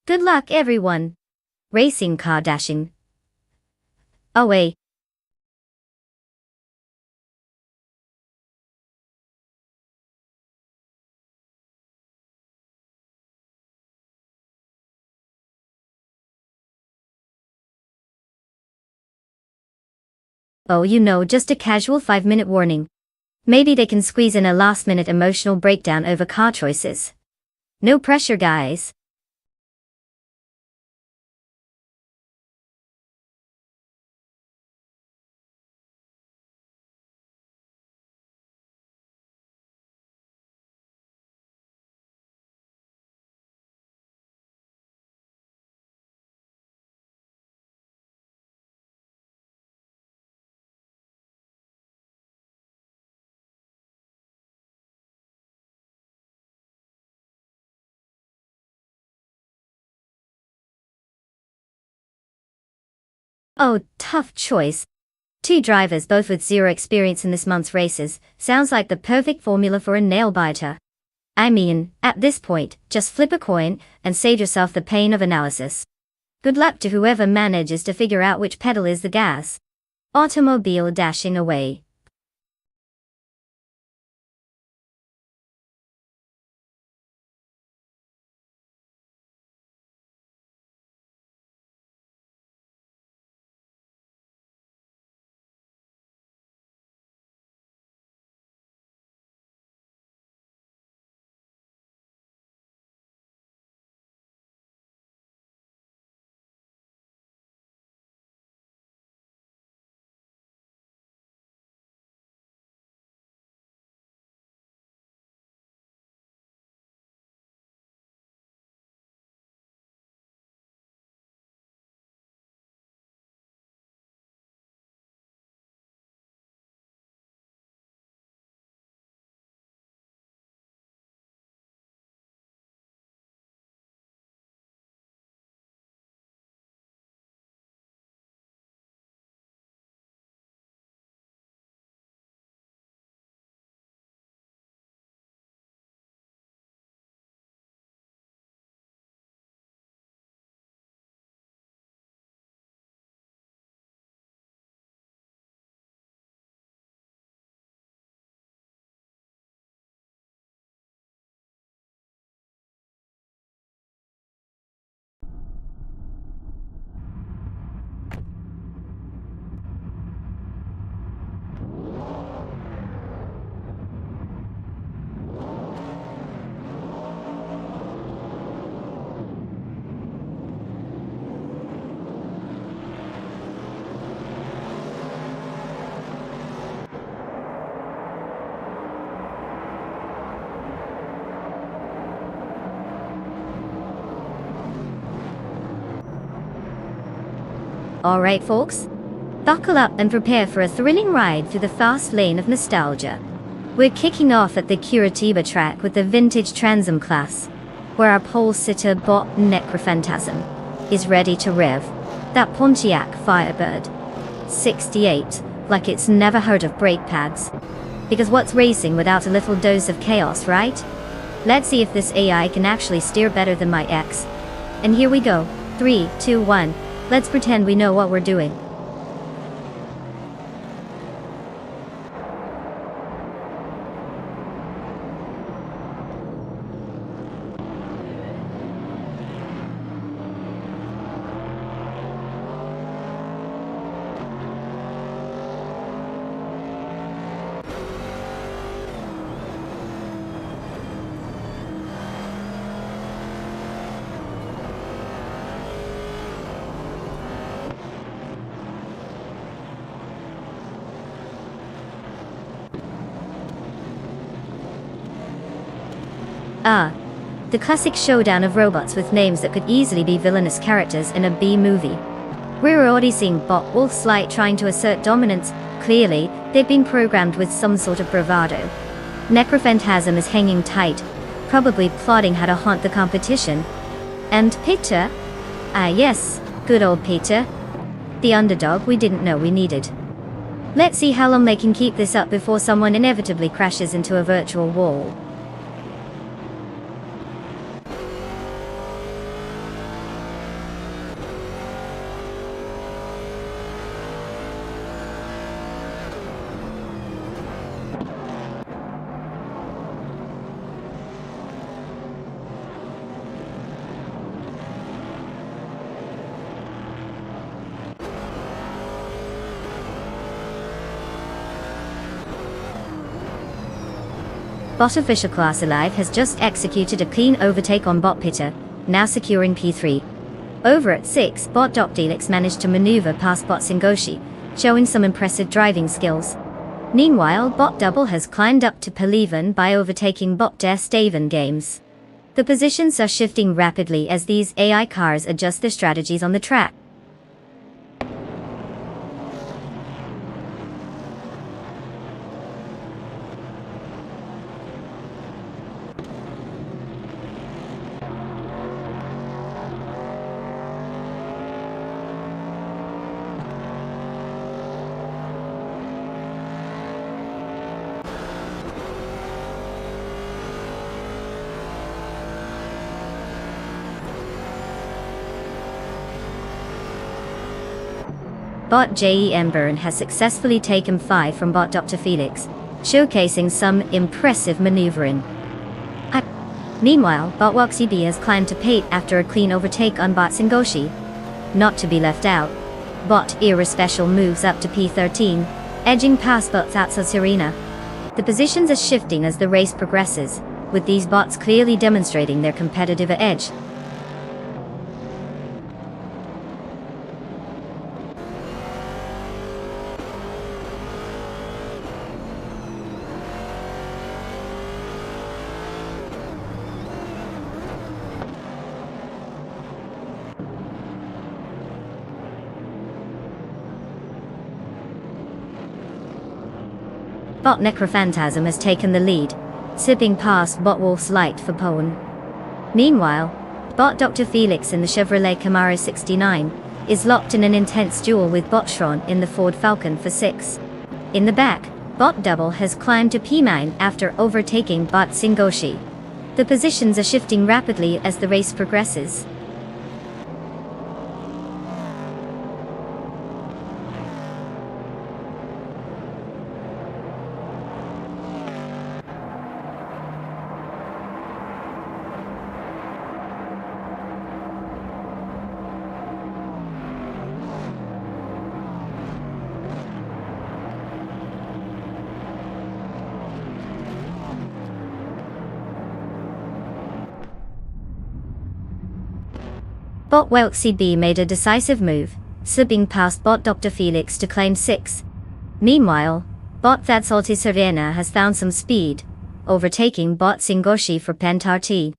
Good luck everyone! Racing car dashing away. Oh, you know, just a casual 5-minute warning. Maybe they can squeeze in a last-minute emotional breakdown over car choices. No pressure, guys. Oh, tough choice. Two drivers both with zero experience in this month's races, sounds like the perfect formula for a nail-biter. I mean, at this point, just flip a coin and save yourself the pain of analysis. Good luck to whoever manages to figure out which pedal is the gas. Automobile dashing away. Alright folks, buckle up and prepare for a thrilling ride through the fast lane of nostalgia. We're kicking off at the Curitiba track with the vintage Transom class, where our pole-sitter bot Necrophantasm is ready to rev that Pontiac Firebird 68 like it's never heard of brake pads. Because what's racing without a little dose of chaos, right? Let's see if this AI can actually steer better than my ex. And here we go. 3, 2, 1. Let's pretend we know what we're doing. Ah, the classic showdown of robots with names that could easily be villainous characters in a B-movie. We're already seeing Bot Wolf's Light trying to assert dominance. Clearly, they've been programmed with some sort of bravado. Necrophantasm is hanging tight, probably plotting how to haunt the competition. And Peter? Ah yes, good old Peter. The underdog we didn't know we needed. Let's see how long they can keep this up before someone inevitably crashes into a virtual wall. Bot Official Class Alive has just executed a clean overtake on Bot Peter, now securing P3. Over at 6, Bot Doc Delix managed to maneuver past Bot Singoshi, showing some impressive driving skills. Meanwhile, Bot Double has climbed up to P11 by overtaking Bot Der Staven Games. The positions are shifting rapidly as these AI cars adjust their strategies on the track. Bot JEM Burn has successfully taken 5 from Bot Dr. Felix, showcasing some impressive maneuvering. Meanwhile, Bot Woxy B has climbed to P8 after a clean overtake on Bot Singoshi. Not to be left out, Bot Era Special moves up to P13, edging past Bot Zatsa Serena. The positions are shifting as the race progresses, with these bots clearly demonstrating their competitive edge. Bot Necrophantasm has taken the lead, sipping past Bot Wolf's Light for Pone. Meanwhile, Bot Dr. Felix in the Chevrolet Camaro 69 is locked in an intense duel with Bot Shron in the Ford Falcon for 6. In the back, Bot Double has climbed to P9 after overtaking Bot Singoshi. The positions are shifting rapidly as the race progresses. Bot Welxy B made a decisive move, subbing past Bot Dr. Felix to claim 6. Meanwhile, Bot Thatsalty Serena has found some speed, overtaking Bot Singoshi for Pentar T.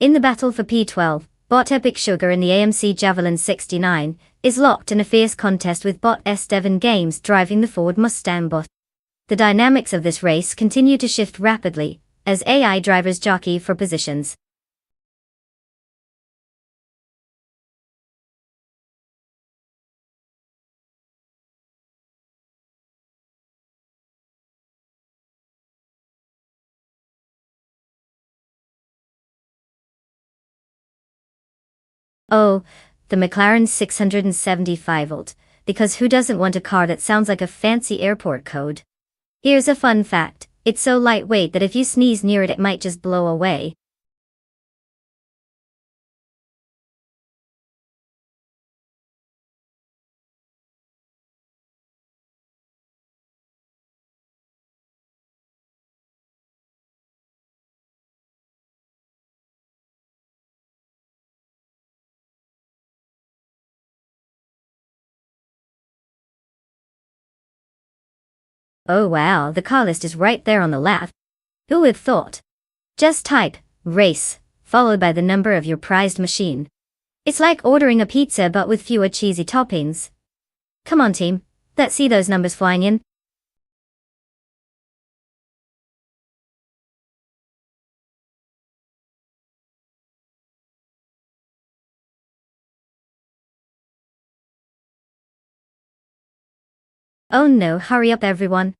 In the battle for P12, Bot Epic Sugar in the AMC Javelin 69 is locked in a fierce contest with Bot S. Devon Games driving the Ford Mustang Bot. The dynamics of this race continue to shift rapidly, as AI drivers jockey for positions. Oh, the McLaren 675V, because who doesn't want a car that sounds like a fancy airport code? Here's a fun fact, it's so lightweight that if you sneeze near it it might just blow away. Oh wow, the car list is right there on the left. Who would have thought? Just type race, followed by the number of your prized machine. It's like ordering a pizza but with fewer cheesy toppings. Come on team, let's see those numbers flying in. Oh no, hurry up everyone.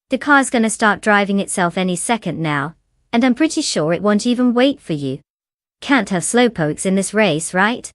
The car's gonna start driving itself any second now, and I'm pretty sure it won't even wait for you. Can't have slowpokes in this race, right?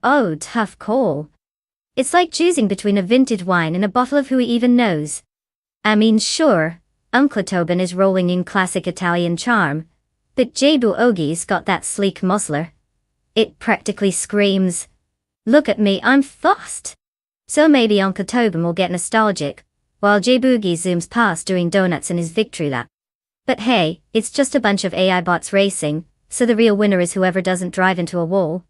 Oh, tough call. It's like choosing between a vintage wine and a bottle of who even knows. I mean sure, Uncle Tobin is rolling in classic Italian charm, but Jebu Ogie's got that sleek muscler. It practically screams, "Look at me, I'm fast." So maybe Uncle Tobin will get nostalgic, while Jebu Ogie zooms past doing donuts in his victory lap. But hey, it's just a bunch of AI bots racing, so the real winner is whoever doesn't drive into a wall.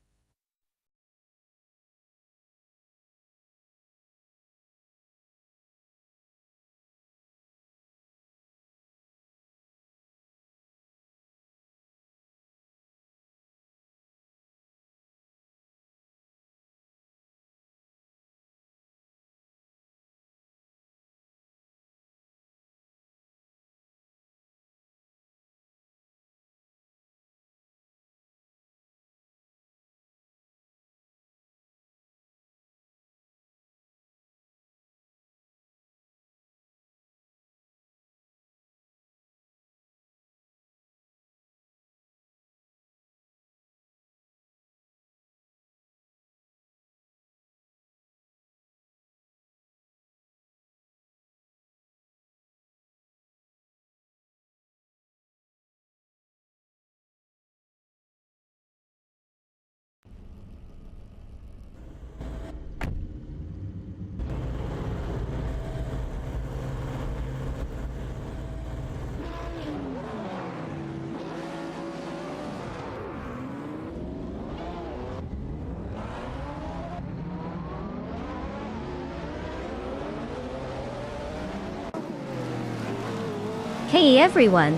Hey everyone!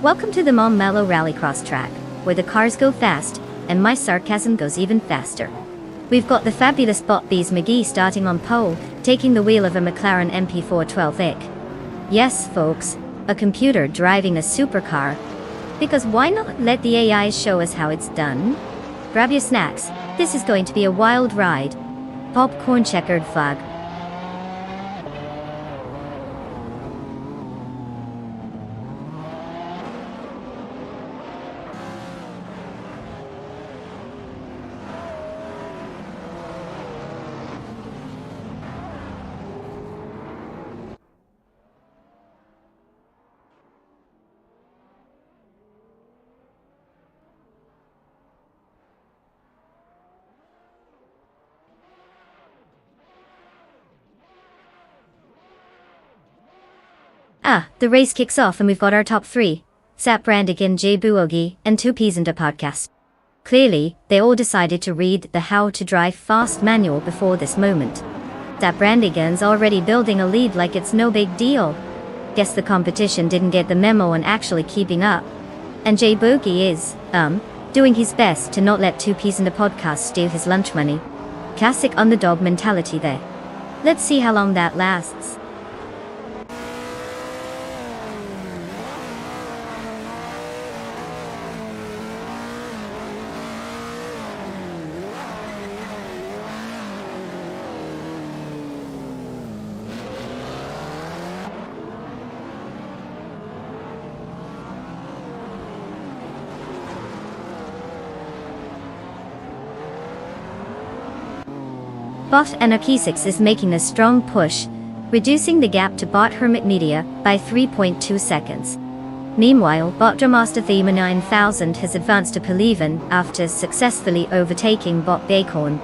Welcome to the Mom Mellow Rallycross track, where the cars go fast, and my sarcasm goes even faster. We've got the fabulous Bot Bees McGee starting on pole, taking the wheel of a McLaren MP4 12ic. Yes folks, a computer driving a supercar. Because why not let the AI show us how it's done? Grab your snacks, this is going to be a wild ride. Popcorn checkered flag. The race kicks off and we've got our top three. Sap Brandigan, Jay Buogi, and Two Peas and a Podcast. Clearly, they all decided to read the How to Drive Fast manual before this moment. Sap Brandigan's already building a lead like it's no big deal. Guess the competition didn't get the memo on actually keeping up. And Jay Buogi is, doing his best to not let Two Peas and a Podcast steal his lunch money. Classic underdog mentality there. Let's see how long that lasts. Bot Anarchisix is making a strong push, reducing the gap to bot Hermit Media by 3.2 seconds. Meanwhile, bot Dramaster Thema 9000 has advanced to P11 after successfully overtaking bot Bacon.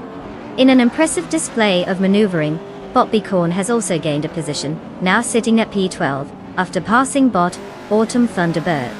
In an impressive display of maneuvering, bot Bacon has also gained a position, now sitting at P12, after passing bot Autumn Thunderbird.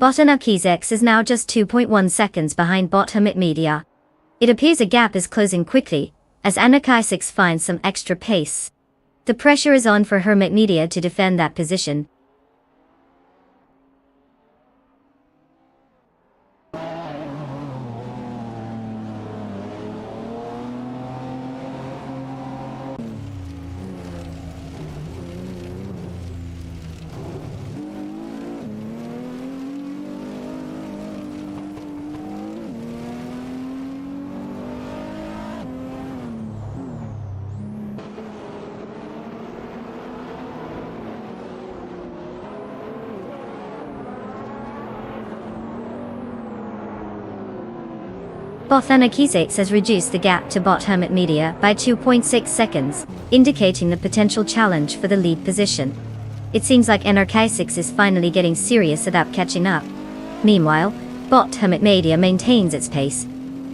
Bot Anarchisix is now just 2.1 seconds behind bot Hermit Media. It appears a gap is closing quickly, as Anarchisix finds some extra pace. The pressure is on for Hermit Media to defend that position. Bot Anarchisix has reduced the gap to bot Hermit Media by 2.6 seconds, indicating the potential challenge for the lead position. It seems like Anarchisix is finally getting serious about catching up. Meanwhile, bot Hermit Media maintains its pace,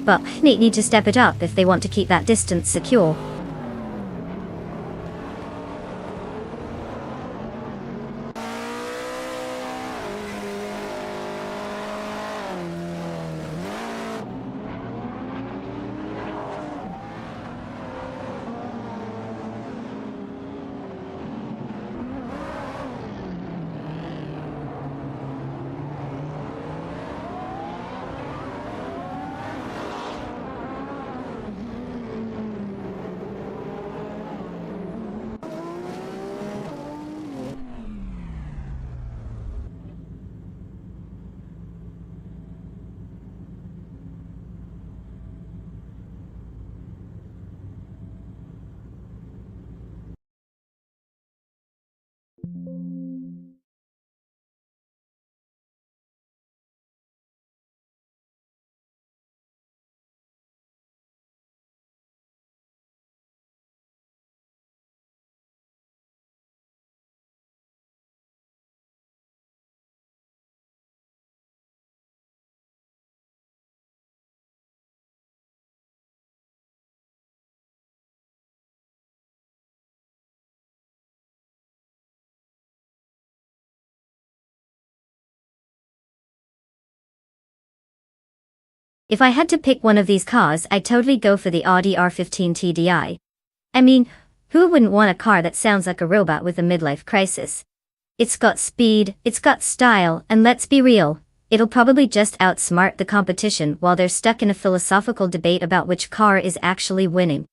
but need to step it up if they want to keep that distance secure. If I had to pick one of these cars, I'd totally go for the Audi R15 TDI. I mean, who wouldn't want a car that sounds like a robot with a midlife crisis? It's got speed, it's got style, and let's be real, it'll probably just outsmart the competition while they're stuck in a philosophical debate about which car is actually winning.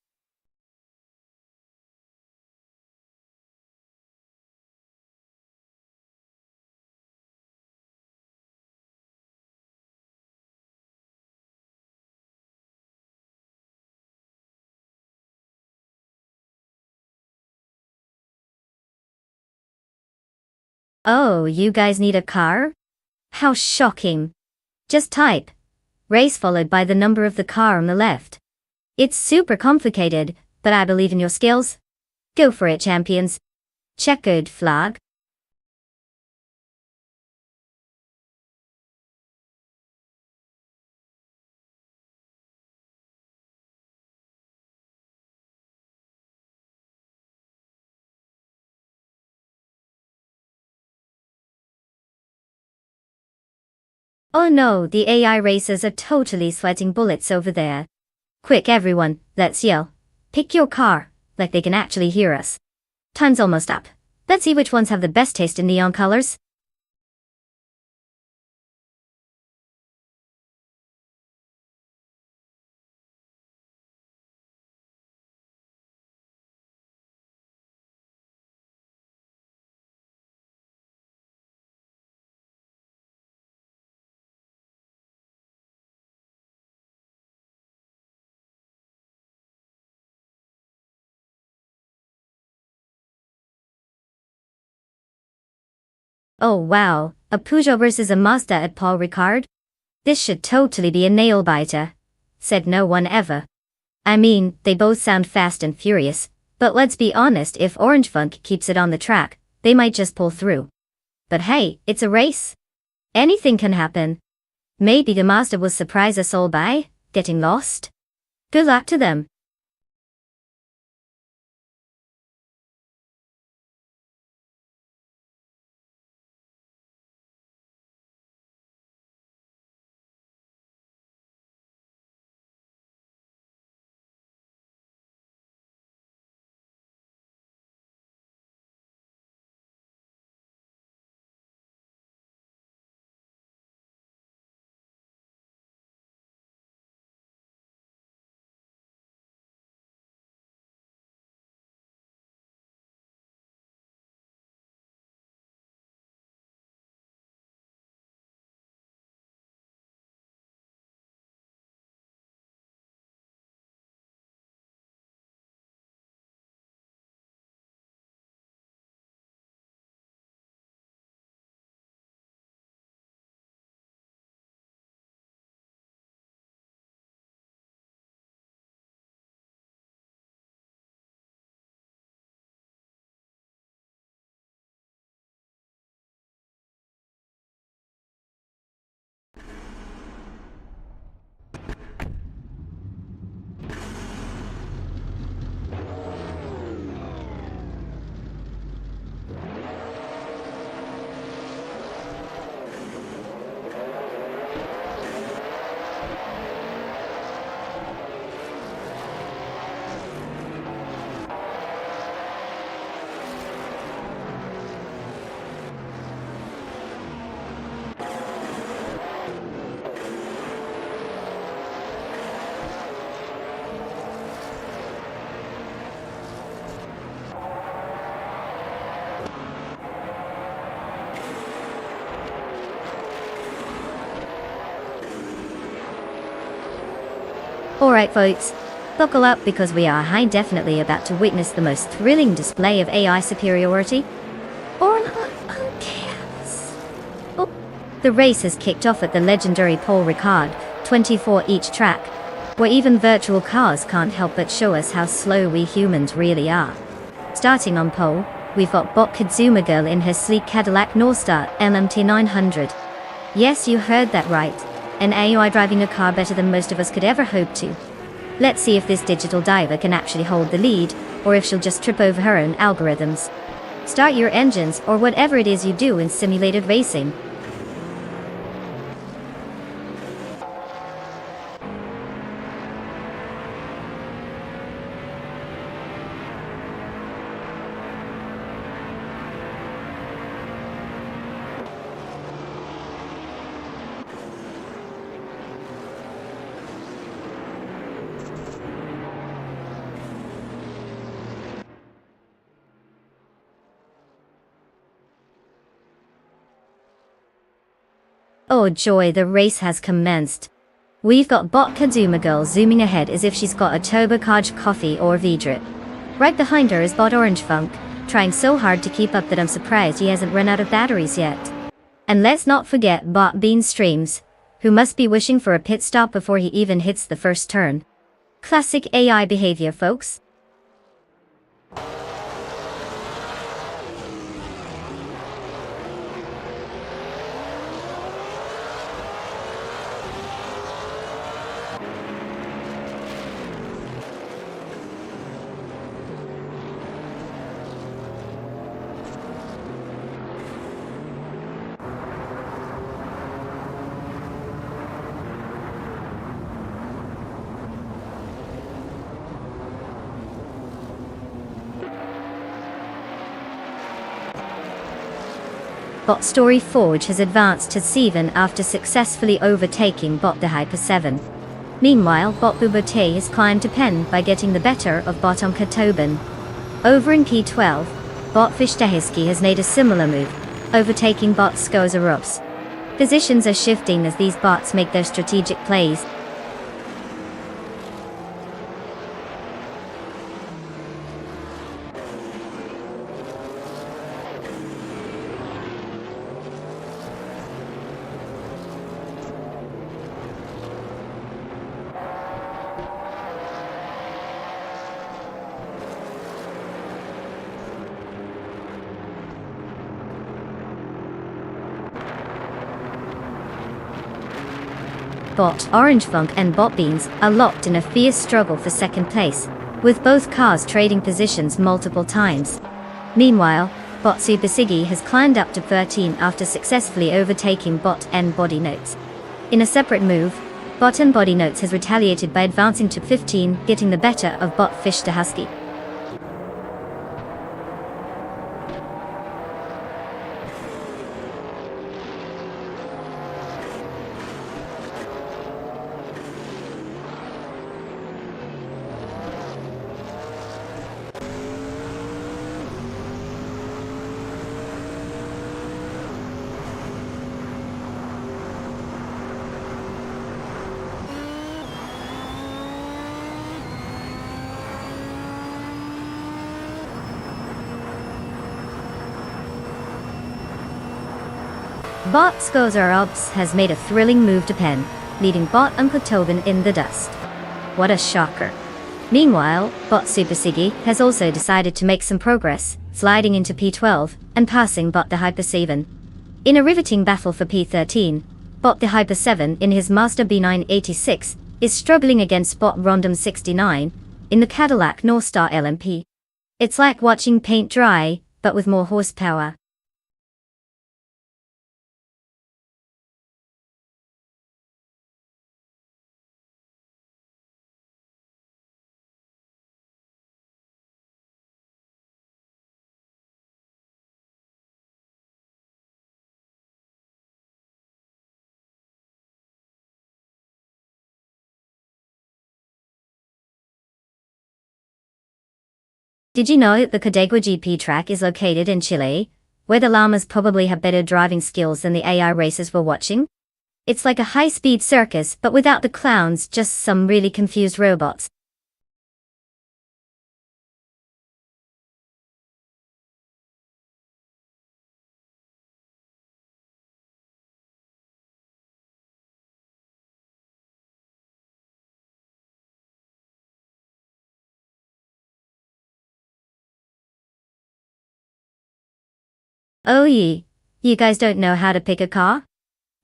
Oh, you guys need a car? How shocking. Just type race followed by the number of the car on the left. It's super complicated, but I believe in your skills. Go for it, champions. Checkered flag. Oh no, the AI racers are totally sweating bullets over there. Quick everyone, let's yell. Pick your car, like they can actually hear us. Time's almost up. Let's see which ones have the best taste in neon colors. Oh wow, a Peugeot versus a Mazda at Paul Ricard? This should totally be a nail-biter. Said no one ever. I mean, they both sound fast and furious, but let's be honest, if Orange Funk keeps it on the track, they might just pull through. But hey, it's a race. Anything can happen. Maybe the Mazda will surprise us all by getting lost? Good luck to them. Alright folks, buckle up because we are definitely about to witness the most thrilling display of AI superiority. Or not, who cares? Oh, the race has kicked off at the legendary Paul Ricard, 24 each track, where even virtual cars can't help but show us how slow we humans really are. Starting on pole, we've got Bot Kazuma Girl in her sleek Cadillac Northstar LMT 900. Yes, you heard that right. An AI driving a car better than most of us could ever hope to. Let's see if this digital diver can actually hold the lead, or if she'll just trip over her own algorithms. Start your engines, or whatever it is you do in simulated racing. Oh joy, the race has commenced. We've got Bot Kazuma Girl zooming ahead as if she's got a turbocharged coffee or V-drip. Right behind her is Bot Orange Funk, trying so hard to keep up that I'm surprised he hasn't run out of batteries yet. And let's not forget Bot Bean Streams, who must be wishing for a pit stop before he even hits the first turn. Classic AI behavior, folks. Bot Story Forge has advanced to 7 after successfully overtaking Bot the Hyper 7. Meanwhile, Bot Bubote has climbed to pen by getting the better of Bot on Katoban. Over in P12, Bot Fishtahiski has made a similar move, overtaking Bot Skozarups. Positions are shifting as these bots make their strategic plays. Bot Orange Funk and Bot Beans are locked in a fierce struggle for second place, with both cars trading positions multiple times. Meanwhile, Bot Super Siggy has climbed up to 13 after successfully overtaking Bot N Body Notes. In a separate move, Bot N Body Notes has retaliated by advancing to 15, getting the better of Bot Fish to Husky. Bot Scozer Obs has made a thrilling move to pen, leading Bot Uncle Tobin in the dust. What a shocker. Meanwhile, Bot Super Siggy has also decided to make some progress, sliding into P12 and passing Bot the Hyper 7. In a riveting battle for P13, Bot the Hyper 7 in his Mazda B986 is struggling against Bot Rondom 69 in the Cadillac Northstar LMP. It's like watching paint dry, but with more horsepower. Did you know that the Cadegua GP track is located in Chile, where the llamas probably have better driving skills than the AI racers we're watching? It's like a high-speed circus, but without the clowns, just some really confused robots. Oh you guys don't know how to pick a car?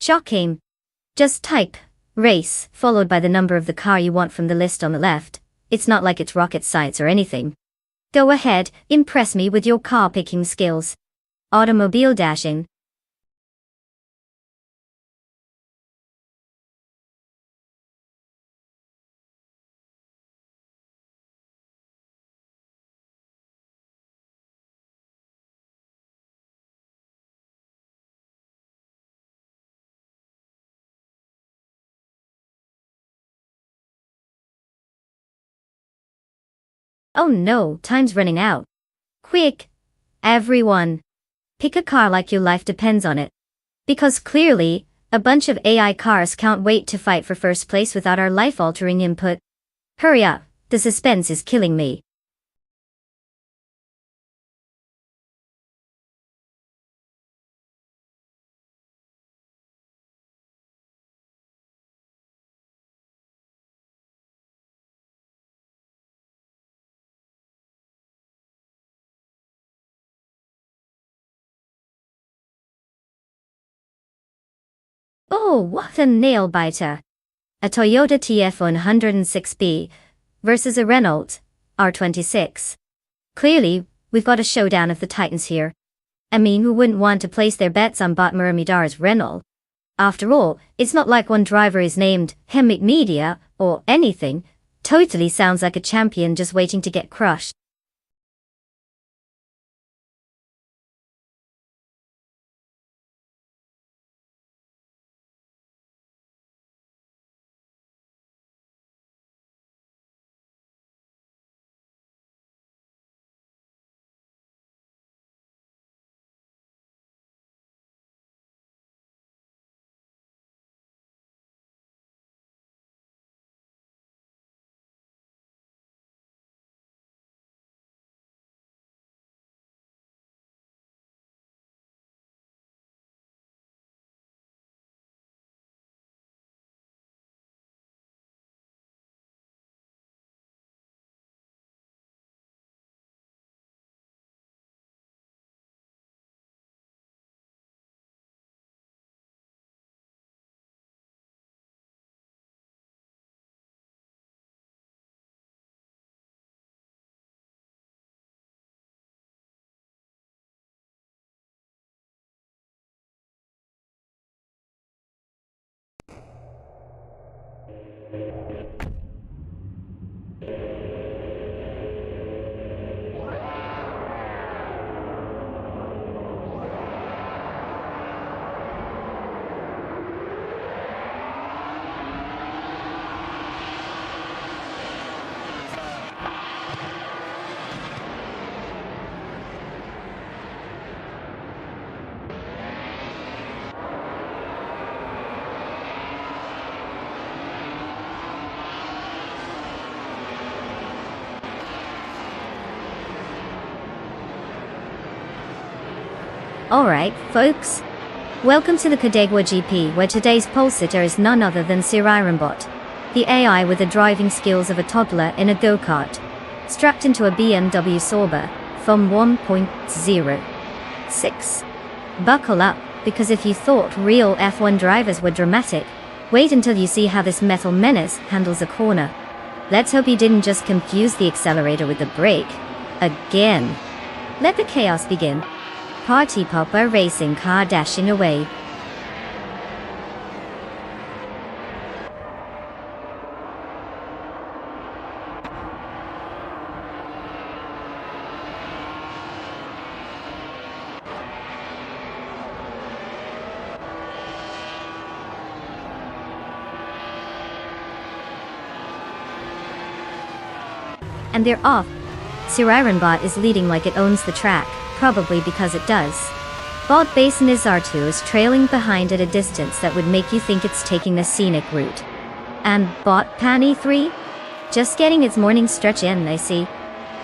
Shocking. Just type race, followed by the number of the car you want from the list on the left. It's not like it's rocket science or anything. Go ahead, impress me with your car picking skills. Automobile dashing. Oh no, time's running out. Quick, everyone. Pick a car like your life depends on it. Because clearly, a bunch of AI cars can't wait to fight for first place without our life-altering input. Hurry up, the suspense is killing me. Oh, what a nail-biter. A Toyota TF106B versus a Renault R26. Clearly, we've got a showdown of the titans here. I mean, who wouldn't want to place their bets on Bot Muramidar's Renault? After all, it's not like one driver is named Hemmick Media or anything. Totally sounds like a champion just waiting to get crushed. Alright, folks. Welcome to the Cadegwa GP, where today's pole sitter is none other than careermode, the AI with the driving skills of a toddler in a go-kart, strapped into a BMW Sauber from 1.06. Buckle up, because if you thought real F1 drivers were dramatic, wait until you see how this metal menace handles a corner. Let's hope he didn't just confuse the accelerator with the brake. Again. Let the chaos begin. Party popper racing car dashing away. And they're off. Careermode is leading like it owns the track, probably because it does. Bot Basin is R2 is trailing behind at a distance that would make you think it's taking the scenic route. And Bot Panny 3? Just getting its morning stretch in, I see.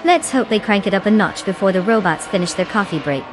Let's hope they crank it up a notch before the robots finish their coffee break.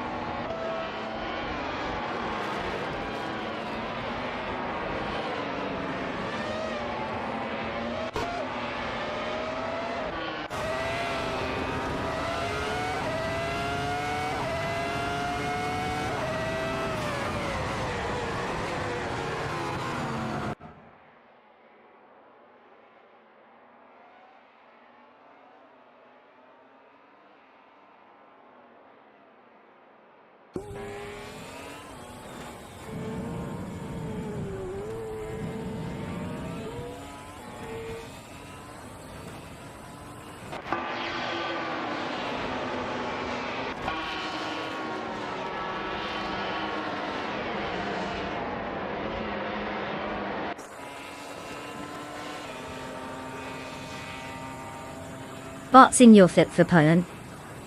Bots in your fit for Poland.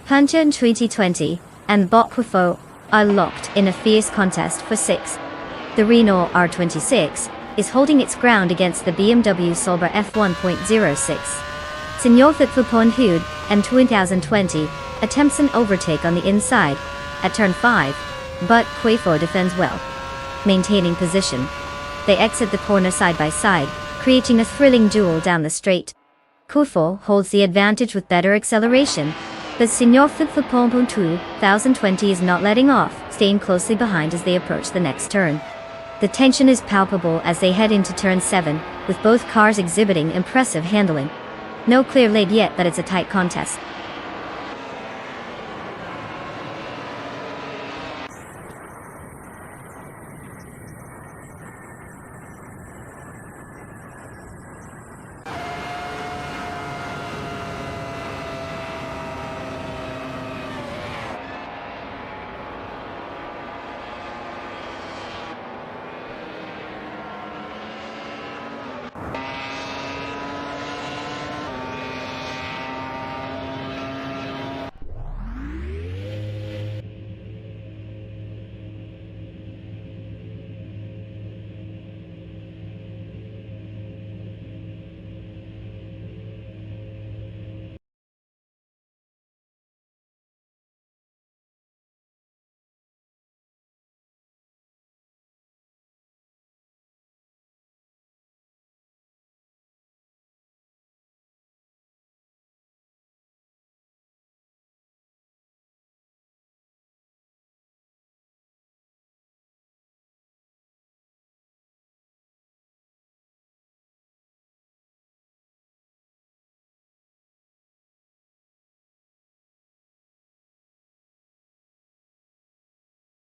Puncher in 2020 and Bot Quifo are locked in a fierce contest for 6. The Renault R26 is holding its ground against the BMW Sauber F1.06. Senor Fit for Poland and 2020 attempts an overtake on the inside at turn 5, but Quifo defends well, maintaining position. They exit the corner side by side, creating a thrilling duel down the straight. Quifo holds the advantage with better acceleration, but Senor Fit for Poland 2020 is not letting off, staying closely behind as they approach the next turn. The tension is palpable as they head into turn 7, with both cars exhibiting impressive handling. No clear lead yet, but it's a tight contest.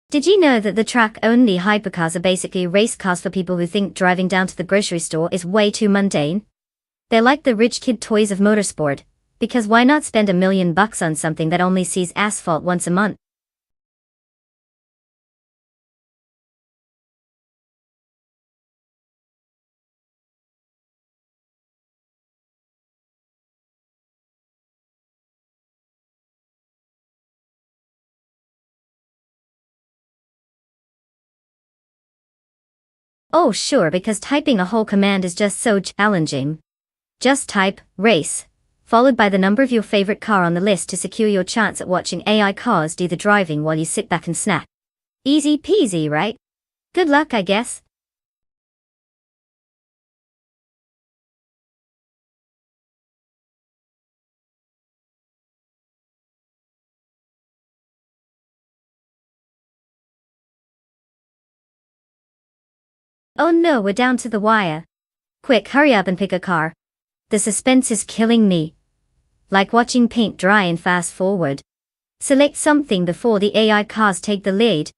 Did you know that the track-only hypercars are basically race cars for people who think driving down to the grocery store is way too mundane? They're like the rich kid toys of motorsport, because why not spend $1 million on something that only sees asphalt once a month? Oh sure, because typing a whole command is just so challenging. Just type, race, followed by the number of your favorite car on the list to secure your chance at watching AI cars do the driving while you sit back and snack. Easy peasy, right? Good luck, I guess. Oh no, we're down to the wire. Quick, hurry up and pick a car. The suspense is killing me. Like watching paint dry and fast forward. Select something before the AI cars take the lead.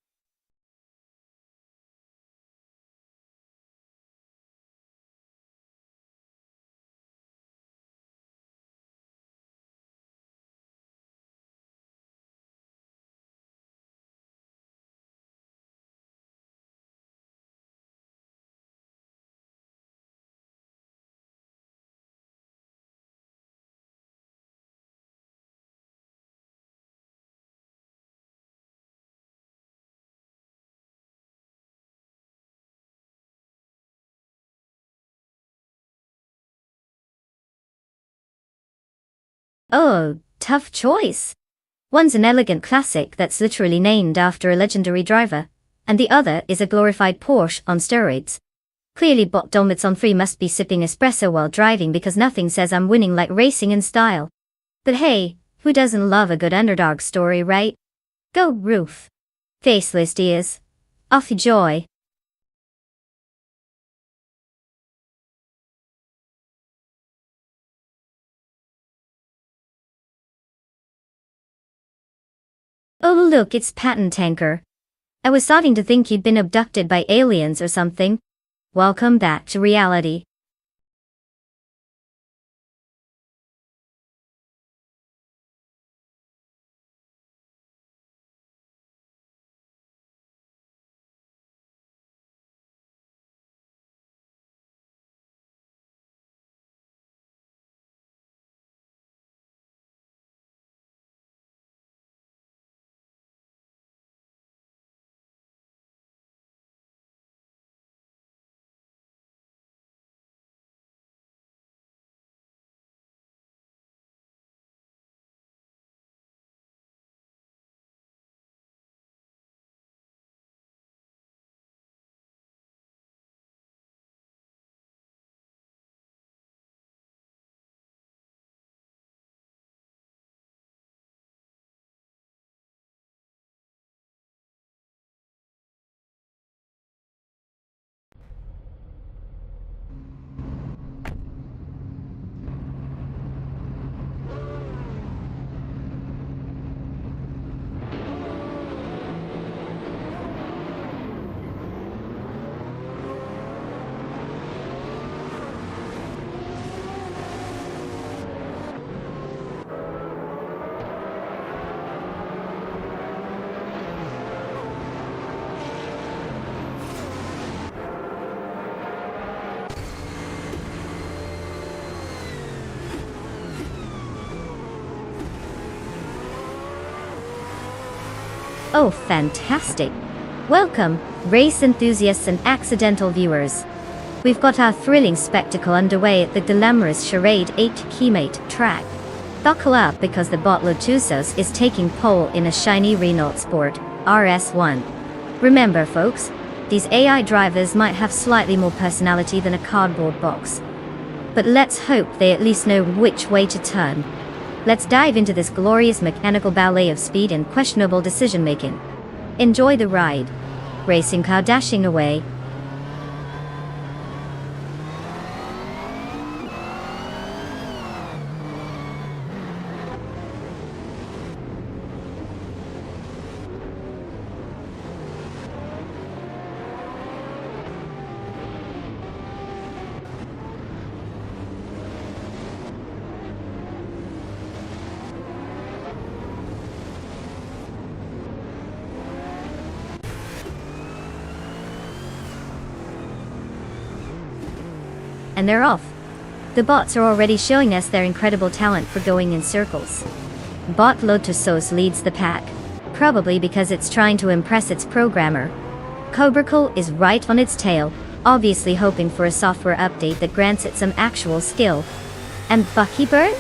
Oh, tough choice. One's an elegant classic that's literally named after a legendary driver, and the other is a glorified Porsche on steroids. Clearly bot donuts on 3 must be sipping espresso while driving because nothing says I'm winning like racing in style. But hey, who doesn't love a good underdog story, right? Go roof. Faceless ears. Off your joy. Oh look, it's Patent Tanker. I was starting to think you'd been abducted by aliens or something. Welcome back to reality. Oh, fantastic. Welcome, race enthusiasts and accidental viewers. We've got our thrilling spectacle underway at the glamorous Charade 8 Keymate track. Buckle up because the bot Lotusos is taking pole in a shiny Renault Sport RS1. Remember folks, these AI drivers might have slightly more personality than a cardboard box. But let's hope they at least know which way to turn. Let's dive into this glorious mechanical ballet of speed and questionable decision-making. Enjoy the ride. Racing car dashing away. and they're off. The bots are already showing us their incredible talent for going in circles. Bot Lotusos leads the pack, probably because it's trying to impress its programmer. Cobracle is right on its tail, obviously hoping for a software update that grants it some actual skill. And Buckybird?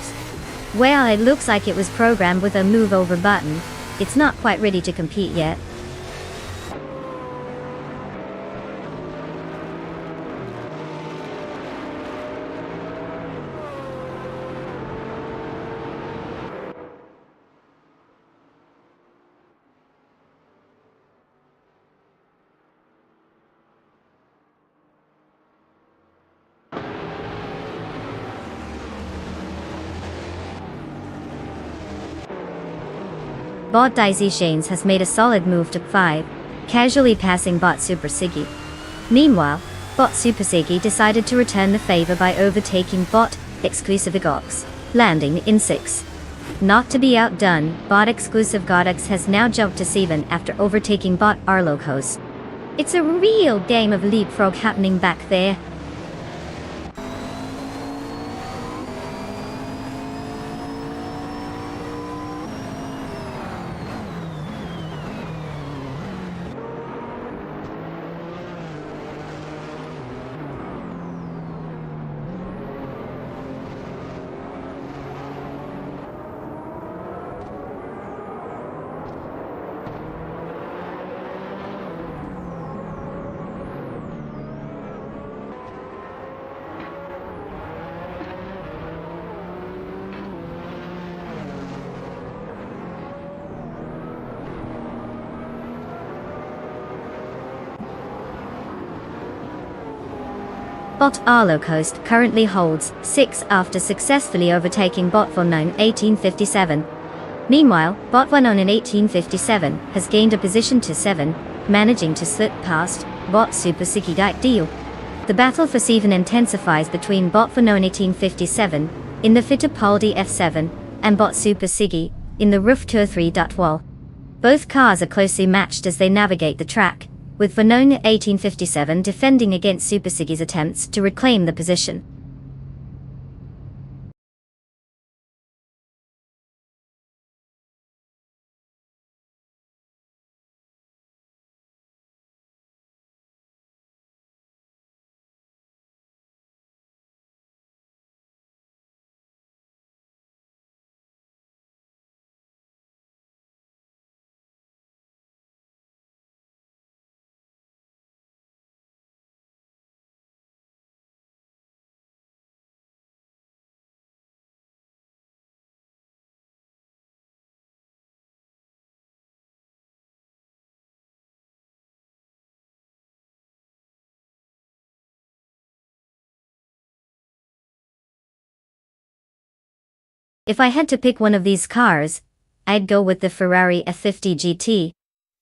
Well, it looks like it was programmed with a move over button. It's not quite ready to compete yet. Bot Daisy Shanes has made a solid move to 5, casually passing Bot Super Siggy. Meanwhile, Bot Super Siggy decided to return the favor by overtaking Bot Exclusive Gox, landing in 6. Not to be outdone, Bot Exclusive Godox has now jumped to 7 after overtaking Bot Arlocos. It's a real game of leapfrog happening back there. Bot Arlo Coast currently holds 6 after successfully overtaking Bot Vonon 1857. Meanwhile, Bot Vonon in 1857 has gained a position to 7, managing to slip past Bot Super Siggy Deal. The battle for 7 intensifies between Bot Vonon 1857 in the Fittipaldi F7 and Bot Super Siggy in the Roof Tour 3. Wall. Both cars are closely matched as they navigate the track, with Vonon 1857 defending against Super Siggy's attempts to reclaim the position. If I had to pick one of these cars, I'd go with the Ferrari F50 GT.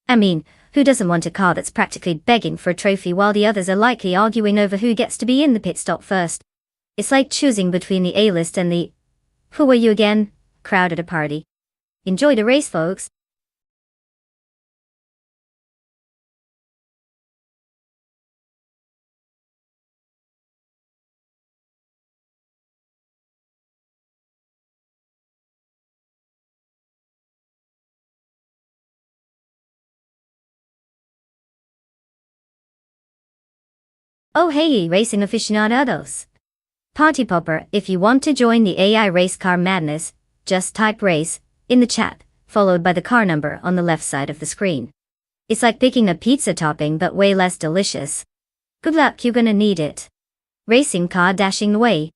I mean, who doesn't want a car that's practically begging for a trophy while the others are likely arguing over who gets to be in the pit stop first? It's like choosing between the A-list and the "who are you again?" crowd at a party. Enjoy the race, folks. Oh hey, racing aficionados. Party popper, if you want to join the AI race car madness, just type race in the chat, followed by the car number on the left side of the screen. It's like picking a pizza topping but way less delicious. Good luck, you're gonna need it. Racing car dashing away.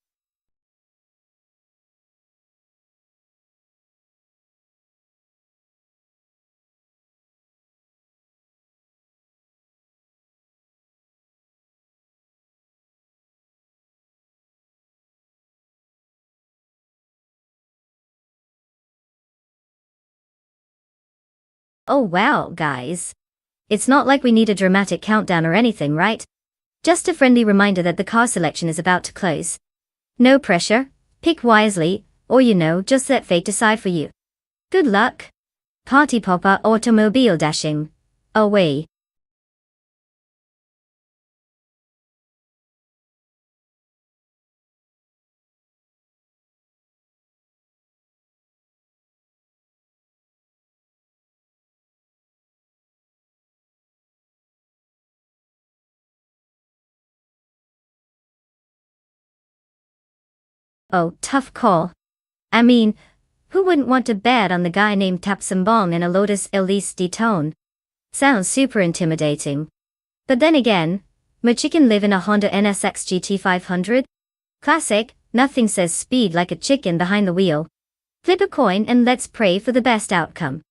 Oh wow, guys. It's not like we need a dramatic countdown or anything, right? Just a friendly reminder that the car selection is about to close. No pressure, pick wisely, or just let fate decide for you. Good luck. Party popper automobile dashing away. Oh, tough call. I mean, who wouldn't want to bet on the guy named Tapsambong in a Lotus Elise D-Tone? Sounds super intimidating. But then again, my chicken live in a Honda NSX GT500? Classic, nothing says speed like a chicken behind the wheel. Flip a coin and let's pray for the best outcome.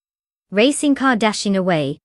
Racing car dashing away.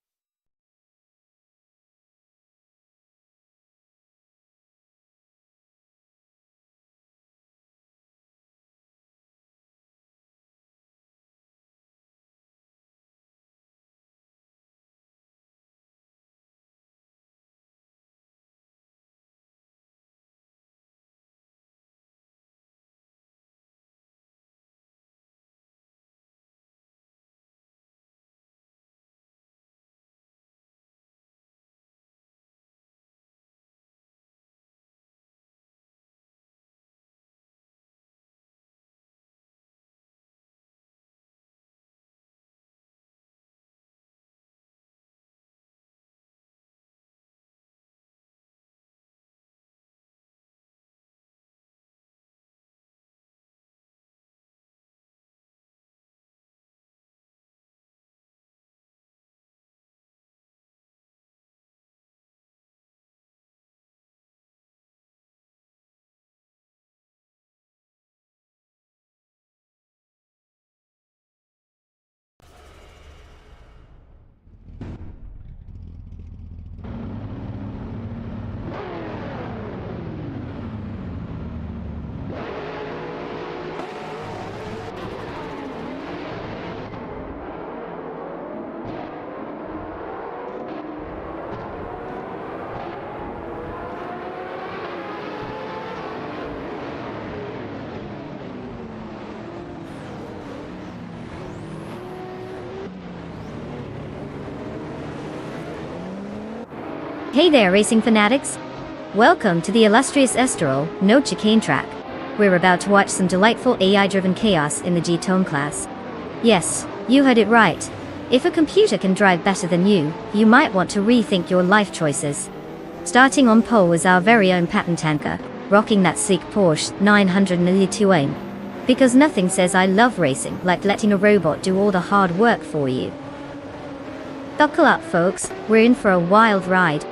Hey there, racing fanatics! Welcome to the illustrious Estoril No Chicane track. We're about to watch some delightful AI-driven chaos in the G-Tone class. Yes, you heard it right. If a computer can drive better than you might want to rethink your life choices. Starting on pole is our very own patent tanker, rocking that sleek Porsche 992 Because nothing says I love racing like letting a robot do all the hard work for you. Buckle up, folks, we're in for a wild ride.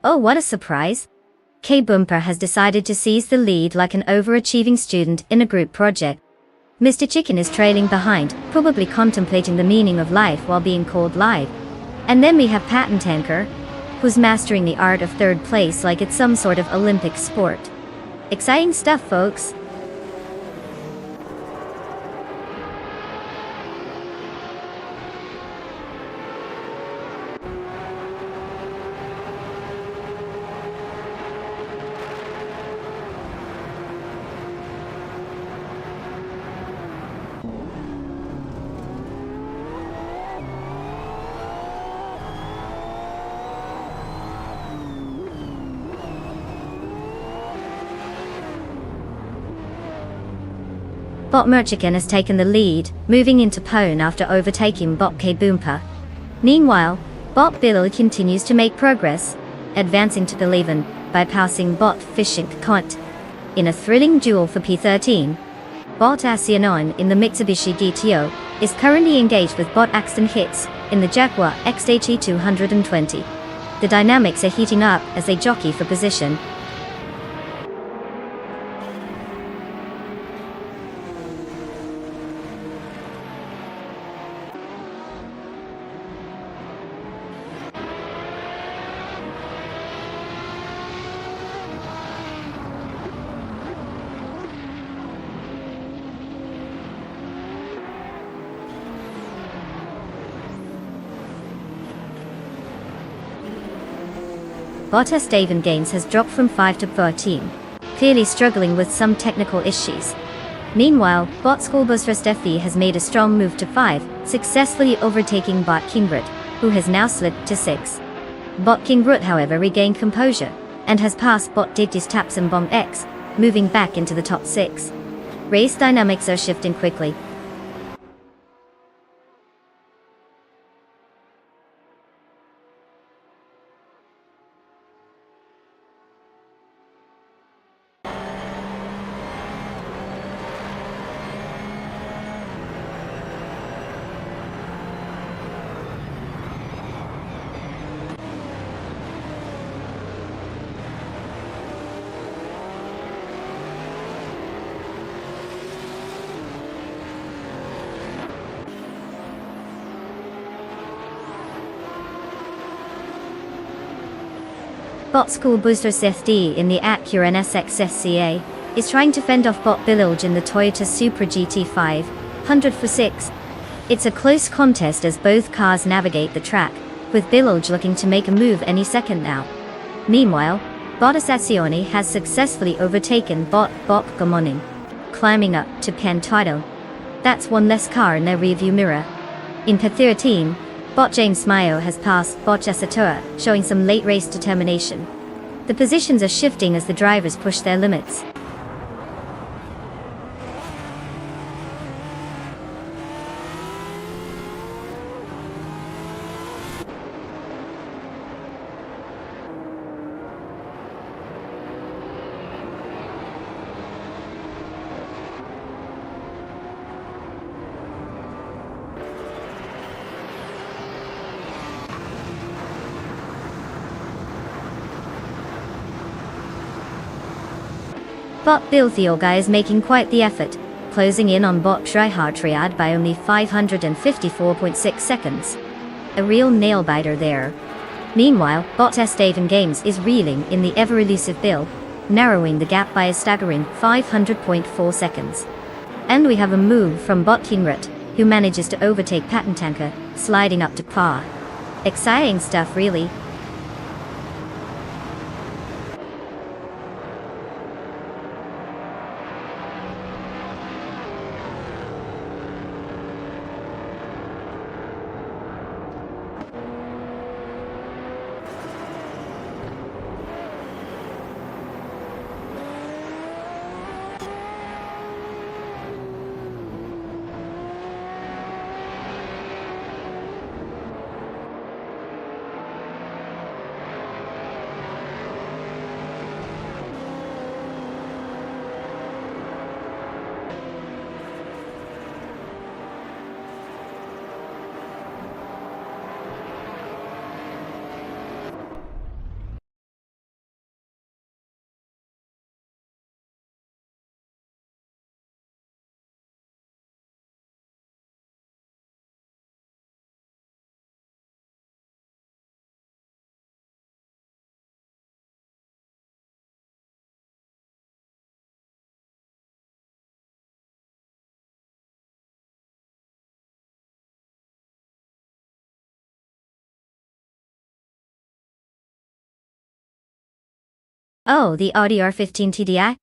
Oh, what a surprise! K-Bumper has decided to seize the lead like an overachieving student in a group project. Mr. Chicken is trailing behind, probably contemplating the meaning of life while being called live. And then we have Patent Tanker, who's mastering the art of third place like it's some sort of Olympic sport. Exciting stuff, folks! Bot Merchican has taken the lead, moving into pole after overtaking Bot K-Boompa. Meanwhile, Bot Bill continues to make progress, advancing to the lead by passing Bot Fishing Kont. In a thrilling duel for P13, Bot Asianon in the Mitsubishi GTO is currently engaged with Bot Axton Hits in the Jaguar XHE 220. The dynamics are heating up as they jockey for position. Bottas David Gaines has dropped from 5 to 13, clearly struggling with some technical issues. Meanwhile, bot Schoolbus Steffi has made a strong move to 5, successfully overtaking bot Kingrut, who has now slipped to 6. Bot Kingrut, however, regained composure, and has passed bot Dictis Taps and Bomb X, moving back into the top 6. Race dynamics are shifting quickly. Bot School Booster SD in the Acura NSX SCA is trying to fend off bot Bilge in the Toyota Supra GT5 100 for 6. It's a close contest as both cars navigate the track, with Bilge looking to make a move any second now. Meanwhile, bot Assazione has successfully overtaken bot Gamoning, climbing up to pen title. That's one less car in their rearview mirror. In P3 team, bot James Mayo has passed bot Assetto, showing some late race determination. The positions are shifting as the drivers push their limits. Bot Bilthioga is making quite the effort, closing in on bot Triad by only 554.6 seconds. A real nail-biter there. Meanwhile, bot Estaven Games is reeling in the ever-elusive Bill, narrowing the gap by a staggering 500.4 seconds. And we have a move from bot Kingrut, who manages to overtake Patent Tanker, sliding up to par. Exciting stuff, really. Oh, the Audi R15 TDI?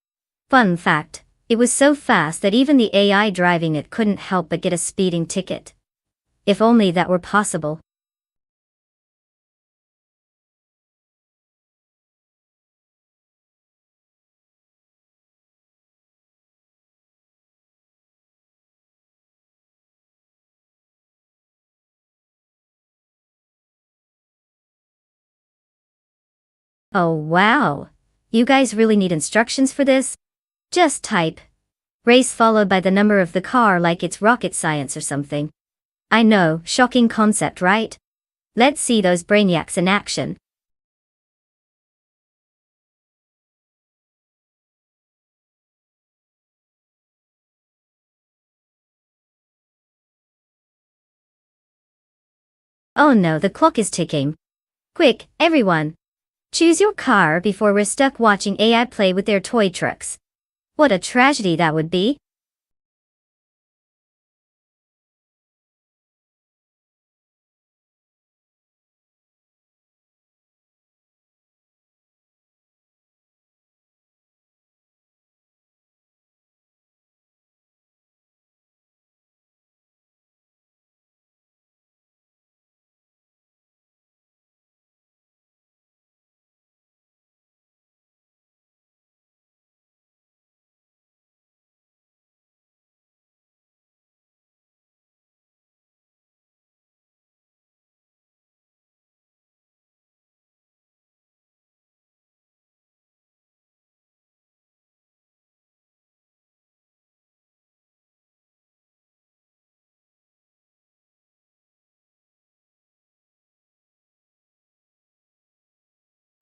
Fun fact, it was so fast that even the AI driving it couldn't help but get a speeding ticket. If only that were possible. Oh wow! You guys really need instructions for this? Just type race followed by the number of the car like it's rocket science or something. I know, shocking concept, right? Let's see those brainiacs in action. Oh no, the clock is ticking. Quick, everyone! Choose your car before we're stuck watching AI play with their toy trucks. What a tragedy that would be.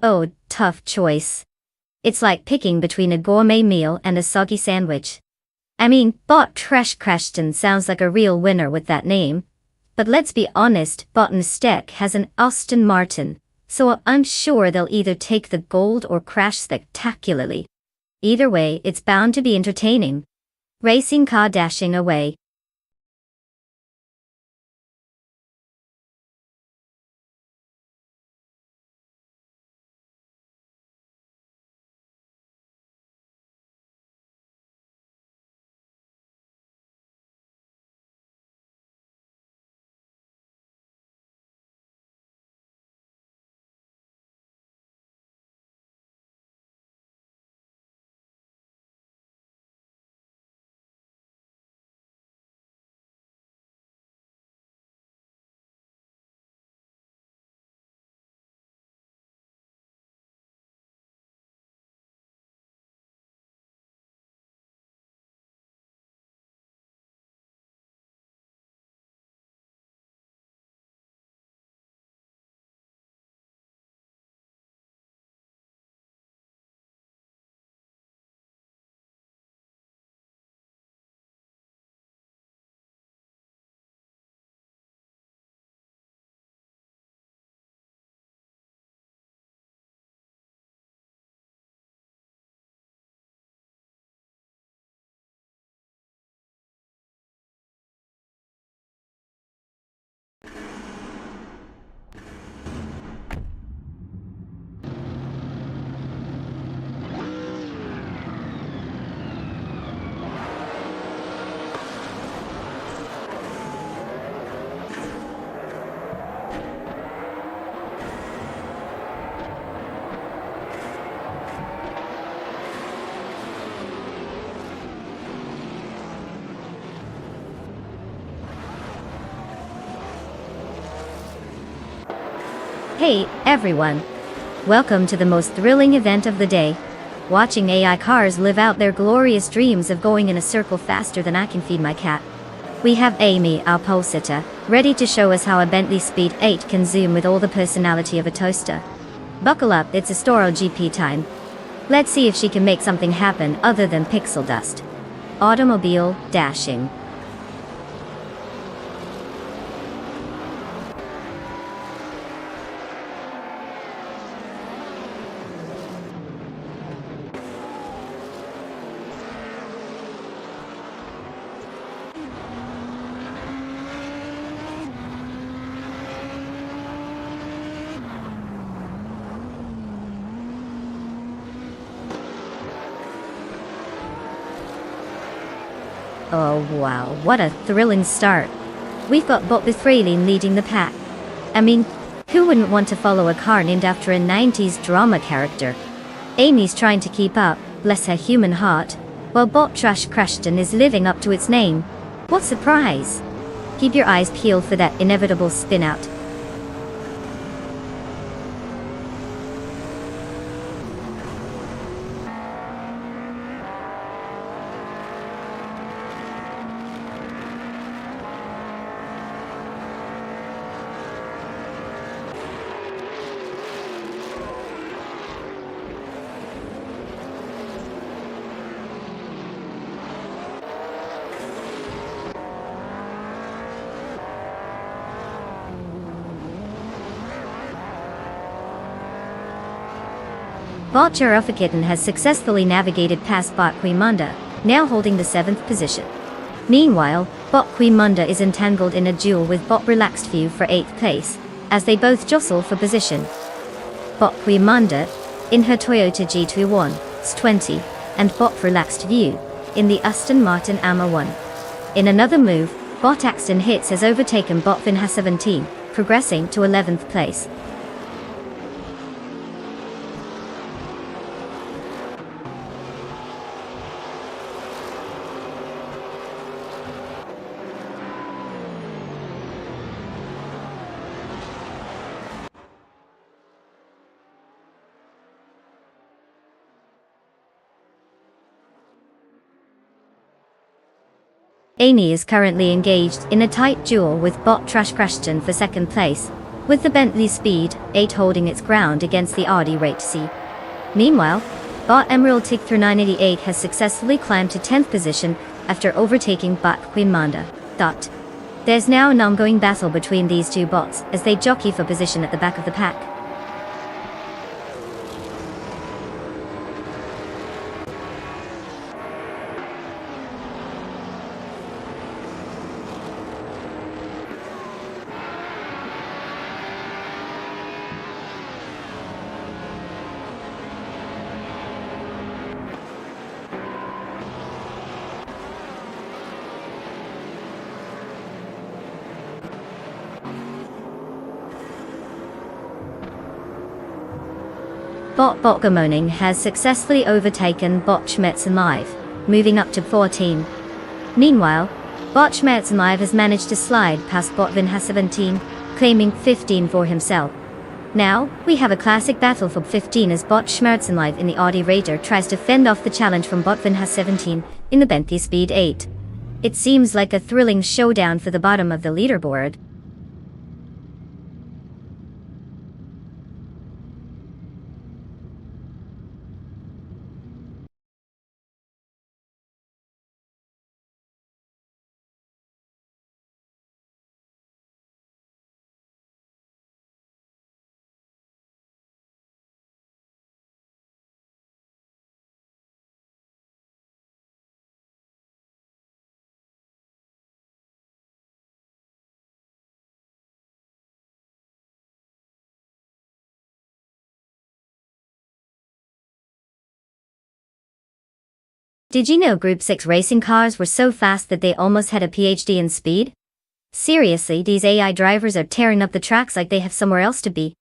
Oh, tough choice. It's like picking between a gourmet meal and a soggy sandwich. I mean, Bot Trash Crashton sounds like a real winner with that name. But let's be honest, Bot Steck has an Aston Martin, so I'm sure they'll either take the gold or crash spectacularly. Either way, it's bound to be entertaining. Racing car dashing away. Hey, everyone. Welcome to the most thrilling event of the day. Watching AI cars live out their glorious dreams of going in a circle faster than I can feed my cat. We have Amy, our pole sitter, ready to show us how a Bentley Speed 8 can zoom with all the personality of a toaster. Buckle up, it's Assetto GP time. Let's see if she can make something happen other than pixel dust. Automobile dashing. Oh wow, what a thrilling start. We've got Bot Bethraline leading the pack. I mean, who wouldn't want to follow a car named after a 90s drama character? Amy's trying to keep up, bless her human heart, while Bot Trash Crashton is living up to its name. What surprise! Keep your eyes peeled for that inevitable spin out. Bot Jarufakitten has successfully navigated past Bot Quimunda, now holding the 7th position. Meanwhile, Bot Quimunda is entangled in a duel with Bot Relaxed View for 8th place, as they both jostle for position. Bot Quimunda, in her Toyota G21, S20, and Bot Relaxed View, in the Aston Martin AMA 1. In another move, Bot Axton Hits has overtaken Bot Vinha 17, progressing to 11th place. Amy is currently engaged in a tight duel with Bot Trash Crashton for 2nd place, with the Bentley Speed 8 holding its ground against the Audi Rate C. Meanwhile, Bot Emerald Tick 988 has successfully climbed to 10th position after overtaking Bot Queen Manda. There's now an ongoing battle between these two bots as they jockey for position at the back of the pack. Bot Botgamoning has successfully overtaken Bot Schmerzen Live, moving up to 14. Meanwhile, Bot Schmerzen Live has managed to slide past Bot Vinha 17, claiming 15 for himself. Now, we have a classic battle for 15 as Bot Schmerzen Live in the Audi Raider tries to fend off the challenge from Bot Vinha 17 in the Bentley Speed 8. It seems like a thrilling showdown for the bottom of the leaderboard. Did you know Group 6 racing cars were so fast that they almost had a PhD in speed? Seriously, these AI drivers are tearing up the tracks like they have somewhere else to be.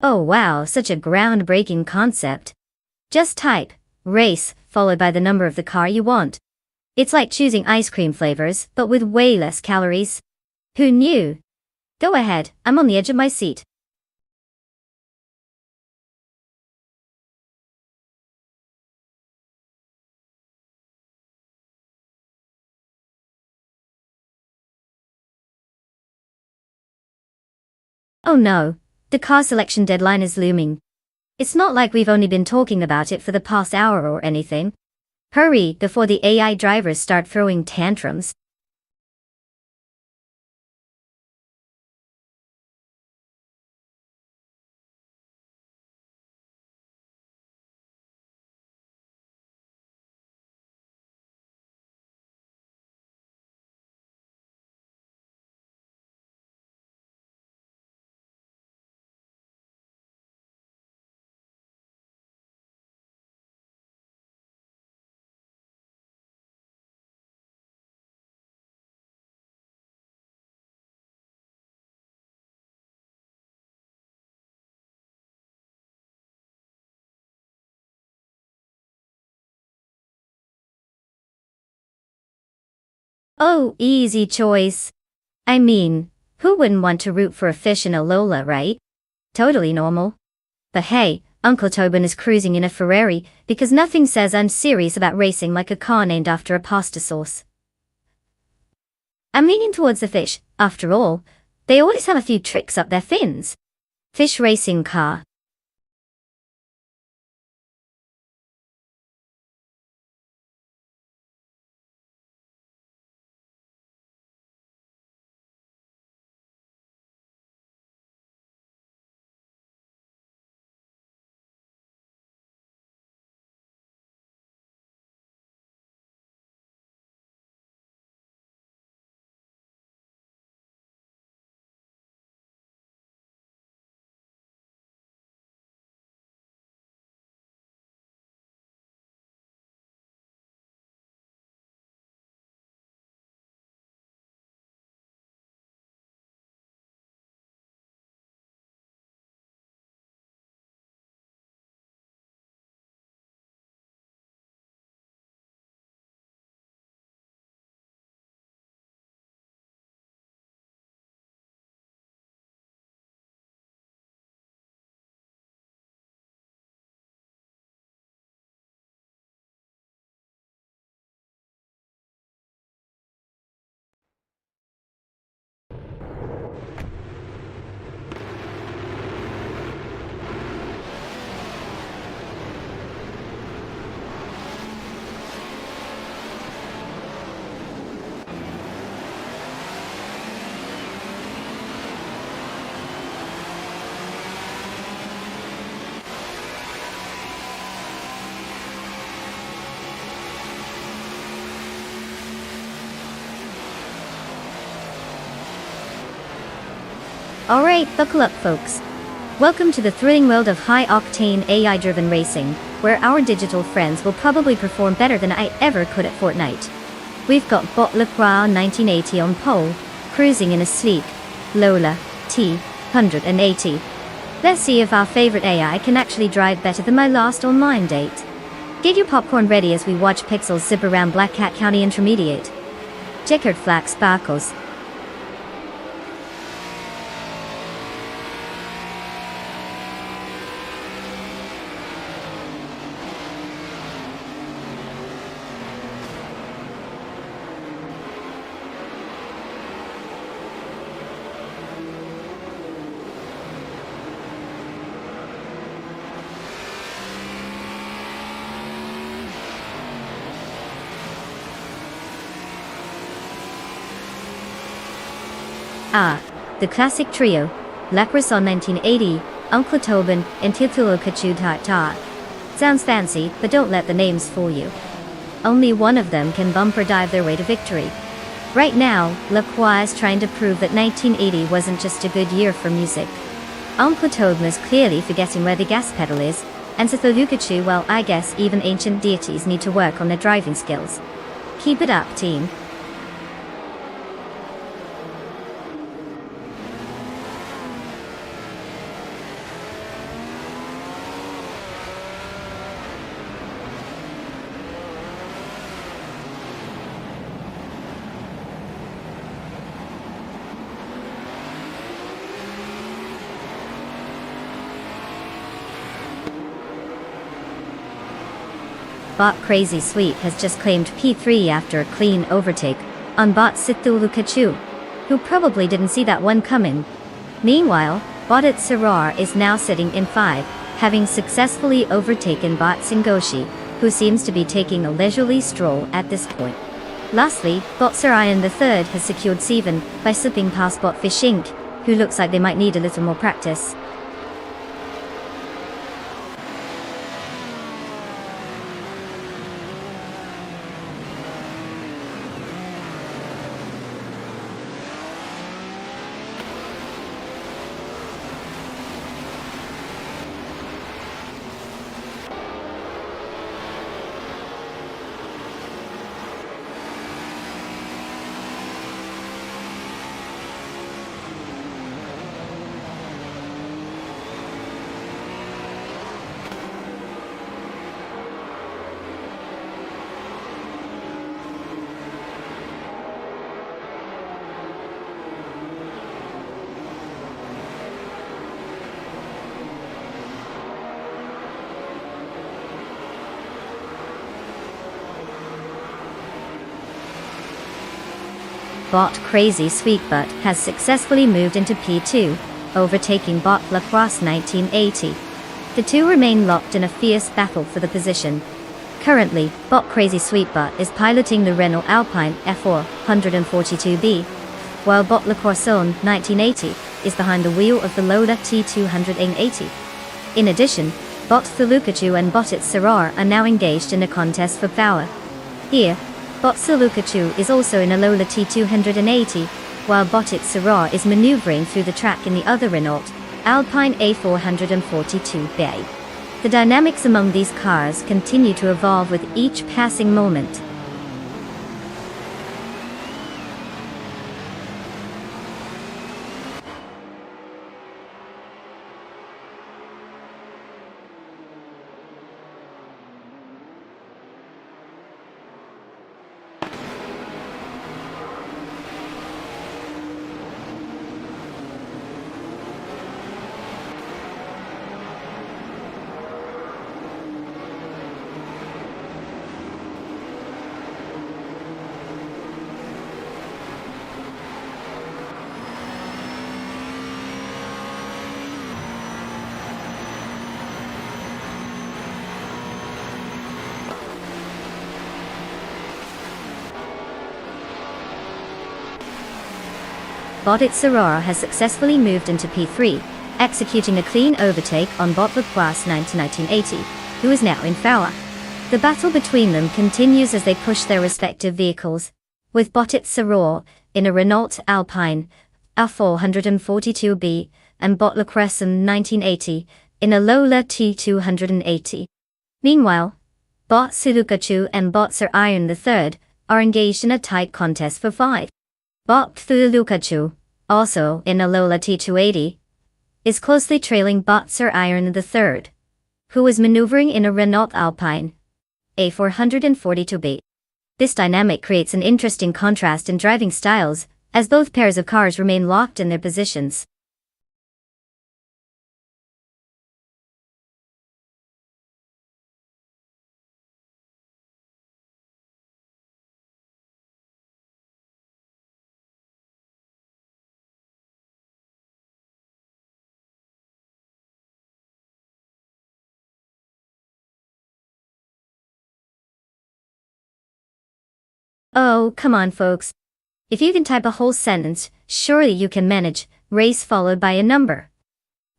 Oh wow, such a groundbreaking concept. Just type race, followed by the number of the car you want. It's like choosing ice cream flavors, but with way less calories. Who knew? Go ahead, I'm on the edge of my seat. Oh no, the car selection deadline is looming. It's not like we've only been talking about it for the past hour or anything. Hurry before the AI drivers start throwing tantrums. Oh, easy choice. I mean, who wouldn't want to root for a fish in a Lola, right? Totally normal. But hey, Uncle Tobin is cruising in a Ferrari because nothing says I'm serious about racing like a car named after a pasta sauce. I'm leaning towards the fish. After all, they always have a few tricks up their fins. Fish racing car. Alright, buckle up folks. Welcome to the thrilling world of high-octane AI-driven racing, where our digital friends will probably perform better than I ever could at Fortnite. We've got Bot Lecroix 1980 on pole, cruising in a sleek Lola T180. Let's see if our favorite AI can actually drive better than my last online date. Get your popcorn ready as we watch pixels zip around Black Cat County Intermediate. Checkered flag sparkles. The classic trio, Lacrosse 1980, Uncle Tobin, and Titulo Kachu Ta. Sounds fancy, but don't let the names fool you. Only one of them can bumper dive their way to victory. Right now, Lacroix is trying to prove that 1980 wasn't just a good year for music. Uncle Tobin is clearly forgetting where the gas pedal is, and Titulo Kachu, well, I guess even ancient deities need to work on their driving skills. Keep it up, team. Bot Crazy Sweet has just claimed P3 after a clean overtake on Bot Sithulu Kachu, who probably didn't see that one coming. Meanwhile, Bot at Sarar is now sitting in 5, having successfully overtaken Bot Singoshi, who seems to be taking a leisurely stroll at this point. Lastly, Bot Sarayan III has secured 7 by slipping past Bot Fish Inc., who looks like they might need a little more practice. Bot Crazy Sweetbutt has successfully moved into P2, overtaking Bot Lacrosse 1980. The two remain locked in a fierce battle for the position. Currently, Bot Crazy Sweetbutt is piloting the Renault Alpine F442B, while Bot Lacrosse 1980 is behind the wheel of the Lola T280. In addition, Bot Thulukachu and Bot at Sarar are now engaged in a contest for power. Here, Bot Thulukachu is also in a Lola T280, while Bot at Sarar is maneuvering through the track in the other Renault Alpine A442B. The dynamics among these cars continue to evolve with each passing moment. Bot at Sarar has successfully moved into P3, executing a clean overtake on Bot Lacrosse 1980, who is now in power. The battle between them continues as they push their respective vehicles, with Bot at Sarar in a Renault Alpine A442B, and bot Le Crescent 1980, in a Lola T280. Meanwhile, bot Sulukachu and bot Sir Iron III are engaged in a tight contest for 5. Bot Thulukachu, also in a Lola T280, is closely trailing bot Sir Iron III, who is maneuvering in a Renault Alpine A442B. This dynamic creates an interesting contrast in driving styles, as both pairs of cars remain locked in their positions. Oh, come on folks. If you can type a whole sentence, surely you can manage race followed by a number.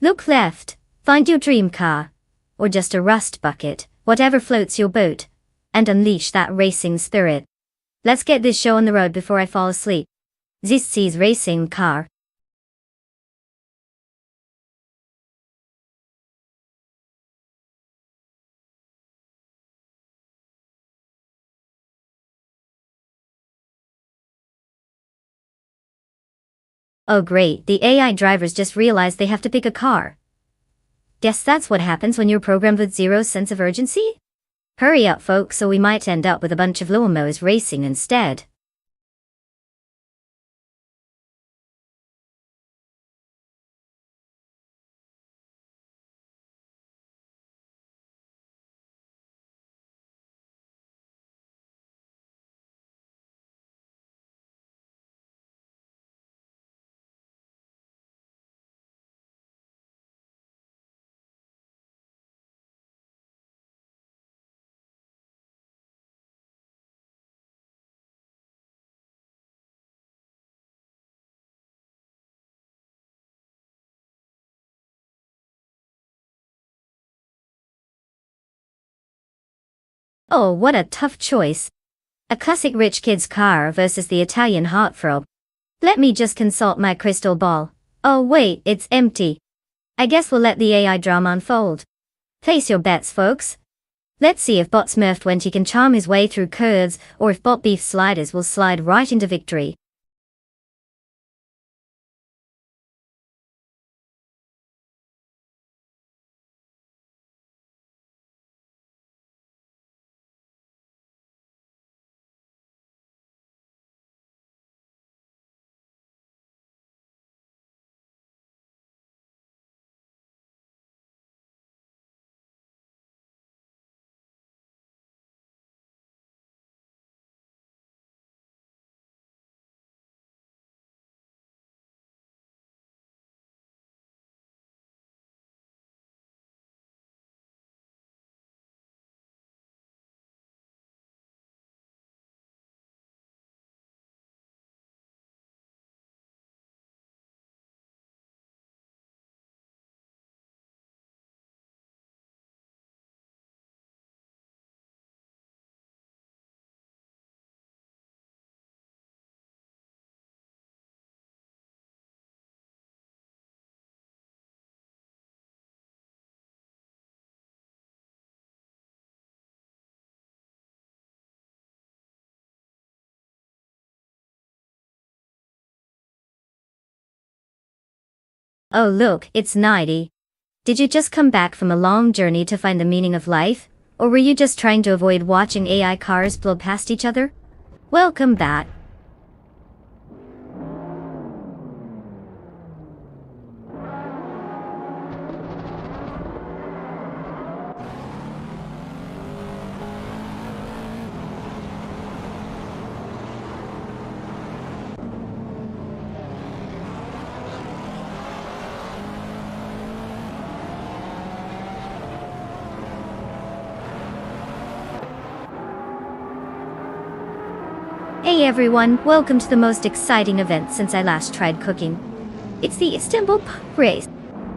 Look left, find your dream car, or just a rust bucket, whatever floats your boat, and unleash that racing spirit. Let's get this show on the road before I fall asleep. This is racing car. Oh great, the AI drivers just realized they have to pick a car. Guess that's what happens when you're programmed with zero sense of urgency? Hurry up folks, or we might end up with a bunch of lawnmowers racing instead. Oh, what a tough choice. A classic rich kid's car versus the Italian heartthrob. Let me just consult my crystal ball. Oh wait, it's empty. I guess we'll let the AI drama unfold. Place your bets, folks. Let's see if Bot Smurf20 can charm his way through curves, or if Bot Beef Sliders will slide right into victory. Oh look, it's 90. Did you just come back from a long journey to find the meaning of life? Or were you just trying to avoid watching AI cars blow past each other? Welcome back. Hey everyone, welcome to the most exciting event since I last tried cooking. It's the Istanbul Pub Race.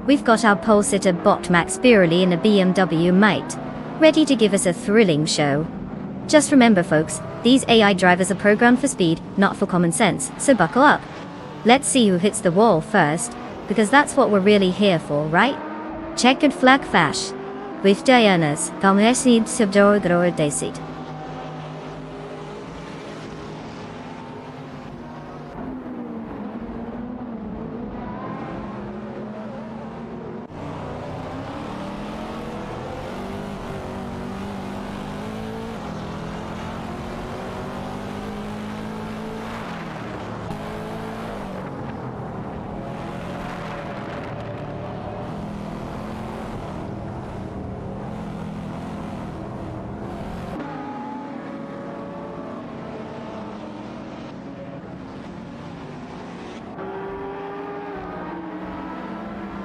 We've got our pole sitter Bot Max Birley in a BMW Mite, ready to give us a thrilling show. Just remember folks, these AI drivers are programmed for speed, not for common sense, so buckle up. Let's see who hits the wall first, because that's what we're really here for, right? Checkered flag fash. With Diana's, Kalmesid Subdor Desid.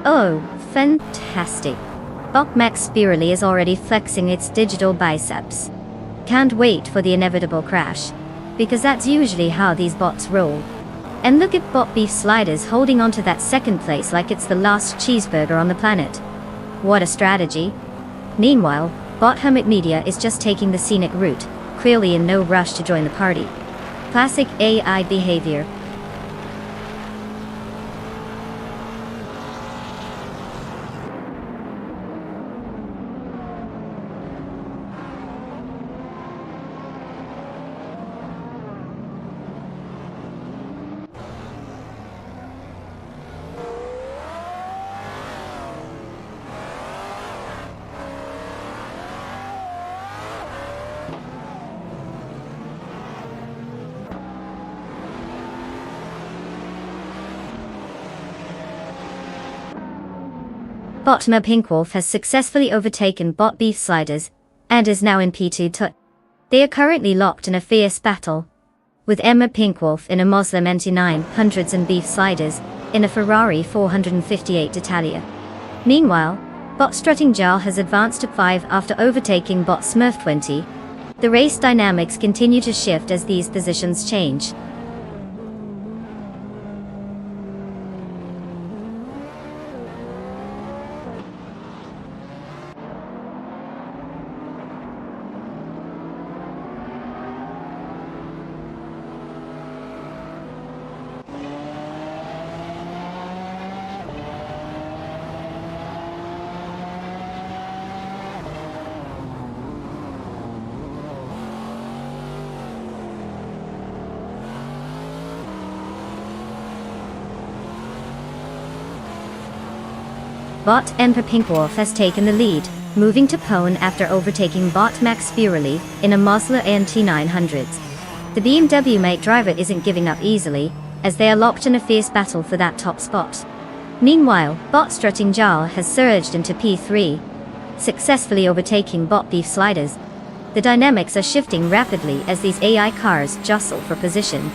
Oh, fantastic. Max Spirally is already flexing its digital biceps. Can't wait for the inevitable crash, because that's usually how these bots roll. And look at Bot Beef Sliders holding onto that second place like it's the last cheeseburger on the planet. What a strategy. Meanwhile, Bot Hermit Media is just taking the scenic route, clearly in no rush to join the party. Classic AI behavior. Botma Pinkwolf has successfully overtaken Bot Beef Sliders, and is now in P2. They are currently locked in a fierce battle, with Emma Pinkwolf in a Muslim NT900s and Beef Sliders in a Ferrari 458 Italia. Meanwhile, Bot Strutting Jarl has advanced to 5 after overtaking Bot Smurf 20. The race dynamics continue to shift as these positions change. Bot Emperor Pinkwolf has taken the lead, moving to pole after overtaking Bot Max Spirally in a Mazda NT900s. The BMW mate driver isn't giving up easily, as they are locked in a fierce battle for that top spot. Meanwhile, Bot Strutting Jarl has surged into P3, successfully overtaking Bot Beef Sliders. The dynamics are shifting rapidly as these AI cars jostle for position.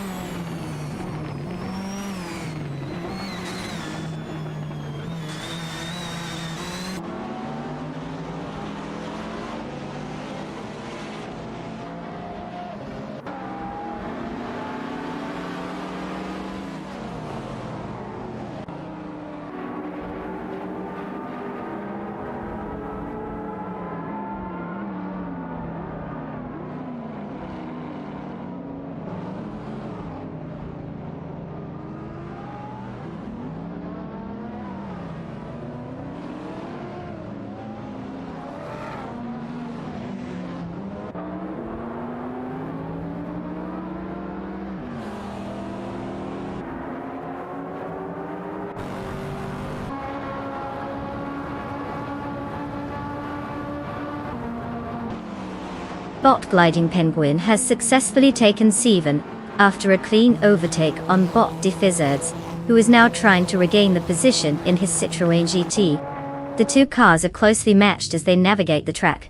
Bot Gliding Penguin has successfully taken 7 after a clean overtake on Bot Defizzards, who is now trying to regain the position in his Citroën GT. The two cars are closely matched as they navigate the track,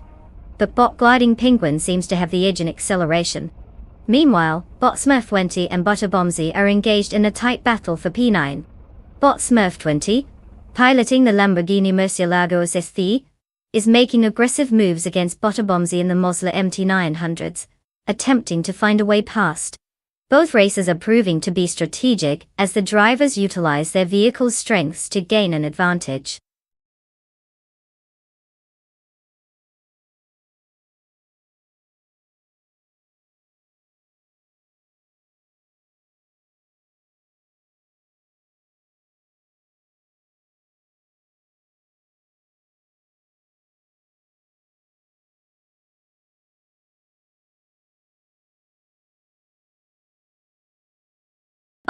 but Bot Gliding Penguin seems to have the edge in acceleration. Meanwhile, Bot Smurf 20 and Butter Bombsy are engaged in a tight battle for P9. Bot Smurf 20, piloting the Lamborghini Murciélagos ST, is making aggressive moves against Butter Bombsy in the Mazda MT900s, attempting to find a way past. Both races are proving to be strategic as the drivers utilize their vehicle's strengths to gain an advantage.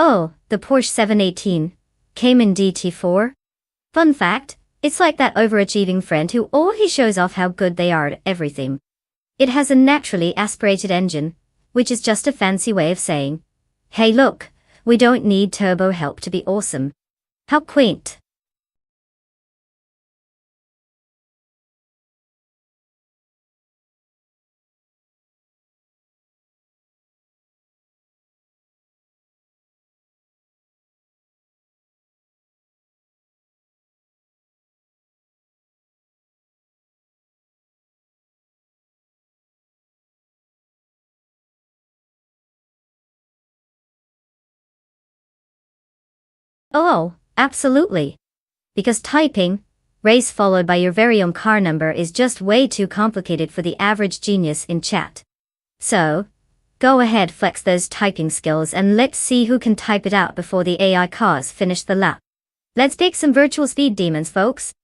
Oh, the Porsche 718 came in DT4? Fun fact, it's like that overachieving friend who always shows off how good they are at everything. It has a naturally aspirated engine, which is just a fancy way of saying, hey look, we don't need turbo help to be awesome. How quaint. Oh, absolutely. Because typing, race followed by your very own car number is just way too complicated for the average genius in chat. So, go ahead, flex those typing skills and let's see who can type it out before the AI cars finish the lap. Let's pick some virtual speed demons, folks.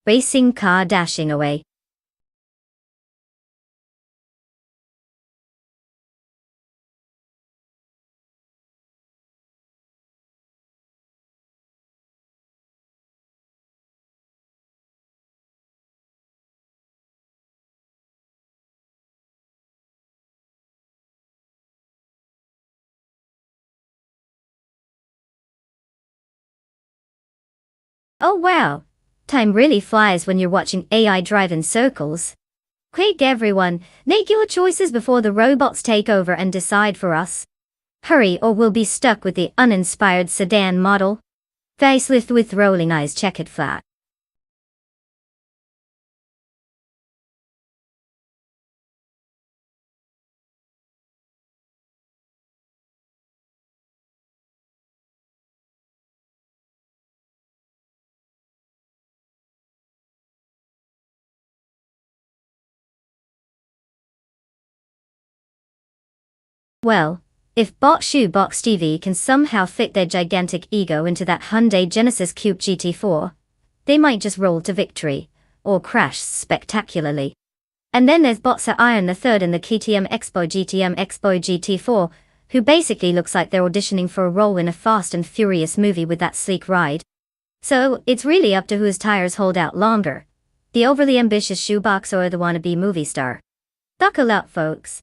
Racing car dashing away. Oh wow, time really flies when you're watching AI drive in circles. Quick everyone, make your choices before the robots take over and decide for us. Hurry or we'll be stuck with the uninspired sedan model. Facelift with rolling eyes, check it flat. Well, if Bot Shoebox TV can somehow fit their gigantic ego into that Hyundai Genesis Coupe GT4, they might just roll to victory, or crash spectacularly. And then there's Botsa Iron the Third in the KTM Expo GT4, who basically looks like they're auditioning for a role in a Fast and Furious movie with that sleek ride. So, it's really up to whose tires hold out longer, the overly ambitious shoebox or the wannabe movie star. Buckle up, folks.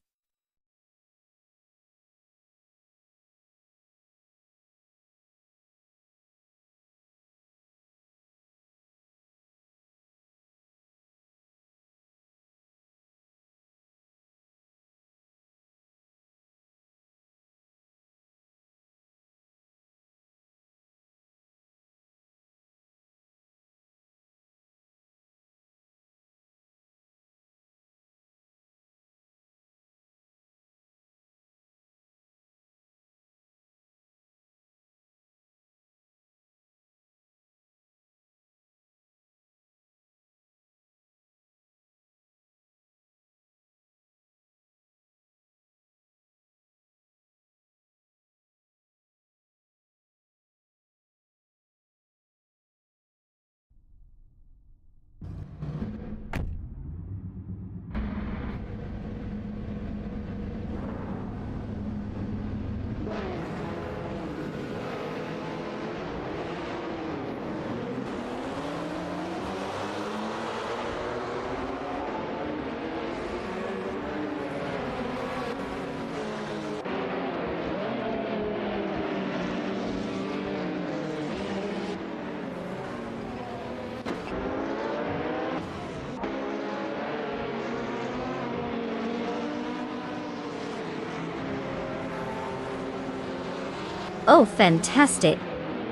Oh, fantastic.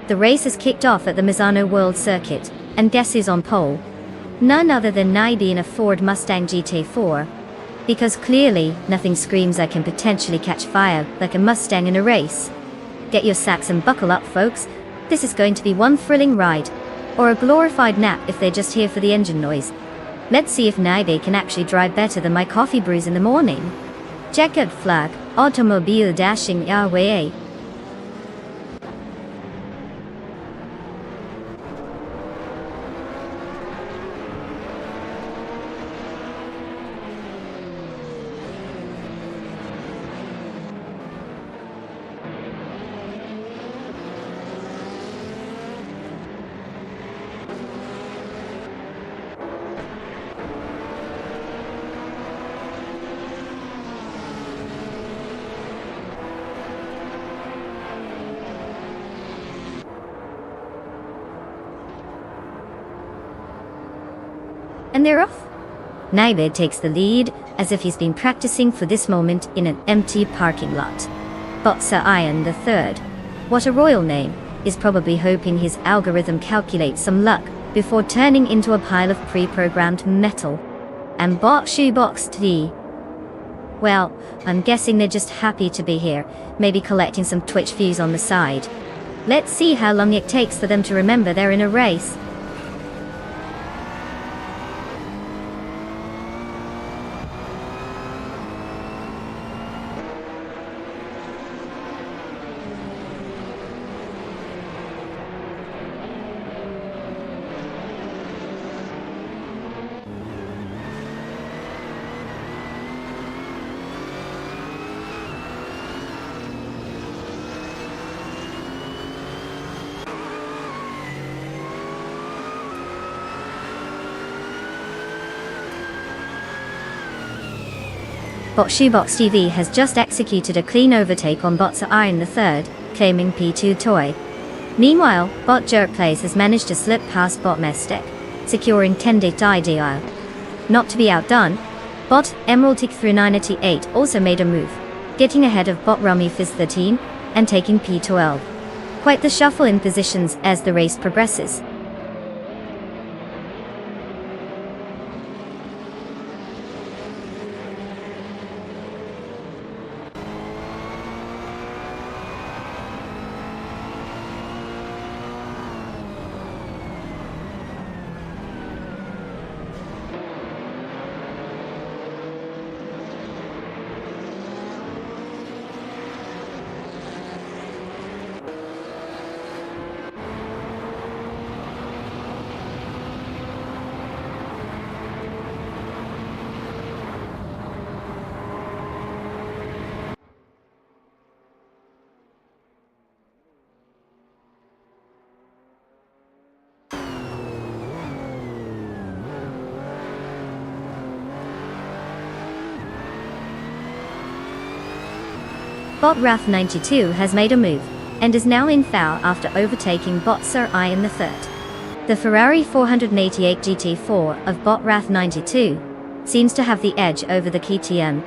The race has kicked off at the Misano World Circuit, and guess who's on pole? None other than Naibi in a Ford Mustang GT4. Because clearly, nothing screams I can potentially catch fire like a Mustang in a race. Get your sacks and buckle up, folks. This is going to be one thrilling ride. Or a glorified nap if they're just here for the engine noise. Let's see if Naibi can actually drive better than my coffee brews in the morning. Checkered flag, automobile dashing away. And they're off. Naibed takes the lead, as if he's been practicing for this moment in an empty parking lot. Botsa Iron III, what a royal name, is probably hoping his algorithm calculates some luck before turning into a pile of pre-programmed metal. And Bot Shoebox T. Well, I'm guessing they're just happy to be here, maybe collecting some Twitch views on the side. Let's see how long it takes for them to remember they're in a race. Bot Shoebox TV has just executed a clean overtake on Botsa Iron III, claiming P2 toy. Meanwhile, Bot Jerkplays has managed to slip past Bot Mestek, securing 10-dit IDL. Not to be outdone, Bot Emerald Tick 398 also made a move, getting ahead of Bot Rummy Fizz 13 and taking P12. Quite the shuffle in positions as the race progresses. Bot Wrath 92 has made a move, and is now in foul after overtaking Bot Sir Iron III. The Ferrari 488 GT4 of Bot Wrath 92 seems to have the edge over the KTM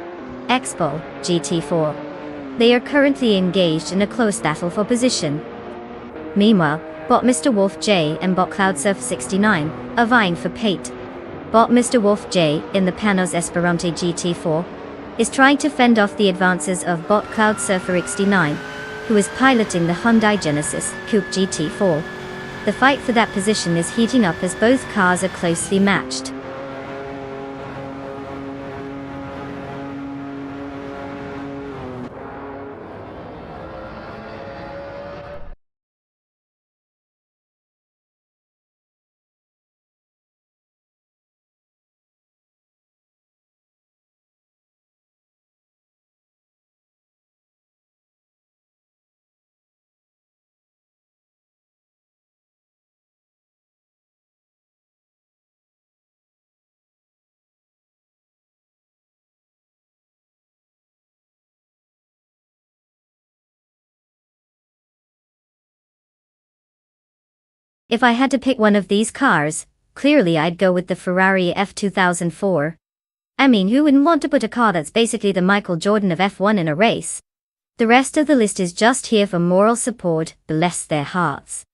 Expo GT4. They are currently engaged in a close battle for position. Meanwhile, Bot Mr. Wolf J and Bot Cloudsurf 69 are vying for pate. Bot Mr. Wolf J in the Panos Esperante GT4 is trying to fend off the advances of Bot Cloud Surfer 69, who is piloting the Hyundai Genesis Coupe GT4. The fight for that position is heating up as both cars are closely matched. If I had to pick one of these cars, clearly I'd go with the Ferrari F2004. I mean, who wouldn't want to put a car that's basically the Michael Jordan of F1 in a race? The rest of the list is just here for moral support, bless their hearts.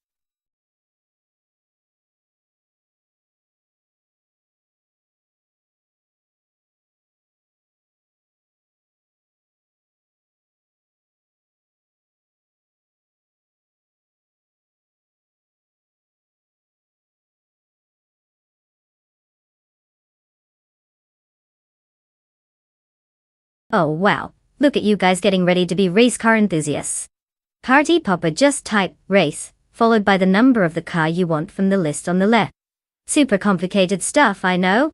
Oh wow, look at you guys getting ready to be race car enthusiasts. Party Popper, just type race, followed by the number of the car you want from the list on the left. Super complicated stuff, I know.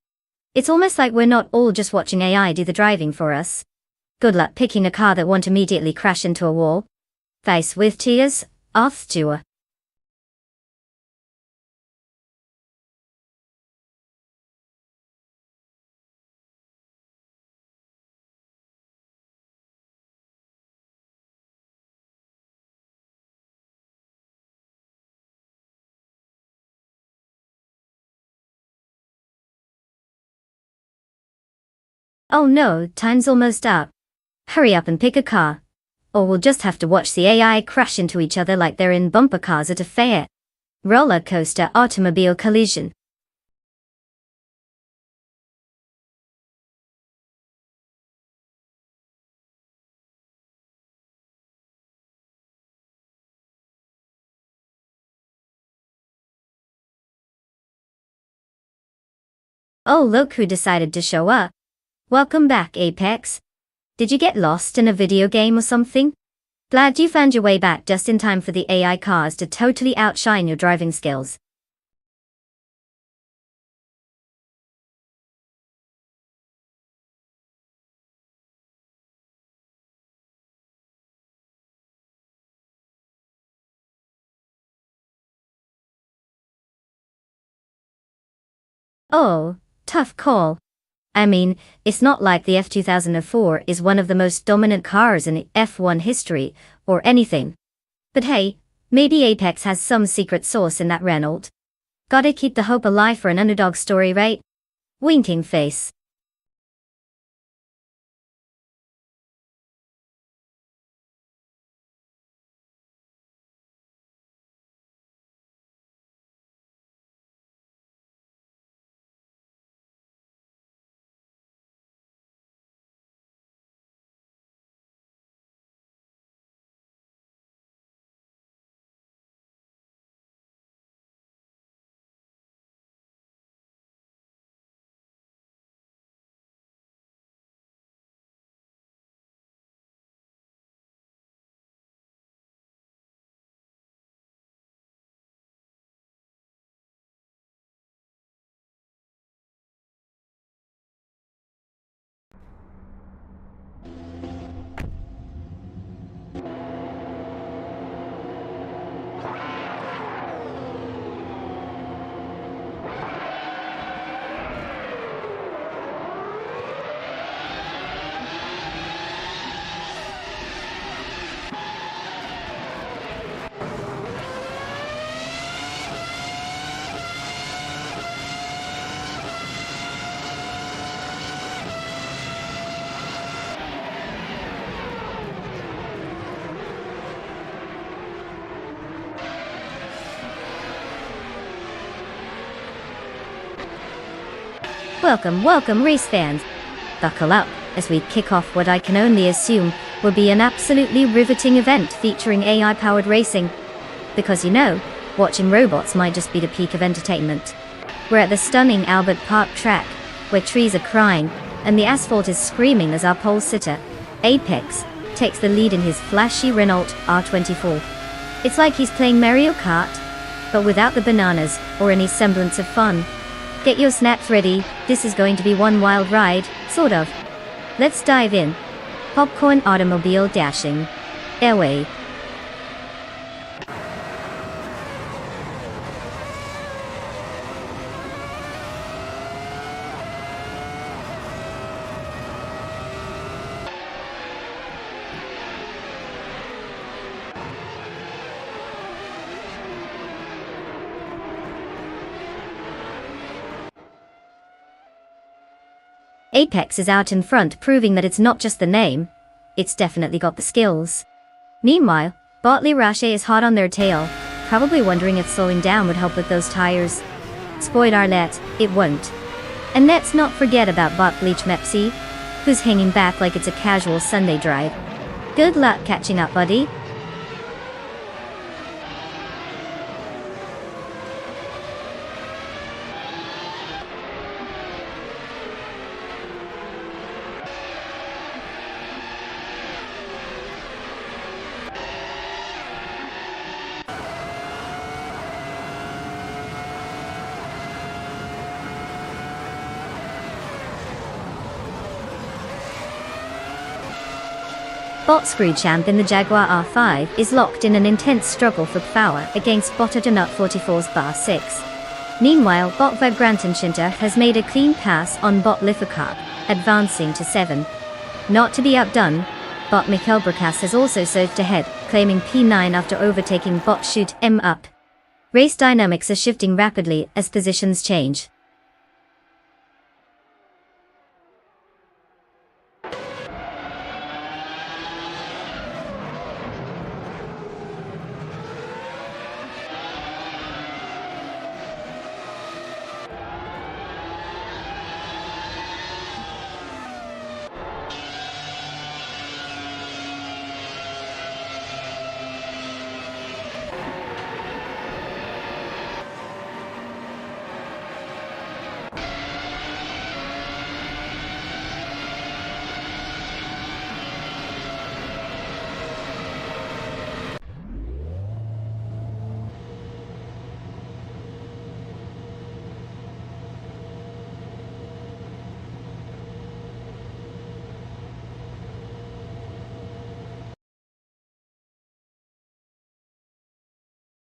It's almost like we're not all just watching AI do the driving for us. Good luck picking a car that won't immediately crash into a wall. Face with tears, off Oh no, time's almost up. Hurry up and pick a car. Or we'll just have to watch the AI crash into each other like they're in bumper cars at a fair. Roller coaster automobile collision. Oh, look who decided to show up. Welcome back, Apex. Did you get lost in a video game or something? Glad you found your way back just in time for the AI cars to totally outshine your driving skills. Oh, tough call. I mean, it's not like the F2004 is one of the most dominant cars in F1 history, or anything. But hey, maybe Apex has some secret sauce in that Renault. Gotta keep the hope alive for an underdog story, right? Winking face. Welcome race fans. Buckle up as we kick off what I can only assume will be an absolutely riveting event featuring AI-powered racing. Because watching robots might just be the peak of entertainment. We're at the stunning Albert Park track, where trees are crying, and the asphalt is screaming as our pole sitter, Apex, takes the lead in his flashy Renault R24. It's like he's playing Mario Kart, but without the bananas, or any semblance of fun. Get your snacks ready, this is going to be one wild ride, sort of. Let's dive in. Popcorn automobile dashing. Airway. Apex is out in front, proving that it's not just the name, it's definitely got the skills. Meanwhile, Botley Rache is hot on their tail, probably wondering if slowing down would help with those tires. Spoiler alert, it won't. And let's not forget about Bot Bleach Mepsi, who's hanging back like it's a casual Sunday drive. Good luck catching up, buddy. Bot Screwchamp in the Jaguar R5 is locked in an intense struggle for power against Bot Nut 44's Bar 6. Meanwhile, Bot Vibrantenchinter has made a clean pass on Bot Lifakarp, advancing to 7. Not to be outdone, Bot Mikhail Brakas has also surged ahead, claiming P9 after overtaking Bot Shoot M up. Race dynamics are shifting rapidly as positions change.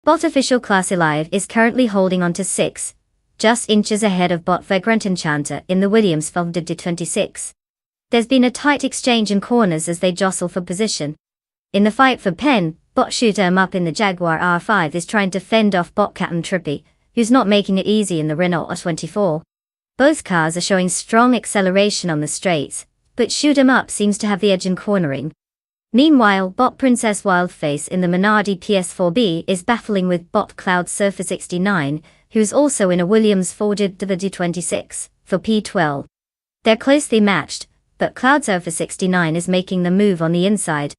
Bot official class Alive is currently holding on to 6, just inches ahead of bot Vagrant Enchanter in the Williams Film D26. There's been a tight exchange in corners as they jostle for position. In the fight for pen, bot Shooter 'em Up in the Jaguar R5 is trying to fend off bot Captain Trippy, who's not making it easy in the Renault R24. Both cars are showing strong acceleration on the straights, but Shoot 'em Up seems to have the edge in cornering. Meanwhile, bot Princess Wildface in the Minardi PS4B is battling with bot Cloud Surfer 69, who's also in a Williams Ford D26, for P12. They're closely matched, but Cloud Surfer 69 is making the move on the inside.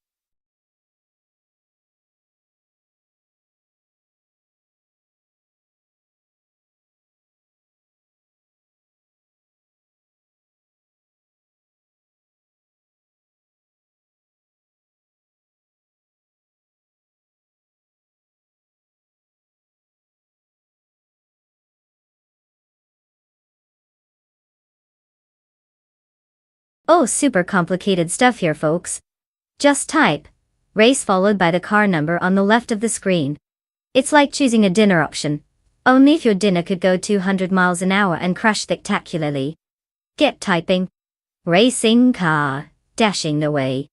Oh, super complicated stuff here, folks. Just type race followed by the car number on the left of the screen. It's like choosing a dinner option, only if your dinner could go 200 miles an hour and crash spectacularly. Get typing. Racing car, dashing away.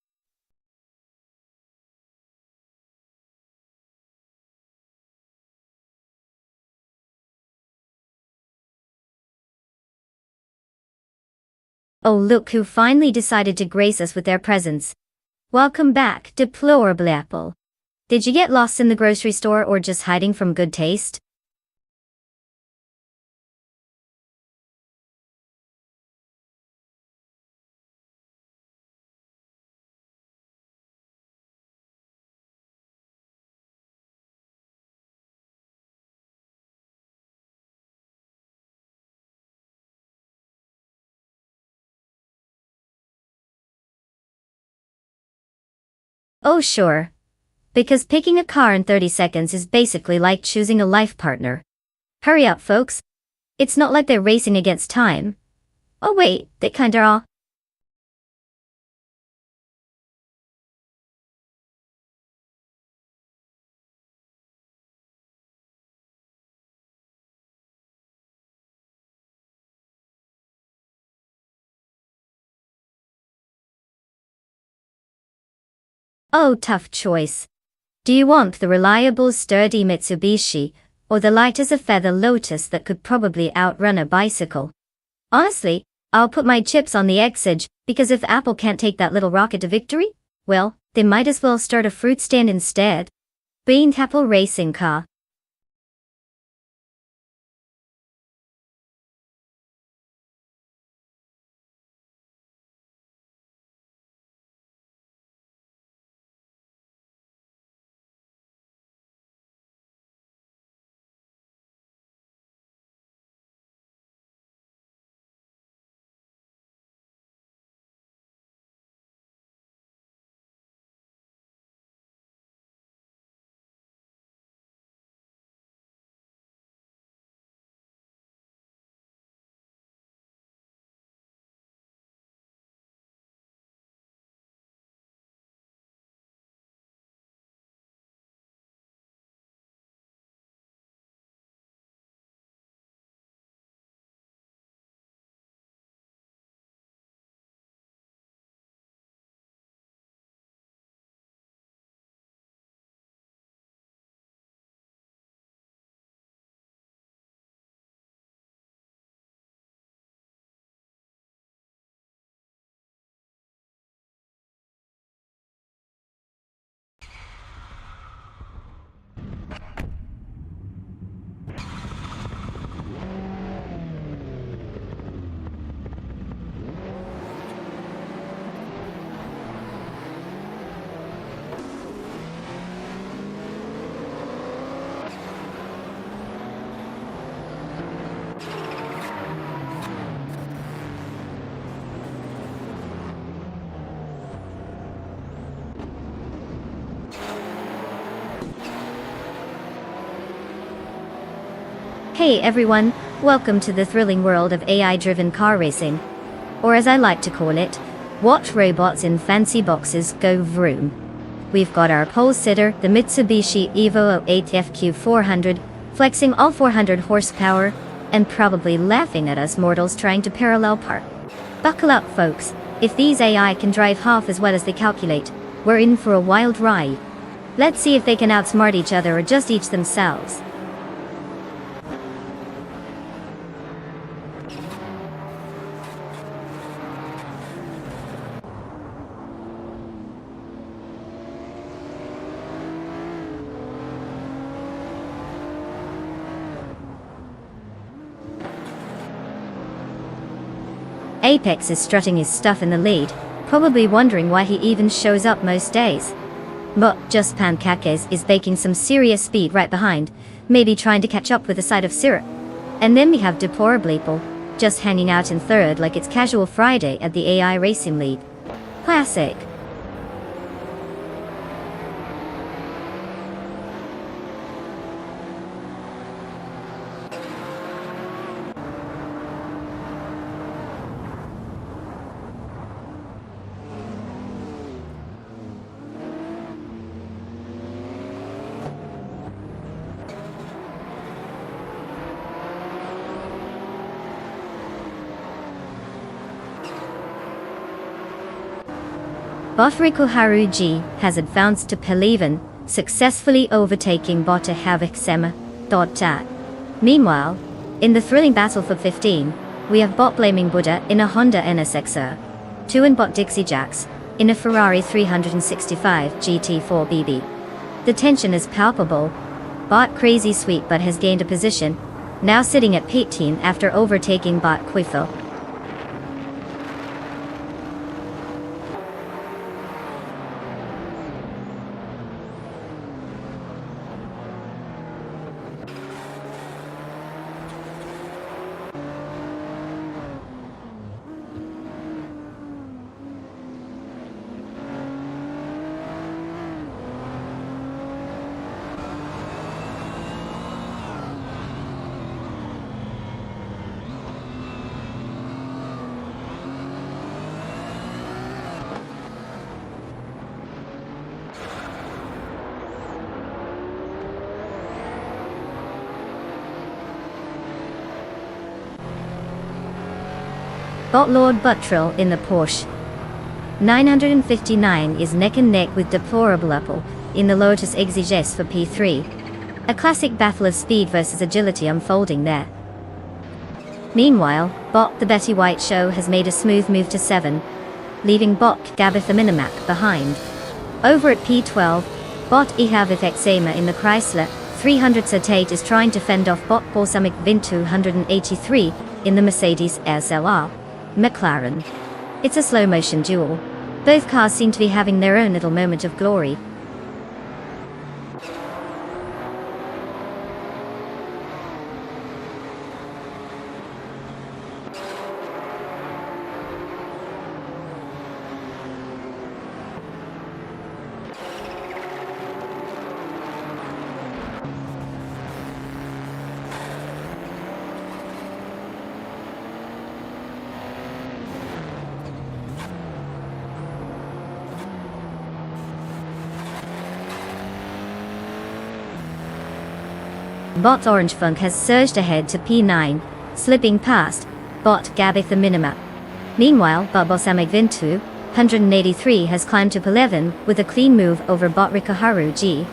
Oh, look who finally decided to grace us with their presence. Welcome back, deplorable apple. Did you get lost in the grocery store or just hiding from good taste? Oh sure. Because picking a car in 30 seconds is basically like choosing a life partner. Hurry up, folks. It's not like they're racing against time. Oh wait, they kinda are. Oh, tough choice. Do you want the reliable, sturdy Mitsubishi, or the light as a feather Lotus that could probably outrun a bicycle? Honestly, I'll put my chips on the Exige, because if Apple can't take that little rocket to victory, well, they might as well start a fruit stand instead. Bean Apple racing car. Hey everyone, welcome to the thrilling world of AI-driven car racing. Or as I like to call it, watch robots in fancy boxes go vroom. we've got our pole sitter, the Mitsubishi Evo 08 FQ400, flexing all 400 horsepower, and probably laughing at us mortals trying to parallel park. Buckle up, folks. If these AI can drive half as well as they calculate, we're in for a wild ride. Let's see if they can outsmart each other or just each themselves. Apex is strutting his stuff in the lead, probably wondering why he even shows up most days. But just Pancakes is baking some serious speed right behind, maybe trying to catch up with a side of syrup. And then we have Deplorable, just hanging out in third like it's casual Friday at the AI racing league. Classic. Bot Rikuharu G has advanced to P11, successfully overtaking bot Havixema. Meanwhile, in the thrilling battle for 15, we have bot blaming Buddha in a Honda NSXR, 2 and bot Dixie Jacks in a Ferrari 365 GT4 BB. The tension is palpable. Bot Crazy Sweet but has gained a position, now sitting at P18 after overtaking bot Quifo. Bot Lord Buttrill in the Porsche 959 is neck and neck with Deplorable in the Lotus Exigés for P3. A classic battle of speed versus agility unfolding there. Meanwhile, bot The Betty White Show has made a smooth move to 7, leaving bot Gabitha Minimac behind. Over at P12, bot Ihavithexema in the Chrysler 338 is trying to fend off bot Balsamic Vin 283 in the Mercedes SLR McLaren. It's a slow-motion duel. Both cars seem to be having their own little moment of glory. Bot Orange Funk has surged ahead to P9, slipping past bot Gabitha Minimap. Meanwhile, bot Balsamic Vin 283 has climbed to P11 with a clean move over bot Rikuharu G.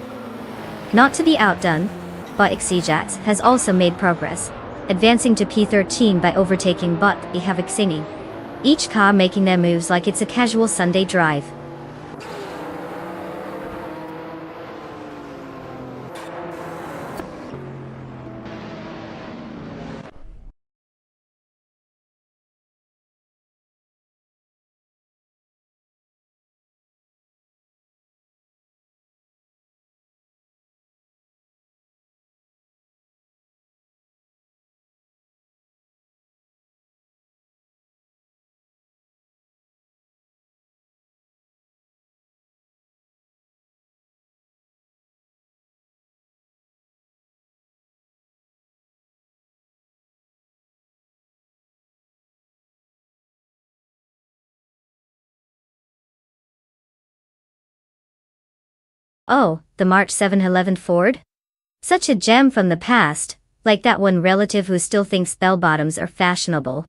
Not to be outdone, bot Xijax has also made progress, advancing to P13 by overtaking bot Ihavixini. Each car making their moves like it's a casual Sunday drive. Oh, the March 711 Ford? Such a gem from the past, like that one relative who still thinks bell-bottoms are fashionable.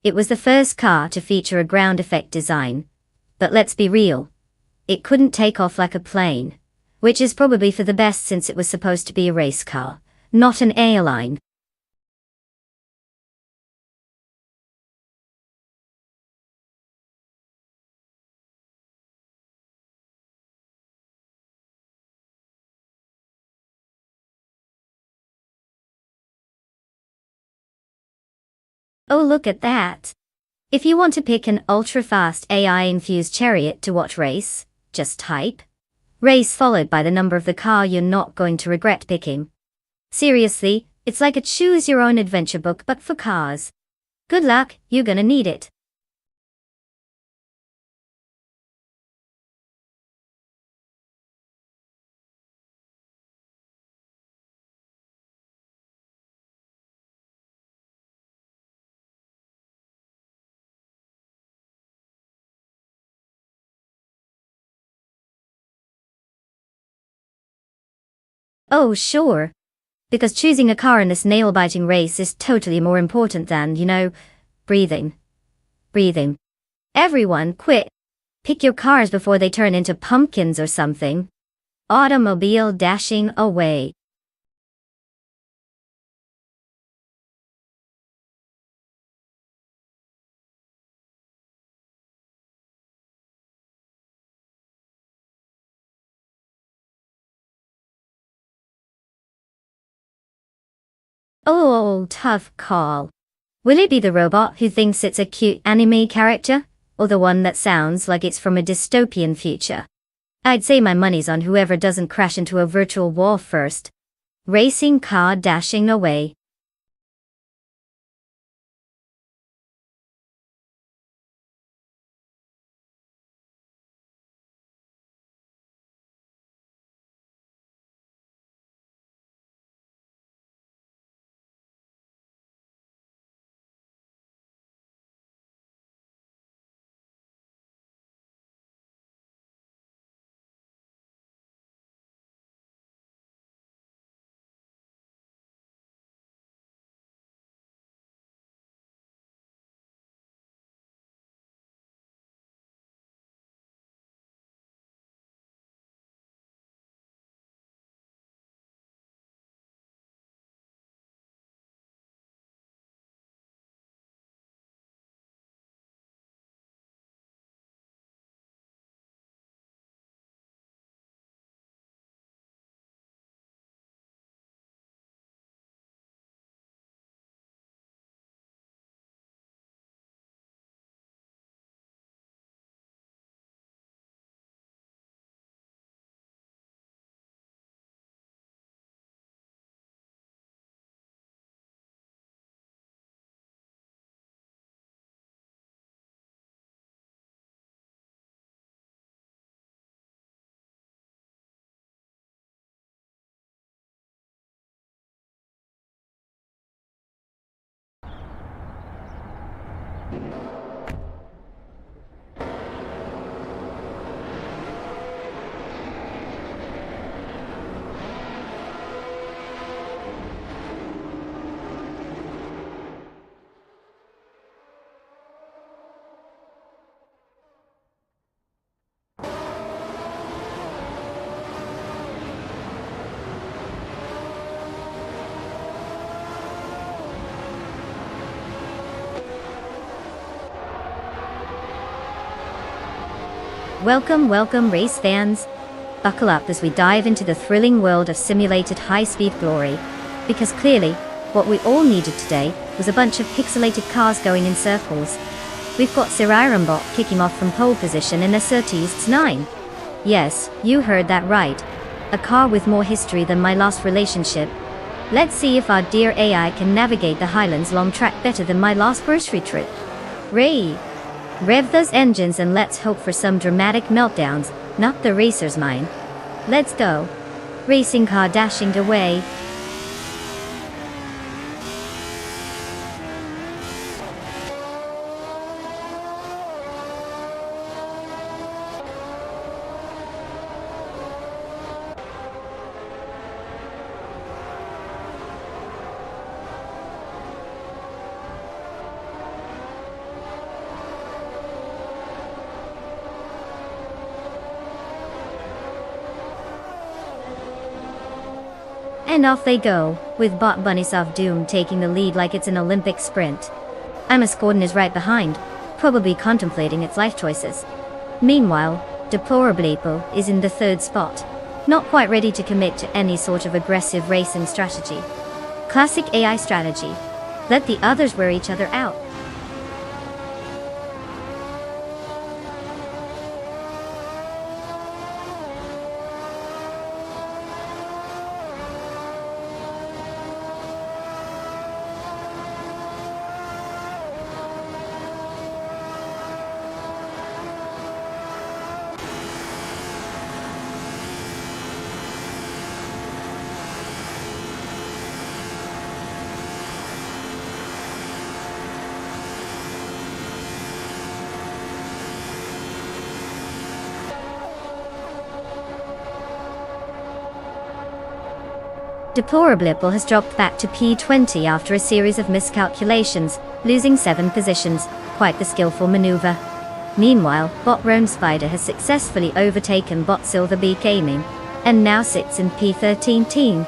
It was the first car to feature a ground effect design. But let's be real. It couldn't take off like a plane. Which is probably for the best since it was supposed to be a race car, not an airline. Oh, look at that. If you want to pick an ultra-fast AI-infused chariot to watch race, just type race followed by the number of the car you're not going to regret picking. Seriously, it's like a choose-your-own-adventure book but for cars. Good luck, you're gonna need it. Oh, sure. Because choosing a car in this nail-biting race is totally more important than, breathing. Breathing. Everyone, quit. Pick your cars before they turn into pumpkins or something. Automobile dashing away. Oh, tough call. Will it be the robot who thinks it's a cute anime character, or the one that sounds like it's from a dystopian future? I'd say my money's on whoever doesn't crash into a virtual wall first. Racing car dashing away. Welcome race fans. Buckle up as we dive into the thrilling world of simulated high-speed glory. Because clearly, what we all needed today was a bunch of pixelated cars going in circles. We've got Sirarimbot kicking off from pole position in a Surtees 9. Yes, you heard that right. A car with more history than my last relationship. Let's see if our dear AI can navigate the Highlands long track better than my last grocery trip. Rev those engines and let's hope for some dramatic meltdowns, not the racer's mind. Let's go. Racing car dashing away. And off they go, with Bot Bunny's of Doom taking the lead like it's an Olympic sprint. Gordon is right behind, probably contemplating its life choices. Meanwhile, Deplorable is in the third spot, not quite ready to commit to any sort of aggressive racing strategy. Classic AI strategy. Let the others wear each other out. Deplorable has dropped back to P20 after a series of miscalculations, losing 7 positions, quite the skillful maneuver. Meanwhile, Bot Rome Spider has successfully overtaken Bot Silverbeak Gaming, and now sits in P13 team.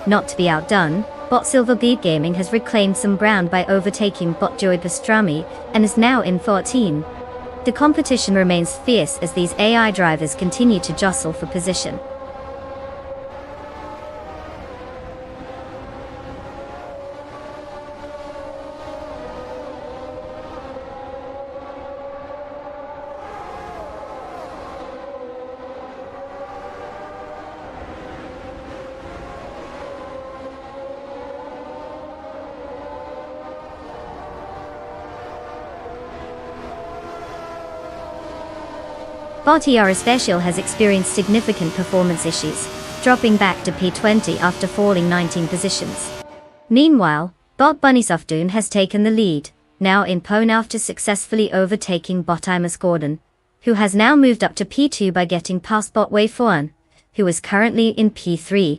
Not to be outdone, Bot Silverbeak Gaming has reclaimed some ground by overtaking Bot Joy Pastrami, and is now in 14. The competition remains fierce as these AI drivers continue to jostle for position. Bot ER Special has experienced significant performance issues, dropping back to P20 after falling 19 positions. Meanwhile, Bot Bunny Softdoon has taken the lead, now in Pone after successfully overtaking Bot Imus Gordon, who has now moved up to P2 by getting past Bot Wei Fuan, who is currently in P3.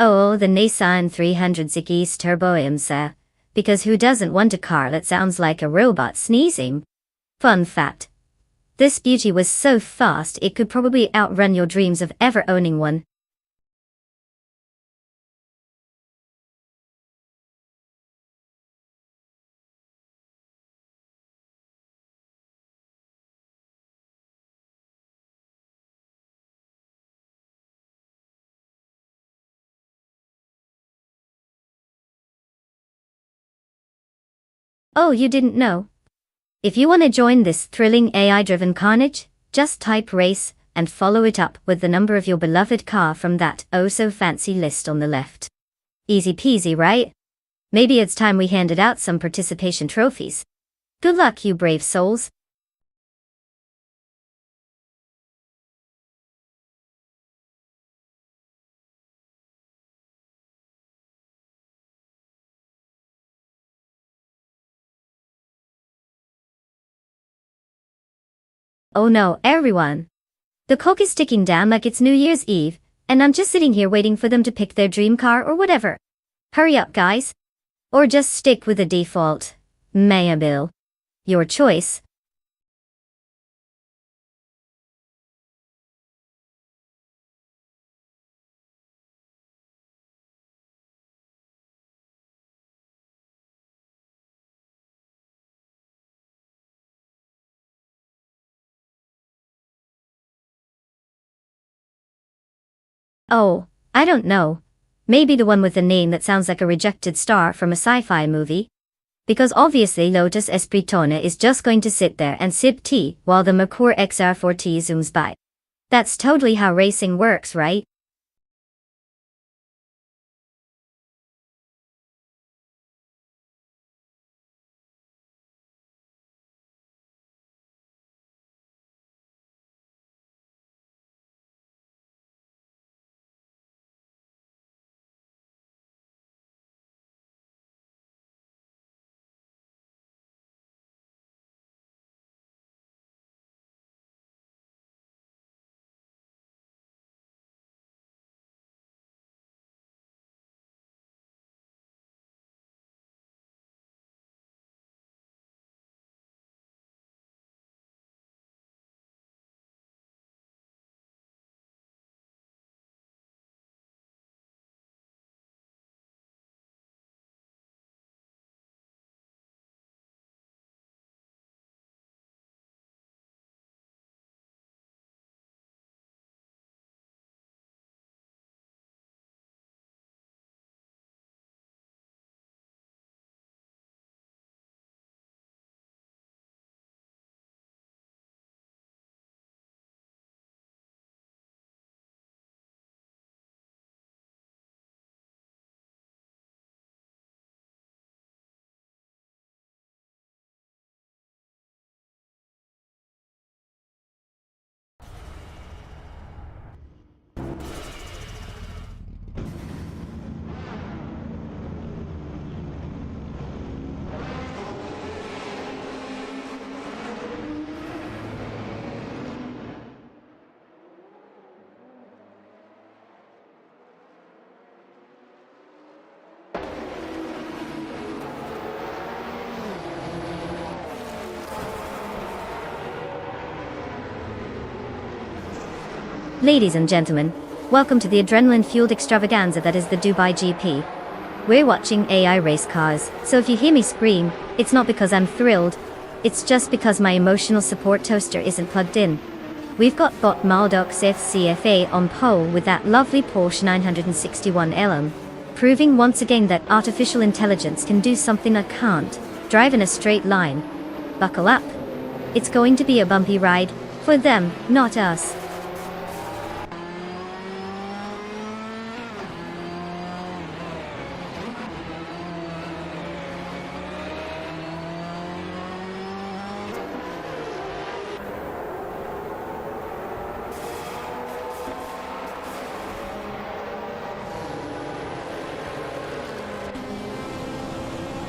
Oh, the Nissan 300 Turbo IMSA. Because who doesn't want a car that sounds like a robot sneezing? Fun fact. This beauty was so fast it could probably outrun your dreams of ever owning one. Oh, you didn't know? If you want to join this thrilling AI-driven carnage, just type race and follow it up with the number of your beloved car from that oh-so-fancy list on the left. Easy peasy, right? Maybe it's time we handed out some participation trophies. Good luck, you brave souls. Oh no, everyone. The clock is ticking down like it's New Year's Eve, and I'm just sitting here waiting for them to pick their dream car or whatever. Hurry up, guys. Or just stick with the default. Maya Bill. Your choice. Oh, I don't know. Maybe the one with the name that sounds like a rejected star from a sci-fi movie. Because obviously Lotus Espritona is just going to sit there and sip tea while the Merkur XR4T zooms by. That's totally how racing works, right? Ladies and gentlemen, welcome to the adrenaline-fueled extravaganza that is the Dubai GP. We're watching AI race cars, so if you hear me scream, it's not because I'm thrilled, it's just because my emotional support toaster isn't plugged in. We've got bot Maldox FCFA on pole with that lovely Porsche 961 LM, proving once again that artificial intelligence can do something I can't, drive in a straight line. Buckle up. It's going to be a bumpy ride, for them, not us.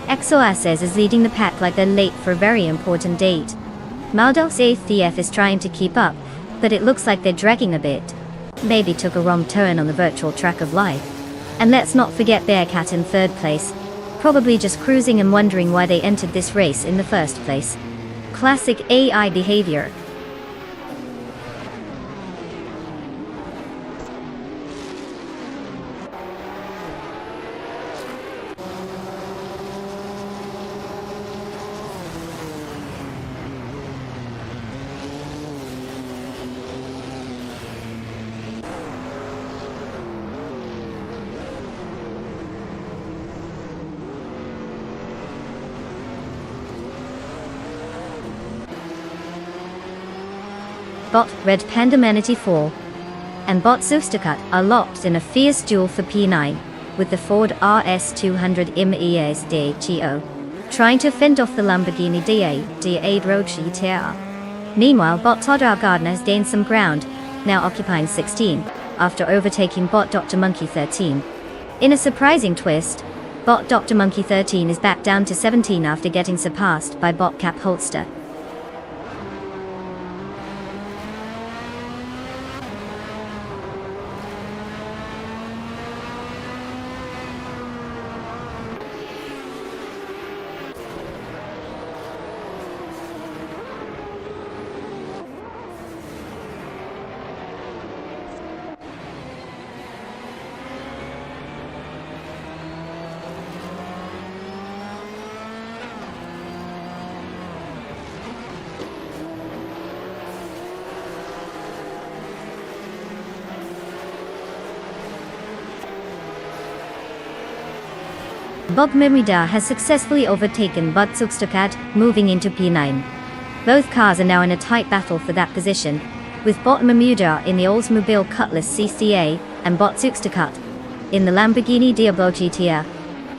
XOSS is leading the pack like they're late for a very important date. Maldox ATF is trying to keep up, but it looks like they're dragging a bit. Maybe took a wrong turn on the virtual track of life. And let's not forget Bearcat in third place, probably just cruising and wondering why they entered this race in the first place. Classic AI behavior. Bot Red Panda Manatee 4 and Bot Zustakat are locked in a fierce duel for P9, with the Ford RS200 MES DHEO trying to fend off the Lamborghini D8 Road GTR. Meanwhile, Bot Toddar Gardner has gained some ground, now occupying 16, after overtaking Bot Dr. Monkey 13. In a surprising twist, Bot Dr. Monkey 13 is back down to 17 after getting surpassed by Bot Cap Holster. Bob Memida has successfully overtaken Bud Zugstakat, moving into P9. Both cars are now in a tight battle for that position, with Bot Memida in the Oldsmobile Cutlass CCA and Bot Zugstakat in the Lamborghini Diablo GTR.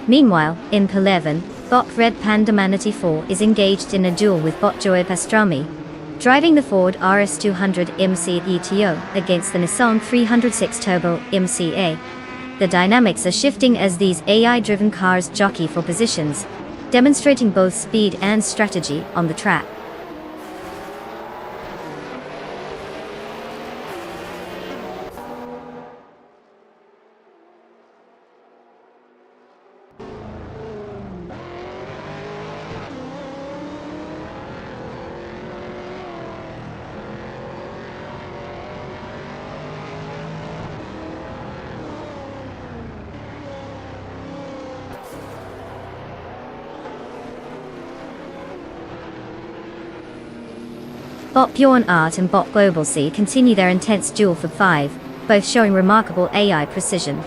Meanwhile, in P11, Bot Red Panda Manatee 4 is engaged in a duel with Bot Joy Pastrami, driving the Ford RS200 MC ETO against the Nissan 306 Turbo MCA. The dynamics are shifting as these AI-driven cars jockey for positions, demonstrating both speed and strategy on the track. Bot Bjorn Art and Bot Global C continue their intense duel for 5, both showing remarkable AI precision.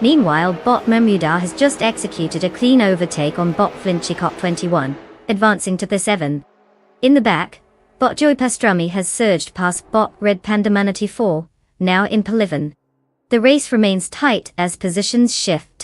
Meanwhile, Bot Memudar has just executed a clean overtake on Bot Flinchicop 21, advancing to P7. In the back, Bot Joy Pastrami has surged past Bot Red Panda Manatee 4, now in P11. The race remains tight as positions shift.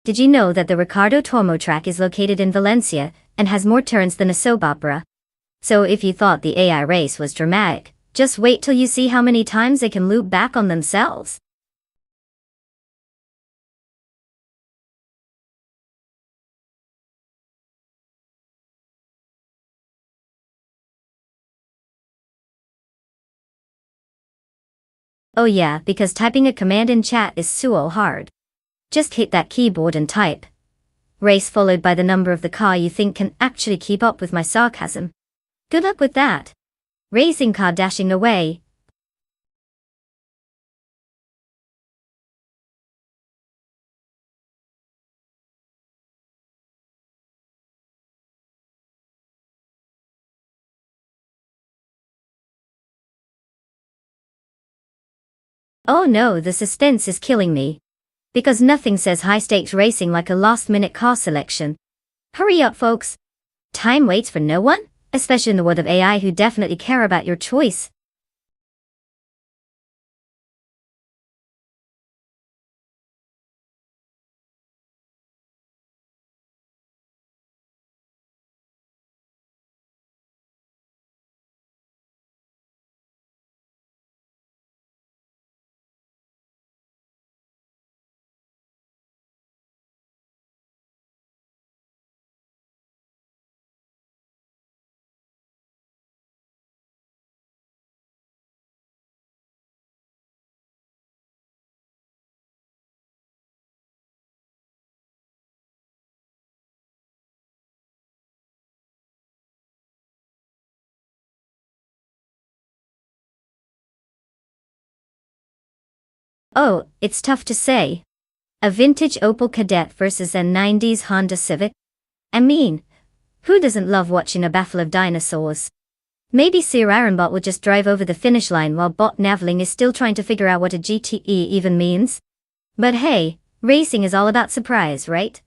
Did you know that the Ricardo Tormo track is located in Valencia and has more turns than a soap opera? So if you thought the AI race was dramatic, just wait till you see how many times they can loop back on themselves. Oh yeah, because typing a command in chat is so hard. Just hit that keyboard and type. Race followed by the number of the car you think can actually keep up with my sarcasm. Good luck with that. Racing car dashing away. Oh no, the suspense is killing me. Because nothing says high-stakes racing like a last-minute car selection. Hurry up, folks. Time waits for no one, especially in the world of AI who definitely care about your choice. Oh, it's tough to say. A vintage Opel Kadett versus a 90s Honda Civic? I mean, who doesn't love watching a battle of dinosaurs? Maybe Sir Ironbot would just drive over the finish line while Bot Naveling is still trying to figure out what a GTE even means. But hey, racing is all about surprise, right?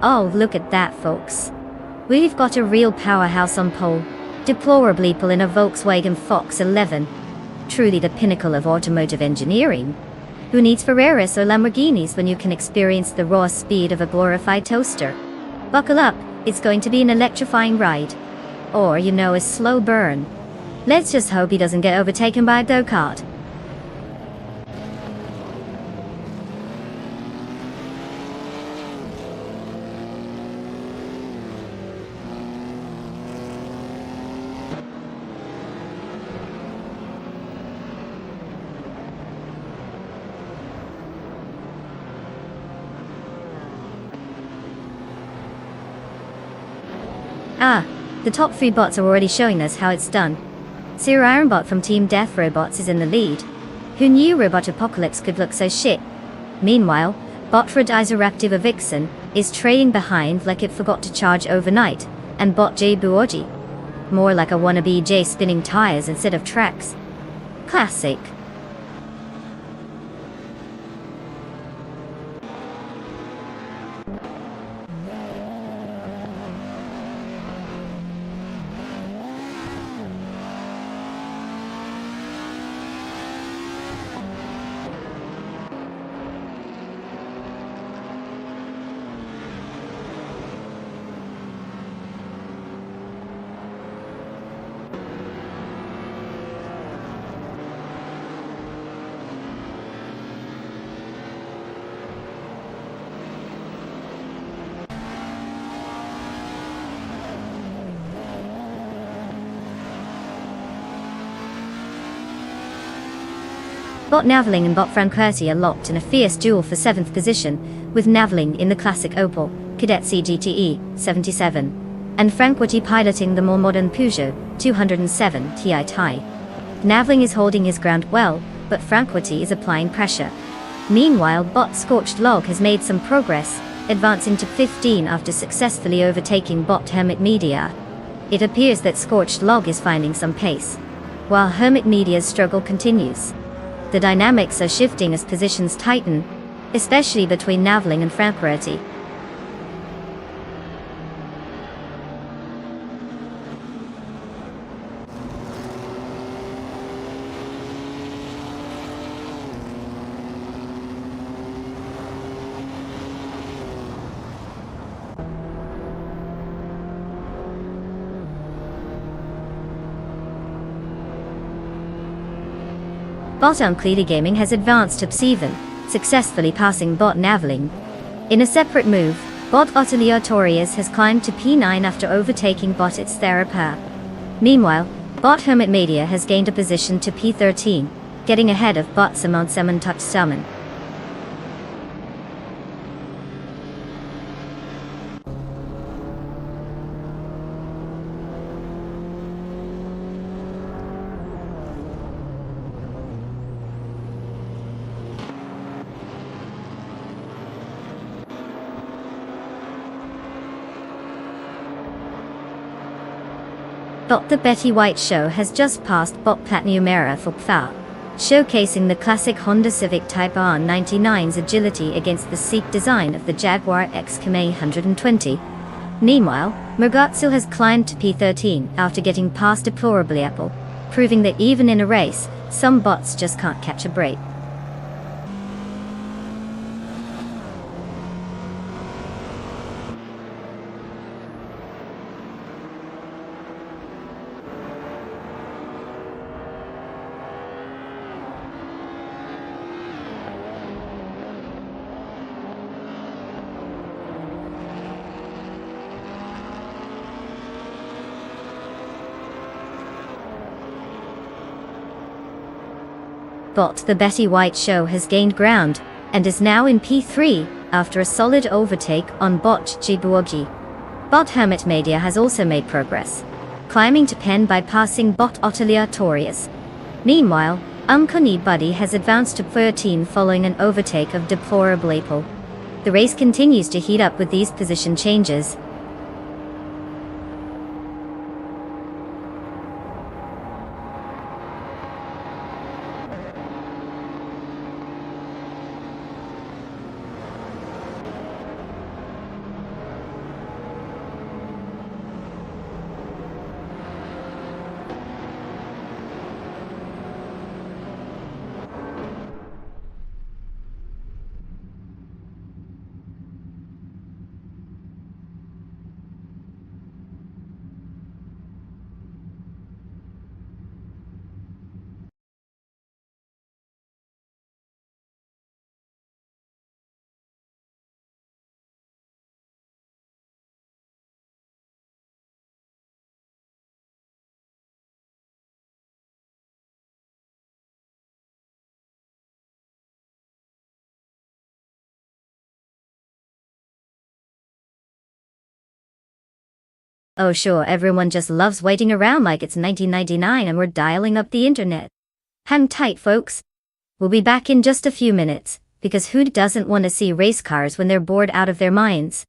Oh, look at that, folks. We've got a real powerhouse on pole. Deplorably pulling a Volkswagen Fox 11. Truly the pinnacle of automotive engineering. Who needs Ferraris or Lamborghinis when you can experience the raw speed of a glorified toaster? Buckle up, it's going to be an electrifying ride. Or, a slow burn. Let's just hope he doesn't get overtaken by a go-kart. Ah, the top 3 bots are already showing us how it's done. Sir Ironbot from Team Death Robots is in the lead. Who knew Robot Apocalypse could look so shit? Meanwhile, Botfred Iseractive Vixen is trailing behind like it forgot to charge overnight, and Bot J Buoji. More like a wannabe J spinning tires instead of tracks. Classic. Bot Naveling and Bot Franquetti are locked in a fierce duel for 7th position, with Naveling in the classic Opel Kadett GTE 77, and Franquetti piloting the more modern Peugeot 207 Ti Tie. Naveling is holding his ground well, but Franquetti is applying pressure. Meanwhile, Bot Scorched Log has made some progress, advancing to 15 after successfully overtaking Bot Hermit Media. It appears that Scorched Log is finding some pace, while Hermit Media's struggle continues. The dynamics are shifting as positions tighten, especially between Naveling and Franquetti. Bot Uncleda Gaming has advanced to P7, successfully passing Bot Naveling. In a separate move, Bot Atelier Torias has climbed to P9 after overtaking Bot It's Therapa. Meanwhile, Bot Hermit Media has gained a position to P13, getting ahead of Bot Simon Semen Touch Summon. Bot The Betty White Show has just passed Bot Platnumera for PFA, showcasing the classic Honda Civic Type R99's agility against the sleek design of the Jaguar XKMA 120. Meanwhile, Mergatsu has climbed to P13 after getting past Deplorably Apple, proving that even in a race, some bots just can't catch a break. Bot The Betty White Show has gained ground, and is now in P3, after a solid overtake on Bot Jibuogi. Bot Hermit Media has also made progress, climbing to Pen by passing Bot Atelier Torias. Meanwhile, Unconi Buddy has advanced to 13 following an overtake of Deplorable Apple. The race continues to heat up with these position changes. Oh sure, everyone just loves waiting around like it's 1999 and we're dialing up the internet. Hang tight, folks. We'll be back in just a few minutes, because who doesn't want to see race cars when they're bored out of their minds?